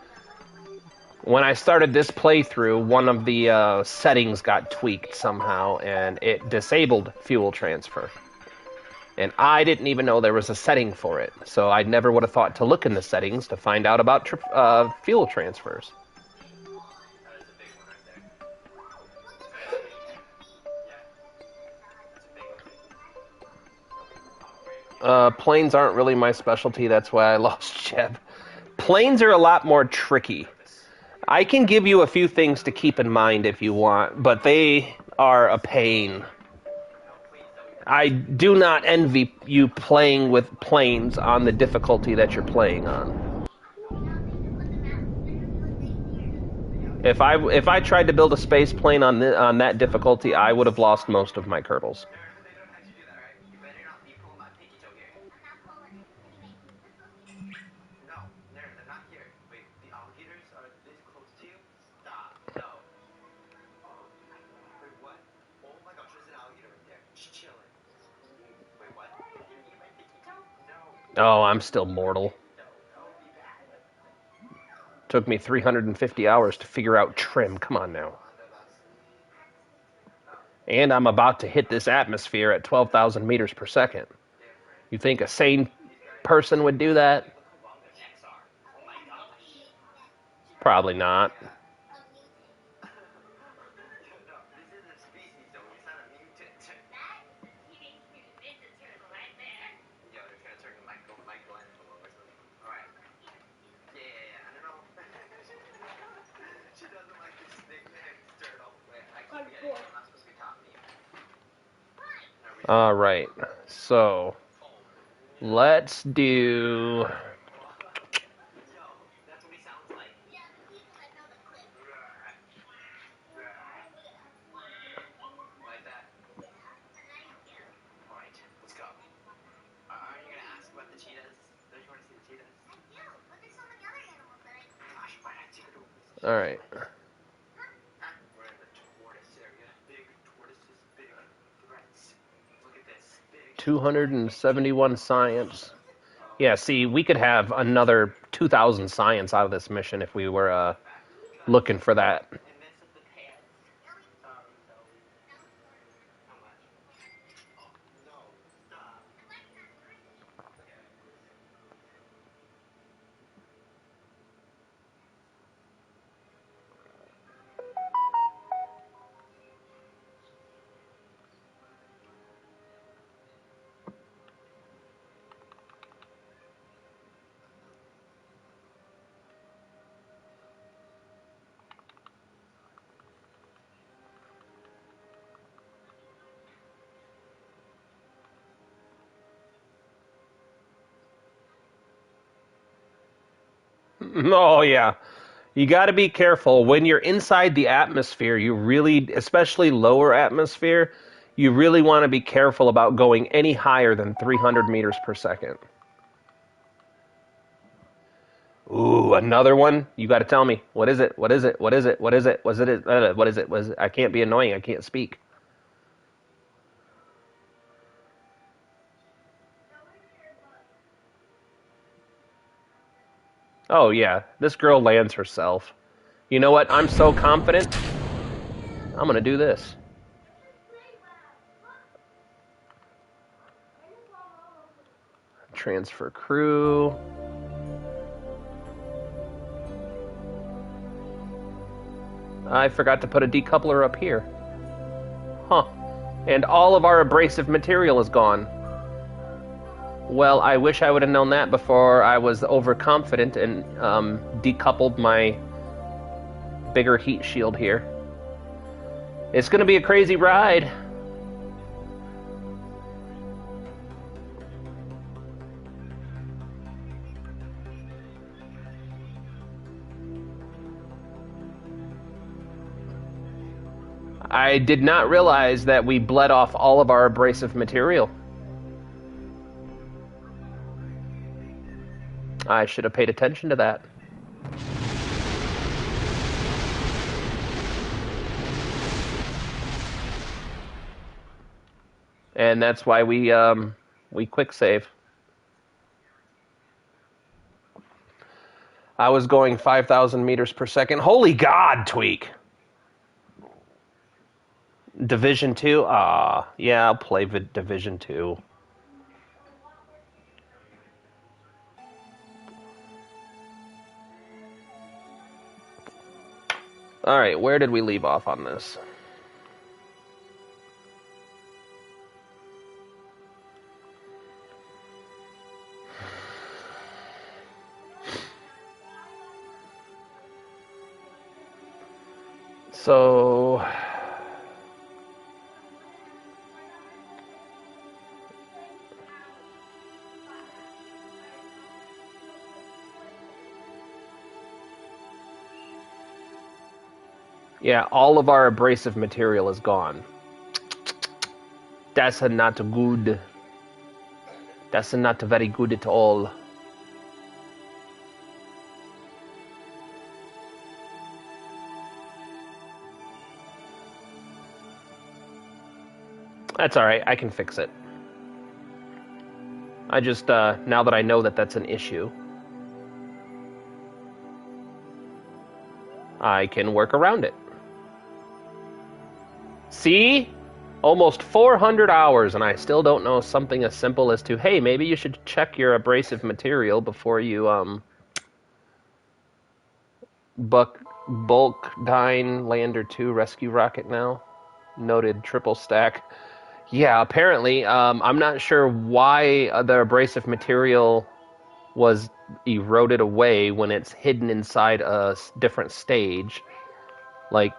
When I started this playthrough, one of the settings got tweaked somehow, and it disabled fuel transfer. And I didn't even know there was a setting for it, so I never would have thought to look in the settings to find out about fuel transfers. Planes aren't really my specialty, that's why I lost Jeb. Planes are a lot more tricky. I can give you a few things to keep in mind if you want, but they are a pain. I do not envy you playing with planes on the difficulty that you're playing on. If I tried to build a space plane on that difficulty, I would have lost most of my Kerbals. Oh, I'm still mortal. Took me 350 hours to figure out trim. Come on now. And I'm about to hit this atmosphere at 12,000 meters per second. You think a sane person would do that? Probably not. Alright, so let's do... All right. We're in the tortoise area. Big tortoises, big threats. Look at this. Big 271 science. Yeah, see, we could have another 2,000 science out of this mission if we were looking for that. and mess up the pads. So, how much? Oh, no. Stop. Oh, yeah. You got to be careful. When you're inside the atmosphere, you really, especially lower atmosphere, you really want to be careful about going any higher than 300 meters per second. Ooh, another one? You got to tell me. What is it? What is it? What is it? What is it? Was it? What is it? Was it? I can't be annoying. I can't speak. Oh, yeah. This girl lands herself. You know what? I'm so confident. I'm going to do this. Transfer crew. I forgot to put a decoupler up here. Huh. And all of our abrasive material is gone. Well, I wish I would have known that before I was overconfident and decoupled my bigger heat shield here. It's going to be a crazy ride. I did not realize that we bled off all of our abrasive material. I should have paid attention to that. And that's why we quick save. I was going 5,000 meters per second. Holy God, Tweak! Division 2? Yeah, I'll play Division 2. Alright, where did we leave off on this? So... yeah, all of our abrasive material is gone. That's not good. That's not very good at all. That's alright, I can fix it. I just, now that I know that that's an issue, I can work around it. See? Almost 400 hours, and I still don't know something as simple as to, hey, maybe you should check your abrasive material before you, bulk Dine Lander 2 rescue rocket now. Noted triple stack. Yeah, apparently, I'm not sure why the abrasive material was eroded away when it's hidden inside a different stage. Like,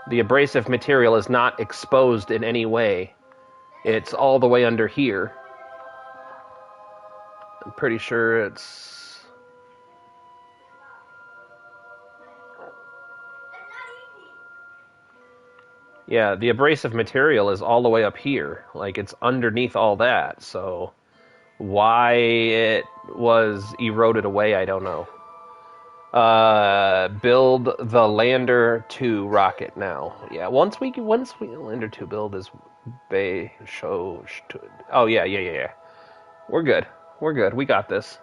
the abrasive material is not exposed in any way. It's all the way under here. I'm pretty sure it's... yeah, the abrasive material is all the way up here. Like, it's underneath all that, so... why it was eroded away, I don't know. Build the Lander 2 rocket now. Yeah, once we Lander 2 build is Bay show. Oh yeah. We're good. We're good. We got this.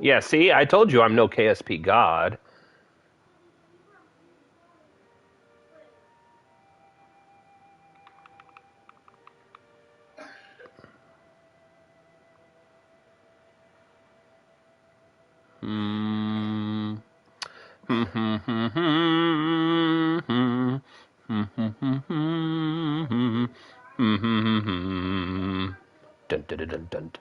Yeah, see, I told you I'm no KSP god. Hmm. Dun, dun, dun, dun, dun.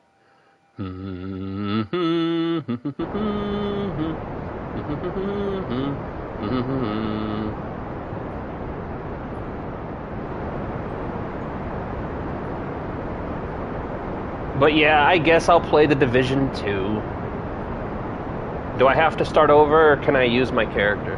But yeah, I guess I'll play the Division 2. Do I have to start over, or can I use my character?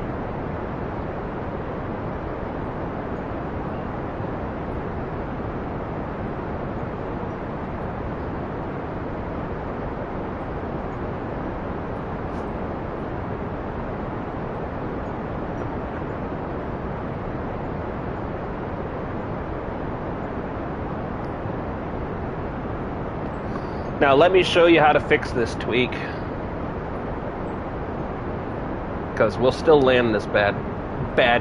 Now let me show you how to fix this tweak. Because we'll still land this bad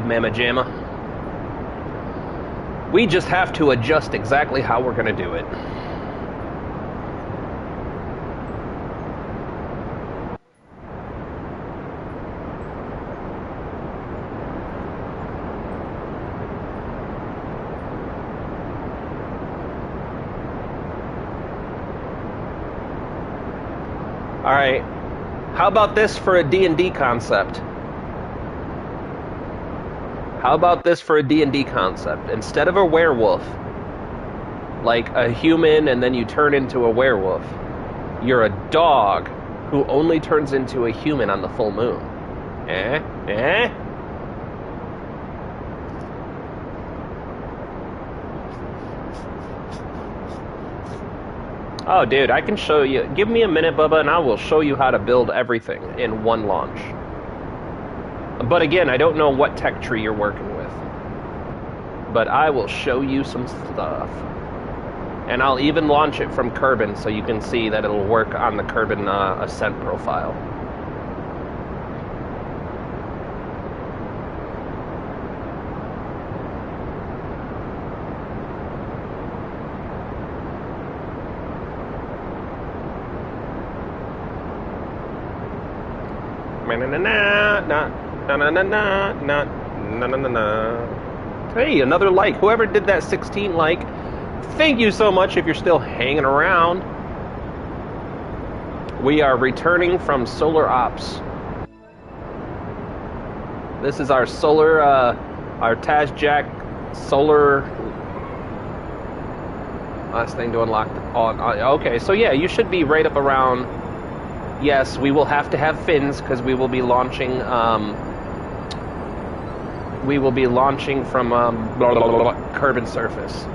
mamma jamma. We just have to adjust exactly how we're going to do it. All right. How about this for a D&D concept? How about this for a D&D concept? Instead of a werewolf, like a human and then you turn into a werewolf, you're a dog who only turns into a human on the full moon. Eh? Oh, dude, I can show you. Give me a minute, Bubba, and I will show you how to build everything in one launch. But again, I don't know what tech tree you're working with. But I will show you some stuff. And I'll even launch it from Kerbal so you can see that it'll work on the Kerbal Ascent profile. Hey, another like. Whoever did that 16 like, thank you so much if you're still hanging around. We are returning from Solar Ops. This is our solar, our Tazjack solar last thing to unlock. Okay, so yeah, you should be right up around. Yes, we will have to have fins because we will be launching. We will be launching from Kerbal surface.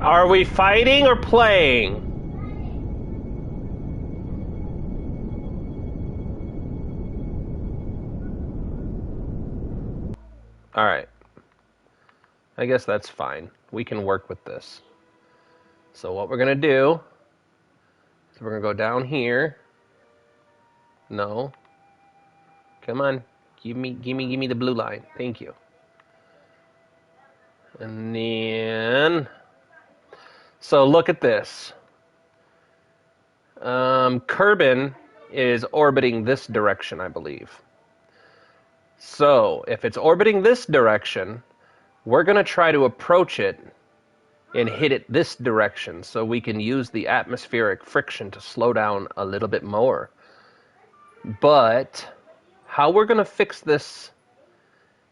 Are we fighting or playing? Alright. I guess that's fine. We can work with this. So what we're going to do is we're going to go down here. No. Come on. Give me the blue line. Thank you. And then... So look at this. Kerbal is orbiting this direction, I believe. So if it's orbiting this direction, we're going to try to approach it and hit it this direction so we can use the atmospheric friction to slow down a little bit more. But how we're going to fix this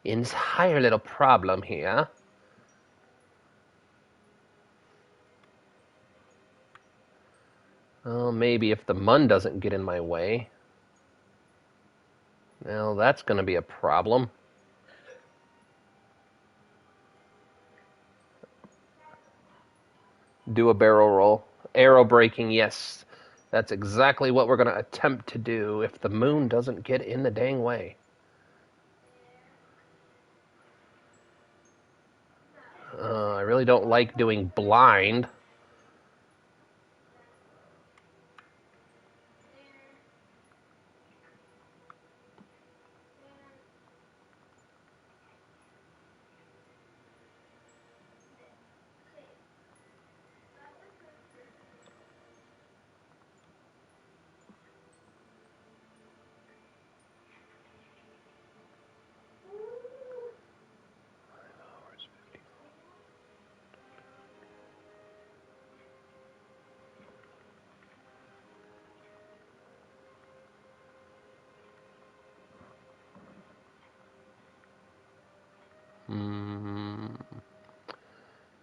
entire little problem here... Well, maybe if the mun doesn't get in my way. Well, that's going to be a problem. Do a barrel roll. Arrow braking, yes. That's exactly what we're going to attempt to do if the moon doesn't get in the dang way. I really don't like doing blind.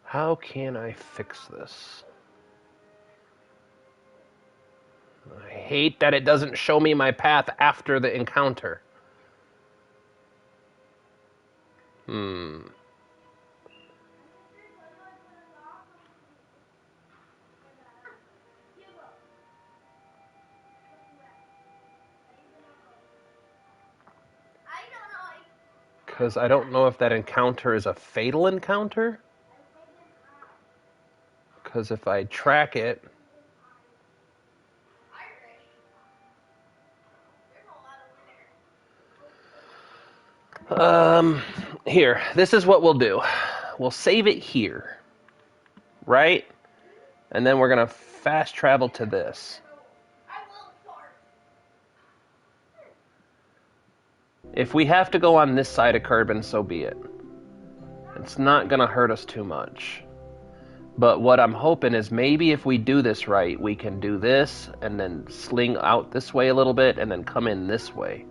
How can I fix this? I hate that it doesn't show me my path after the encounter. Because I don't know if that encounter is a fatal encounter. Because if I track it... Here, this is what we'll do. We'll save it here. Right? And then we're going to fast travel to this. If we have to go on this side of Kerbal, so be it. It's not going to hurt us too much. But what I'm hoping is maybe if we do this right, we can do this and then sling out this way a little bit and then come in this way.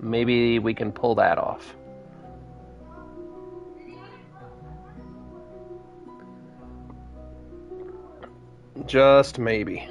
Maybe we can pull that off. Just maybe.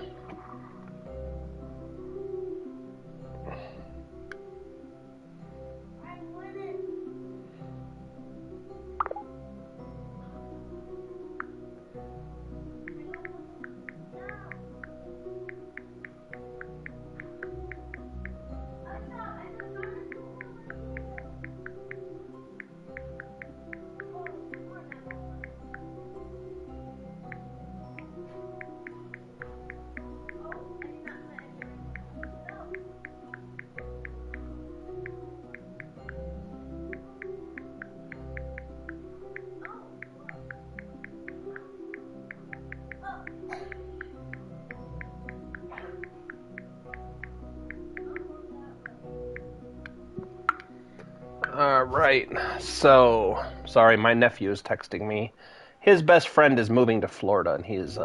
Alright, so, sorry, my nephew is texting me. His best friend is moving to Florida, and he's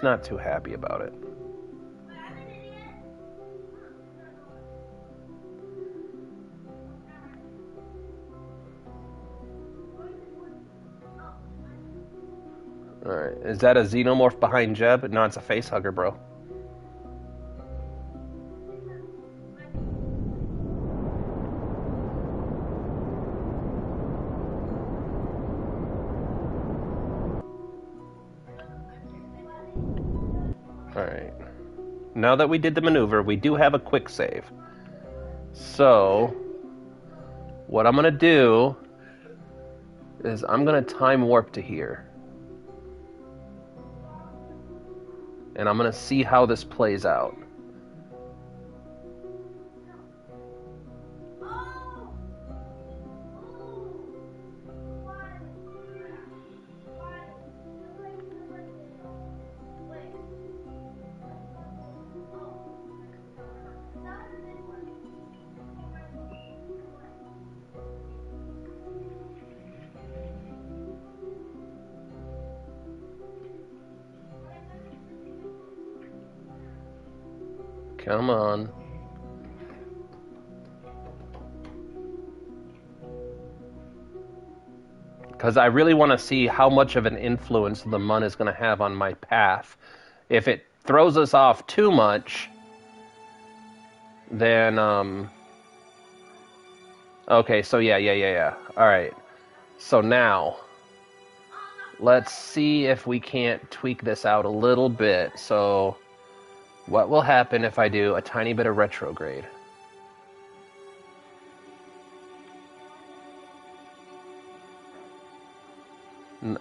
not too happy about it. Alright, is that a xenomorph behind Jeb? No, it's a face hugger, bro. Alright. Now that we did the maneuver, we do have a quick save. So, what I'm going to do is I'm going to time warp to here. And I'm going to see how this plays out. Come on. Because I really want to see how much of an influence the mun is going to have on my path. If it throws us off too much, then, okay, so yeah. Alright. So now, let's see if we can't tweak this out a little bit. So, what will happen if I do a tiny bit of retrograde?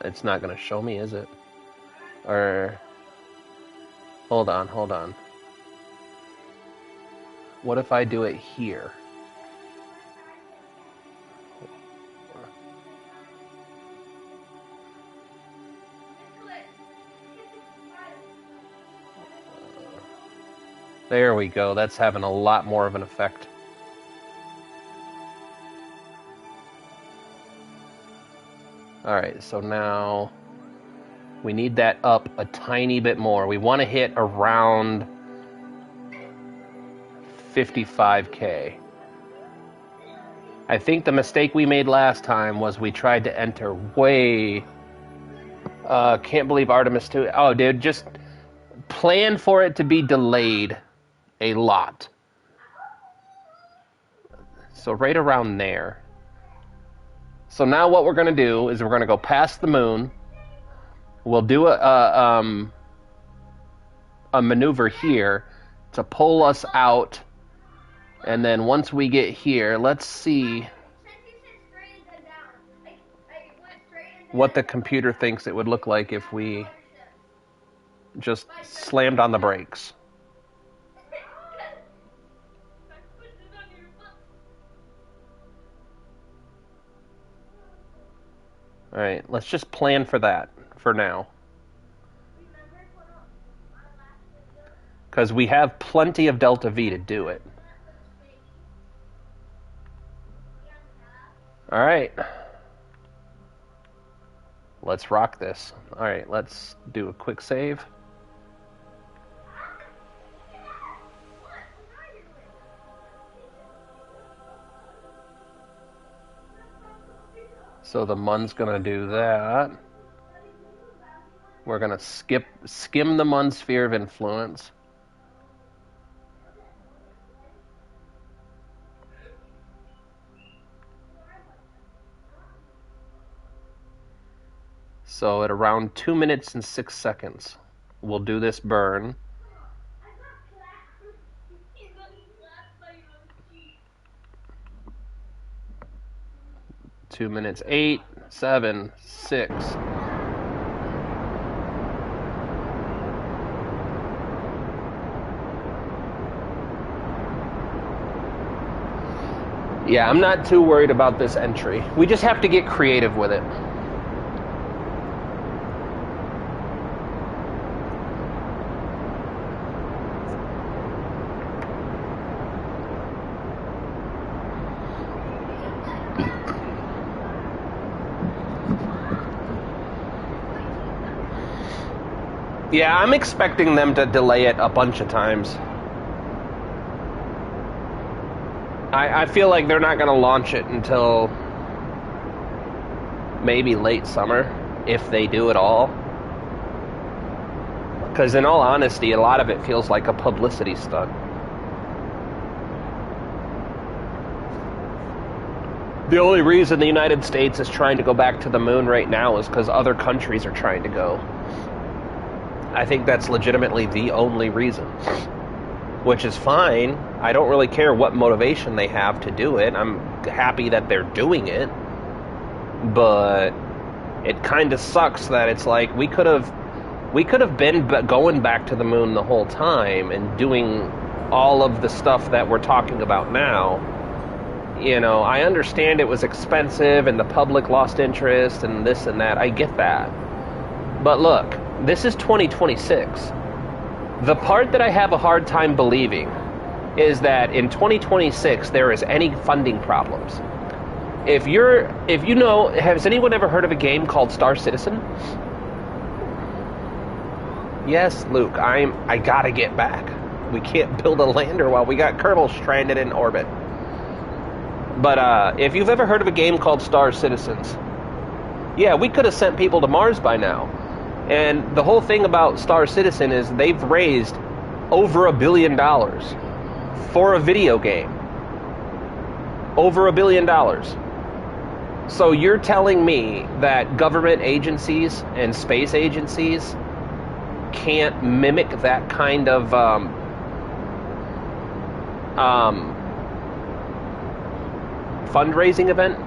It's not going to show me, is it? Or, hold on. What if I do it here? There we go. That's having a lot more of an effect. Alright, so now we need that up a tiny bit more. We want to hit around 55k. I think the mistake we made last time was we tried to enter way... can't believe Artemis 2... Oh, dude, just plan for it to be delayed a lot. So right around there. So now what we're going to do is we're going to go past the moon. We'll do a maneuver here to pull us out. And then once we get here, let's see what the computer thinks it would look like if we just slammed on the brakes. Alright, let's just plan for that for now. Because we have plenty of Delta V to do it. Alright. Let's rock this. Alright, let's do a quick save. So the mun's gonna do that. We're gonna skim the mun sphere of influence. So at around 2 minutes and 6 seconds, we'll do this burn. Two minutes, 8, 7, 6. Yeah, I'm not too worried about this entry. We just have to get creative with it. Yeah, I'm expecting them to delay it a bunch of times. I feel like they're not going to launch it until maybe late summer, if they do at all. Because in all honesty, a lot of it feels like a publicity stunt. The only reason the United States is trying to go back to the moon right now is because other countries are trying to go. I think that's legitimately the only reason. Which is fine. I don't really care what motivation they have to do it. I'm happy that they're doing it. But it kind of sucks that it's like we could have been going back to the moon the whole time and doing all of the stuff that we're talking about now. You know, I understand it was expensive and the public lost interest and this and that. I get that. But look, this is 2026. The part that I have a hard time believing is that in 2026 there is any funding problems. If you know, has anyone ever heard of a game called Star Citizen? Yes, Luke, I gotta get back. We can't build a lander while we got Kerbal stranded in orbit. But if you've ever heard of a game called Star Citizens, yeah, we could have sent people to Mars by now. And the whole thing about Star Citizen is they've raised over $1 billion for a video game. Over $1 billion. So you're telling me that government agencies and space agencies can't mimic that kind of fundraising event?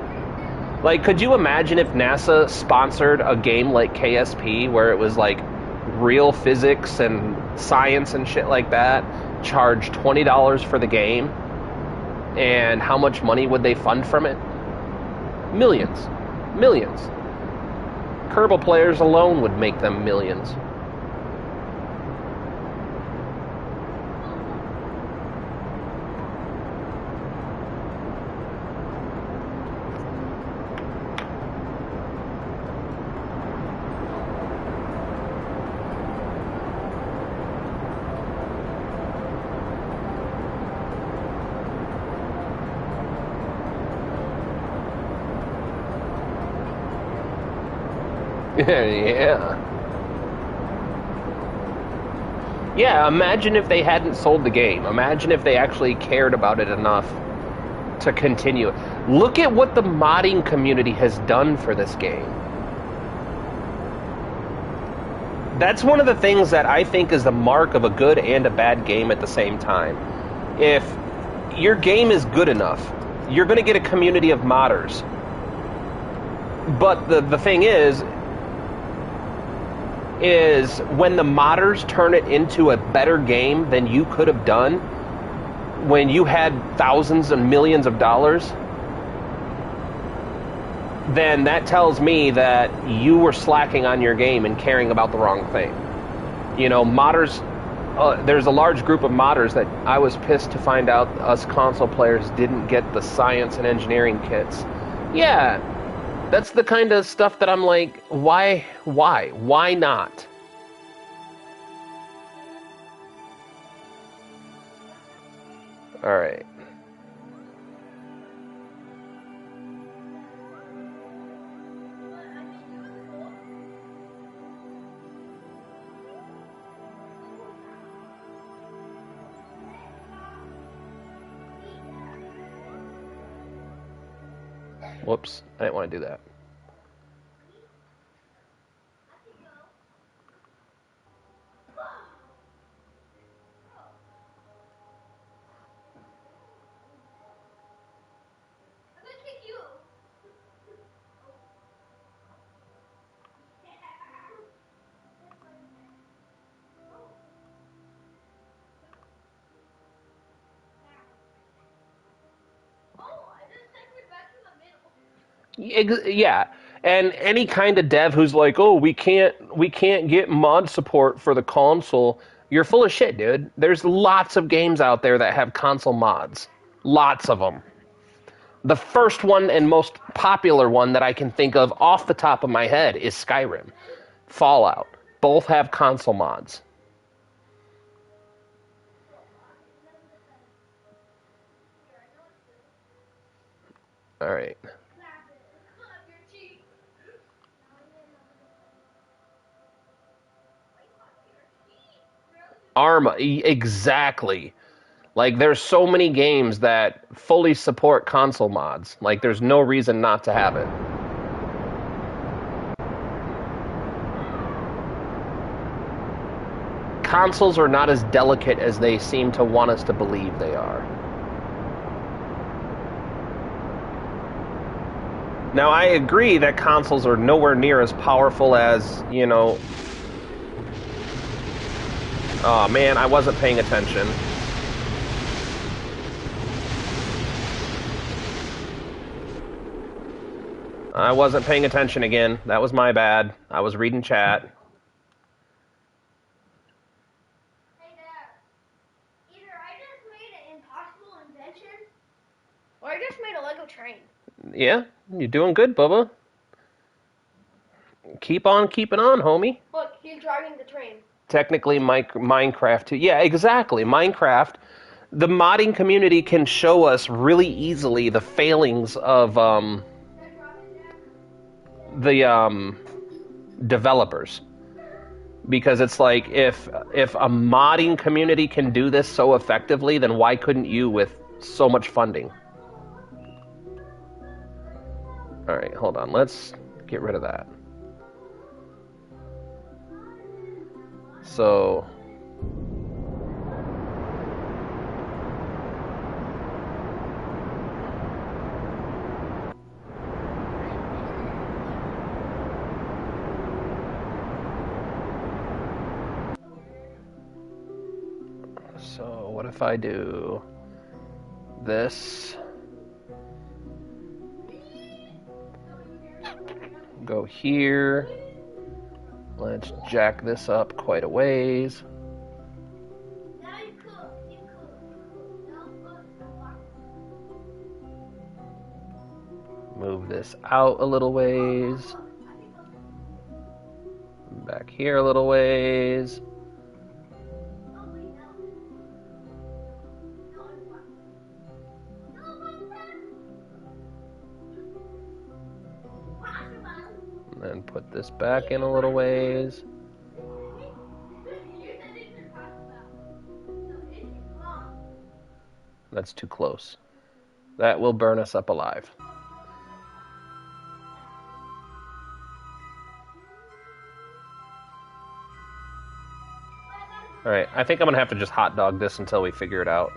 Like, could you imagine if NASA sponsored a game like KSP where it was like real physics and science and shit like that, charge $20 for the game, and how much money would they fund from it? Millions. Millions. Kerbal players alone would make them millions. Yeah. Yeah, imagine if they hadn't sold the game. Imagine if they actually cared about it enough to continue it. Look at what the modding community has done for this game. That's one of the things that I think is the mark of a good and a bad game at the same time. If your game is good enough, you're going to get a community of modders. But the thing is when the modders turn it into a better game than you could have done when you had thousands and millions of dollars, then that tells me that you were slacking on your game and caring about the wrong thing. You know, modders, there's a large group of modders that I was pissed to find out us console players didn't get the science and engineering kits. Yeah, that's the kind of stuff that I'm like, why not? All right. Whoops, I didn't want to do that. Yeah, and any kind of dev who's like, "Oh, we can't get mod support for the console," you're full of shit, dude. There's lots of games out there that have console mods, lots of them. The first one and most popular one that I can think of off the top of my head is Skyrim, Fallout. Both have console mods. All right. Arma, exactly. Like, there's so many games that fully support console mods. Like, there's no reason not to have it. consoles are not as delicate as they seem to want us to believe they are. Now, I agree that consoles are nowhere near as powerful as, you know... Oh, man, I wasn't paying attention. I wasn't paying attention again. That was my bad. I was reading chat. Hey, Dad. Either I just made an impossible invention, or I just made a Lego train. Yeah, you're doing good, Bubba. Keep on keeping on, homie. Look, he's driving the train. Technically, Minecraft too. Yeah, exactly. Minecraft. The modding community can show us really easily the failings of the developers, because it's like if a modding community can do this so effectively, then why couldn't you with so much funding? All right, hold on. Let's get rid of that. So, what if I do this? Go here. Let's jack this up quite a ways. Now you cook. You cook. Move this out a little ways. Back here a little ways. And then put this back in a little ways. That's too close. That will burn us up alive. Alright, I think I'm gonna have to just hot dog this until we figure it out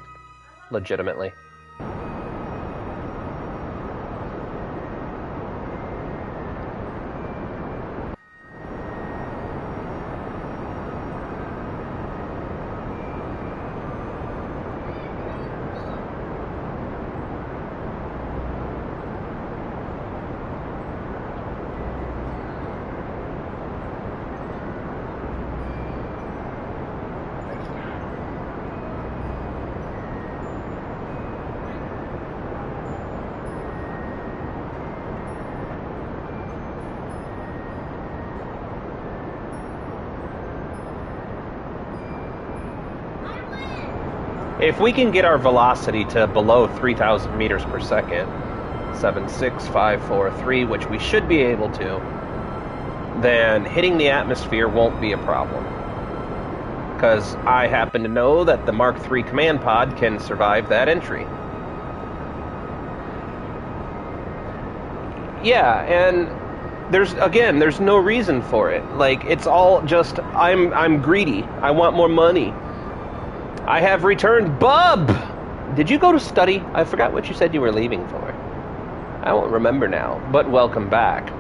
legitimately. If we can get our velocity to below 3,000 meters per second, 76543, which we should be able to, then hitting the atmosphere won't be a problem. Because I happen to know that the Mark III command pod can survive that entry. Yeah, and there's no reason for it. Like, it's all just, I'm greedy. I want more money. I have returned. Bub! Did you go to study? I forgot what you said you were leaving for. I won't remember now, but welcome back.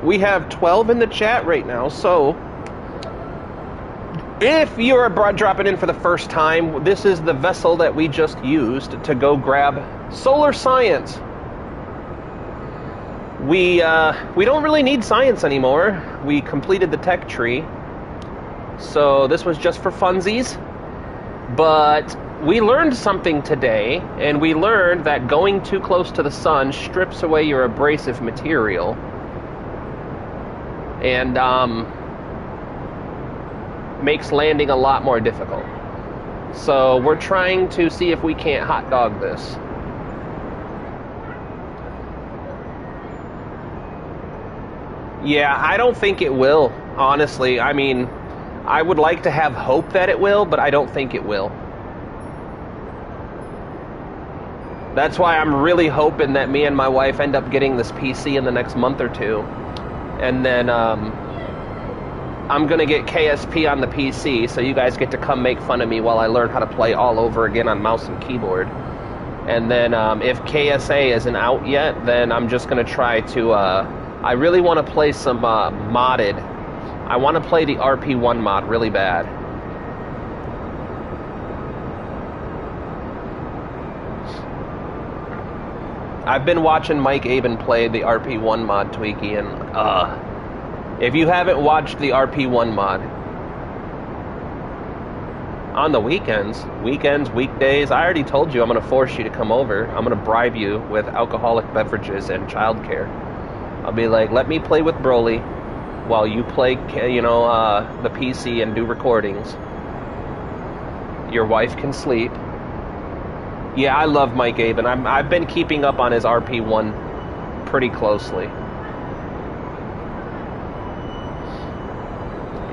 We have 12 in the chat right now, so if you're dropping in for the first time, this is the vessel that we just used to go grab solar science. We don't really need science anymore. We completed the tech tree. So this was just for funsies. But we learned something today, and we learned that going too close to the sun strips away your abrasive material. And makes landing a lot more difficult. So we're trying to see if we can't hot dog this. Yeah, I don't think it will, honestly. I mean, I would like to have hope that it will, but I don't think it will. That's why I'm really hoping that me and my wife end up getting this PC in the next month or two. And then I'm going to get KSP on the PC, so you guys get to come make fun of me while I learn how to play all over again on mouse and keyboard. And then if KSA isn't out yet, then I'm just going to try to... I really want to play some modded. I want to play the RP1 mod really bad. I've been watching Mike Aben play the RP1 mod, Tweaky, and if you haven't watched the RP1 mod, on the weekends, weekdays, I already told you I'm going to force you to come over. I'm going to bribe you with alcoholic beverages and childcare. I'll be like, let me play with Broly while you play, the PC and do recordings. Your wife can sleep. Yeah, I love Mike Aben. I've been keeping up on his RP1 pretty closely.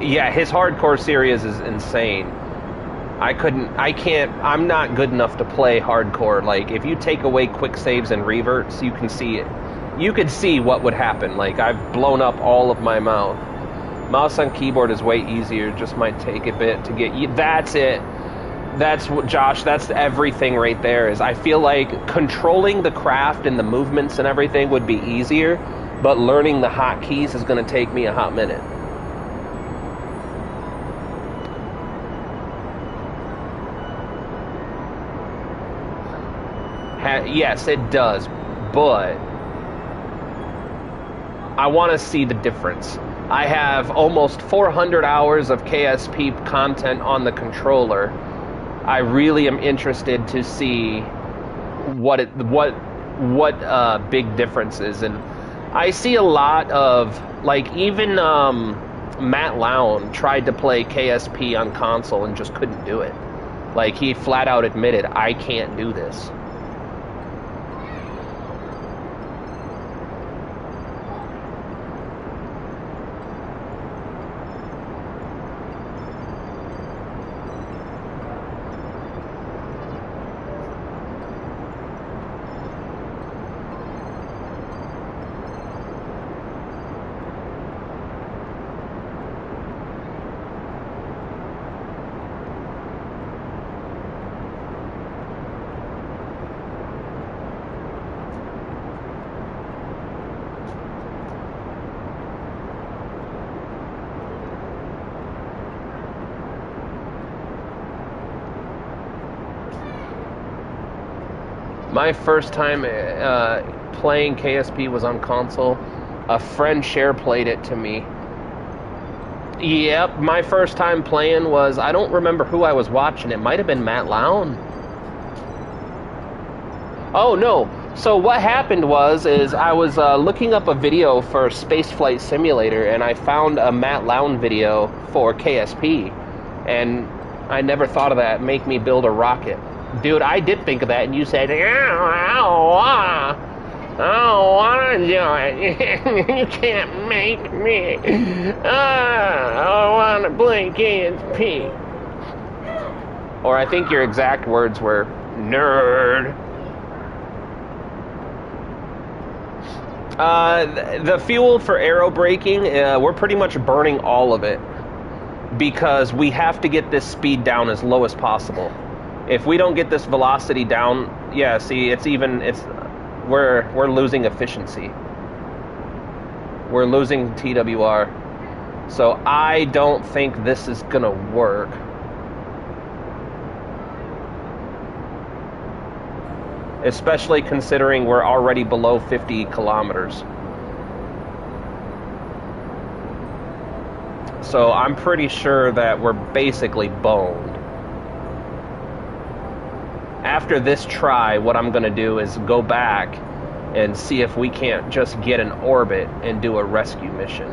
Yeah, his hardcore series is insane. I'm not good enough to play hardcore. Like, if you take away quick saves and reverts, you can see it. You could see what would happen. Like, I've blown up all of my mouth. Mouse on keyboard is way easier. Just might take a bit to get you. That's it. That's what, Josh, that's everything right there. Is I feel like controlling the craft and the movements and everything would be easier, but learning the hotkeys is going to take me a hot minute. Yes, it does, but I want to see the difference. I have almost 400 hours of KSP content on the controller. I really am interested to see what big differences, and I see a lot of, like, even Matt Lown tried to play KSP on console and just couldn't do it. Like, he flat out admitted, I can't do this. My first time playing KSP was on console. A friend share played it to me. Yep, my first time playing was, I don't remember who I was watching. It might have been Matt Lown. Oh, no. So what happened was I was looking up a video for Spaceflight Simulator, and I found a Matt Lown video for KSP. And I never thought of that. Make me build a rocket. Dude, I did think of that, and you said, I don't want to do it. You can't make me. I want to play KSP. Or I think your exact words were, nerd. The fuel for aero braking, we're pretty much burning all of it. Because we have to get this speed down as low as possible. If we don't get this velocity down, yeah, see, we're losing efficiency. We're losing TWR. So I don't think this is gonna work. Especially considering we're already below 50 kilometers. So I'm pretty sure that we're basically boned. After this try, what I'm going to do is go back and see if we can't just get an orbit and do a rescue mission.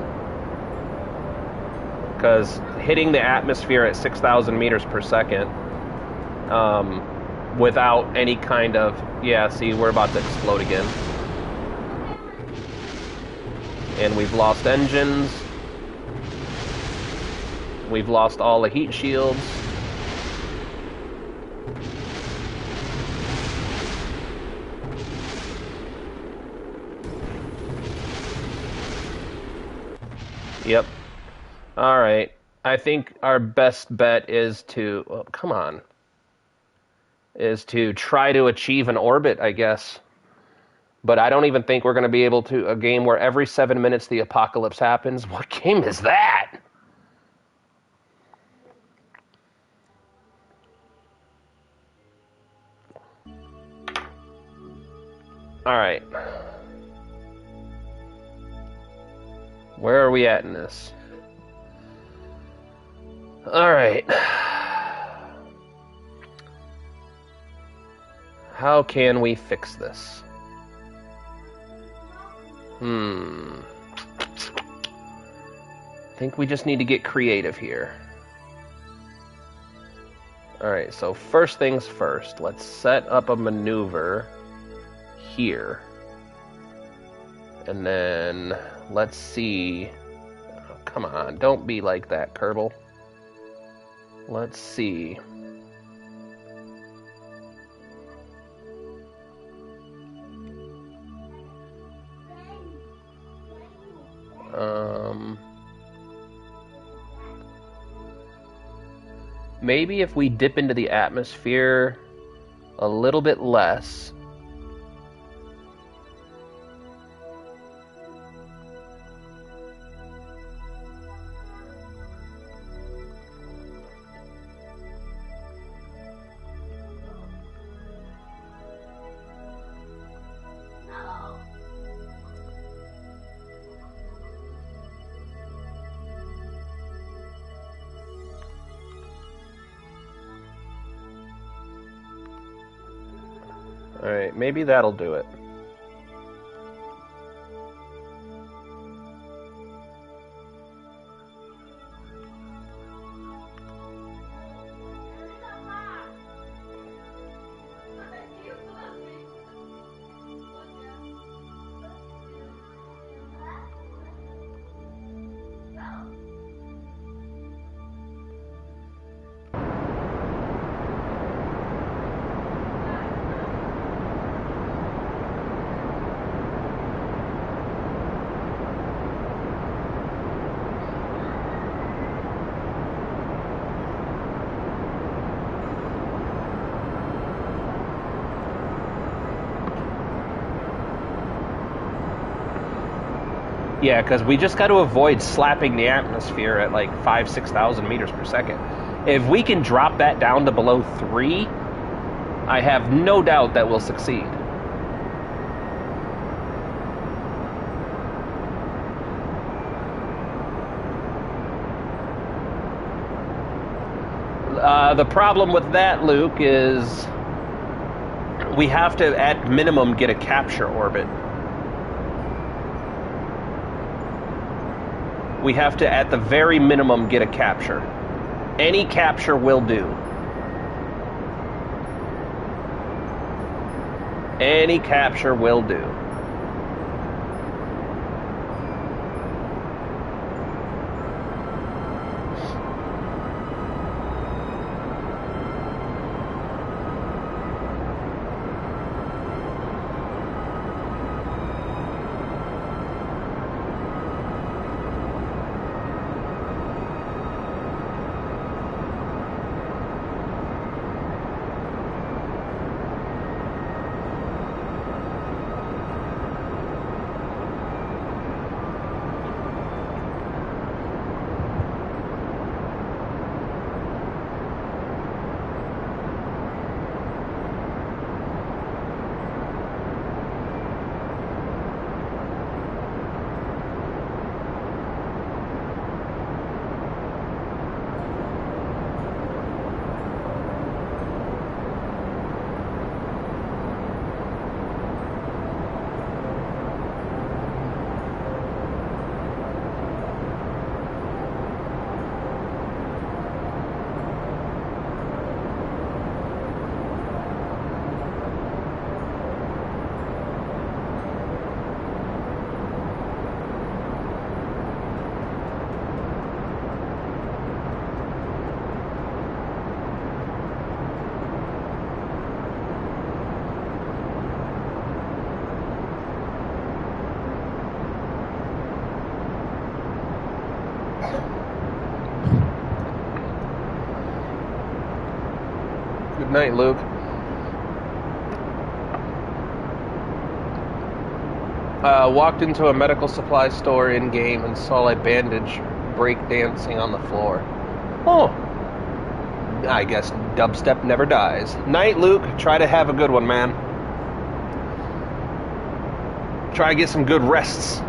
Because hitting the atmosphere at 6,000 meters per second without any kind of... Yeah, see, we're about to explode again. And we've lost engines. We've lost all the heat shields. Yep. All right. I think our best bet is to... Oh, come on. Is to try to achieve an orbit, I guess. But I don't even think we're going to be able to... A game where every 7 minutes the apocalypse happens. What game is that? All right. Where are we at in this? All right. How can we fix this? I think we just need to get creative here. All right, so first things first. Let's set up a maneuver here. And then let's see. Oh, come on, don't be like that, Kerbal. Let's see. Maybe if we dip into the atmosphere a little bit less. Alright, maybe that'll do it. Yeah, because we just got to avoid slapping the atmosphere at like 5,000-6,000 meters per second. If we can drop that down to below 3, I have no doubt that we'll succeed. The problem with that, Luke, is we have to, at minimum, get a capture orbit. We have to, at the very minimum, get a capture. Any capture will do. Any capture will do. Good night, Luke. Walked into a medical supply store in-game and saw a bandage break dancing on the floor. Oh. I guess dubstep never dies. Night, Luke. Try to have a good one, man. Try to get some good rests.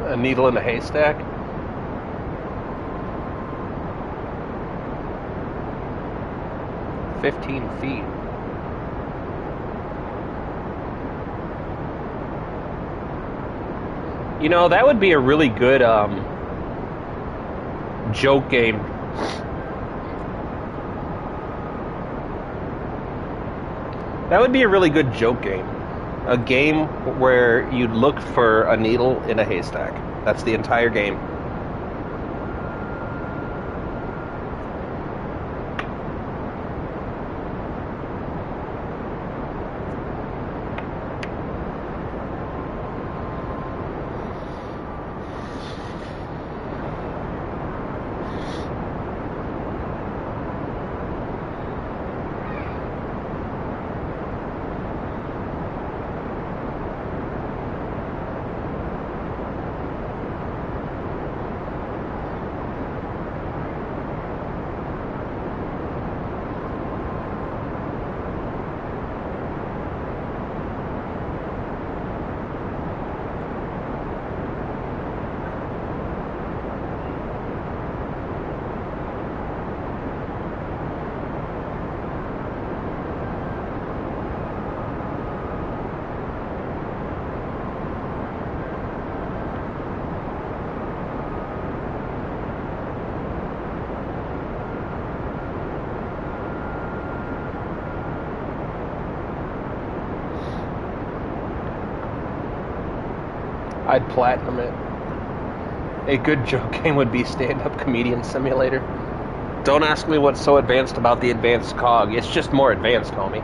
A needle in a haystack? "15 feet. You know, that would be a really good joke game. That would be a really good joke game. A game where you'd look for a needle in a haystack. That's the entire game. I'd platinum it. A good joke game would be Stand-Up Comedian Simulator. Don't ask me what's so advanced about the advanced COG. It's just more advanced, homie.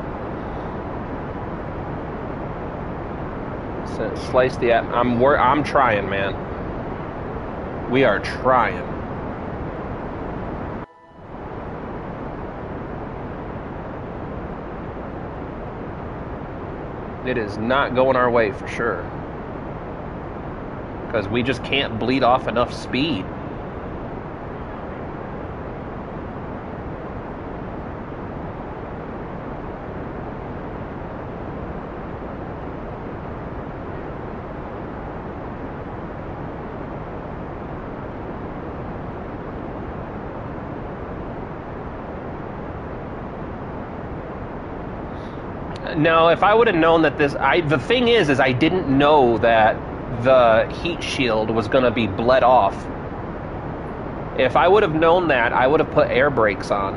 Slice the app. I'm trying, man. We are trying. It is not going our way for sure. Because we just can't bleed off enough speed. No, if I would have known that the thing is I didn't know that the heat shield was going to be bled off. If I would have known that, I would have put air brakes on.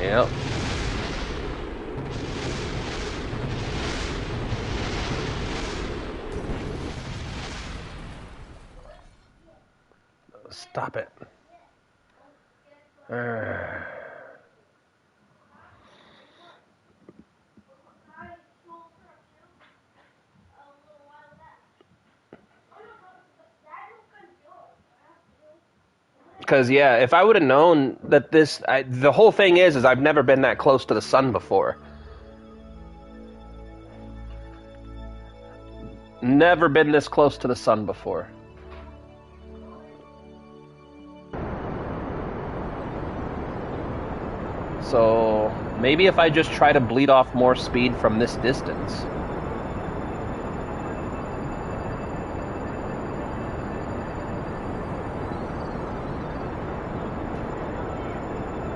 Yep. Stop it. Because, yeah, if I would have known that the whole thing is I've never been that close to the sun before. Never been this close to the sun before. So maybe if I just try to bleed off more speed from this distance.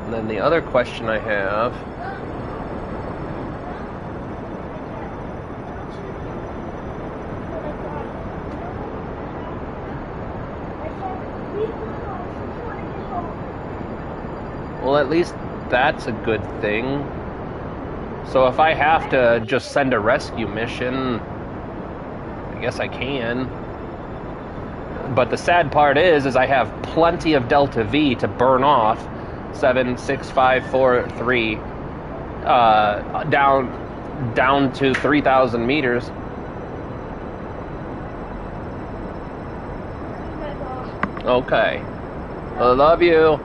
And then the other question I have... Well, at least that's a good thing. So if I have to just send a rescue mission, I guess I can. But the sad part is I have plenty of Delta V to burn off. 7, 6, 5, 4, 3. Down to 3,000 meters. Okay. I love you.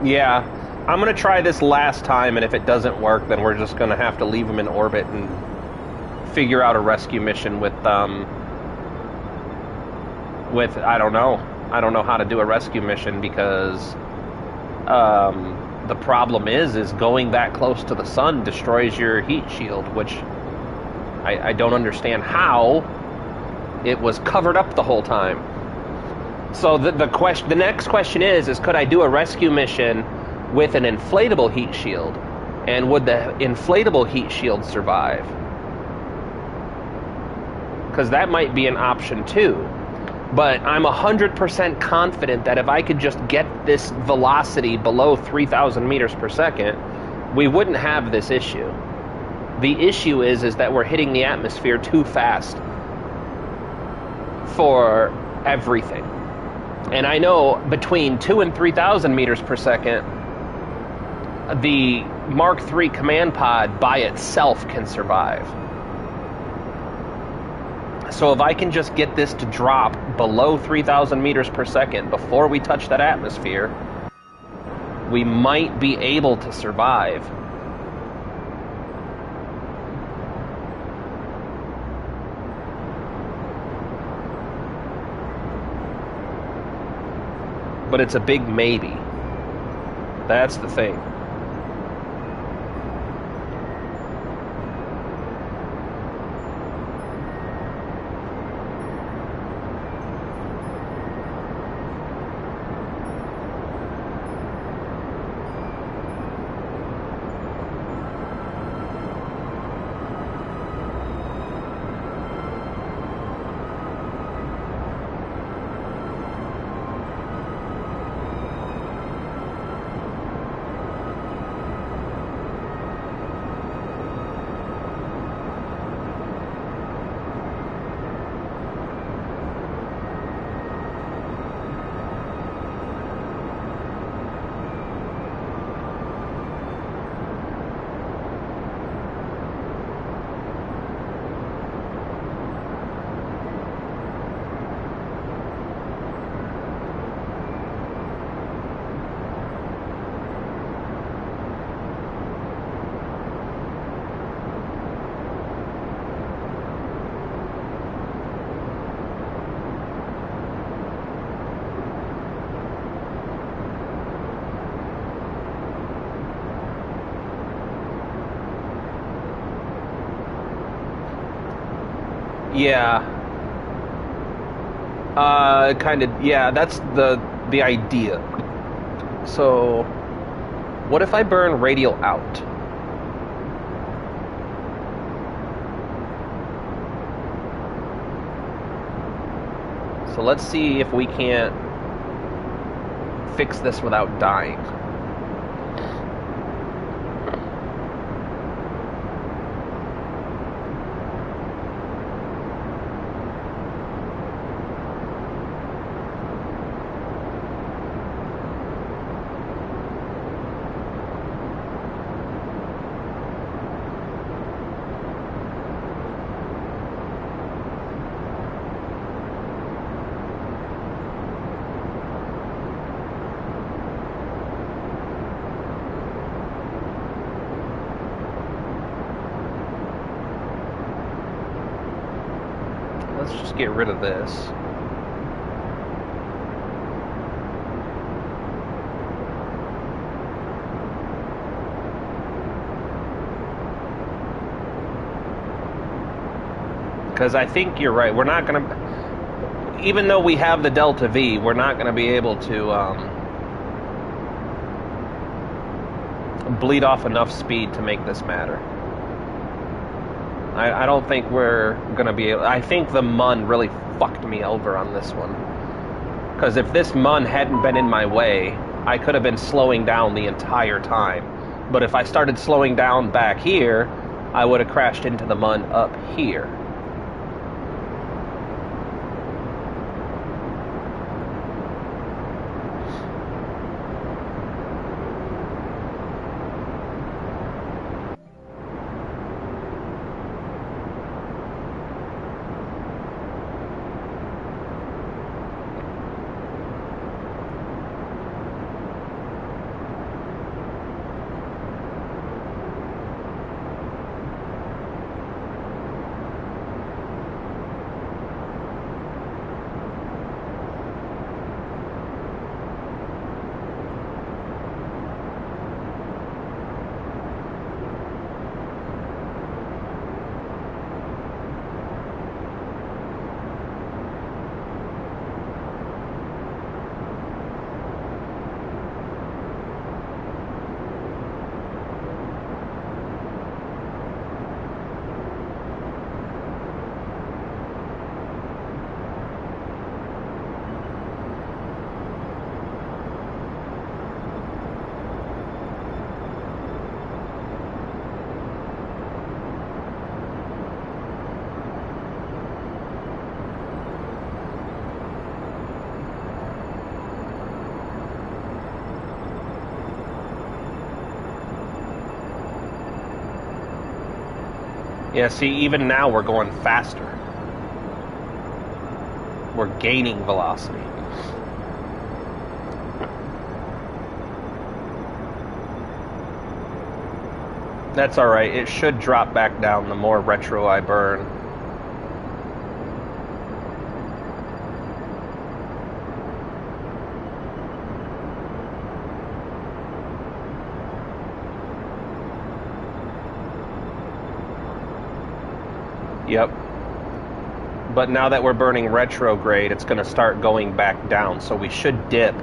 Yeah, I'm going to try this last time, and if it doesn't work, then we're just going to have to leave them in orbit and figure out a rescue mission with I don't know. I don't know how to do a rescue mission because the problem is going that close to the sun destroys your heat shield, which I don't understand how it was covered up the whole time. So the next question is could I do a rescue mission with an inflatable heat shield? And would the inflatable heat shield survive? Because that might be an option too. But I'm 100% confident that if I could just get this velocity below 3,000 meters per second, we wouldn't have this issue. The issue is that we're hitting the atmosphere too fast for everything. And I know between 2 and 3,000 meters per second, the Mark III command pod by itself can survive. So if I can just get this to drop below 3,000 meters per second before we touch that atmosphere, we might be able to survive. But it's a big maybe. That's the thing. Yeah. Kind of, yeah, that's the idea. So, what if I burn radial out? So let's see if we can't fix this without dying. Let's just get rid of this. Because I think you're right. We're not going to... Even though we have the Delta V, we're not going to be able to bleed off enough speed to make this matter. I don't think we're going to be able... I think the Mun really fucked me over on this one. Because if this Mun hadn't been in my way, I could have been slowing down the entire time. But if I started slowing down back here, I would have crashed into the Mun up here. Yeah, see, even now we're going faster. We're gaining velocity. That's alright, it should drop back down the more retro I burn. Yep. But now that we're burning retrograde, it's going to start going back down. So we should dip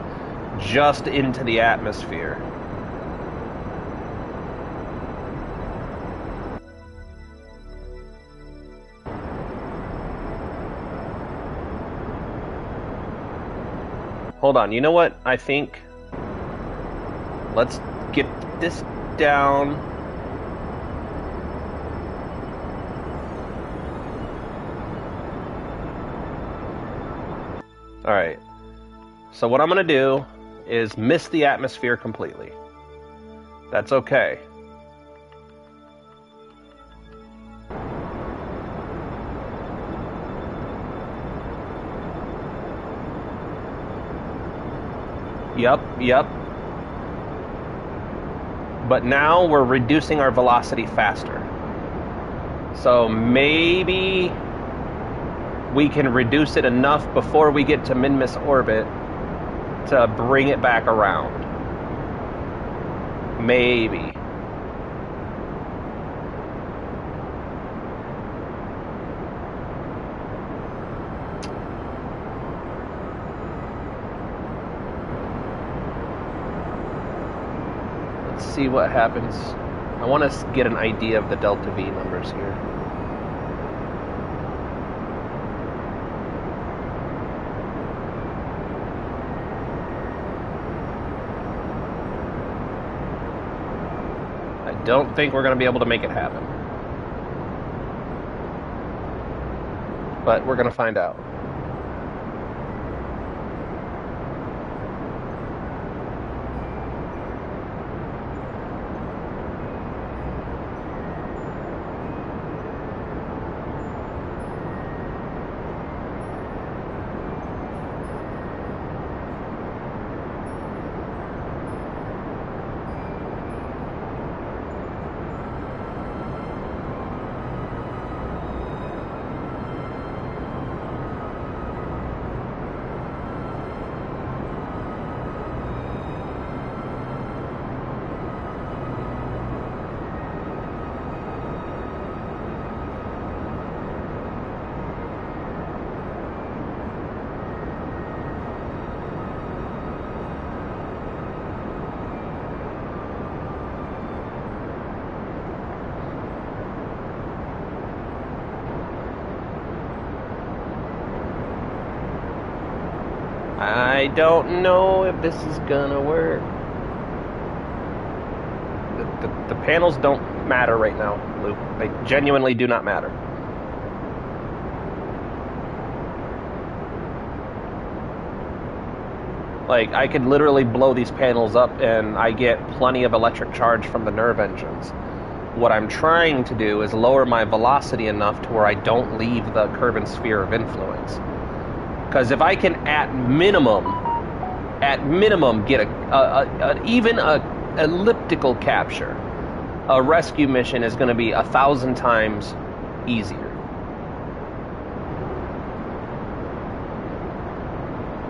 just into the atmosphere. Hold on. You know what? I think... Let's get this down... Alright, so what I'm going to do is miss the atmosphere completely. That's okay. Yep. But now we're reducing our velocity faster. So maybe... we can reduce it enough before we get to min-miss orbit to bring it back around. Maybe. Let's see what happens. I want to get an idea of the Delta V numbers here. Don't think we're going to be able to make it happen. But we're going to find out. I don't know if this is gonna work. The panels don't matter right now, Luke. They genuinely do not matter. Like, I could literally blow these panels up and I get plenty of electric charge from the nerve engines. What I'm trying to do is lower my velocity enough to where I don't leave the Kerbal sphere of influence. Because if I can, at minimum, get even a elliptical capture, a rescue mission is going to be 1,000 times easier.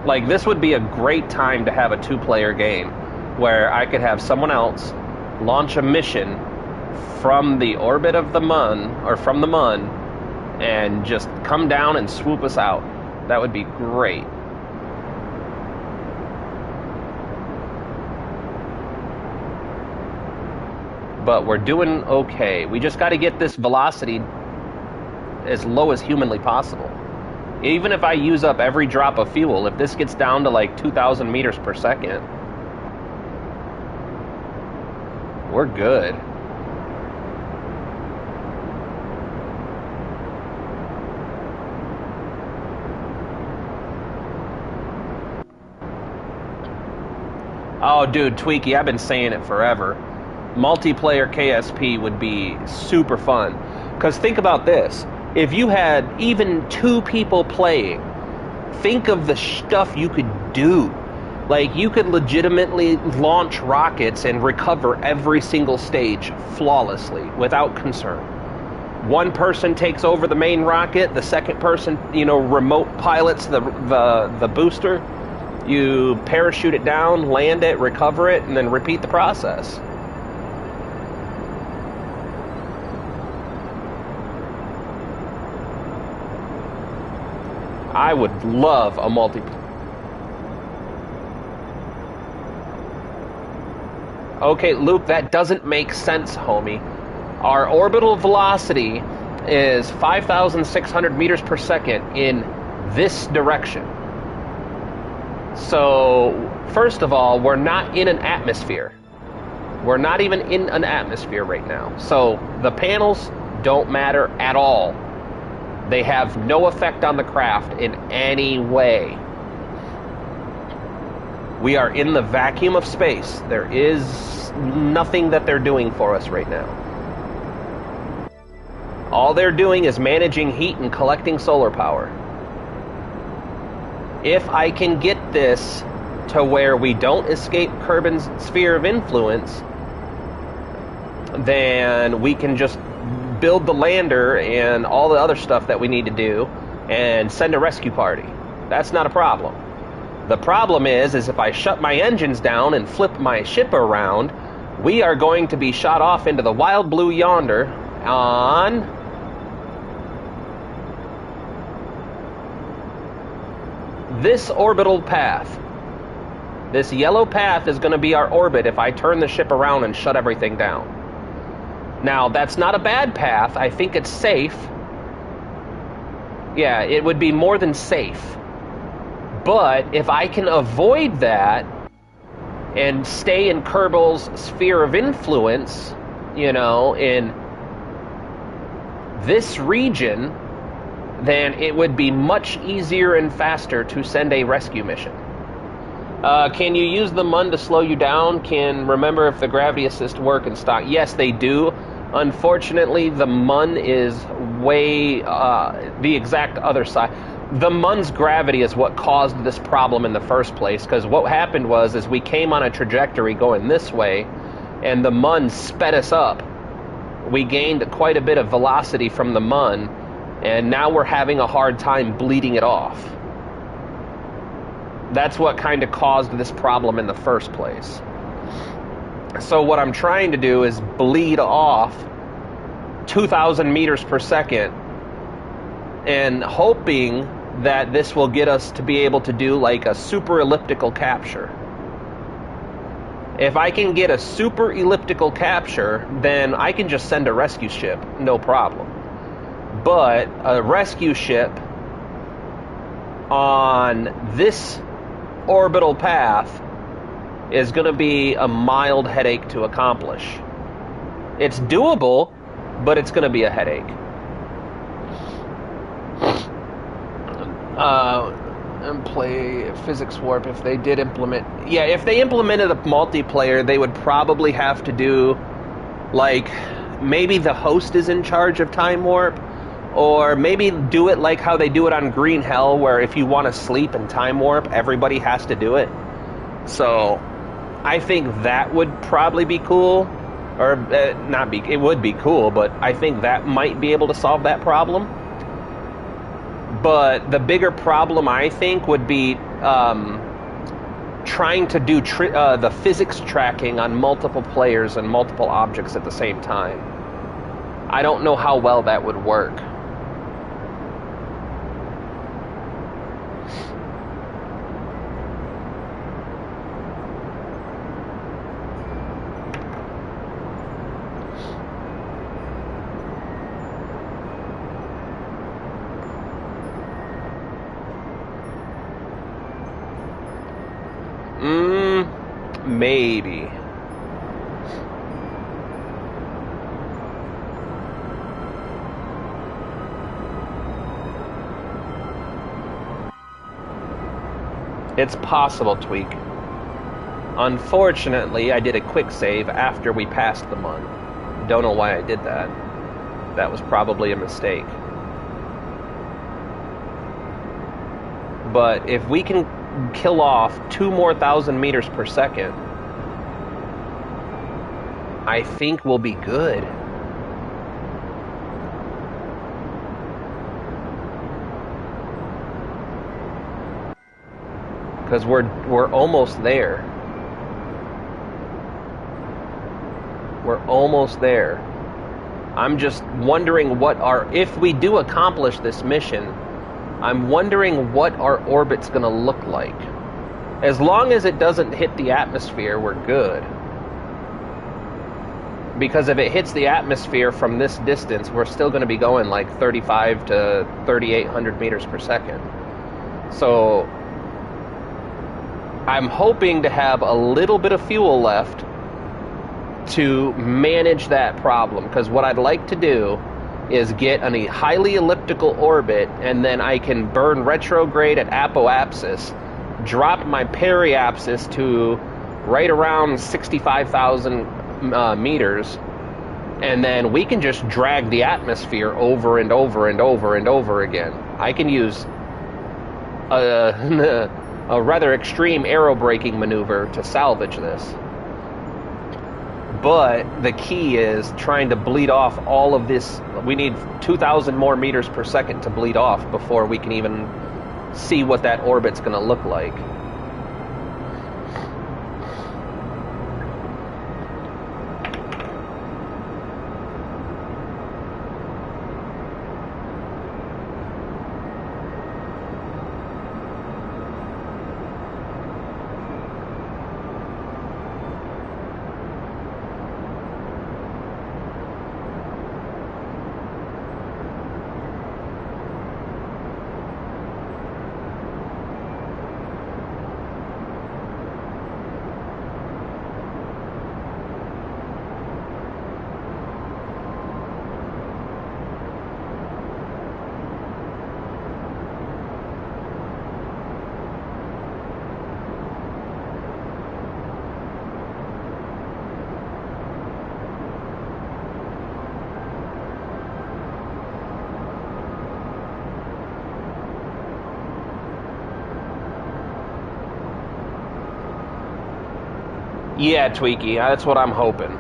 Like, this would be a great time to have a 2-player game where I could have someone else launch a mission from the orbit of the Mun, or from the Mun, and just come down and swoop us out. That would be great. But we're doing okay. We just got to get this velocity as low as humanly possible. Even if I use up every drop of fuel, if this gets down to like 2,000 meters per second, we're good. Oh, dude, Tweaky, I've been saying it forever. Multiplayer KSP would be super fun. Because think about this. If you had even 2 people playing, think of the stuff you could do. Like, you could legitimately launch rockets and recover every single stage flawlessly, without concern. One person takes over the main rocket, the second person, remote pilots the booster. You parachute it down, land it, recover it, and then repeat the process. I would love a multiplayer. Okay, Luke, that doesn't make sense, homie. Our orbital velocity is 5,600 meters per second in this direction. So, first of all, we're not in an atmosphere. We're not even in an atmosphere right now. So, the panels don't matter at all. They have no effect on the craft in any way. We are in the vacuum of space. There is nothing that they're doing for us right now. All they're doing is managing heat and collecting solar power. If I can get this to where we don't escape Kerbal's sphere of influence, then we can just build the lander and all the other stuff that we need to do and send a rescue party. That's not a problem. The problem is if I shut my engines down and flip my ship around, we are going to be shot off into the wild blue yonder on this orbital path. This yellow path is going to be our orbit if I turn the ship around and shut everything down. Now, that's not a bad path. I think it's safe. Yeah, it would be more than safe. But if I can avoid that and stay in Kerbal's sphere of influence, in this region, then it would be much easier and faster to send a rescue mission. Can you use the Mun to slow you down? Can remember if the gravity assist work and stock? Yes, they do. Unfortunately, the Mun is way the exact other side. The Mun's gravity is what caused this problem in the first place, because what happened was we came on a trajectory going this way, and the Mun sped us up. We gained quite a bit of velocity from the Mun, and now we're having a hard time bleeding it off. That's what kind of caused this problem in the first place. So what I'm trying to do is bleed off 2,000 meters per second and hoping that this will get us to be able to do like a super elliptical capture. If I can get a super elliptical capture, then I can just send a rescue ship, no problem. But a rescue ship on this orbital path is going to be a mild headache to accomplish. It's doable, but it's going to be a headache. And play Physics Warp if they did implement... Yeah, if they implemented a multiplayer, they would probably have to do, like, maybe the host is in charge of Time Warp, or maybe do it like how they do it on Green Hell, where if you want to sleep in Time Warp, everybody has to do it. So, I think that would probably be cool. Or, not be... It would be cool, but I think that might be able to solve that problem. But the bigger problem, I think, would be trying to do the physics tracking on multiple players and multiple objects at the same time. I don't know how well that would work. Maybe. It's possible, Tweak. Unfortunately, I did a quick save after we passed the month. Don't know why I did that. That was probably a mistake. But if we can kill off 2 more 1,000 meters per second, I think we'll be good. Because we're almost there. We're almost there. I'm just wondering if we do accomplish this mission, I'm wondering what our orbit's going to look like. As long as it doesn't hit the atmosphere, we're good. Because if it hits the atmosphere from this distance, we're still going to be going like 35 to 3,800 meters per second. So I'm hoping to have a little bit of fuel left to manage that problem. Because what I'd like to do is get a highly elliptical orbit, and then I can burn retrograde at apoapsis, drop my periapsis to right around 65,000 meters, and then we can just drag the atmosphere over and over and over and over again. I can use a rather extreme aerobraking maneuver to salvage this. But the key is trying to bleed off all of this. We need 2,000 more meters per second to bleed off before we can even see what that orbit's going to look like. Yeah, Tweaky, that's what I'm hoping.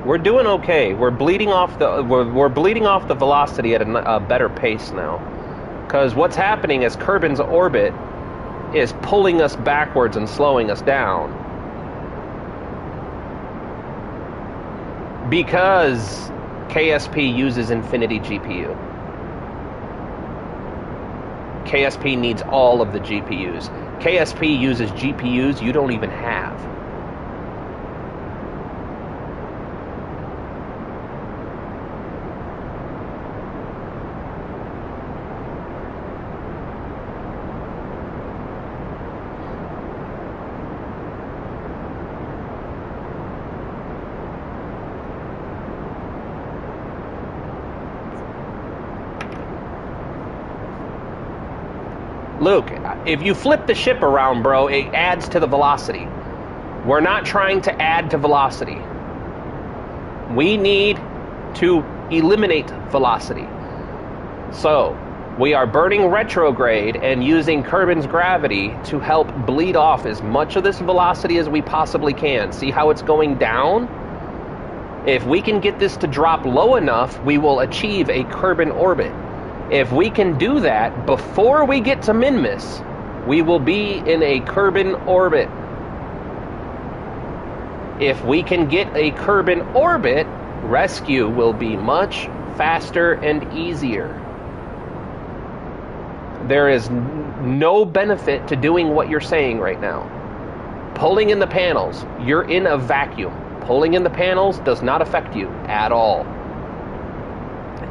We're doing okay. We're bleeding off the velocity at a better pace now. Because what's happening is Kerbin's orbit is pulling us backwards and slowing us down. Because KSP uses Infinity GPU. KSP needs all of the GPUs. KSP uses GPUs you don't even have. Luke, if you flip the ship around, bro, it adds to the velocity. We're not trying to add to velocity. We need to eliminate velocity. So, we are burning retrograde and using Kerbin's gravity to help bleed off as much of this velocity as we possibly can. See how it's going down? If we can get this to drop low enough, we will achieve a Kerbin orbit. If we can do that before we get to Minmus, we will be in a Kerbin orbit. If we can get a Kerbin orbit, rescue will be much faster and easier. There is no benefit to doing what you're saying right now. Pulling in the panels, you're in a vacuum. Pulling in the panels does not affect you at all.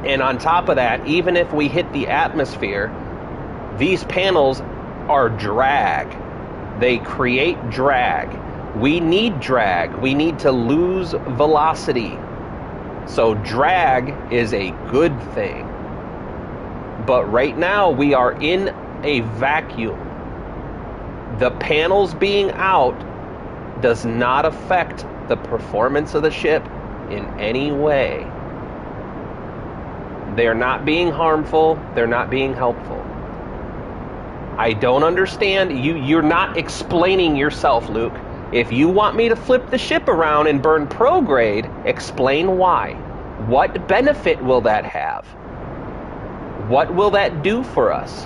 And on top of that, even if we hit the atmosphere, these panels are drag. They create drag. We need drag. We need to lose velocity. So drag is a good thing. But right now we are in a vacuum. The panels being out does not affect the performance of the ship in any way. They're not being harmful. They're not being helpful. I don't understand. You're not explaining yourself, Luke. If you want me to flip the ship around and burn prograde, explain why. What benefit will that have? What will that do for us?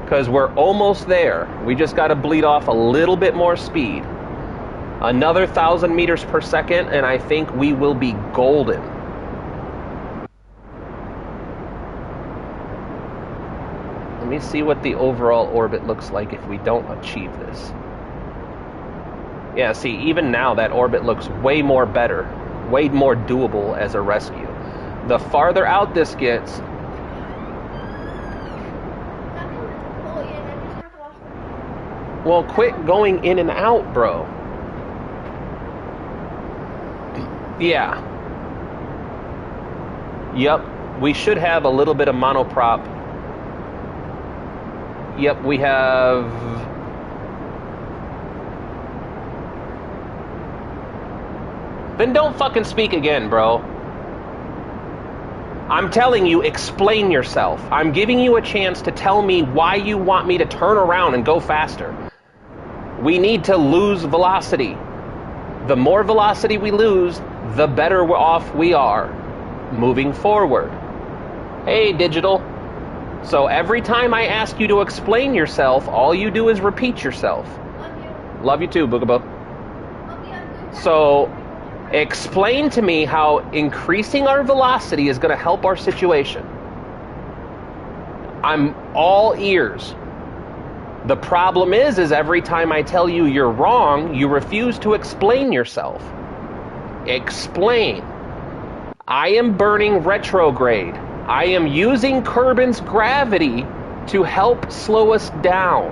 Because we're almost there. We just got to bleed off a little bit more speed. Another 1,000 meters per second, and I think we will be golden. Let me see what the overall orbit looks like if we don't achieve this. Yeah, see, even now that orbit looks way more better, way more doable as a rescue. The farther out this gets, well, quit going in and out, bro. Yeah. Yep, we should have a little bit of monoprop. Yep, we have... Then don't fucking speak again, bro. I'm telling you, explain yourself. I'm giving you a chance to tell me why you want me to turn around and go faster. We need to lose velocity. The more velocity we lose, the better off we are moving forward. Hey, Digital. So every time I ask you to explain yourself, all you do is repeat yourself. Love you. Love you too, Boogaboo. Love you. So explain to me how increasing our velocity is going to help our situation. I'm all ears. The problem is every time I tell you you're wrong, you refuse to explain yourself. Explain. I am burning retrograde. I am using Kerbin's gravity to help slow us down.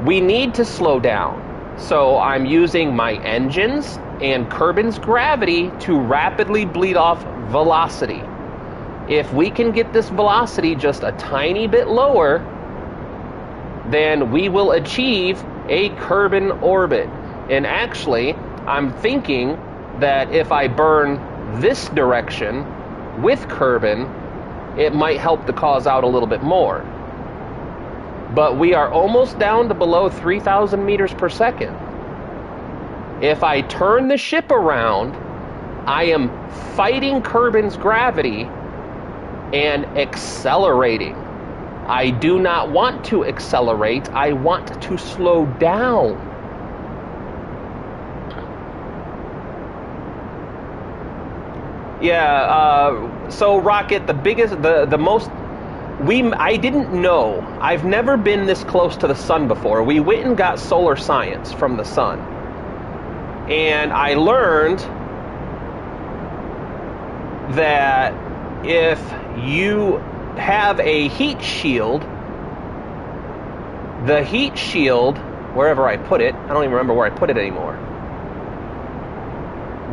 We need to slow down. So I'm using my engines and Kerbin's gravity to rapidly bleed off velocity. If we can get this velocity just a tiny bit lower, then we will achieve a Kerbin orbit. And actually, I'm thinking that if I burn this direction with Kerbin, it might help the cause out a little bit more. But we are almost down to below 3,000 meters per second. If I turn the ship around, I am fighting Kerbin's gravity and accelerating. I do not want to accelerate. I want to slow down. Yeah, so Rocket, the most, I didn't know. I've never been this close to the sun before. We went and got solar science from the sun. And I learned that if you have a heat shield, the heat shield, wherever I put it, I don't even remember where I put it anymore.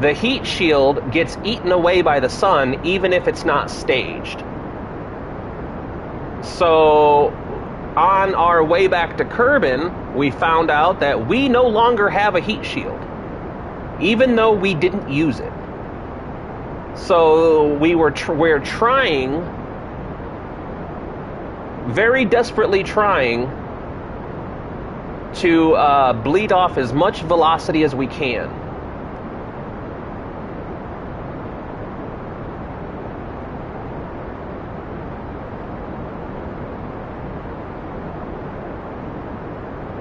The heat shield gets eaten away by the sun even if it's not staged. So, on our way back to Kerbin, we found out that we no longer have a heat shield, even though we didn't use it. So we're trying, very desperately trying, to bleed off as much velocity as we can.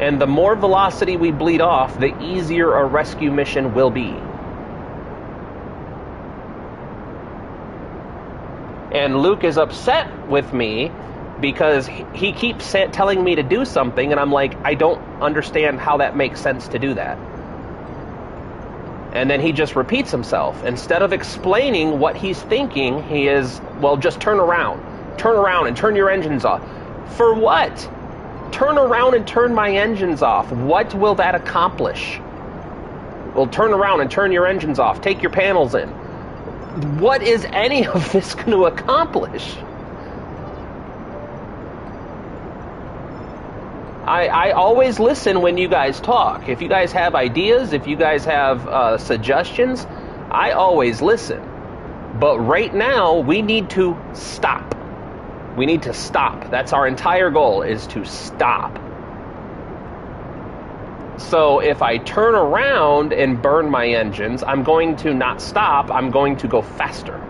And the more velocity we bleed off, the easier a rescue mission will be. And Luke is upset with me because he keeps telling me to do something, and I'm like, I don't understand how that makes sense to do that. And then he just repeats himself. Instead of explaining what he's thinking, he is, well, just turn around. Turn around and turn your engines off. For what? Turn around and turn my engines off. What will that accomplish? Well, turn around and turn your engines off. Take your panels in. What is any of this going to accomplish? I always listen when you guys talk. If you guys have ideas, if you guys have suggestions, I always listen. But right now, we need to stop. We need to stop. That's our entire goal, is to stop. So if I turn around and burn my engines, I'm going to not stop. I'm going to go faster.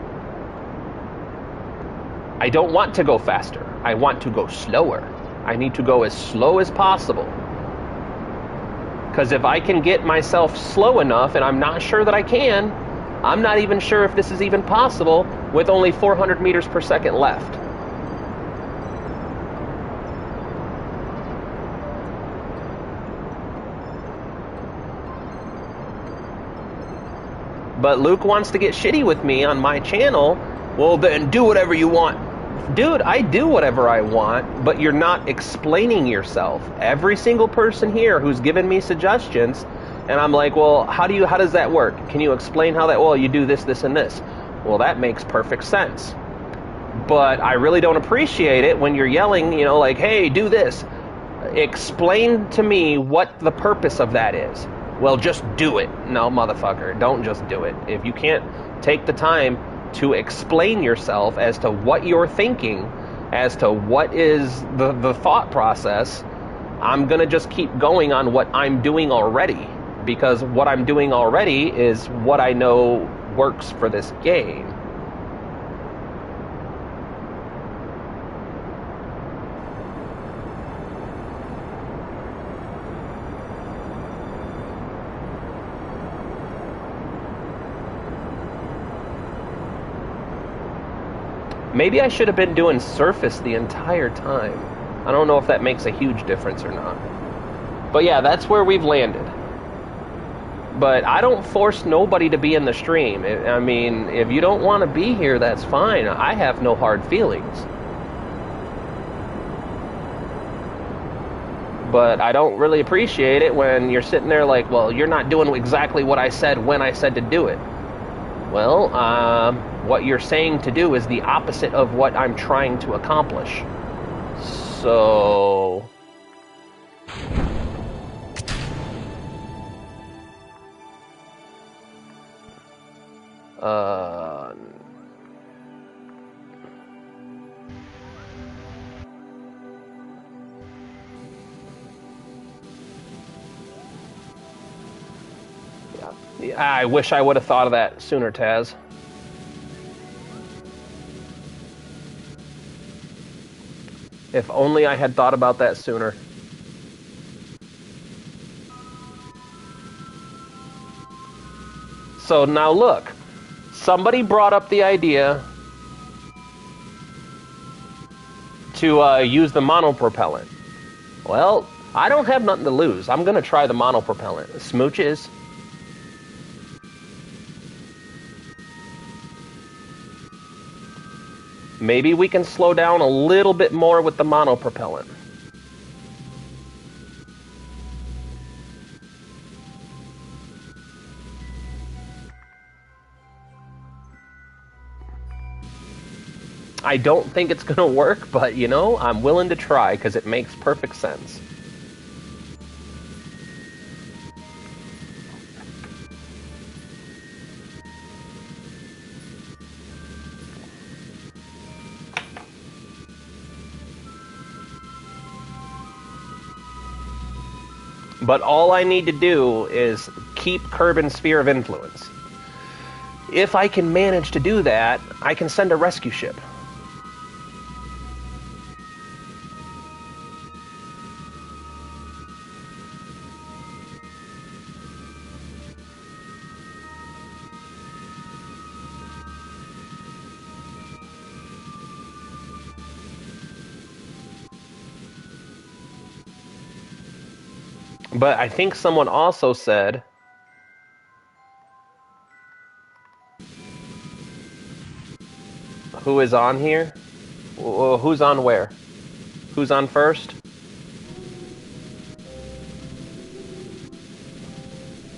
I don't want to go faster. I want to go slower. I need to go as slow as possible. Because if I can get myself slow enough, and I'm not sure that I can, I'm not even sure if this is even possible with only 400 meters per second left. But Luke wants to get shitty with me on my channel. Well, then do whatever you want. Dude, I do whatever I want, but you're not explaining yourself. Every single person here who's given me suggestions, and I'm like, well, how does that work? Can you explain how that, well, you do this, this, and this. Well, that makes perfect sense. But I really don't appreciate it when you're yelling, like, hey, do this. Explain to me what the purpose of that is. Well, just do it. No, motherfucker, don't just do it. If you can't take the time to explain yourself as to what you're thinking, as to what is the thought process, I'm going to just keep going on what I'm doing already. Because what I'm doing already is what I know works for this game. Maybe I should have been doing surface the entire time. I don't know if that makes a huge difference or not. But yeah, that's where we've landed. But I don't force nobody to be in the stream. I mean, if you don't want to be here, that's fine. I have no hard feelings. But I don't really appreciate it when you're sitting there like, well, you're not doing exactly what I said when I said to do it. Well, what you're saying to do is the opposite of what I'm trying to accomplish. So... Yeah, I wish I would have thought of that sooner, Taz. If only I had thought about that sooner. So now look, somebody brought up the idea to use the monopropellant. Well, I don't have nothing to lose. I'm going to try the monopropellant. Smooches. Maybe we can slow down a little bit more with the monopropellant. I don't think it's going to work, but, you know, I'm willing to try because it makes perfect sense. But all I need to do is keep Kerbin's sphere of influence. If I can manage to do that, I can send a rescue ship. But I think someone also said... Who is on here? Who's on where? Who's on first?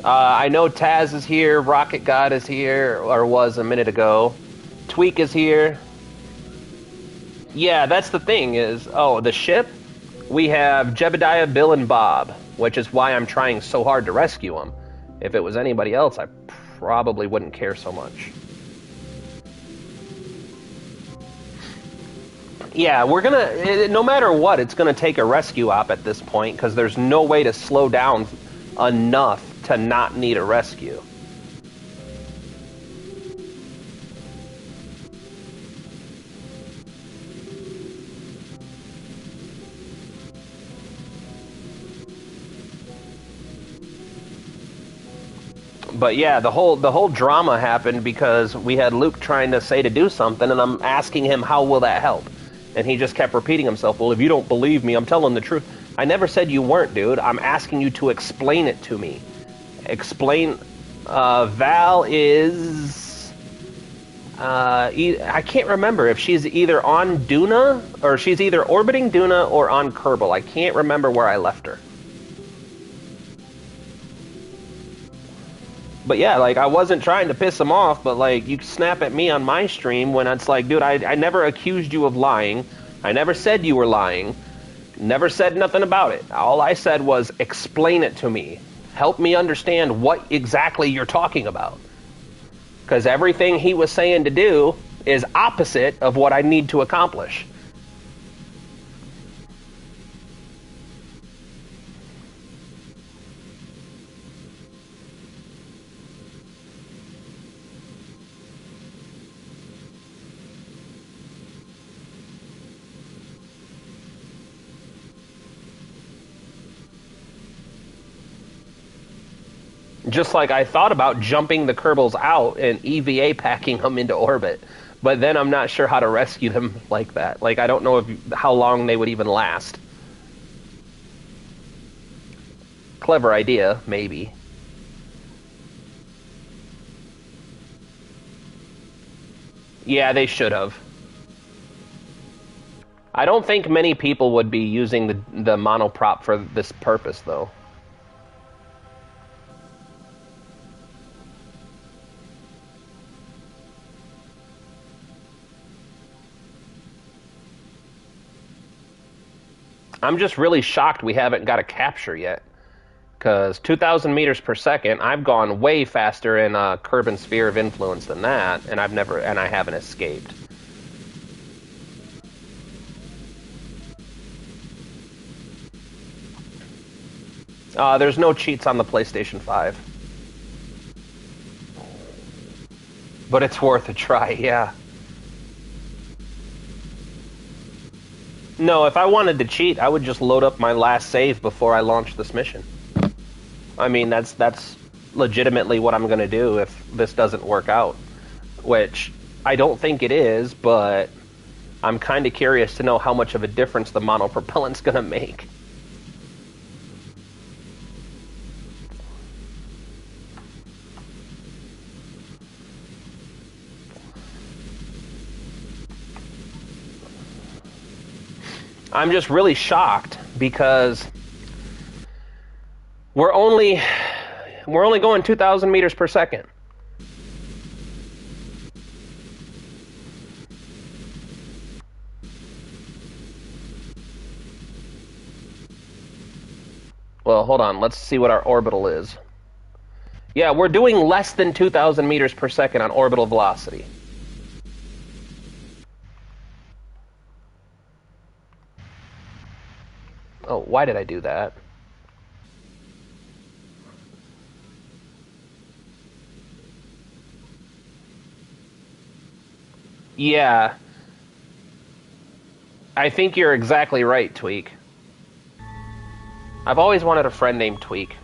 I know Taz is here, Rocket God is here, or was a minute ago. Tweak is here. Yeah, that's the thing is, the ship? We have Jebediah, Bill, and Bob, which is why I'm trying so hard to rescue them. If it was anybody else, I probably wouldn't care so much. Yeah, we're gonna, no matter what, it's gonna take a rescue op at this point, because there's no way to slow down enough to not need a rescue. But yeah, the whole drama happened because we had Luke trying to say to do something, and I'm asking him, how will that help? And he just kept repeating himself, well, if you don't believe me, I'm telling the truth. I never said you weren't, dude. I'm asking you to explain it to me. Explain. Val is... I can't remember if she's either on Duna, or she's either orbiting Duna or on Kerbal. I can't remember where I left her. But yeah, like, I wasn't trying to piss him off, but, like, you snap at me on my stream when it's like, dude, I never accused you of lying. I never said you were lying. Never said nothing about it. All I said was, explain it to me. Help me understand what exactly you're talking about. Because everything he was saying to do is opposite of what I need to accomplish. Just like I thought about jumping the Kerbals out and EVA packing them into orbit. But then I'm not sure how to rescue them like that. Like, I don't know how long they would even last. Clever idea, maybe. Yeah, they should have. I don't think many people would be using the monoprop for this purpose, though. I'm just really shocked we haven't got a capture yet. Because 2,000 meters per second, I've gone way faster in Kerbin Sphere of Influence than that, and I haven't escaped. There's no cheats on the PlayStation 5. But it's worth a try, yeah. No, if I wanted to cheat, I would just load up my last save before I launch this mission. I mean, that's legitimately what I'm going to do if this doesn't work out. Which, I don't think it is, but I'm kind of curious to know how much of a difference the monopropellant's going to make. I'm just really shocked because we're only going 2,000 meters per second. Well, hold on. Let's see what our orbital is. Yeah, we're doing less than 2,000 meters per second on orbital velocity. Oh, why did I do that? Yeah, I think you're exactly right, Tweak. I've always wanted a friend named Tweak.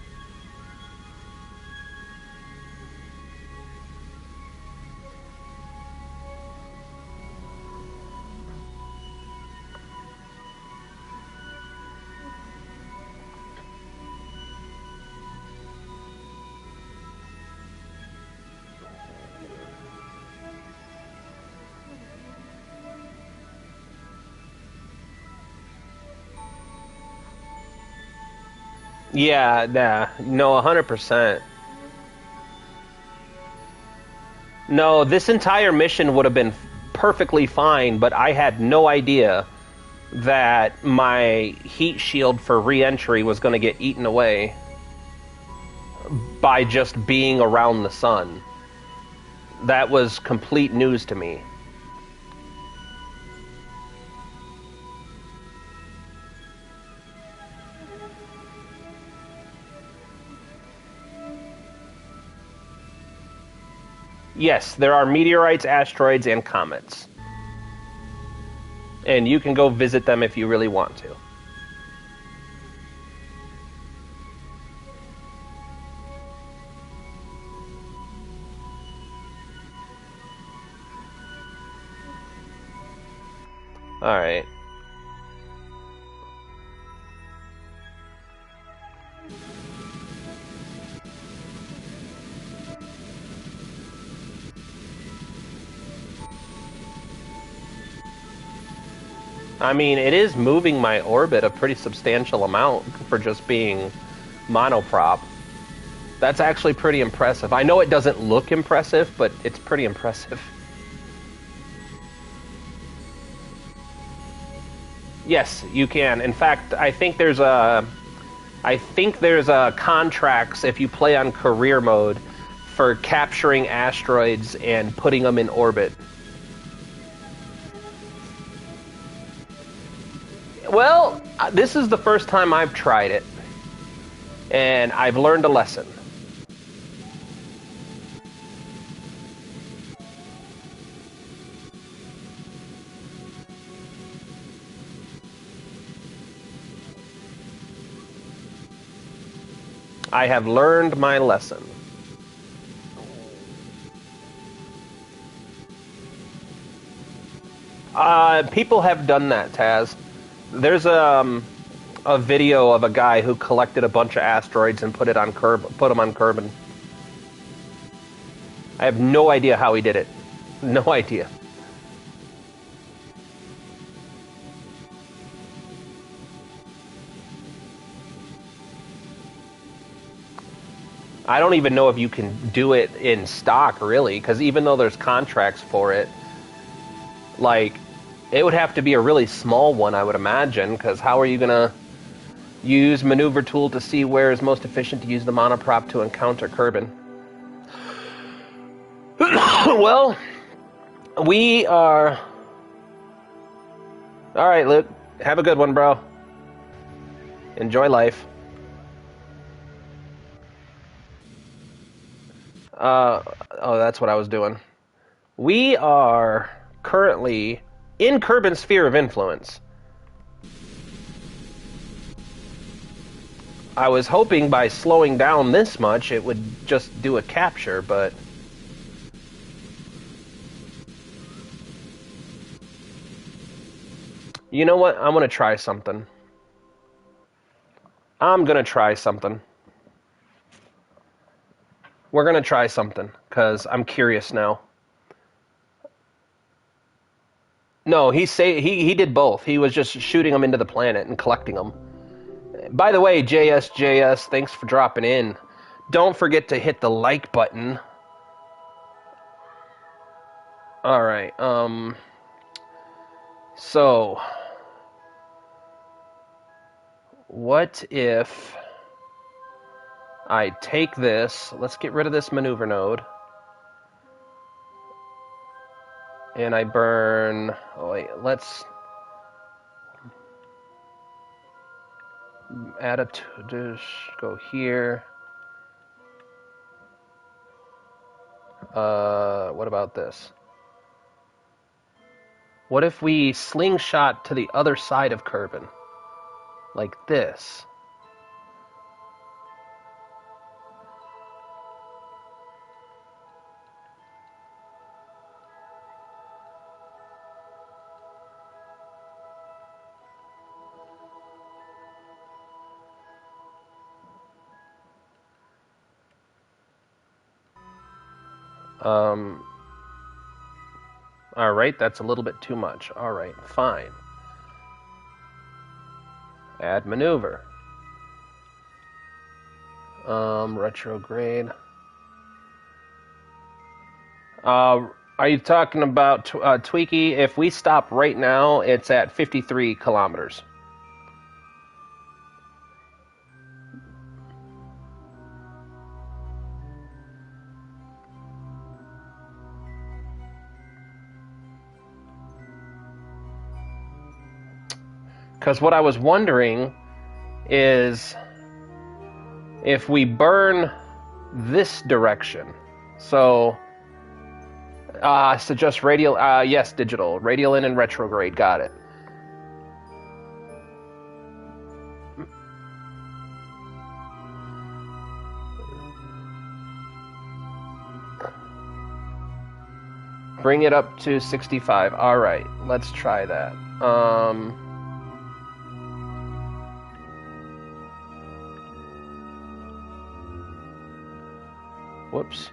Yeah, nah, no, 100%. No, this entire mission would have been perfectly fine, but I had no idea that my heat shield for re-entry was going to get eaten away by just being around the sun. That was complete news to me. Yes, there are meteorites, asteroids, and comets. And you can go visit them if you really want to. Alright. I mean, it is moving my orbit a pretty substantial amount for just being monoprop. That's actually pretty impressive. I know it doesn't look impressive, but it's pretty impressive. Yes, you can. In fact, I think there's contracts if you play on career mode for capturing asteroids and putting them in orbit. Well, this is the first time I've tried it, and I've learned a lesson. I have learned my lesson. People have done that, Taz. There's a video of a guy who collected a bunch of asteroids and put them on Kerbal. I have no idea how he did it. No idea. I don't even know if you can do it in stock, really, because even though there's contracts for it, like, it would have to be a really small one, I would imagine, because how are you going to use maneuver tool to see where is most efficient to use the monoprop to encounter Kerbal? Well, we are... Alright, Luke. Have a good one, bro. Enjoy life. Oh, that's what I was doing. We are currently in Kerbal's sphere of influence. I was hoping by slowing down this much it would just do a capture, but... You know what? I'm gonna try something. We're gonna try something, because I'm curious now. No, he did both. He was just shooting them into the planet and collecting them. By the way, JSJS, thanks for dropping in. Don't forget to hit the like button. Alright, so... What if... I take this. Let's get rid of this maneuver node. And I burn... Oh, wait, let's... add a dish, go here. What about this? What if we slingshot to the other side of Kerbin? Like this. Alright, that's a little bit too much. Alright, fine. Add maneuver. Retrograde. Are you talking about Tweaky? If we stop right now, it's at 53 kilometers. Because what I was wondering is if we burn this direction. So, suggest radial, yes, digital. Radial in and retrograde, got it. Bring it up to 65. All right, let's try that. Whoops.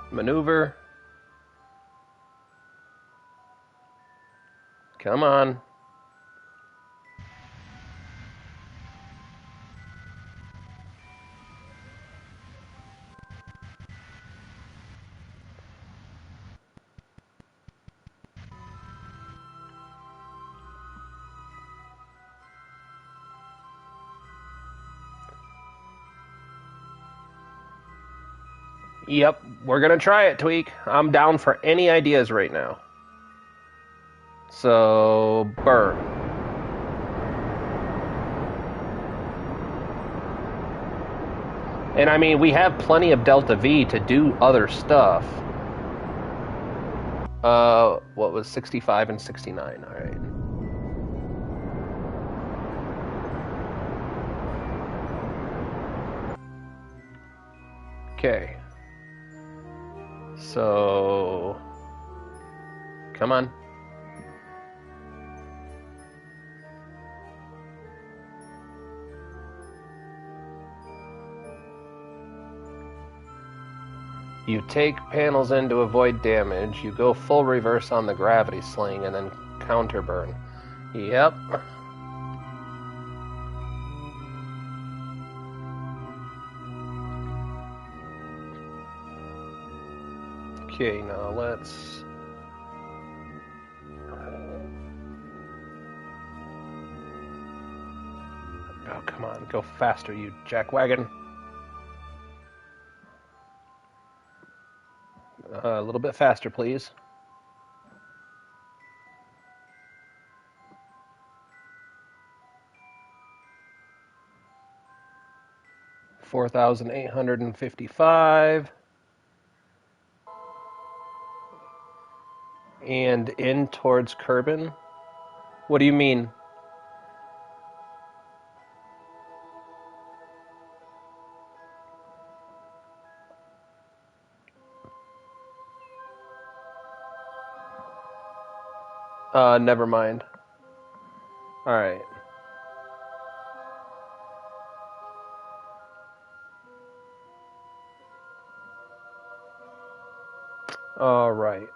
Maneuver. Come on. Yep, we're gonna try it, Tweak. I'm down for any ideas right now. So, burn. And I mean, we have plenty of Delta V to do other stuff. What was 65 and 69? All right. Okay. So, come on. You take panels in to avoid damage. You go full reverse on the gravity sling and then counter burn. Yep. Okay, now let's... Oh, come on. Go faster, you jackwagon. A little bit faster, please. $4,855. And in towards Kerbin? What do you mean? Never mind. Alright. Alright.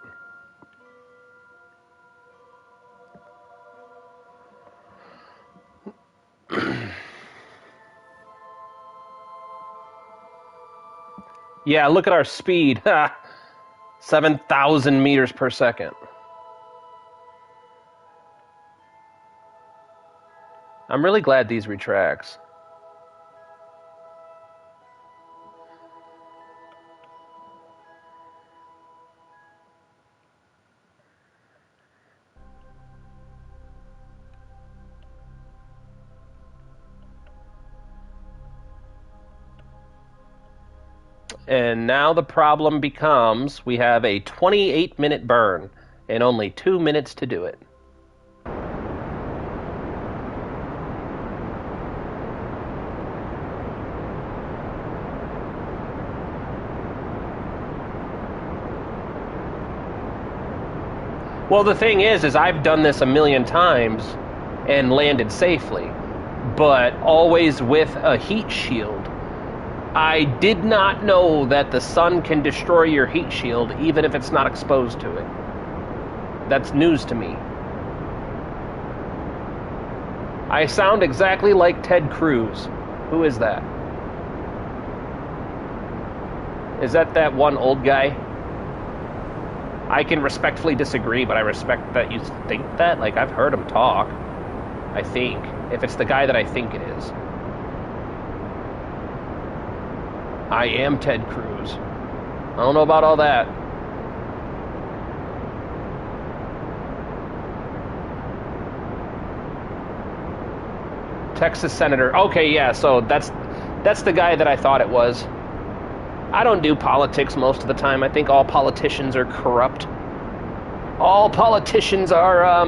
Yeah, look at our speed. 7,000 meters per second. I'm really glad these retracts. And now the problem becomes we have a 28-minute burn and only 2 minutes to do it. Well, the thing is I've done this a million times and landed safely, but always with a heat shield. I did not know that the sun can destroy your heat shield even if it's not exposed to it. That's news to me. I sound exactly like Ted Cruz. Who is that? Is that one old guy? I can respectfully disagree, but I respect that you think that. Like, I've heard him talk. I think. If it's the guy that I think it is. I am Ted Cruz. I don't know about all that. Texas Senator. Okay, yeah, so that's the guy that I thought it was. I don't do politics most of the time. I think all politicians are corrupt. All politicians are,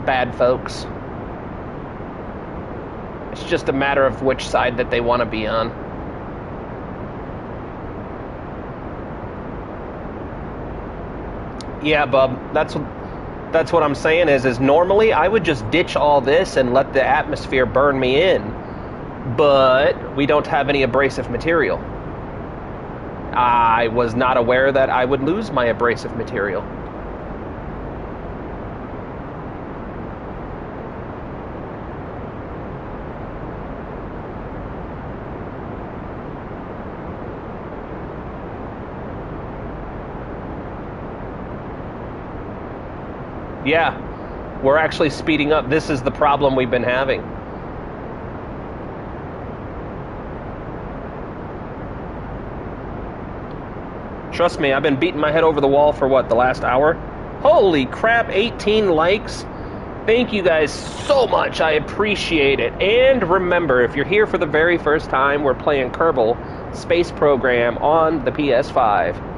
bad folks. It's just a matter of which side that they want to be on. Yeah, bub, that's what I'm saying is normally I would just ditch all this and let the atmosphere burn me in. But we don't have any abrasive material. I was not aware that I would lose my abrasive material. Yeah, we're actually speeding up. This is the problem we've been having. Trust me, I've been beating my head over the wall for what, the last hour? Holy crap, 18 likes. Thank you guys so much. I appreciate it. And remember, if you're here for the very first time, we're playing Kerbal Space Program on the PS5.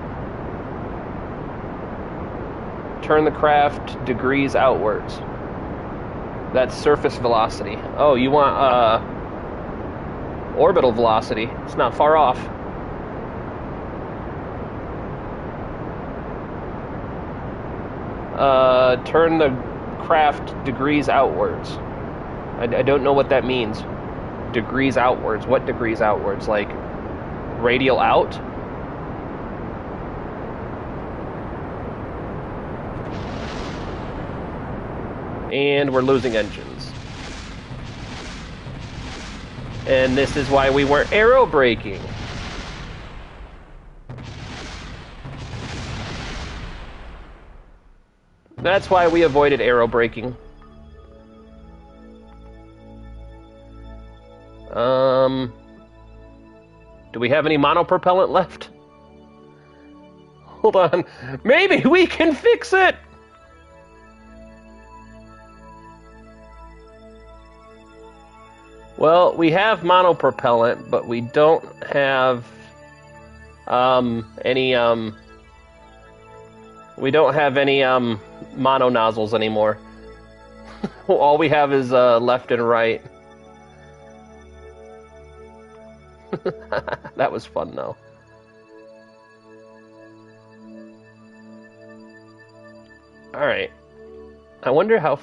Turn the craft degrees outwards. That's surface velocity. Oh, you want orbital velocity. It's not far off. Turn the craft degrees outwards. I don't know what that means. Degrees outwards. What degrees outwards? Like radial out? And we're losing engines. And this is why we weren't aero braking. That's why we avoided aero braking. Do we have any monopropellant left? Hold on. Maybe we can fix it! Well, we have monopropellant, but we don't have any mono nozzles anymore. All we have is left and right. That was fun though. Alright. I wonder how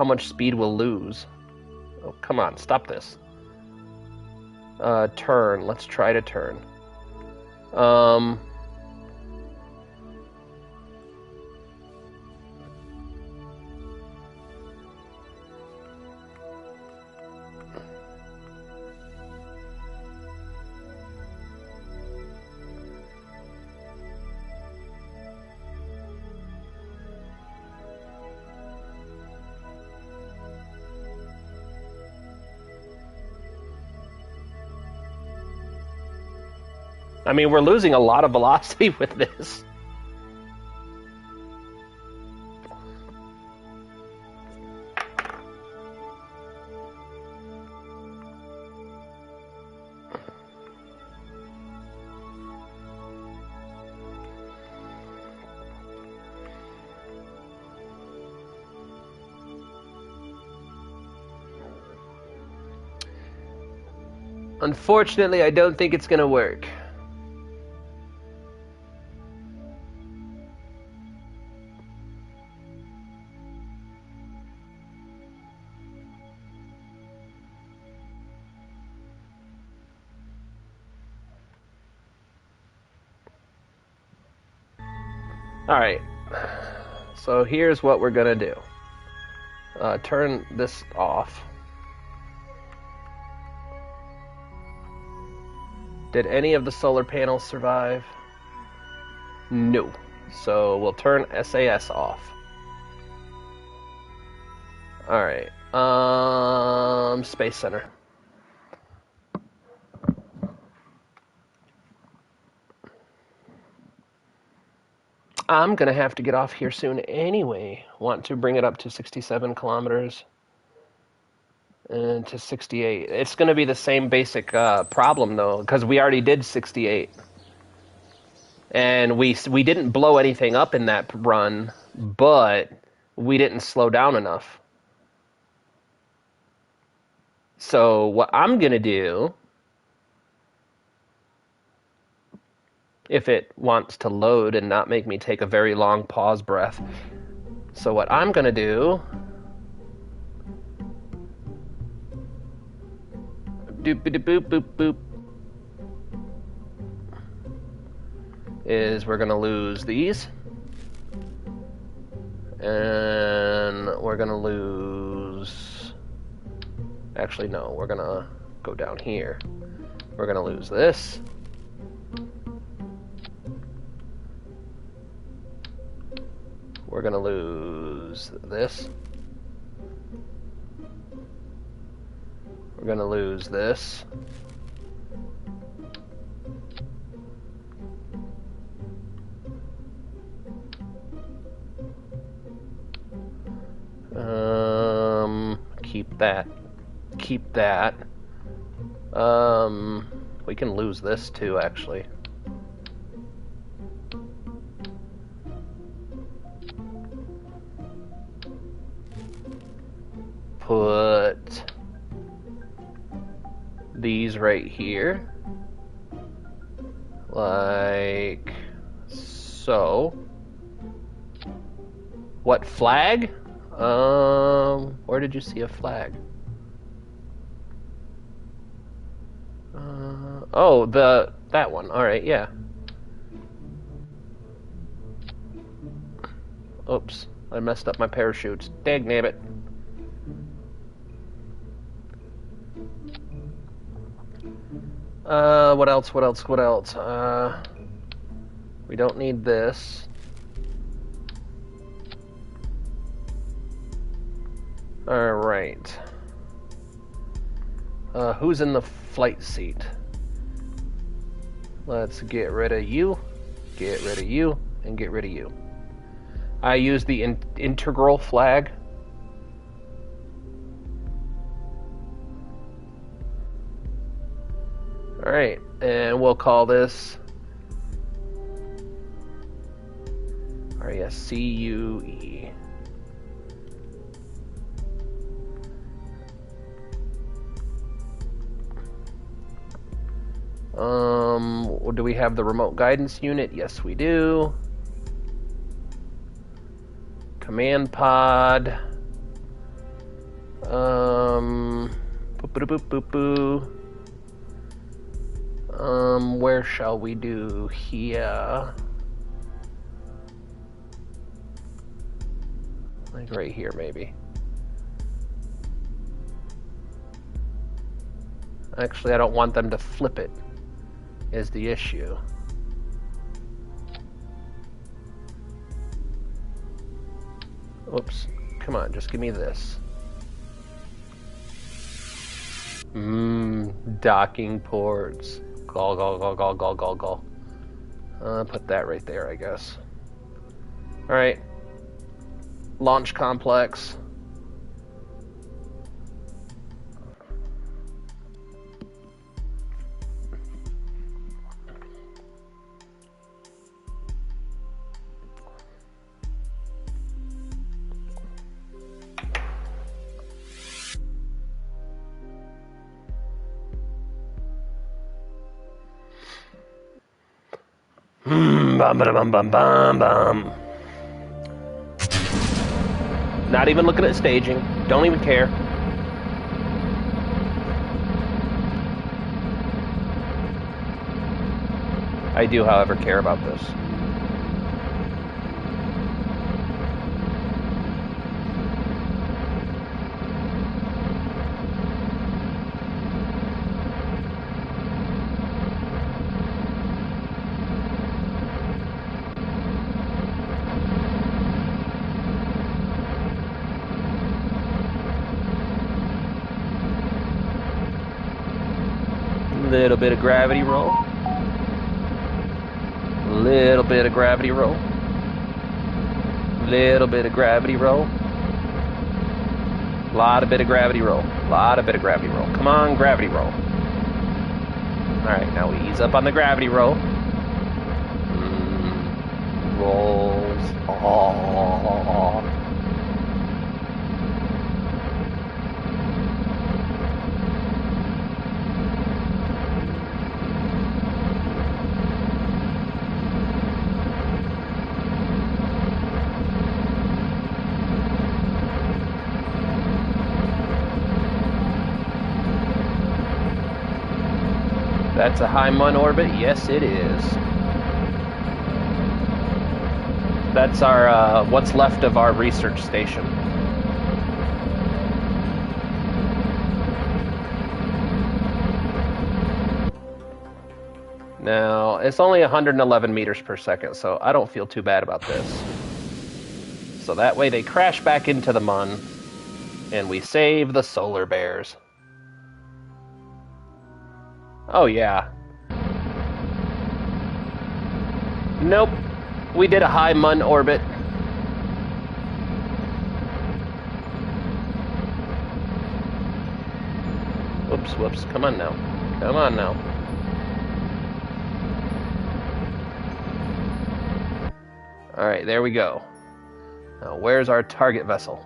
much speed we'll lose. Oh, come on, stop this. Turn. Let's try to turn. I mean, we're losing a lot of velocity with this. Unfortunately, I don't think it's gonna work. Alright, so here's what we're gonna do. Turn this off. Did any of the solar panels survive? No. So we'll turn SAS off. Alright, Space Center. I'm gonna have to get off here soon anyway. Want to bring it up to 67 kilometers and to 68. It's gonna be the same basic problem though, because we already did 68, and we didn't blow anything up in that run, but we didn't slow down enough. So what I'm gonna do, if it wants to load and not make me take a very long pause breath. So what I'm gonna do, doop boop boop, is we're gonna lose these, and we're gonna lose. Actually, no, we're gonna go down here. We're gonna lose this. We're gonna lose this. We're gonna lose this. Keep that. Keep that. We can lose this too, actually. Put these right here, like so. What flag? Where did you see a flag? Oh, that one. All right, yeah. Oops, I messed up my parachutes. Dagnabbit. What else? What else? What else? We don't need this. Alright. Who's in the flight seat? Let's get rid of you, get rid of you, and get rid of you. I use the integral flag. Alright, and we'll call this RESCUE. Do we have the remote guidance unit? Yes, we do. Command pod. Boop boop boop boop boop. Where shall we do here? Like right here, maybe. Actually, I don't want them to flip it, is the issue. Oops. Come on, just give me this. Docking ports. Go, go, go, go, go, go, go. Put that right there, I guess. Alright. Launch complex. Bum, bum, bum, bum, bum. Not even looking at staging. Don't even care. I do, however, care about this. Little bit of gravity roll. Little bit of gravity roll. Little bit of gravity roll. Lot of bit of gravity roll. Lot of bit of gravity roll. Come on, gravity roll. Alright, now we ease up on the gravity roll. Rolls. Oh. That's a high Mun orbit? Yes, it is. That's our, what's left of our research station. Now, it's only 111 meters per second, so I don't feel too bad about this. So that way they crash back into the Mun, and we save the solar bears. Oh, yeah. Nope. We did a high Mun orbit. Whoops, whoops. Come on now. Come on now. Alright, there we go. Now, where's our target vessel?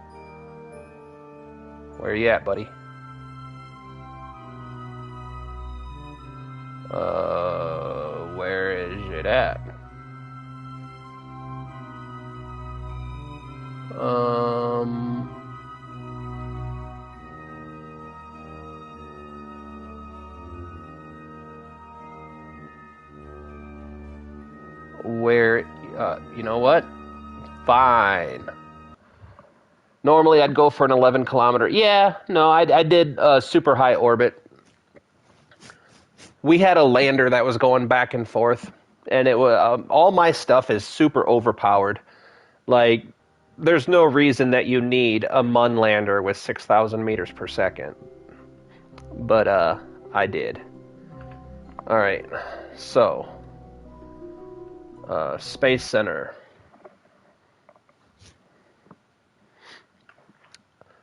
Where are you at, buddy? Where is it at? Where, you know what? Fine. Normally I'd go for an 11 kilometer. Yeah, no, I did a super high orbit. We had a lander that was going back and forth, and it was all my stuff is super overpowered. Like, there's no reason that you need a Mun lander with 6,000 meters per second. But I did. All right, so Space Center.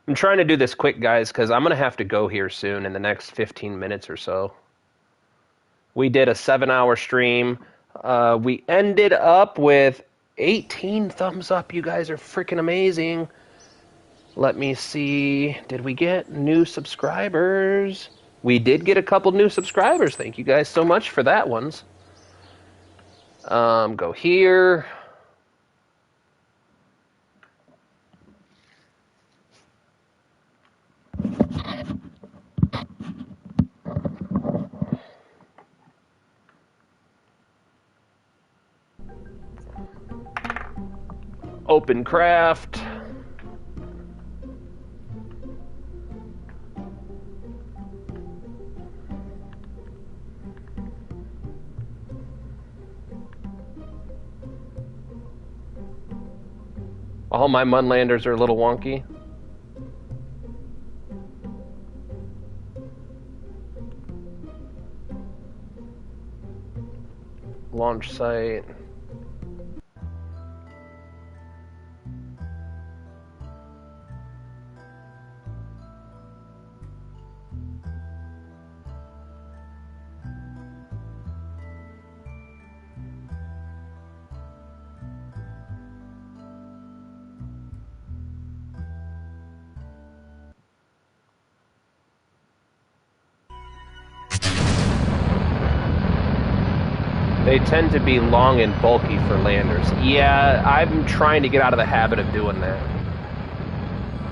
I'm trying to do this quick, guys, because I'm gonna have to go here soon in the next 15 minutes or so. We did a 7-hour stream. We ended up with 18 thumbs up. You guys are freaking amazing. Let me see. Did we get new subscribers? We did get a couple new subscribers. Thank you guys so much for that ones. Go here. Open craft. All my Mun landers are a little wonky. Launch site. They tend to be long and bulky for landers. Yeah, I'm trying to get out of the habit of doing that.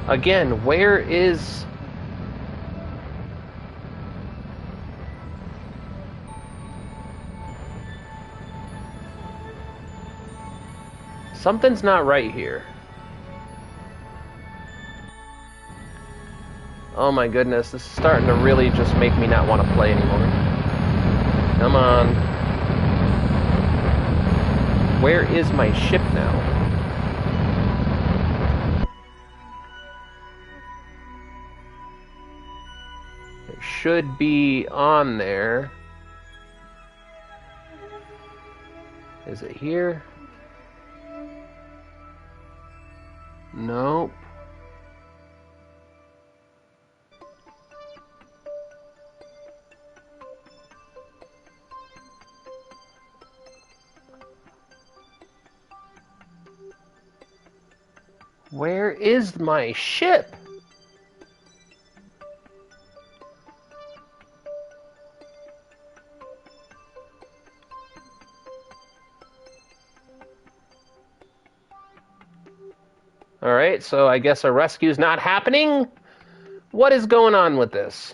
Again, where is... Something's not right here. Oh my goodness, this is starting to really just make me not want to play anymore. Come on. Where is my ship now? It should be on there. Is it here? Nope. Where is my ship? Alright, so I guess a rescue's not happening? What is going on with this?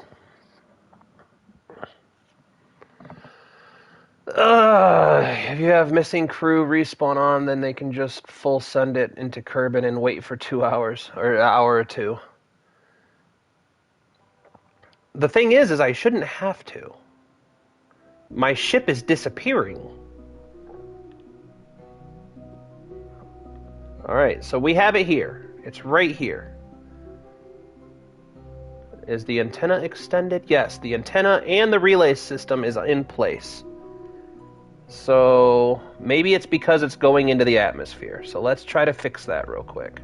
If you have missing crew respawn on, then they can just full send it into Kerbal and wait for 2 hours, or an hour or two. The thing is I shouldn't have to. My ship is disappearing. Alright, so we have it here. It's right here. Is the antenna extended? Yes, the antenna and the relay system is in place. So maybe it's because it's going into the atmosphere. So let's try to fix that real quick.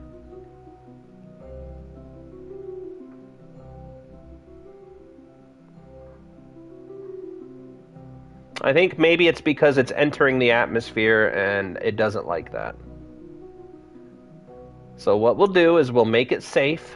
I think maybe it's because it's entering the atmosphere and it doesn't like that. So what we'll do is we'll make it safe.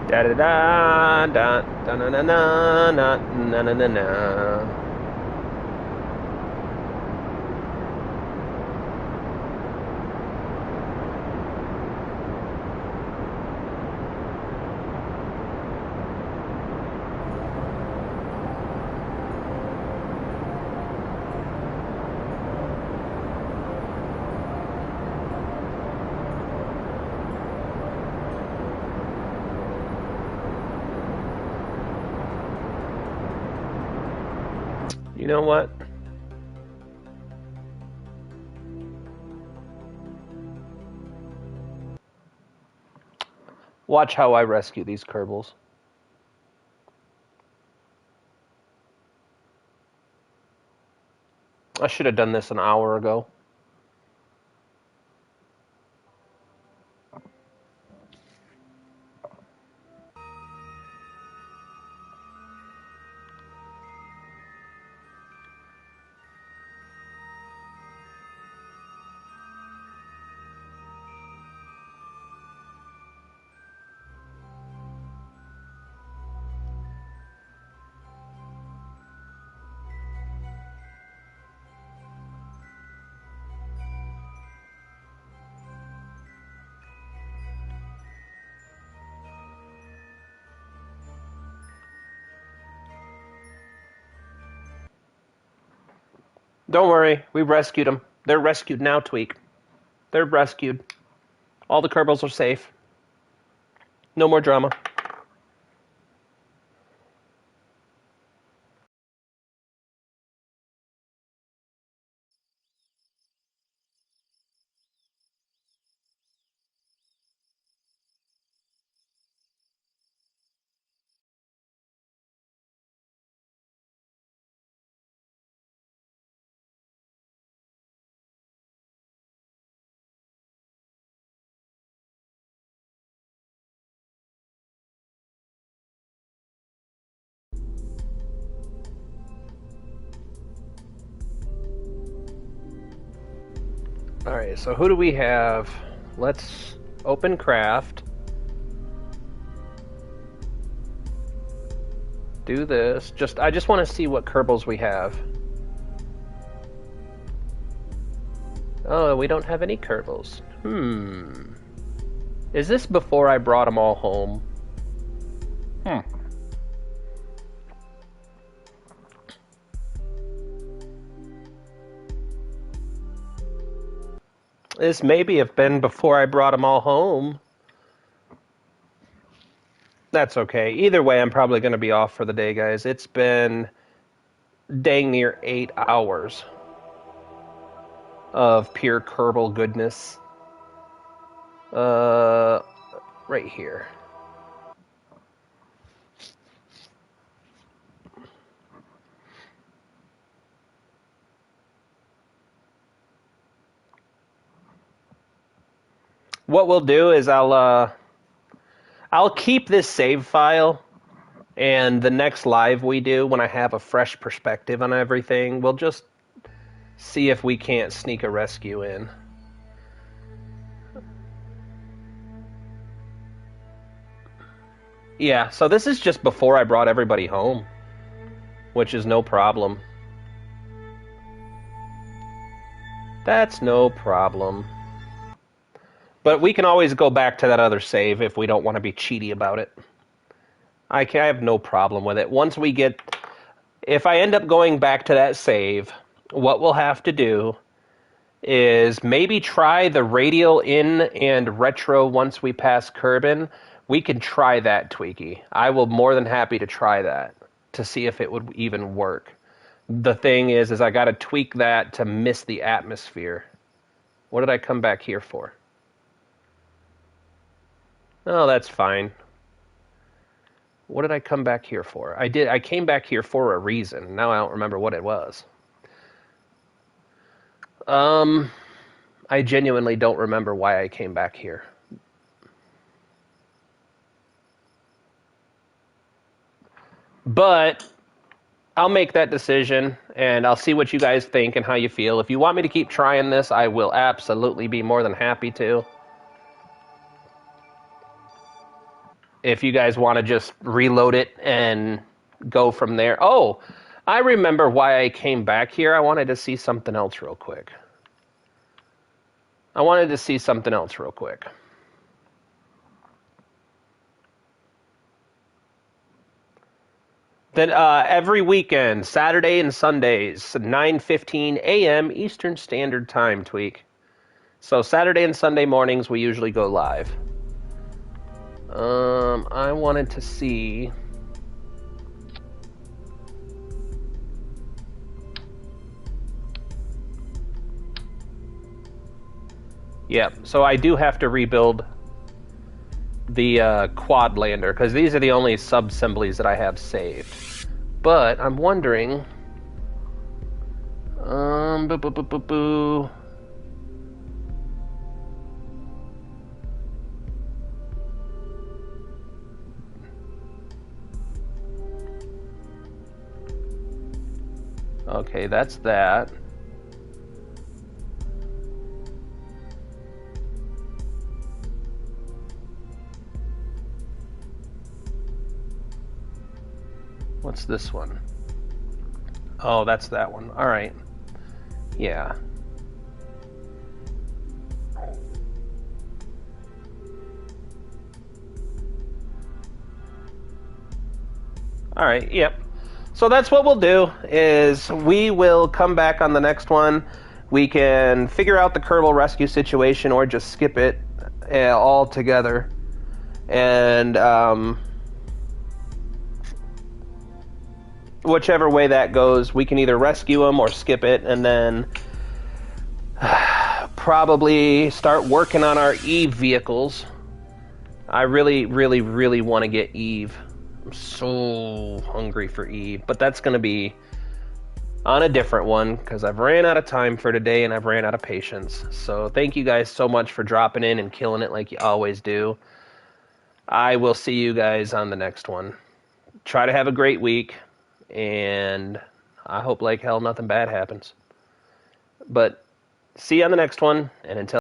Da da da da da na na na na na na na na. You know what? Watch how I rescue these Kerbals. I should have done this an hour ago. Don't worry, we rescued them. They're rescued now, Tweak. They're rescued. All the Kerbals are safe. No more drama. Alright, so who do we have? Let's open craft. Do this. I just want to see what Kerbals we have. Oh, we don't have any Kerbals. Is this before I brought them all home? This maybe have been before I brought them all home. That's okay. Either way, I'm probably going to be off for the day, guys. It's been dang near 8 hours of pure Kerbal goodness. Right here. What we'll do is I'll keep this save file, and the next live we do, when I have a fresh perspective on everything, we'll just see if we can't sneak a rescue in. Yeah, so this is just before I brought everybody home, which is no problem. That's no problem. But we can always go back to that other save if we don't want to be cheaty about it. I have no problem with it. Once we get... If I end up going back to that save, what we'll have to do is maybe try the radial in and retro once we pass Kerbin. We can try that, Tweaky. I will more than happy to try that to see if it would even work. The thing is I got to tweak that to miss the atmosphere. What did I come back here for? Oh, that's fine. What did I come back here for? I came back here for a reason. Now I don't remember what it was. I genuinely don't remember why I came back here. But I'll make that decision, and I'll see what you guys think and how you feel. If you want me to keep trying this, I will absolutely be more than happy to. If you guys want to just reload it and go from there. Oh, I remember why I came back here. I wanted to see something else real quick. Then every weekend, Saturday and Sundays, 9:15 a.m. Eastern Standard Time, Tweak. So Saturday and Sunday mornings, we usually go live. I wanted to see... Yep, so I do have to rebuild the quad lander, because these are the only sub-assemblies that I have saved. But I'm wondering... Okay, that's that. What's this one? Oh, that's that one. All right. Yeah. All right, yep. So that's what we'll do, is we will come back on the next one. We can figure out the Kerbal rescue situation or just skip it altogether. And whichever way that goes, we can either rescue him or skip it, and then probably start working on our Eve vehicles. I really, really, really want to get Eve. I'm so hungry for Eve, but that's going to be on a different one because I've ran out of time for today and I've ran out of patience. So thank you guys so much for dropping in and killing it like you always do. I will see you guys on the next one. Try to have a great week, and I hope like hell nothing bad happens. But see you on the next one, and until